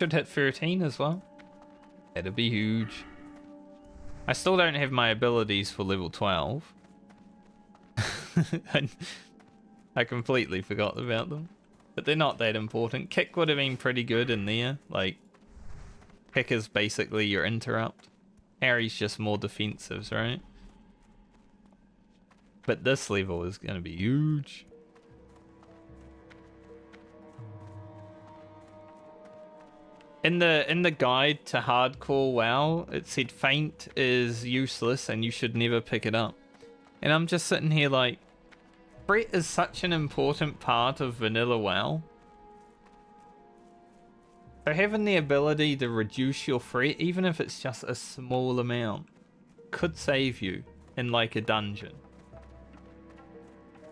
Should hit 13 as well. That'd be huge. I still don't have my abilities for level 12. I completely forgot about them. But they're not that important. Kick would have been pretty good in there. Like, Kick is basically your interrupt. Harry's just more defensives, right? But this level is going to be huge. In the guide to hardcore WoW, it said feint is useless and you should never pick it up. And I'm just sitting here like, threat is such an important part of vanilla WoW. So having the ability to reduce your threat, even if it's just a small amount, could save you in like a dungeon.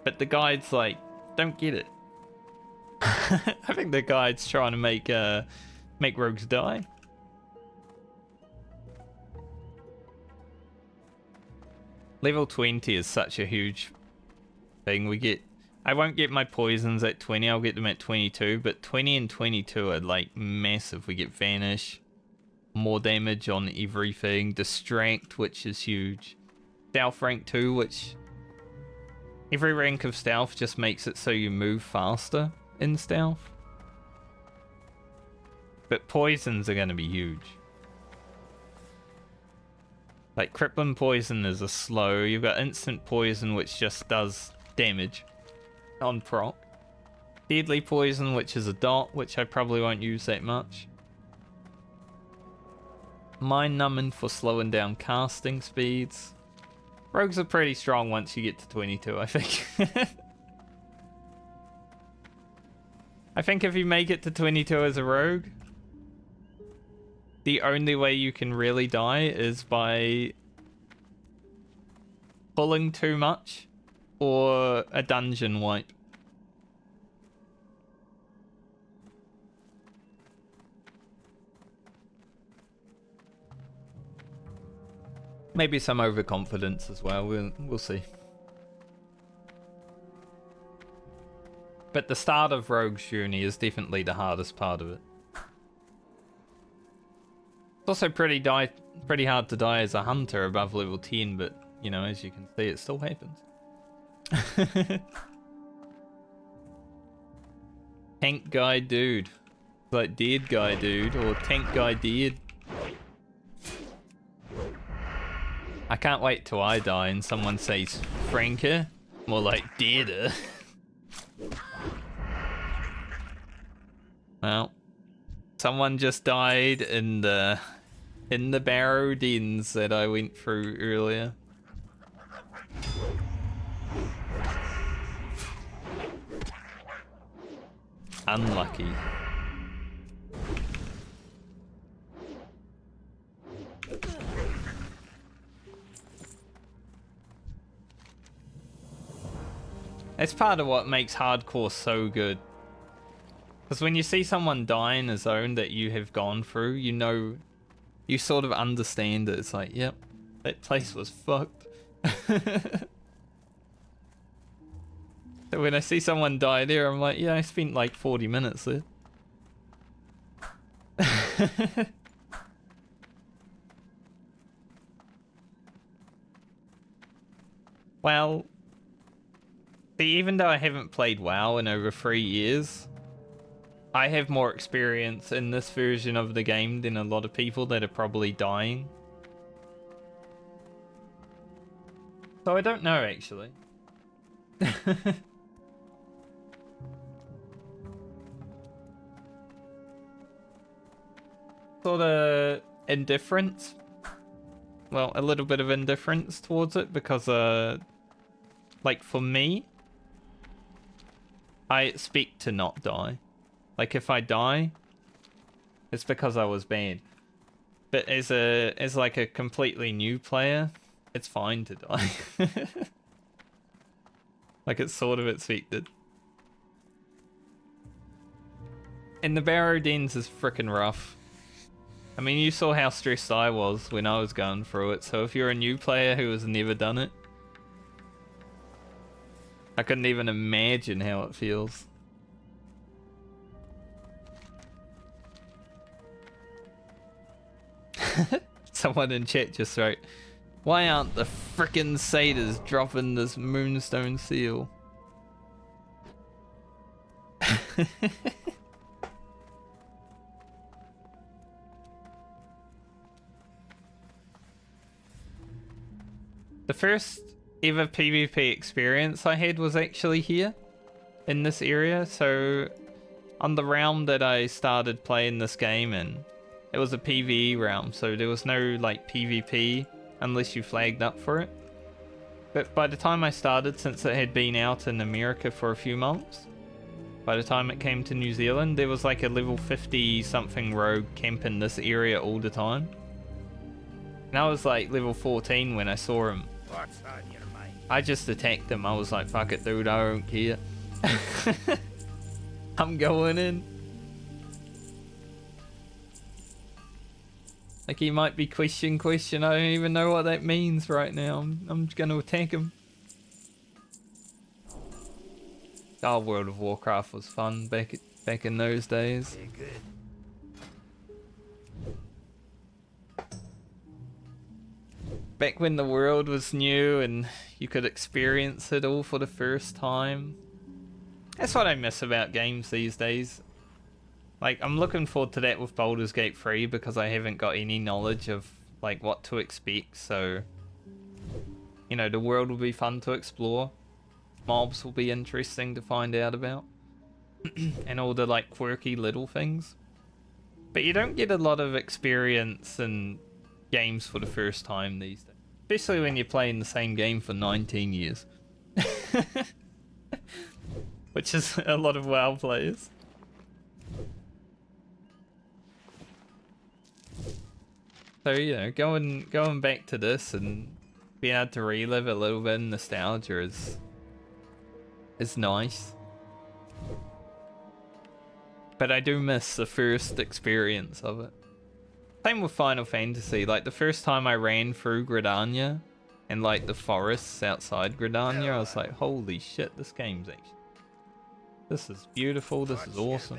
But the guide's like, don't get it. I think the guide's trying to make rogues die. Level 20 is such a huge thing. I won't get my poisons at 20, I'll get them at 22, but 20 and 22 are like massive. We get Vanish, more damage on everything, Distract, which is huge, Stealth rank 2, which every rank of Stealth just makes it so you move faster in Stealth. But poisons are going to be huge. Like Crippling Poison is a slow, you've got Instant Poison which just does damage on proc. Deadly poison, which is a dot, which I probably won't use that much. Mind numbing for slowing down casting speeds. Rogues are pretty strong once you get to 22, I think. I think if you make it to 22 as a rogue, the only way you can really die is by pulling too much or a dungeon wipe. Maybe some overconfidence as well, we'll see. But the start of Rogue's journey is definitely the hardest part of it. It's also pretty hard to die as a hunter above level 10, but, you know, as you can see, it still happens. Tank guy dude. Like dead guy dude, or tank guy dead. I can't wait till I die and someone says Franker, more like deader. Well, someone just died in the barrow dens that I went through earlier. Unlucky. It's part of what makes hardcore so good. Because when you see someone die in a zone that you have gone through, you know, you sort of understand it. It's like, yep, that place was fucked. So when I see someone die there, I'm like, yeah, I spent like 40 minutes there. Well, see, even though I haven't played WoW in over 3 years, I have more experience in this version of the game than a lot of people that are probably dying. So I don't know, actually. Sort of indifference. Well, a little bit of indifference towards it because, like for me, I expect to not die. Like if I die, it's because I was bad. But as like a completely new player, it's fine to die. Like it's sort of expected. And the barrow dens is freaking rough. I mean, you saw how stressed I was when I was going through it, so if you're a new player who has never done it, I couldn't even imagine how it feels. Someone in chat just wrote, why aren't the frickin' satyrs dropping this moonstone seal? The first ever PvP experience I had was actually here, in this area. So on the realm that I started playing this game in, it was a PvE realm, so there was no like PvP unless you flagged up for it. But by the time I started, since it had been out in America for a few months, by the time it came to New Zealand, there was like a level 50 something rogue camping this area all the time. And I was like level 14 when I saw him. What's on your mind? I just attacked him. I was like, fuck it, dude, I don't care. I'm going in. Like, he might be question. I don't even know what that means right now. I'm just gonna attack him. Oh, World of Warcraft was fun back in those days. Yeah, good. Back when the world was new and you could experience it all for the first time. That's what I miss about games these days. Like, I'm looking forward to that with Baldur's Gate 3 because I haven't got any knowledge of like what to expect, so you know, the world will be fun to explore. Mobs will be interesting to find out about. and all the like quirky little things. But you don't get a lot of experience in games for the first time these days. Especially when you're playing the same game for 19 years. Which is a lot of WoW players. So, you know, going back to this and being able to relive a little bit of nostalgia is nice. But I do miss the first experience of it. Same with Final Fantasy. Like, the first time I ran through Gridania and, like, the forests outside Gridania, I was like, holy shit, this game's actually... This is beautiful, this is awesome.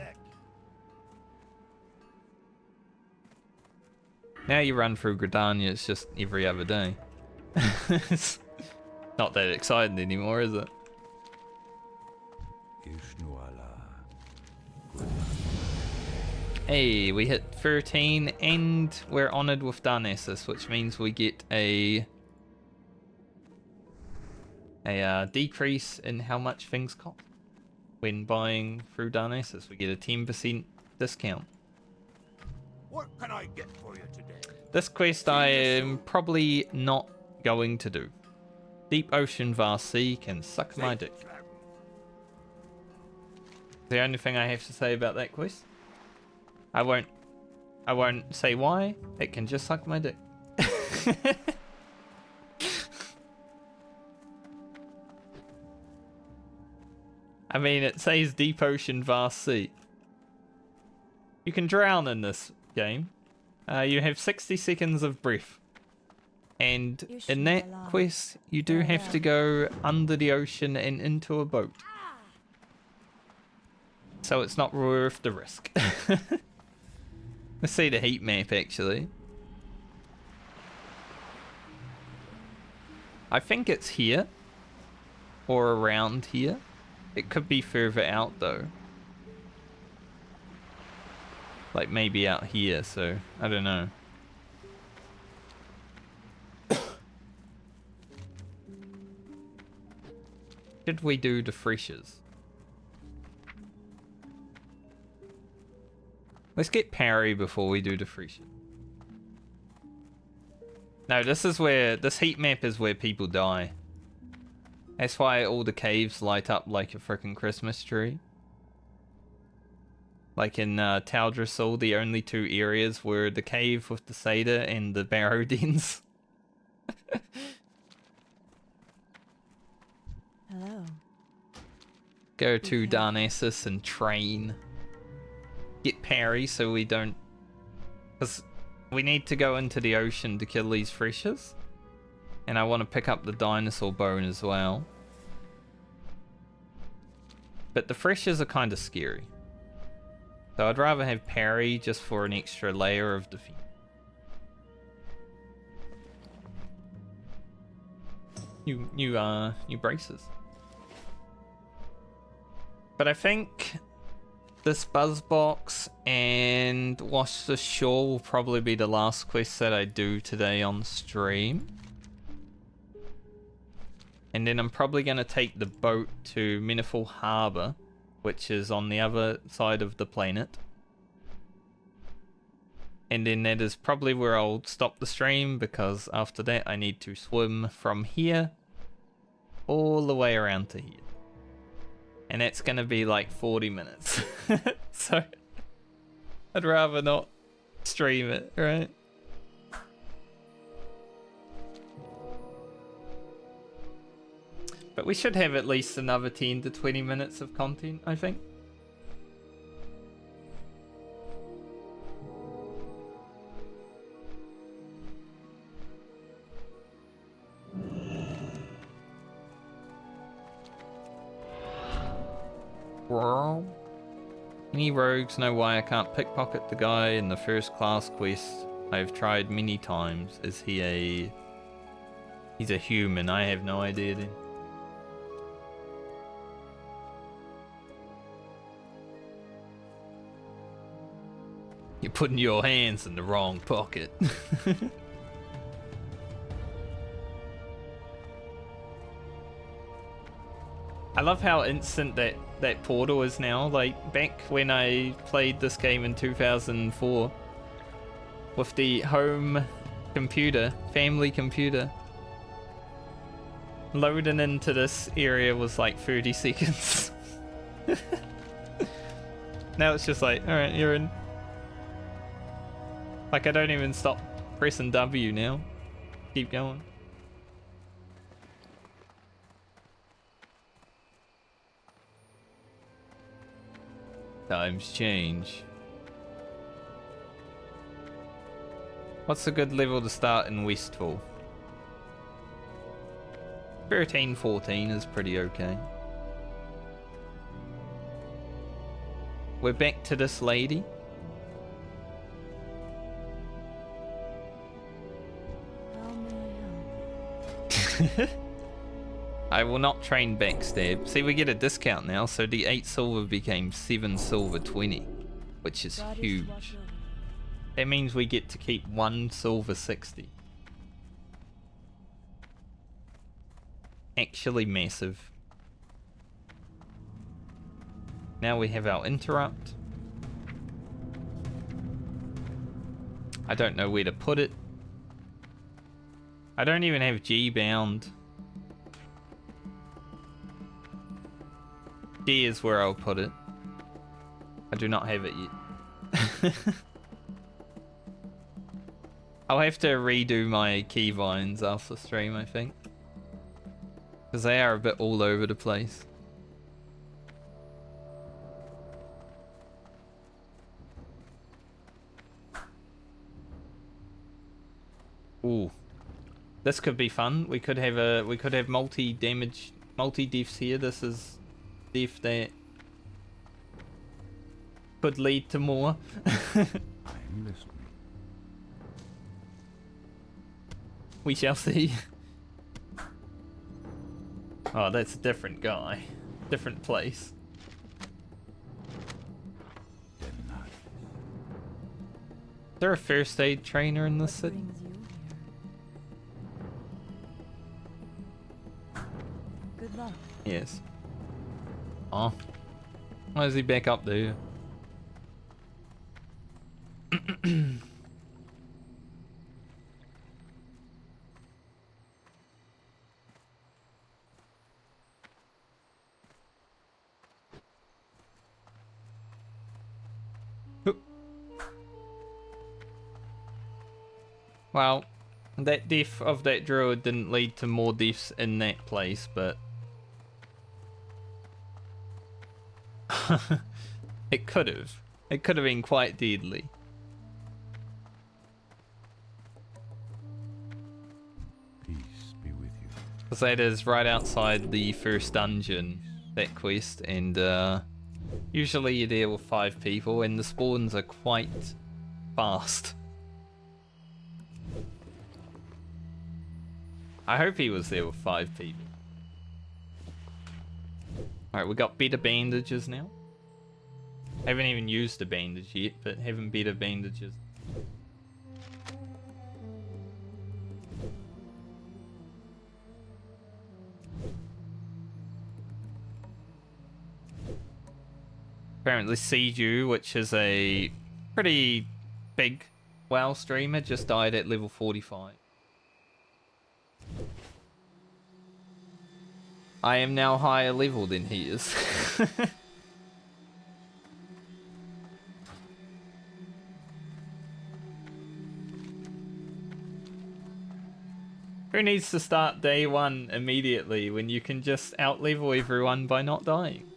Now you run through Gridania, it's just every other day. It's not that exciting anymore, is it? Hey, we hit 13 and we're honored with Darnassus, which means we get a decrease in how much things cost when buying through Darnassus. We get a 10% discount. What can I get for you today? This quest I am probably not going to do. Deep Ocean Vast Sea can suck my dick. The only thing I have to say about that quest. I won't say why. It can just suck my dick. I mean, it says Deep Ocean Vast Sea. You can drown in this game. You have 60 seconds of breath. And in that quest, you do have to go under the ocean and into a boat. So it's not worth the risk. Let's see the heat map, actually. I think it's here. Or around here. It could be further out, though. Like, maybe out here, so... I don't know. Should we do the freshers? Let's get parry before we do the freshers. No, this is where... This heat map is where people die. That's why all the caves light up like a freaking Christmas tree. Like in Teldrassil, the only two areas were the cave with the Satyr and the barrow dens. Hello. Go to Darnassus and train. Get parry so we don't... Because we need to go into the ocean to kill these freshers. And I want to pick up the dinosaur bone as well. But the freshers are kind of scary. So I'd rather have parry just for an extra layer of defense. New braces. But I think this buzz box and wash the shore will probably be the last quest that I do today on stream. And then I'm probably going to take the boat to Meniful Harbour, which is on the other side of the planet. And then that is probably where I'll stop the stream, because after that I need to swim from here all the way around to here. And that's going to be like 40 minutes. So I'd rather not stream it, right? But we should have at least another 10 to 20 minutes of content, I think. Any rogues know why I can't pickpocket the guy in the first class quest? I've tried many times. Is he a... He's a human, I have no idea then. You're putting your hands in the wrong pocket. I love how instant that portal is now. Like, back when I played this game in 2004 with the home computer, family computer, loading into this area was like 30 seconds. Now it's just like, alright, you're in. Like, I don't even stop pressing W now. Keep going. Times change. What's a good level to start in Westfall? 13, 14 is pretty okay. We're back to this lady. How may I help? I will not train backstab. See, we get a discount now, so the 8 silver became 7 silver 20, which is God is huge. watch over you. That means we get to keep 1 silver 60. Actually massive. Now we have our interrupt. I don't know where to put it. I don't even have G bound. G is where I'll put it. I do not have it yet. I'll have to redo my keybinds after stream, I think. Because they are a bit all over the place. Ooh. This could be fun. We could have multi-damage, multi-deaths here. This is death that could lead to more. I'm listening. We shall see. Oh, that's a different guy. Different place. Teldrassil. Is there a first aid trainer in this What city? brings you here? Good luck. Yes. Oh. Why is he back up there? Well, that death of that druid didn't lead to more deaths in that place, but it could have. It could have been quite deadly. Peace be with you. Because that is right outside the first dungeon, that quest, and usually you're there with 5 people, and the spawns are quite fast. I hope he was there with 5 people. Alright, we got better bandages now. Haven't even used a bandage yet, but having better bandages. Apparently Seiju, which is a pretty big WoW streamer, just died at level 45. I am now higher level than he is. Who needs to start day 1 immediately when you can just out-level everyone by not dying?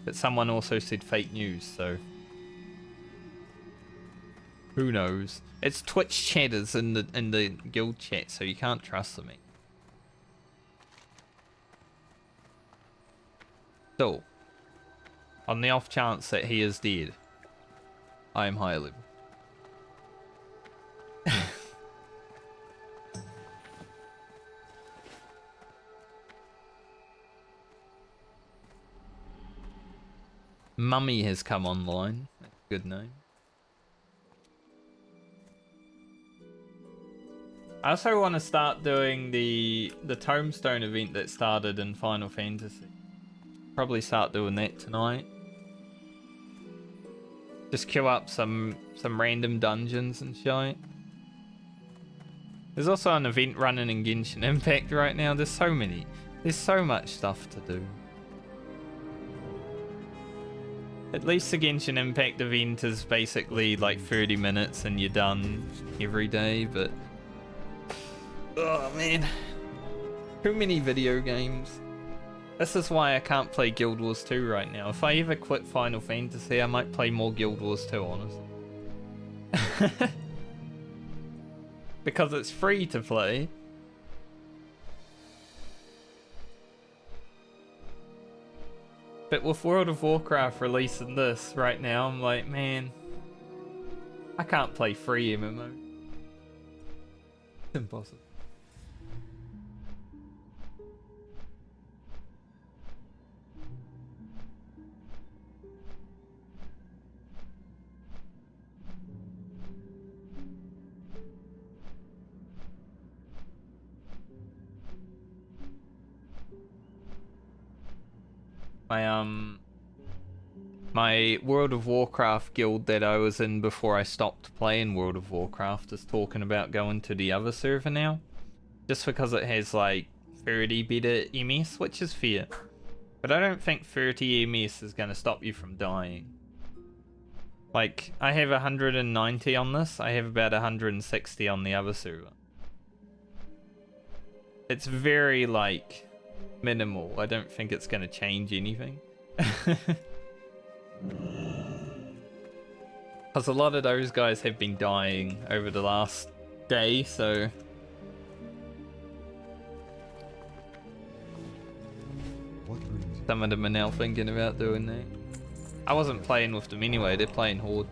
But someone also said fake news, so who knows? It's Twitch chatters in the guild chat, so you can't trust them. So, on the off chance that he is dead, I am higher level. Mummy has come online. That's a good name. I also want to start doing the Tombstone event that started in Final Fantasy. Probably start doing that tonight. Just queue up some random dungeons and shit. There's also an event running in Genshin Impact right now. There's so much stuff to do. At least the Genshin Impact event is basically like 30 minutes and you're done every day, but... Oh man. Too many video games. This is why I can't play Guild Wars 2 right now. If I ever quit Final Fantasy, I might play more Guild Wars 2, honestly. Because it's free to play. But with World of Warcraft releasing this right now, I'm like, man, I can't play free MMO. It's impossible. My World of Warcraft guild that I was in before I stopped playing World of Warcraft is talking about going to the other server now. Just because it has like 30 better MS, which is fair. But I don't think 30 MS is going to stop you from dying. Like, I have 190 on this, I have about 160 on the other server. It's very, like, minimal. I don't think it's going to change anything. Because a lot of those guys have been dying over the last day, so... Some of them are now thinking about doing that. I wasn't playing with them anyway, they're playing Horde.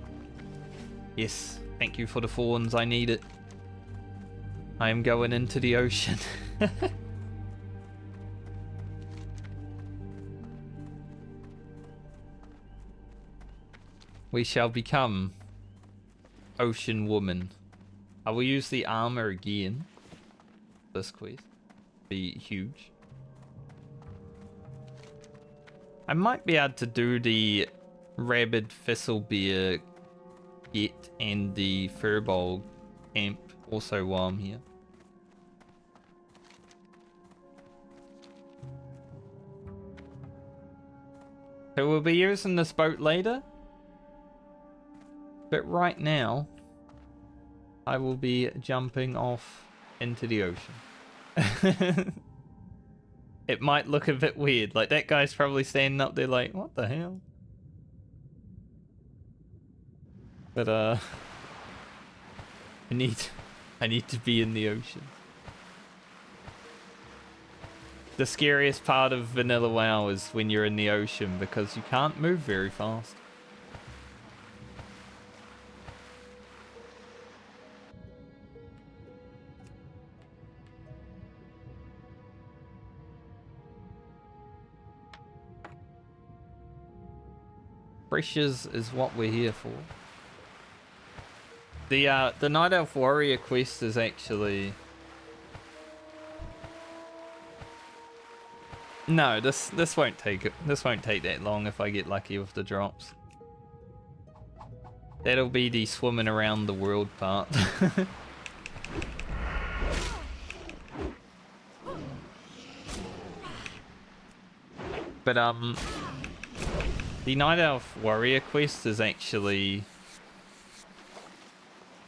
Yes, thank you for the fawns, I need it. I am going into the ocean. We shall become Ocean Woman. I will use the armor again. This quest. Be huge. I might be able to do the Rabid Thistlebear get and the Furball camp also while I'm here. So we'll be using this boat later. But right now, I will be jumping off into the ocean. It might look a bit weird. Like, that guy's probably standing up there like, what the hell? But, I need to be in the ocean. The scariest part of Vanilla WoW is when you're in the ocean because you can't move very fast. Pressures is what we're here for. The Night Elf Warrior quest is actually... No, this won't take it. This won't take that long if I get lucky with the drops. That'll be the swimming around the world part. But the Night Elf Warrior quest is actually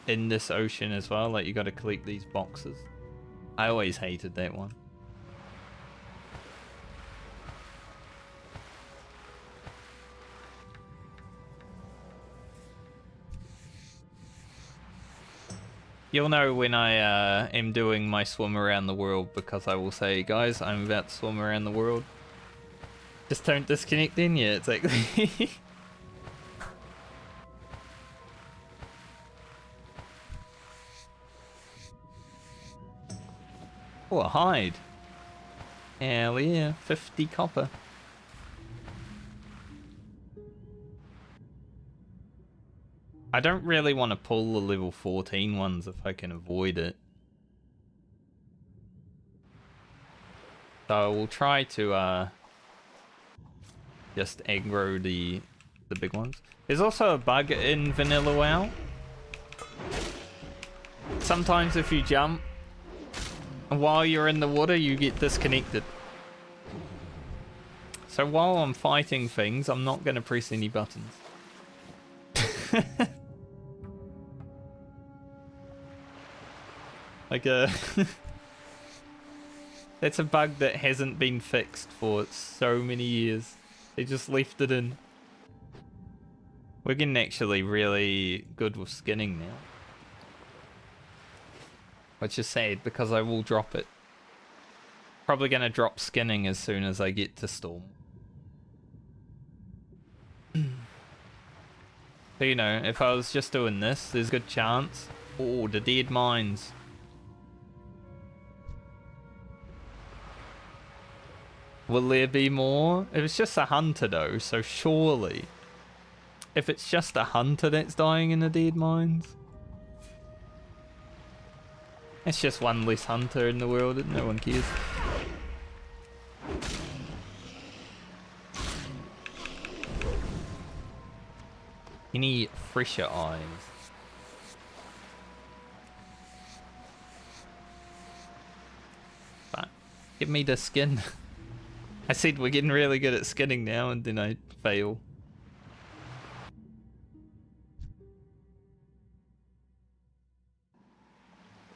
in this ocean as well. Like, you got to collect these boxes. I always hated that one. You'll know when I am doing my swim around the world because I will say, guys, I'm about to swim around the world. Just don't disconnect in yet, exactly. Oh, a hide. Hell yeah, 50 copper. I don't really want to pull the level 14 ones if I can avoid it. So we'll try to just aggro the big ones. There's also a bug in Vanilla WoW. Sometimes if you jump and while you're in the water, you get disconnected. So while I'm fighting things, I'm not going to press any buttons. Like that's a bug that hasn't been fixed for so many years. They just left it in. We're getting actually really good with skinning now. Which is sad because I will drop it. Probably going to drop skinning as soon as I get to Storm. So, you know, if I was just doing this, there's a good chance. Oh, the dead mines. Will there be more? If it's just a hunter though, so surely. If it's just a hunter that's dying in the dead mines. It's just one less hunter in the world and no one cares. Any fresher eyes? But give me the skin. I said we're getting really good at skinning now and then I fail.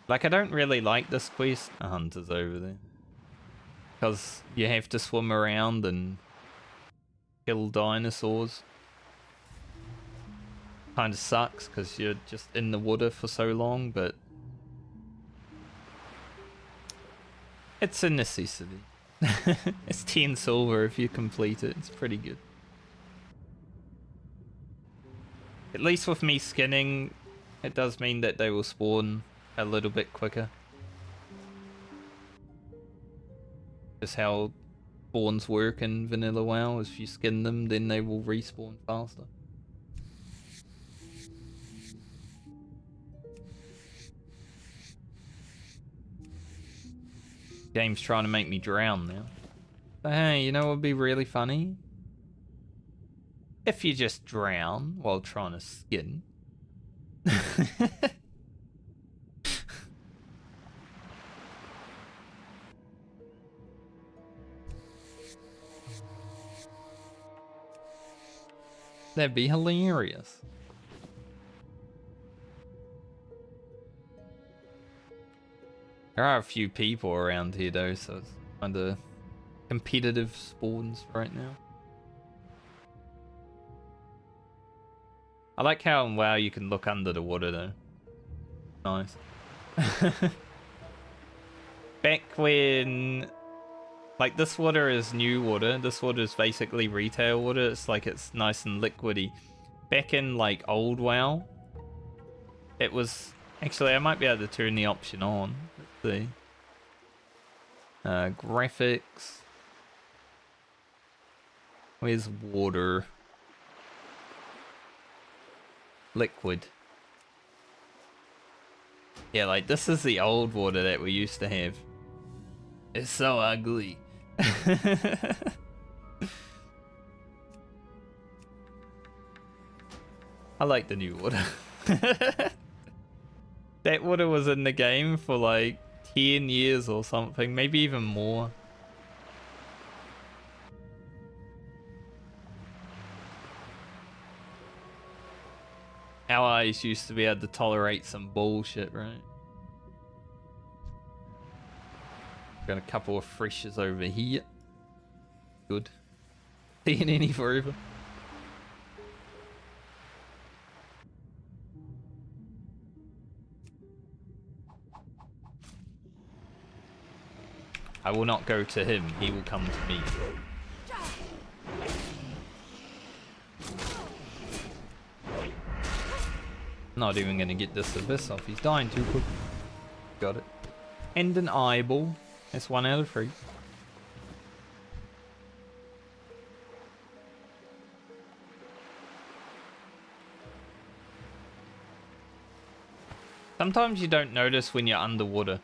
Like, I don't really like this quest. A hunter's over there. Because you have to swim around and kill dinosaurs. Kinda sucks because you're just in the water for so long, but it's a necessity. It's 10 silver if you complete it. It's pretty good. At least with me skinning, it does mean that they will spawn a little bit quicker. Just how spawns work in Vanilla WoW. If you skin them, then they will respawn faster. Game's trying to make me drown now. But hey, you know what would be really funny? If you just drown while trying to skin. That'd be hilarious. There are a few people around here though, so it's kind of competitive spawns right now. I like how in WoW you can look under the water though. Nice. Back when, like, this water is new water, this water is basically retail water, it's like it's nice and liquidy. Back in like old WoW, it was, actually I might be able to turn the option on. Let's see. Graphics. Where's water? Liquid. Yeah, like this is the old water that we used to have. It's so ugly. I like the new water. That water was in the game for like 10 years or something, maybe even more. Our eyes used to be able to tolerate some bullshit, right? Got a couple of freshers over here. Good. Seeing any forever. I will not go to him, he will come to me. Not even gonna get this abyss off, he's dying too quick. Got it. And an eyeball. That's 1 out of 3. Sometimes you don't notice when you're underwater.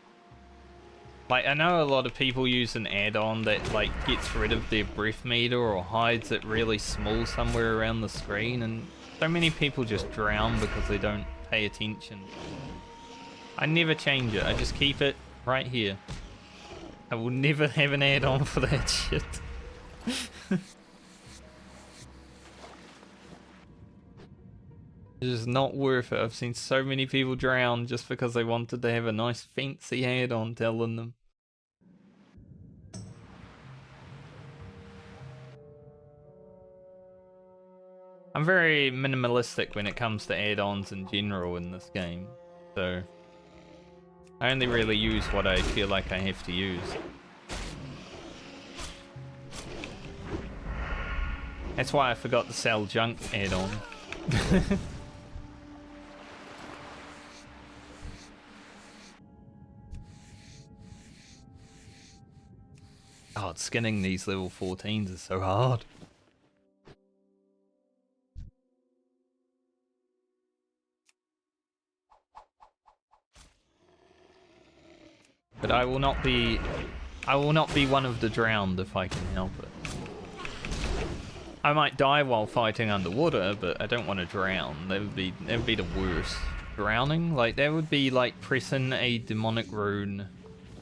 Like, I know a lot of people use an add-on that, like, gets rid of their breath meter or hides it really small somewhere around the screen, and so many people just drown because they don't pay attention. I never change it, I just keep it right here. I will never have an add-on for that shit. It is not worth it. I've seen so many people drown just because they wanted to have a nice fancy add-on telling them. I'm very minimalistic when it comes to add-ons in general in this game, so I only really use what I feel like I have to use. That's why I forgot to sell junk add-on. God, skinning these level 14s is so hard. But I will not be one of the drowned if I can help it. I might die while fighting underwater, but I don't want to drown. That would be the worst. Drowning? Like, that would be like pressing a demonic rune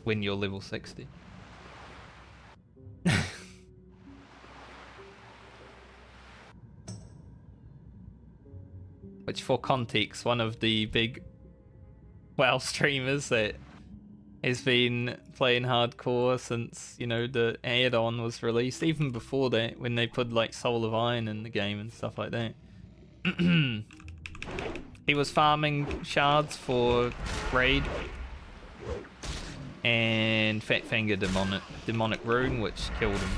when you're level 60. Which, for context, one of the big WoW streamers that has been playing hardcore since, you know, the add-on was released, even before that, when they put like Soul of Iron in the game and stuff like that. He was farming shards for raid and Fatfinger demonic rune, which killed him.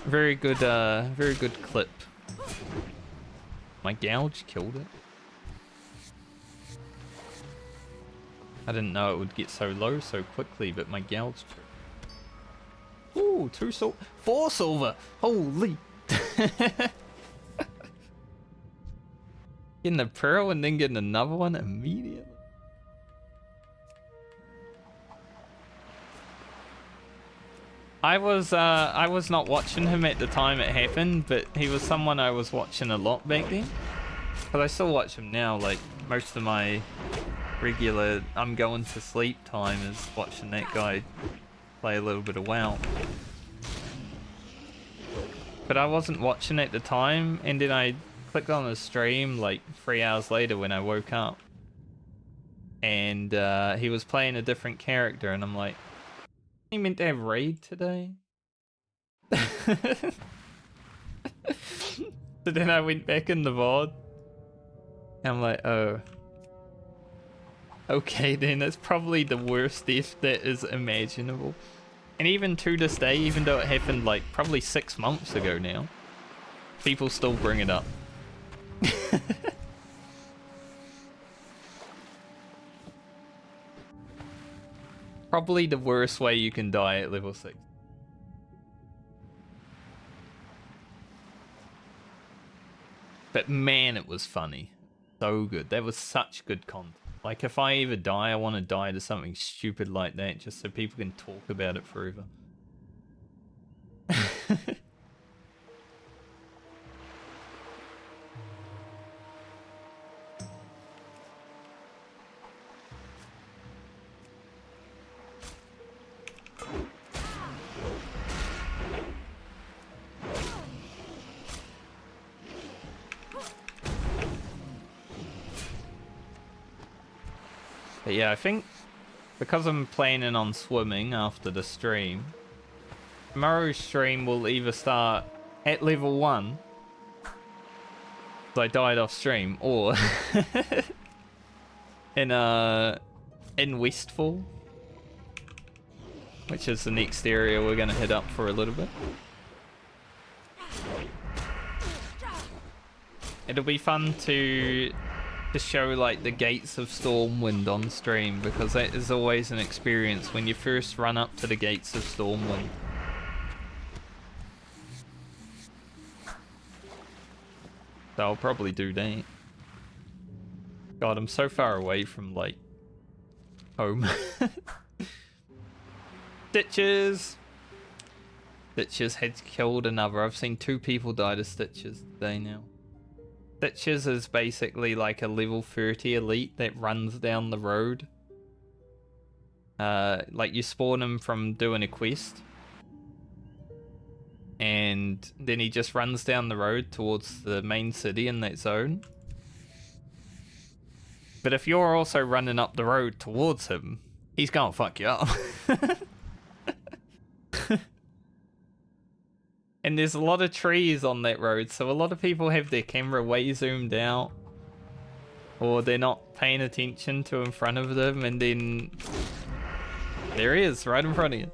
Very good clip. My gouge killed it. I didn't know it would get so low so quickly, but my gouge. Ooh, 4 silver. Holy. Getting a pearl and then getting another one immediately. I was not watching him at the time it happened, but he was someone I was watching a lot back then. But I still watch him now. Like, most of my regular I'm going to sleep time is watching that guy play a little bit of WoW. But I wasn't watching at the time, and then I clicked on the stream like 3 hours later when I woke up, and he was playing a different character, and I'm like, he meant to have raid today? So then I went back in the VOD, and I'm like, oh. Okay then, that's probably the worst death that is imaginable. And even to this day, even though it happened like probably 6 months ago now, people still bring it up. Probably the worst way you can die at level 6. But man, it was funny. So good. That was such good content. Like, if I ever die, I want to die to something stupid like that, just so people can talk about it forever. But yeah, I think because I'm planning on swimming after the stream, tomorrow's stream will either start at level 1, so I died off stream, or in Westfall, which is the next area we're gonna hit up for a little bit. It'll be fun to show like the gates of Stormwind on stream, because that is always an experience when you first run up to the gates of Stormwind. So I'll probably do that. God, I'm so far away from, like, home. Stitches! Stitches had killed another. I've seen 2 people die to Stitches today now. Stitches is basically like a level 30 elite that runs down the road. Like you spawn him from doing a quest. And then he just runs down the road towards the main city in that zone. But if you're also running up the road towards him, he's gonna fuck you up. And there's a lot of trees on that road, so a lot of people have their camera way zoomed out. Or they're not paying attention to in front of them, and then... there he is, right in front of you.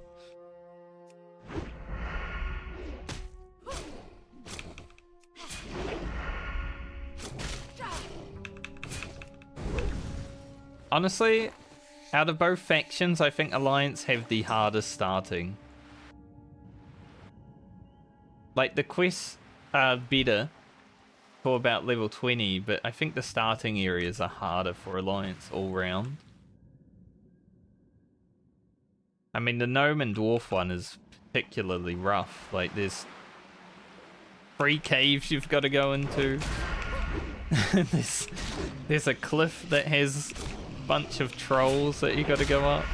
Honestly, out of both factions, I think Alliance have the hardest starting. Like, the quests are better for about level 20, but I think the starting areas are harder for Alliance all round. I mean, the Gnome and Dwarf one is particularly rough. Like, there's 3 caves you've got to go into. there's a cliff that has a bunch of trolls that you got to go up.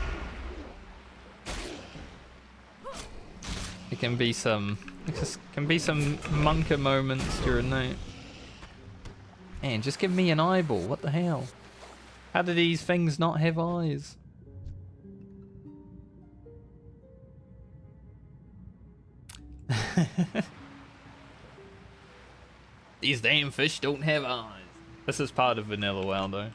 It can be some monka moments during that. Man, just give me an eyeball. What the hell? How do these things not have eyes? These damn fish don't have eyes. This is part of Vanilla WoW though.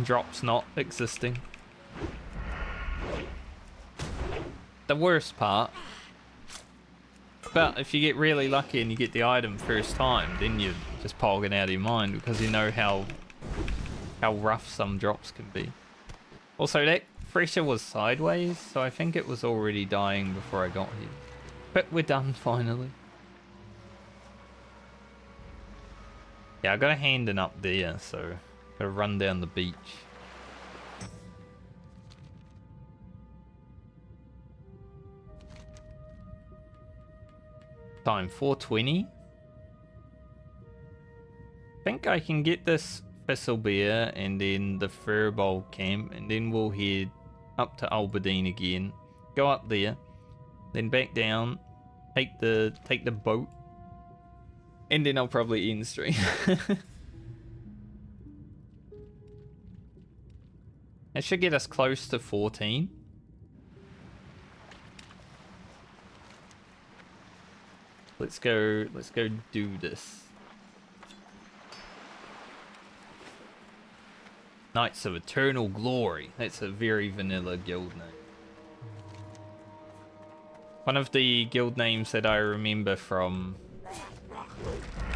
Drops not existing. The worst part. But if you get really lucky and you get the item first time, then you're just pogging out of your mind because you know how rough some drops can be. Also, that pressure was sideways, so I think it was already dying before I got here. But we're done finally. Yeah, I got a Handon up there, so gotta run down the beach. Time 4:20. I think I can get this Thistlebeer and then the Furbolg camp, and then we'll head up to Albadine again. Go up there, then back down, take the boat, and then I'll probably end stream. That should get us close to 14. Let's go do this. Knights of Eternal Glory. That's a very vanilla guild name. One of the guild names that I remember from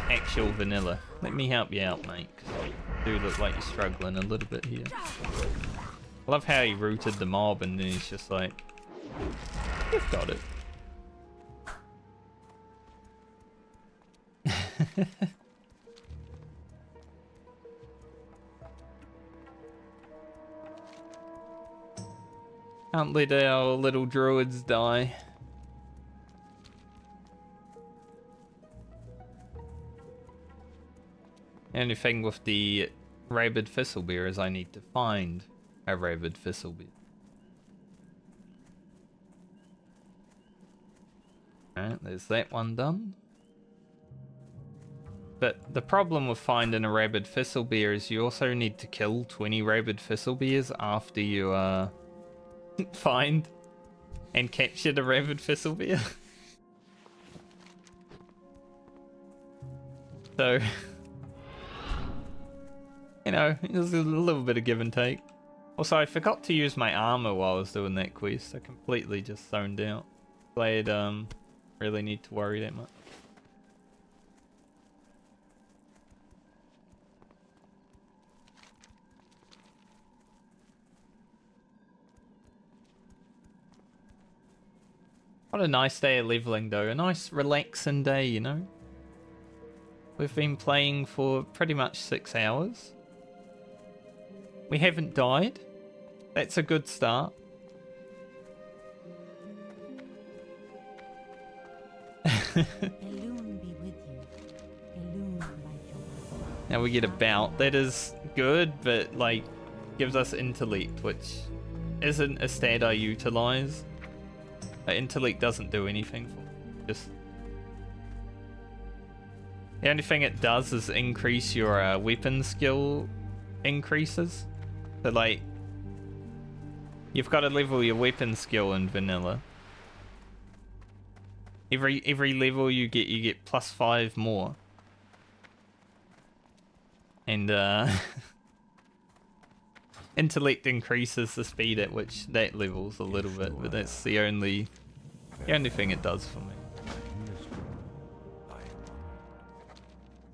actual vanilla. Let me help you out, mate, 'cause you do look like you're struggling a little bit here. I love how he rooted the mob and then he's just like, you've got it. Can't let our little druids die. The only thing with the rabid Thistlebeer is I need to find a rabid Thistlebeer. Alright, there's that one done. But the problem with finding a rabid Thistlebeer is you also need to kill 20 rabid Thistlebeers after you find and capture the rabid Thistlebeer. So, you know, there's a little bit of give and take. Also, I forgot to use my armor while I was doing that quest. I completely just zoned out. Glad really need to worry that much. What a nice day of leveling though. A nice relaxing day, you know? We've been playing for pretty much 6 hours. We haven't died. That's a good start. Elune be with you. Elune, my joy. Now we get a bout. That is good, but like gives us intellect, which isn't a stat I utilize. Intellect doesn't do anything for me. Just the only thing it does is increase your weapon skill increases. So like you've got to level your weapon skill in vanilla. Every level you get +5 more. And intellect increases the speed at which that levels a little bit, but that's the only thing it does for me.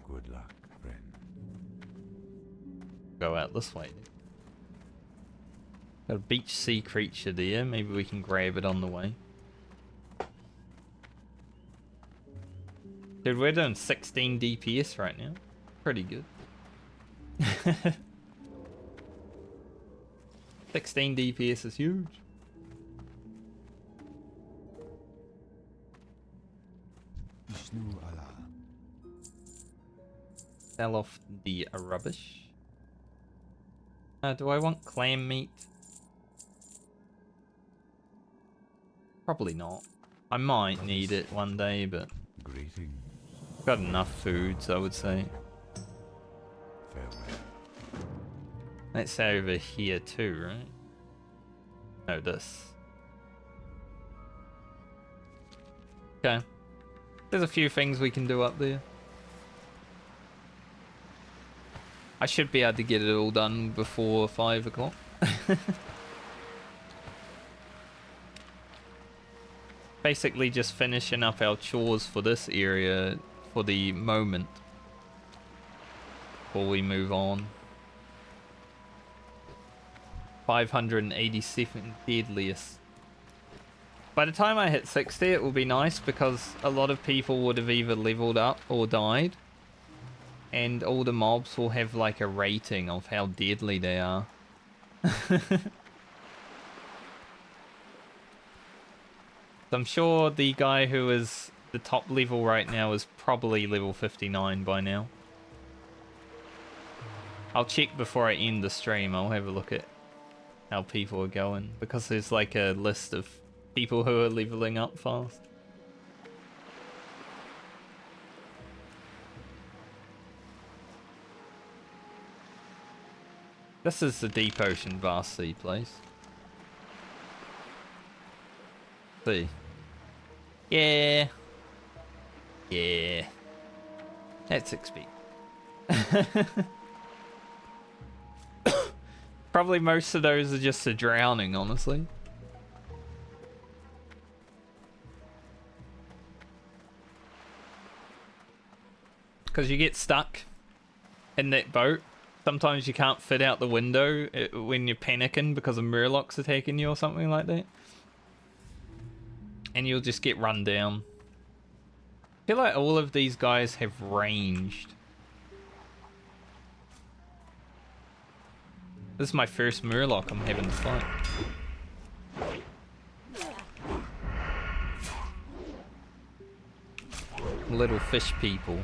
Good luck, friend. Go out this way. Got a beach sea creature there. Maybe we can grab it on the way. Dude, we're doing 16 DPS right now. Pretty good. 16 DPS is huge. Ishnu Allah. Sell off the rubbish. Do I want clam meat? Probably not. I might need it one day, but Greetings. got enough foods, I would say. Farewell. That's over here too, right? No, this. Okay. There's a few things we can do up there. I should be able to get it all done before 5 o'clock. Basically just finishing up our chores for this area for the moment. Before we move on. 587 deadliest. By the time I hit 60 it will be nice because a lot of people would have either leveled up or died. And all the mobs will have like a rating of how deadly they are. I'm sure the guy who is the top level right now is probably level 59 by now. I'll check before I end the stream. I'll have a look at how people are going because there's like a list of people who are leveling up fast. This is the Deep Ocean Vast Sea place. See. Yeah. Yeah. That's expected. Probably most of those are just a drowning, honestly. Because you get stuck in that boat. Sometimes you can't fit out the window when you're panicking because a murloc's attacking you or something like that. And you'll just get run down. I feel like all of these guys have ranged. This is my first murloc I'm having to fight. Little fish people.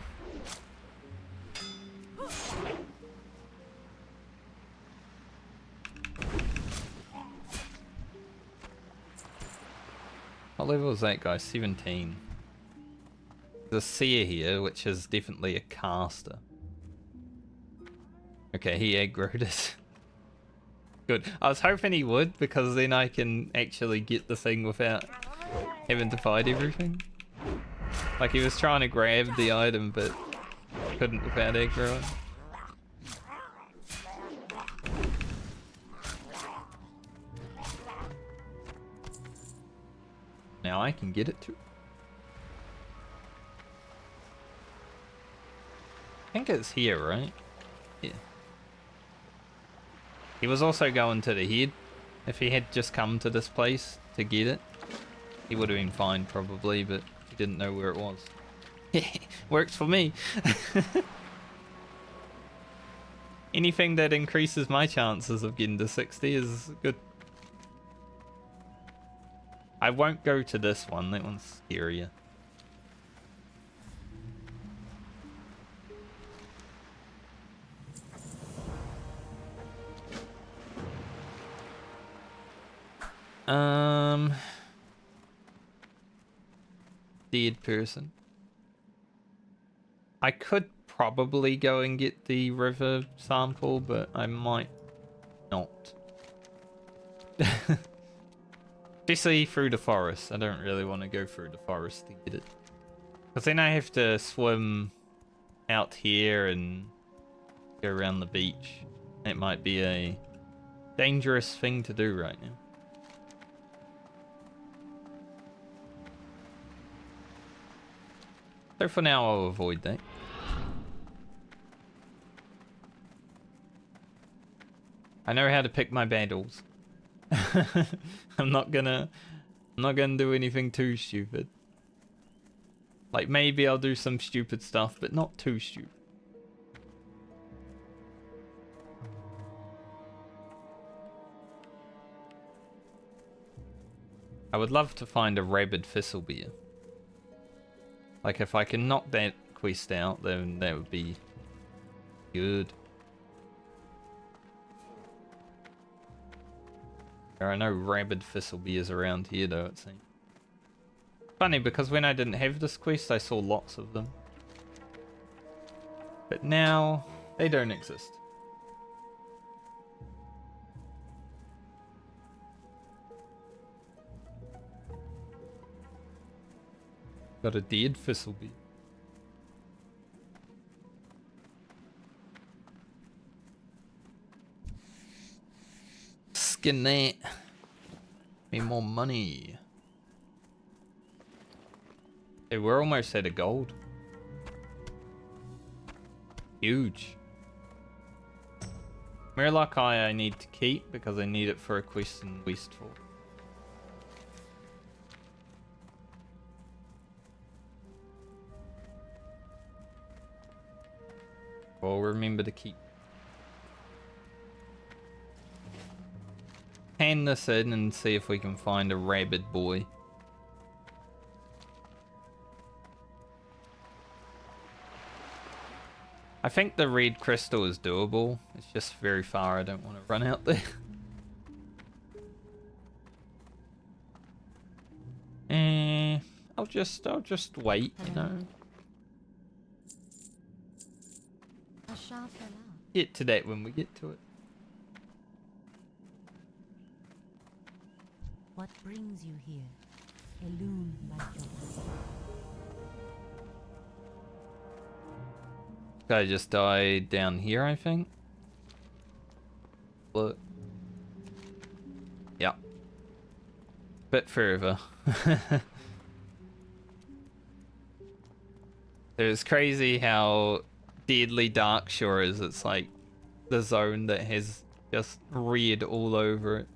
What level is that guy? 17. There's a seer here, which is definitely a caster. Okay, he aggroed it. Good. I was hoping he would, because then I can actually get the thing without having to fight everything. Like he was trying to grab the item, but couldn't without aggroing. Now I can get it too. I think it's here, right? Yeah. He was also going to the head. If he had just come to this place to get it, he would have been fine probably, but he didn't know where it was. Works for me. Anything that increases my chances of getting to 60 is good. I won't go to this one. That one's scarier. Dead person. I could probably go and get the river sample, but I might not. Especially through the forest. I don't really want to go through the forest to get it. Because then I have to swim out here and go around the beach. It might be a dangerous thing to do right now. So for now, I'll avoid that. I know how to pick my battles. I'm not gonna do anything too stupid. Like maybe I'll do some stupid stuff, but not too stupid. I would love to find a rabid thistlebeer. Like if I can knock that quest out, then that would be good. There are no rabid thistlebeers around here though, it seems. Funny, because when I didn't have this quest, I saw lots of them. But now, they don't exist. Got a dead thistlebeer. Skin that. Need more money. Hey, we're almost out of gold. Huge. Murloc Eye I need to keep because I need it for a quest in Westfall. I'll remember to keep. Hand this in and see if we can find a rabid boy. I think the red crystal is doable. It's just very far. I don't want to run out there. I'll just wait, you know. Get to that when we get to it. What brings you here? Illumined by your Guy just died down here, I think. Look. Yep. Bit further. It's crazy how deadly Darkshore is. It's like the zone that has just red all over it.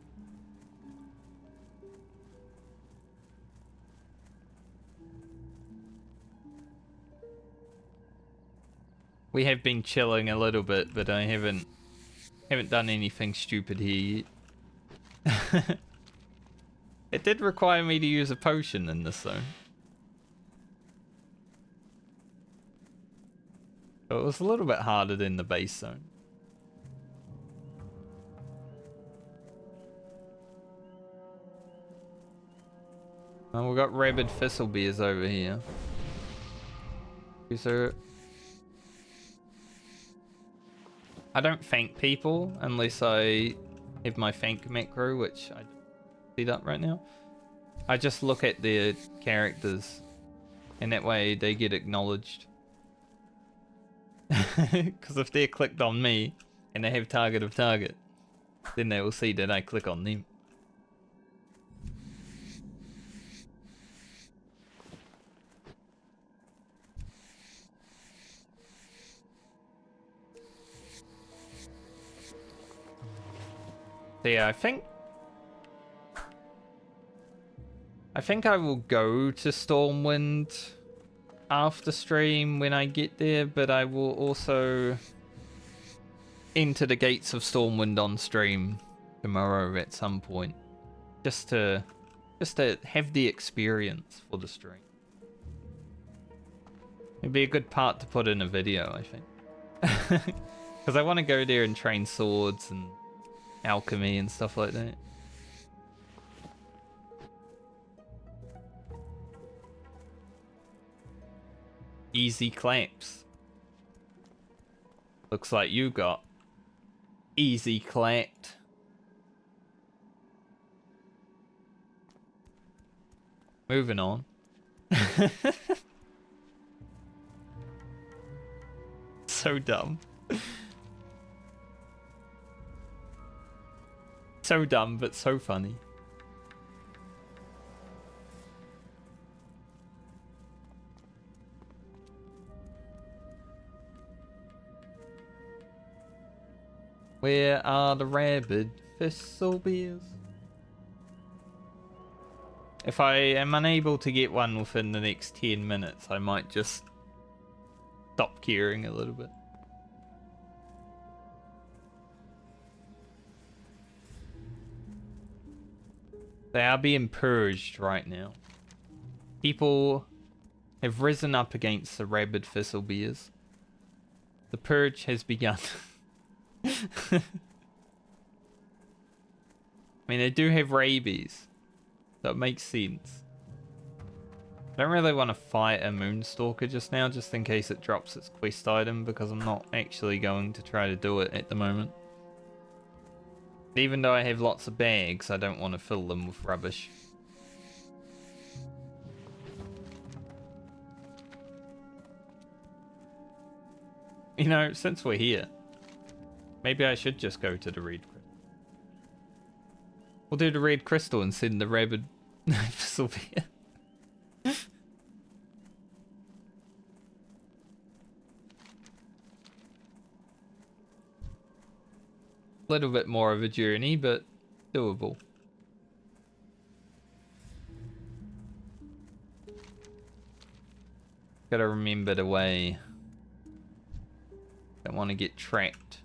We have been chilling a little bit, but I haven't done anything stupid here yet. It did require me to use a potion in this zone. So it was a little bit harder than the base zone. And we've got rabid thistlebeers over here. So I don't thank people unless I have my thank macro, which I don't see that right now. I just look at their characters, and that way they get acknowledged. Because if they're clicked on me and they have target of target, then they will see that I click on them. So yeah, I think I will go to Stormwind after stream when I get there, but I will also enter the gates of Stormwind on stream tomorrow at some point, just to have the experience for the stream. It'd be a good part to put in a video, I think, because I want to go there and train swords and alchemy and stuff like that. Easy claps. Looks like you got easy clapped. Moving on. So dumb. So dumb, but so funny. Where are the rabid thistlebeers? If I am unable to get one within the next 10 minutes, I might just stop caring a little bit. They are being purged right now. People have risen up against the rabid thistlebeers. The purge has begun. I mean, they do have rabies. That makes sense. I don't really want to fight a Moonstalker just now, just in case it drops its quest item, because I'm not actually going to try to do it at the moment. Even though I have lots of bags, I don't want to fill them with rubbish. You know, since we're here, maybe I should just go to the Red Crystal. We'll do the Red Crystal and send the rabid Sylvia. Little bit more of a journey, but doable. Gotta remember the way. Don't want to get trapped.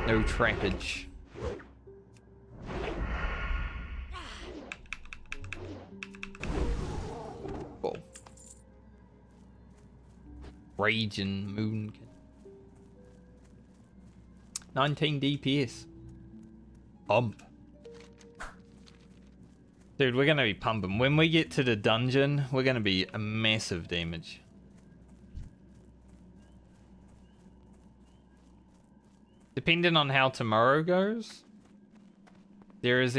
No trappage. Whoa. Raging moon. 19 DPS. Pump. Dude, we're gonna be pumping. When we get to the dungeon, we're gonna be a massive damage. Depending on how tomorrow goes, there's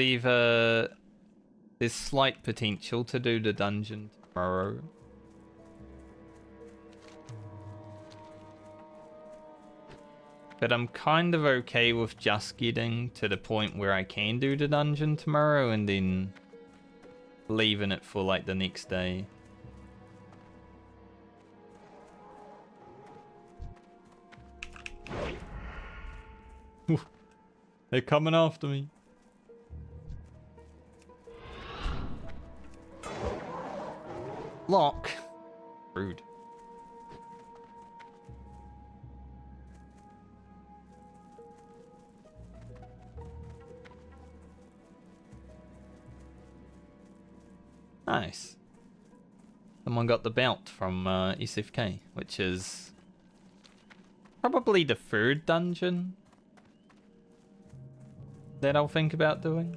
slight potential to do the dungeon tomorrow. But I'm kind of okay with just getting to the point where I can do the dungeon tomorrow and then leaving it for like the next day. They're coming after me. Lock. Rude. Nice. Someone got the belt from SFK, which is probably the third dungeon that I'll think about doing.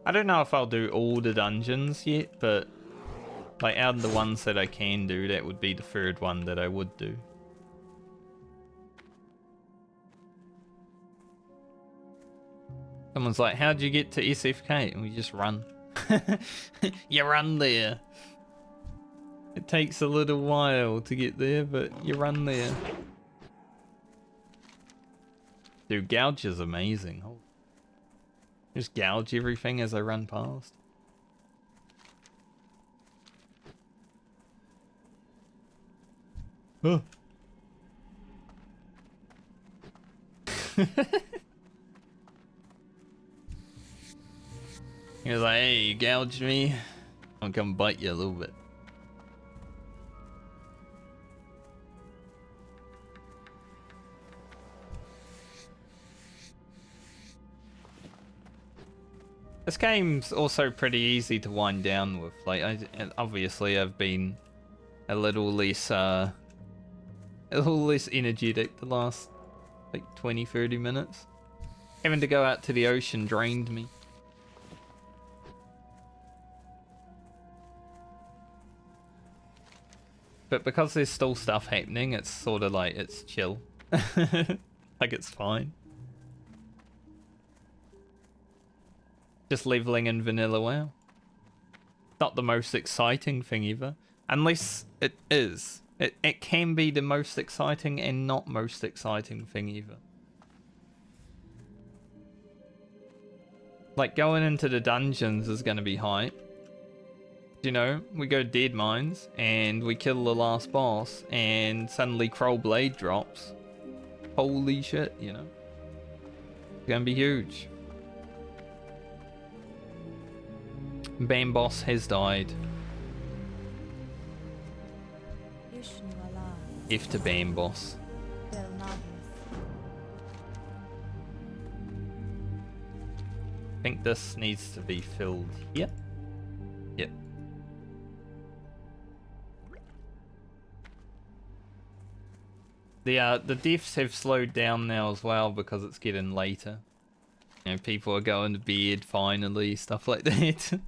I don't know if I'll do all the dungeons yet, but like out of the ones that I can do, that would be the third one that I would do. Someone's like, how'd you get to SFK? And we just run. You run there. It takes a little while to get there, but you run there. Dude, gouge is amazing. Oh. Just gouge everything as I run past. Oh. He was like, hey, you gouged me. I'm gonna come bite you a little bit. This game's also pretty easy to wind down with. Like, obviously I've been a little less energetic the last like 20-30 minutes. Having to go out to the ocean drained me. But because there's still stuff happening, it's sort of like, it's chill. Like, it's fine. Just leveling in vanilla WoW. Not the most exciting thing either. Unless it is. It can be the most exciting and not most exciting thing either. Like, going into the dungeons is going to be hype. You know, we go to Dead Mines and we kill the last boss and suddenly Kroll Blade drops. Holy shit, you know. It's going to be huge. Bam boss has died. If to Bam boss. I think this needs to be filled here. Yep. The deaths have slowed down now as well because it's getting later. You know, people are going to bed finally, stuff like that.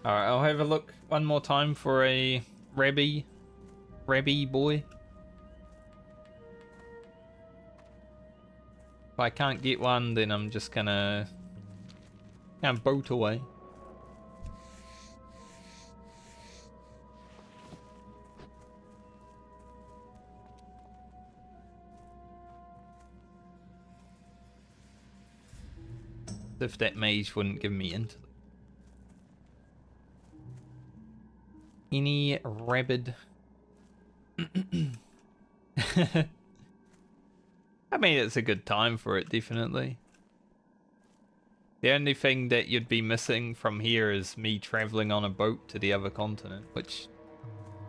Alright, I'll have a look one more time for a Rabby boy. If I can't get one, then I'm just gonna boat away. If that mage wouldn't give me into them. Any rabid. I mean, it's a good time for it, definitely. The only thing that you'd be missing from here is me traveling on a boat to the other continent, which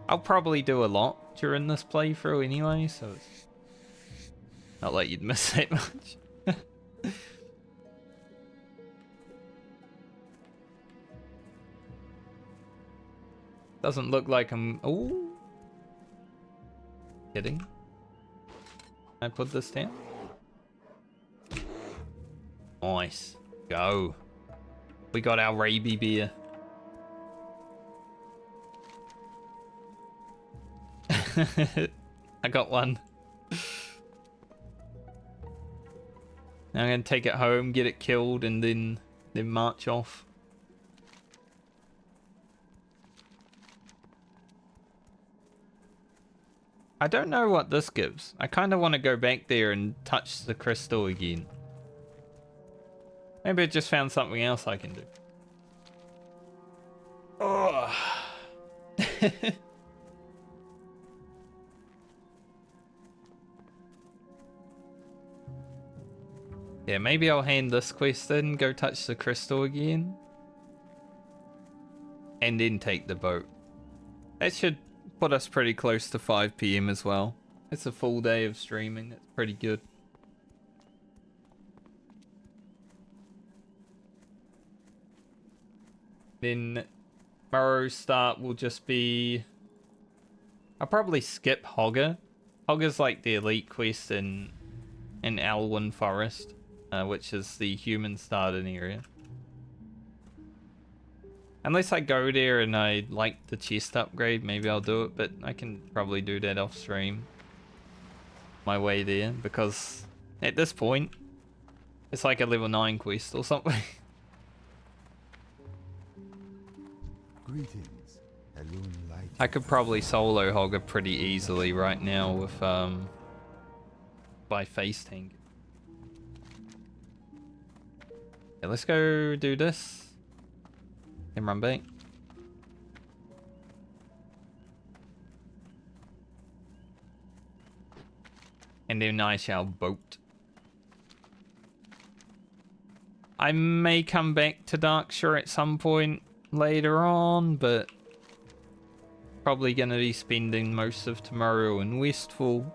I'll probably do a lot during this playthrough anyway, so it's not like you'd miss that much. Doesn't look like I'm... Ooh. Kidding. Can I put this down? Nice. Go. We got our Raby beer. I got one. Now I'm gonna take it home, get it killed, and then march off. I don't know what this gives. I kind of want to go back there and touch the crystal again. Maybe I just found something else I can do. Oh. Yeah, maybe I'll hand this quest in, go touch the crystal again. And then take the boat. That should put us pretty close to 5 PM as well. It's a full day of streaming. That's pretty good. Then tomorrow's start will just be... I'll probably skip Hogger. Hogger's like the elite quest in Alwyn Forest, which is the human starting area. Unless I go there and I like the chest upgrade, maybe I'll do it, but I can probably do that off stream. My way there, because at this point, it's like a level 9 quest or something. Greetings, Elune Light. I could probably solo Hogger pretty easily right now with by face tank. Yeah, let's go do this. Then run back. And then I shall boat. I may come back to Darkshire at some point later on, but probably gonna be spending most of tomorrow in Westfall.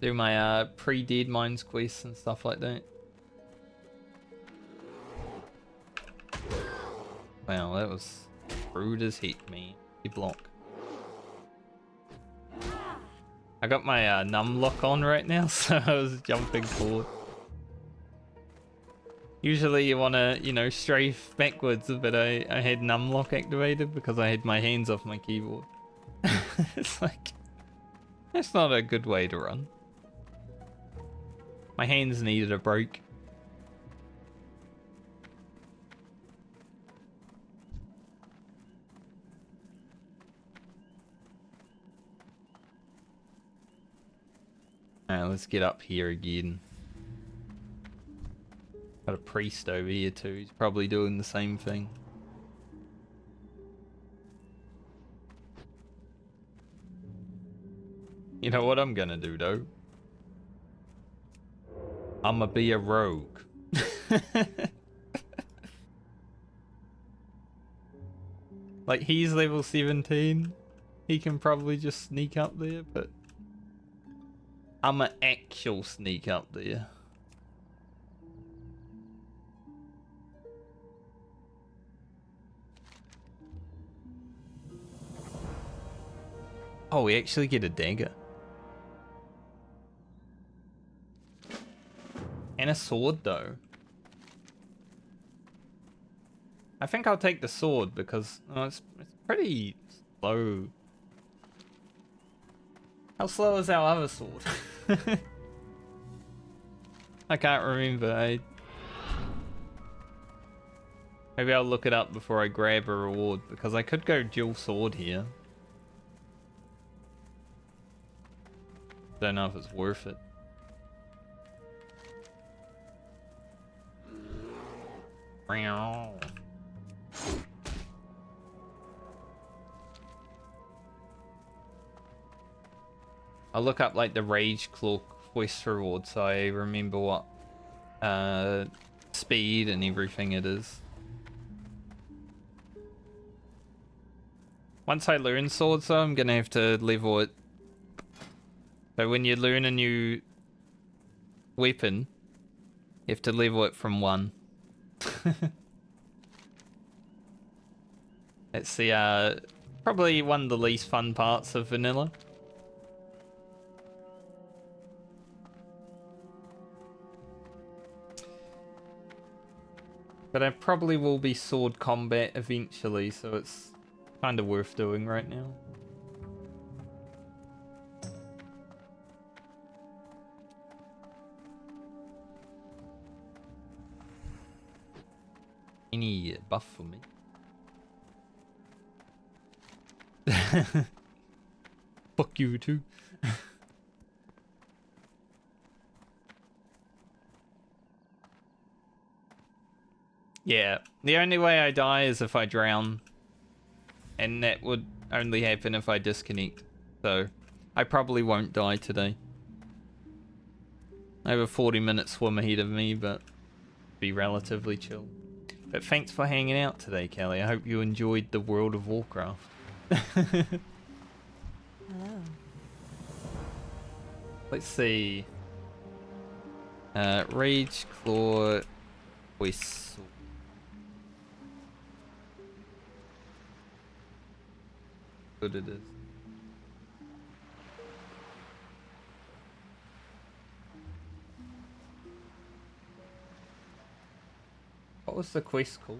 Do my pre-Dead Mines quests and stuff like that. Wow, that was rude as heck, man. You block. I got my num lock on right now, so I was jumping forward. Usually you want to, you know, strafe backwards, but I had num lock activated because I had my hands off my keyboard. It's like, that's not a good way to run. My hands needed a break. Alright, let's get up here again. Got a priest over here too, he's probably doing the same thing. You know what I'm gonna do though? I'ma be a rogue. Like, he's level 17. He can probably just sneak up there, but I'm an actual sneak up there. Oh, we actually get a dagger. And a sword, though. I think I'll take the sword because it's pretty slow. How slow is our other sword? I can't remember. Maybe I'll look it up before I grab a reward because I could go dual sword here. Don't know if it's worth it. I'll look up like the Rage Claw quest reward so I remember what speed and everything it is. Once I learn swords though, I'm gonna have to level it. So when you learn a new weapon, you have to level it from 1. It's the probably one of the least fun parts of vanilla. But I probably will be sword combat eventually, so it's kind of worth doing right now. Any buff for me? Fuck you too. Yeah, the only way I die is if I drown. And that would only happen if I disconnect. So, I probably won't die today. I have a 40-minute swim ahead of me, but be relatively chill. But thanks for hanging out today, Kelly. I hope you enjoyed the World of Warcraft. Hello. Let's see. Rage Claw Whistle. Good it is. What was the quest called?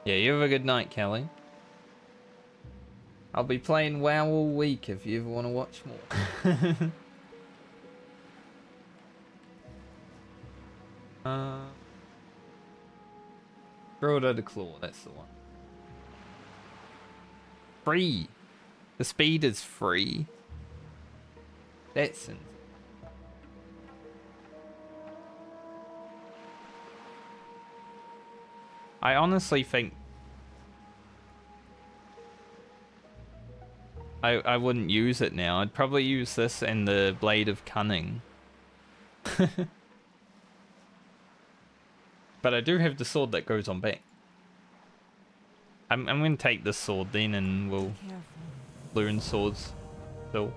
Yeah, you have a good night, Kelly. I'll be playing WoW all week if you ever want to watch more. Throw it at the claw, that's the one. Free! The speed is free. That's insane. I honestly think I wouldn't use it now. I'd probably use this and the Blade of Cunning. But I do have the sword that goes on back. I'm gonna take this sword then and we'll learn swords still.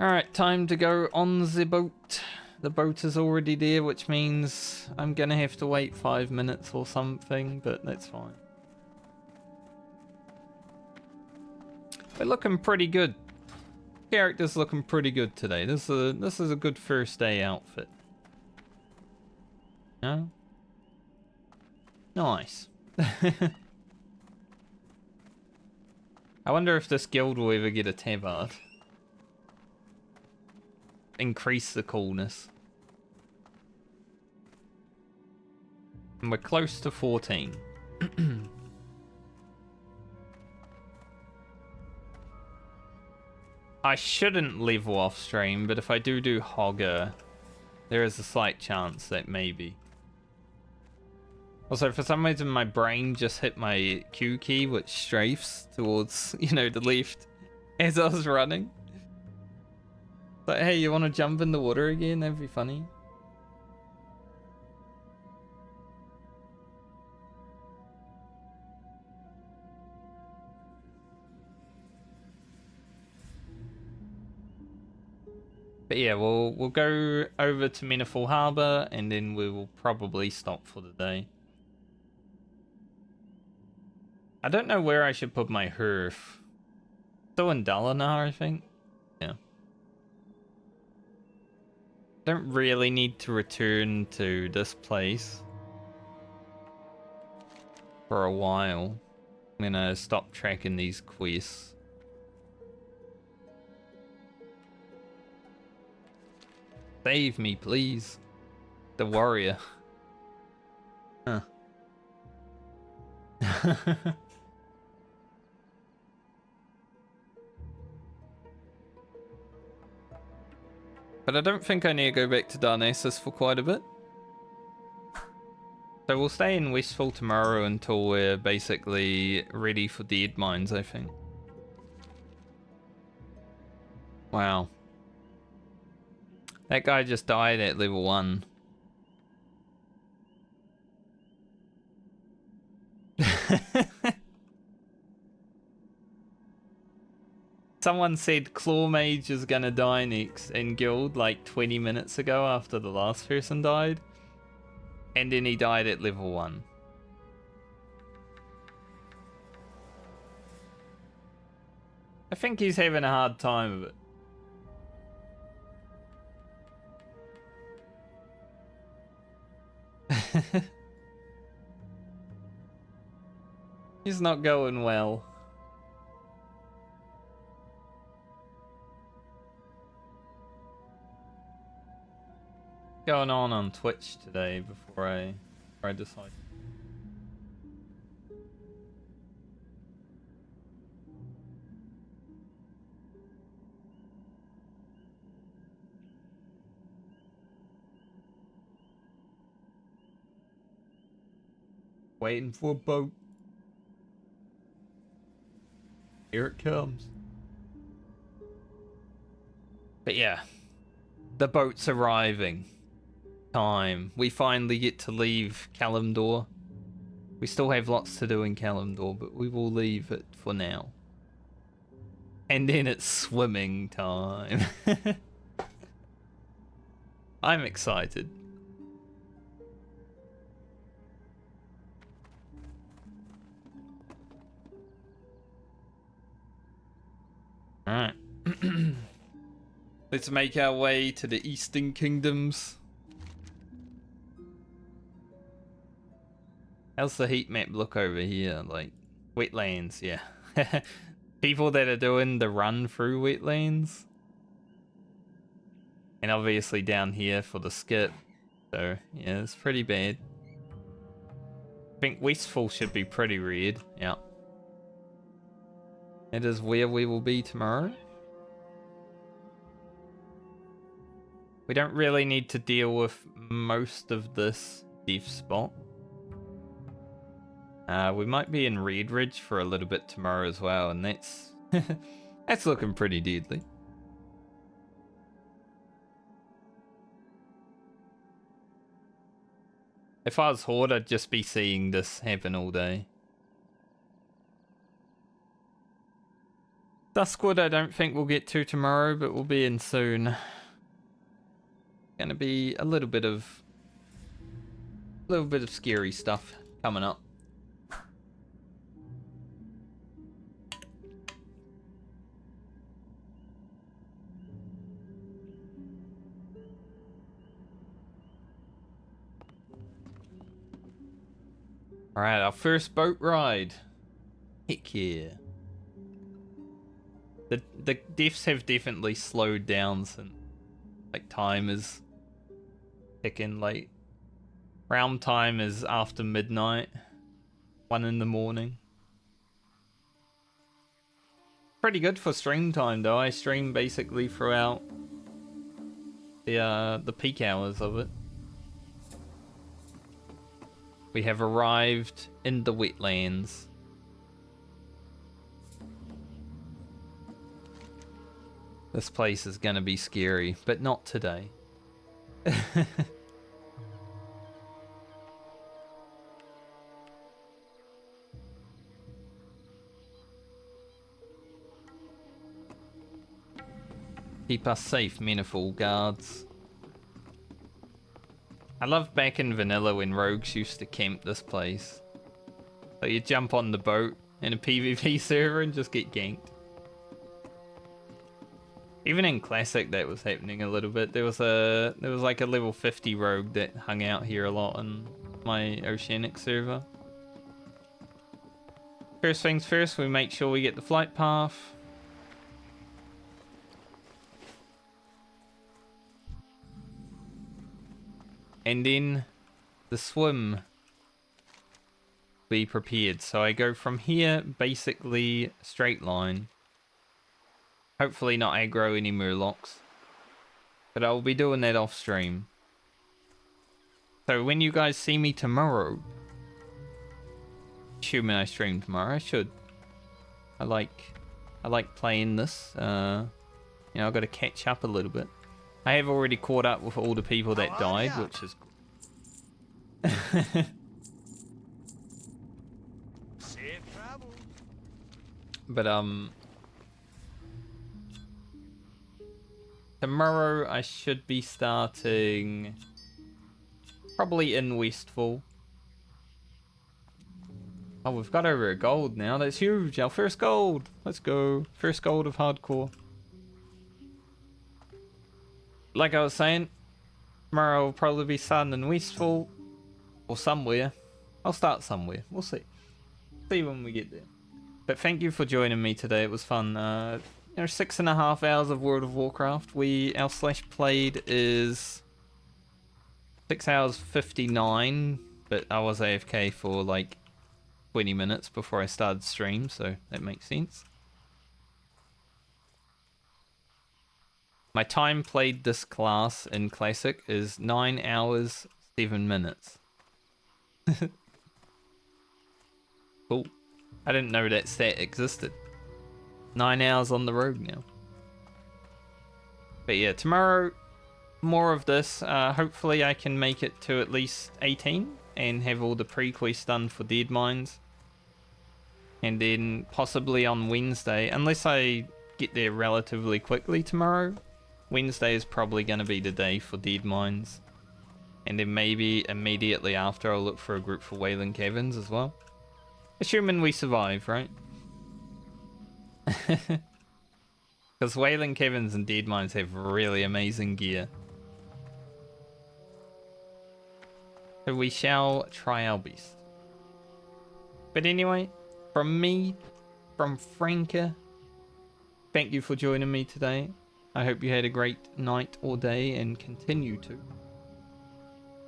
Alright, time to go on the boat. The boat is already there, which means I'm gonna have to wait 5 minutes or something, but that's fine. We're looking pretty good. Character's looking pretty good today. This is a good first day outfit. No? Nice. I wonder if this guild will ever get a tabard. Increase the coolness. And we're close to 14. I shouldn't level off stream, but if I do Hogger, there is a slight chance that maybe. Also, for some reason my brain just hit my Q key, which strafes towards, you know, the left as I was running. But hey, you want to jump in the water again? That'd be funny. But yeah, we'll go over to Meniful Harbour and then we will probably stop for the day. I don't know where I should put my hearth. Still in Dalinar, I think. Yeah. Don't really need to return to this place for a while. I'm gonna stop tracking these quests. Save me, please. The warrior. Huh. But I don't think I need to go back to Darnassus for quite a bit. So we'll stay in Westfall tomorrow until we're basically ready for Dead Mines, I think. Wow. That guy just died at level 1. Someone said Claw Mage is gonna die next in guild like 20 minutes ago after the last person died. And then he died at level 1. I think he's having a hard time of it. He's not going well. Going on Twitch today before I decide. Waiting for a boat. Here it comes. But yeah, the boat's arriving. Time. We finally get to leave Kalimdor. We still have lots to do in Kalimdor, but we will leave it for now. And then it's swimming time. I'm excited. Alright. Let's make our way to the Eastern Kingdoms. How's the heat map look over here? Like, wetlands, yeah. People that are doing the run through wetlands. And obviously down here for the skip. So, yeah, it's pretty bad. I think Westfall should be pretty red. Yeah. It is where we will be tomorrow. We don't really need to deal with most of this dev spot. We might be in Red Ridge for a little bit tomorrow as well, and that's that's looking pretty deadly. If I was Horde, I'd just be seeing this happen all day. Duskwood I don't think we'll get to tomorrow, but we'll be in soon. Gonna be a little bit of scary stuff coming up. Alright, our first boat ride. Heck yeah. The deaths have definitely slowed down since like time is ticking. Like round time is after midnight, 1 in the morning. Pretty good for stream time though. I stream basically throughout the peak hours of it. We have arrived in the wetlands. This place is gonna be scary, but not today. Keep us safe, Meniful guards. I love back in vanilla when rogues used to camp this place. So you jump on the boat in a PvP server and just get ganked. Even in classic that was happening a little bit. There was like a level 50 rogue that hung out here a lot on my Oceanic server. First things first, we make sure we get the flight path. And then the swim. Be prepared. So I go from here, basically straight line. Hopefully not aggro any murlocs. But I'll be doing that off stream. So when you guys see me tomorrow, assuming I stream tomorrow, I should. I like playing this. You know, I've got to catch up a little bit. I have already caught up with all the people that died, which is Safe travels. but tomorrow I should be starting probably in Westfall. Oh, we've got over a gold now. That's huge. Our first gold. Let's go. First gold of hardcore. Like I was saying, tomorrow will probably be starting in Westfall or somewhere. I'll start somewhere. We'll see. See when we get there. But thank you for joining me today. It was fun. You know, 6.5 hours of World of Warcraft. Our slash played is 6 hours 59, but I was AFK for like 20 minutes before I started stream, so that makes sense. My time played this class in Classic is 9 hours 7 minutes. Cool. I didn't know that stat existed. 9 hours on the road now. But yeah, tomorrow, more of this. Hopefully I can make it to at least 18 and have all the pre-quests done for Dead Mines. And then possibly on Wednesday, unless I get there relatively quickly tomorrow, Wednesday is probably going to be the day for Dead Mines. And then maybe immediately after I'll look for a group for Wailing Caverns as well. Assuming we survive, right? Because Wailing Caverns and Dead Mines have really amazing gear. So we shall try our best. But anyway, from me, from Franca, thank you for joining me today. I hope you had a great night or day and continue to.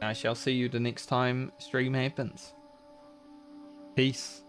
I shall see you the next time stream happens. Peace.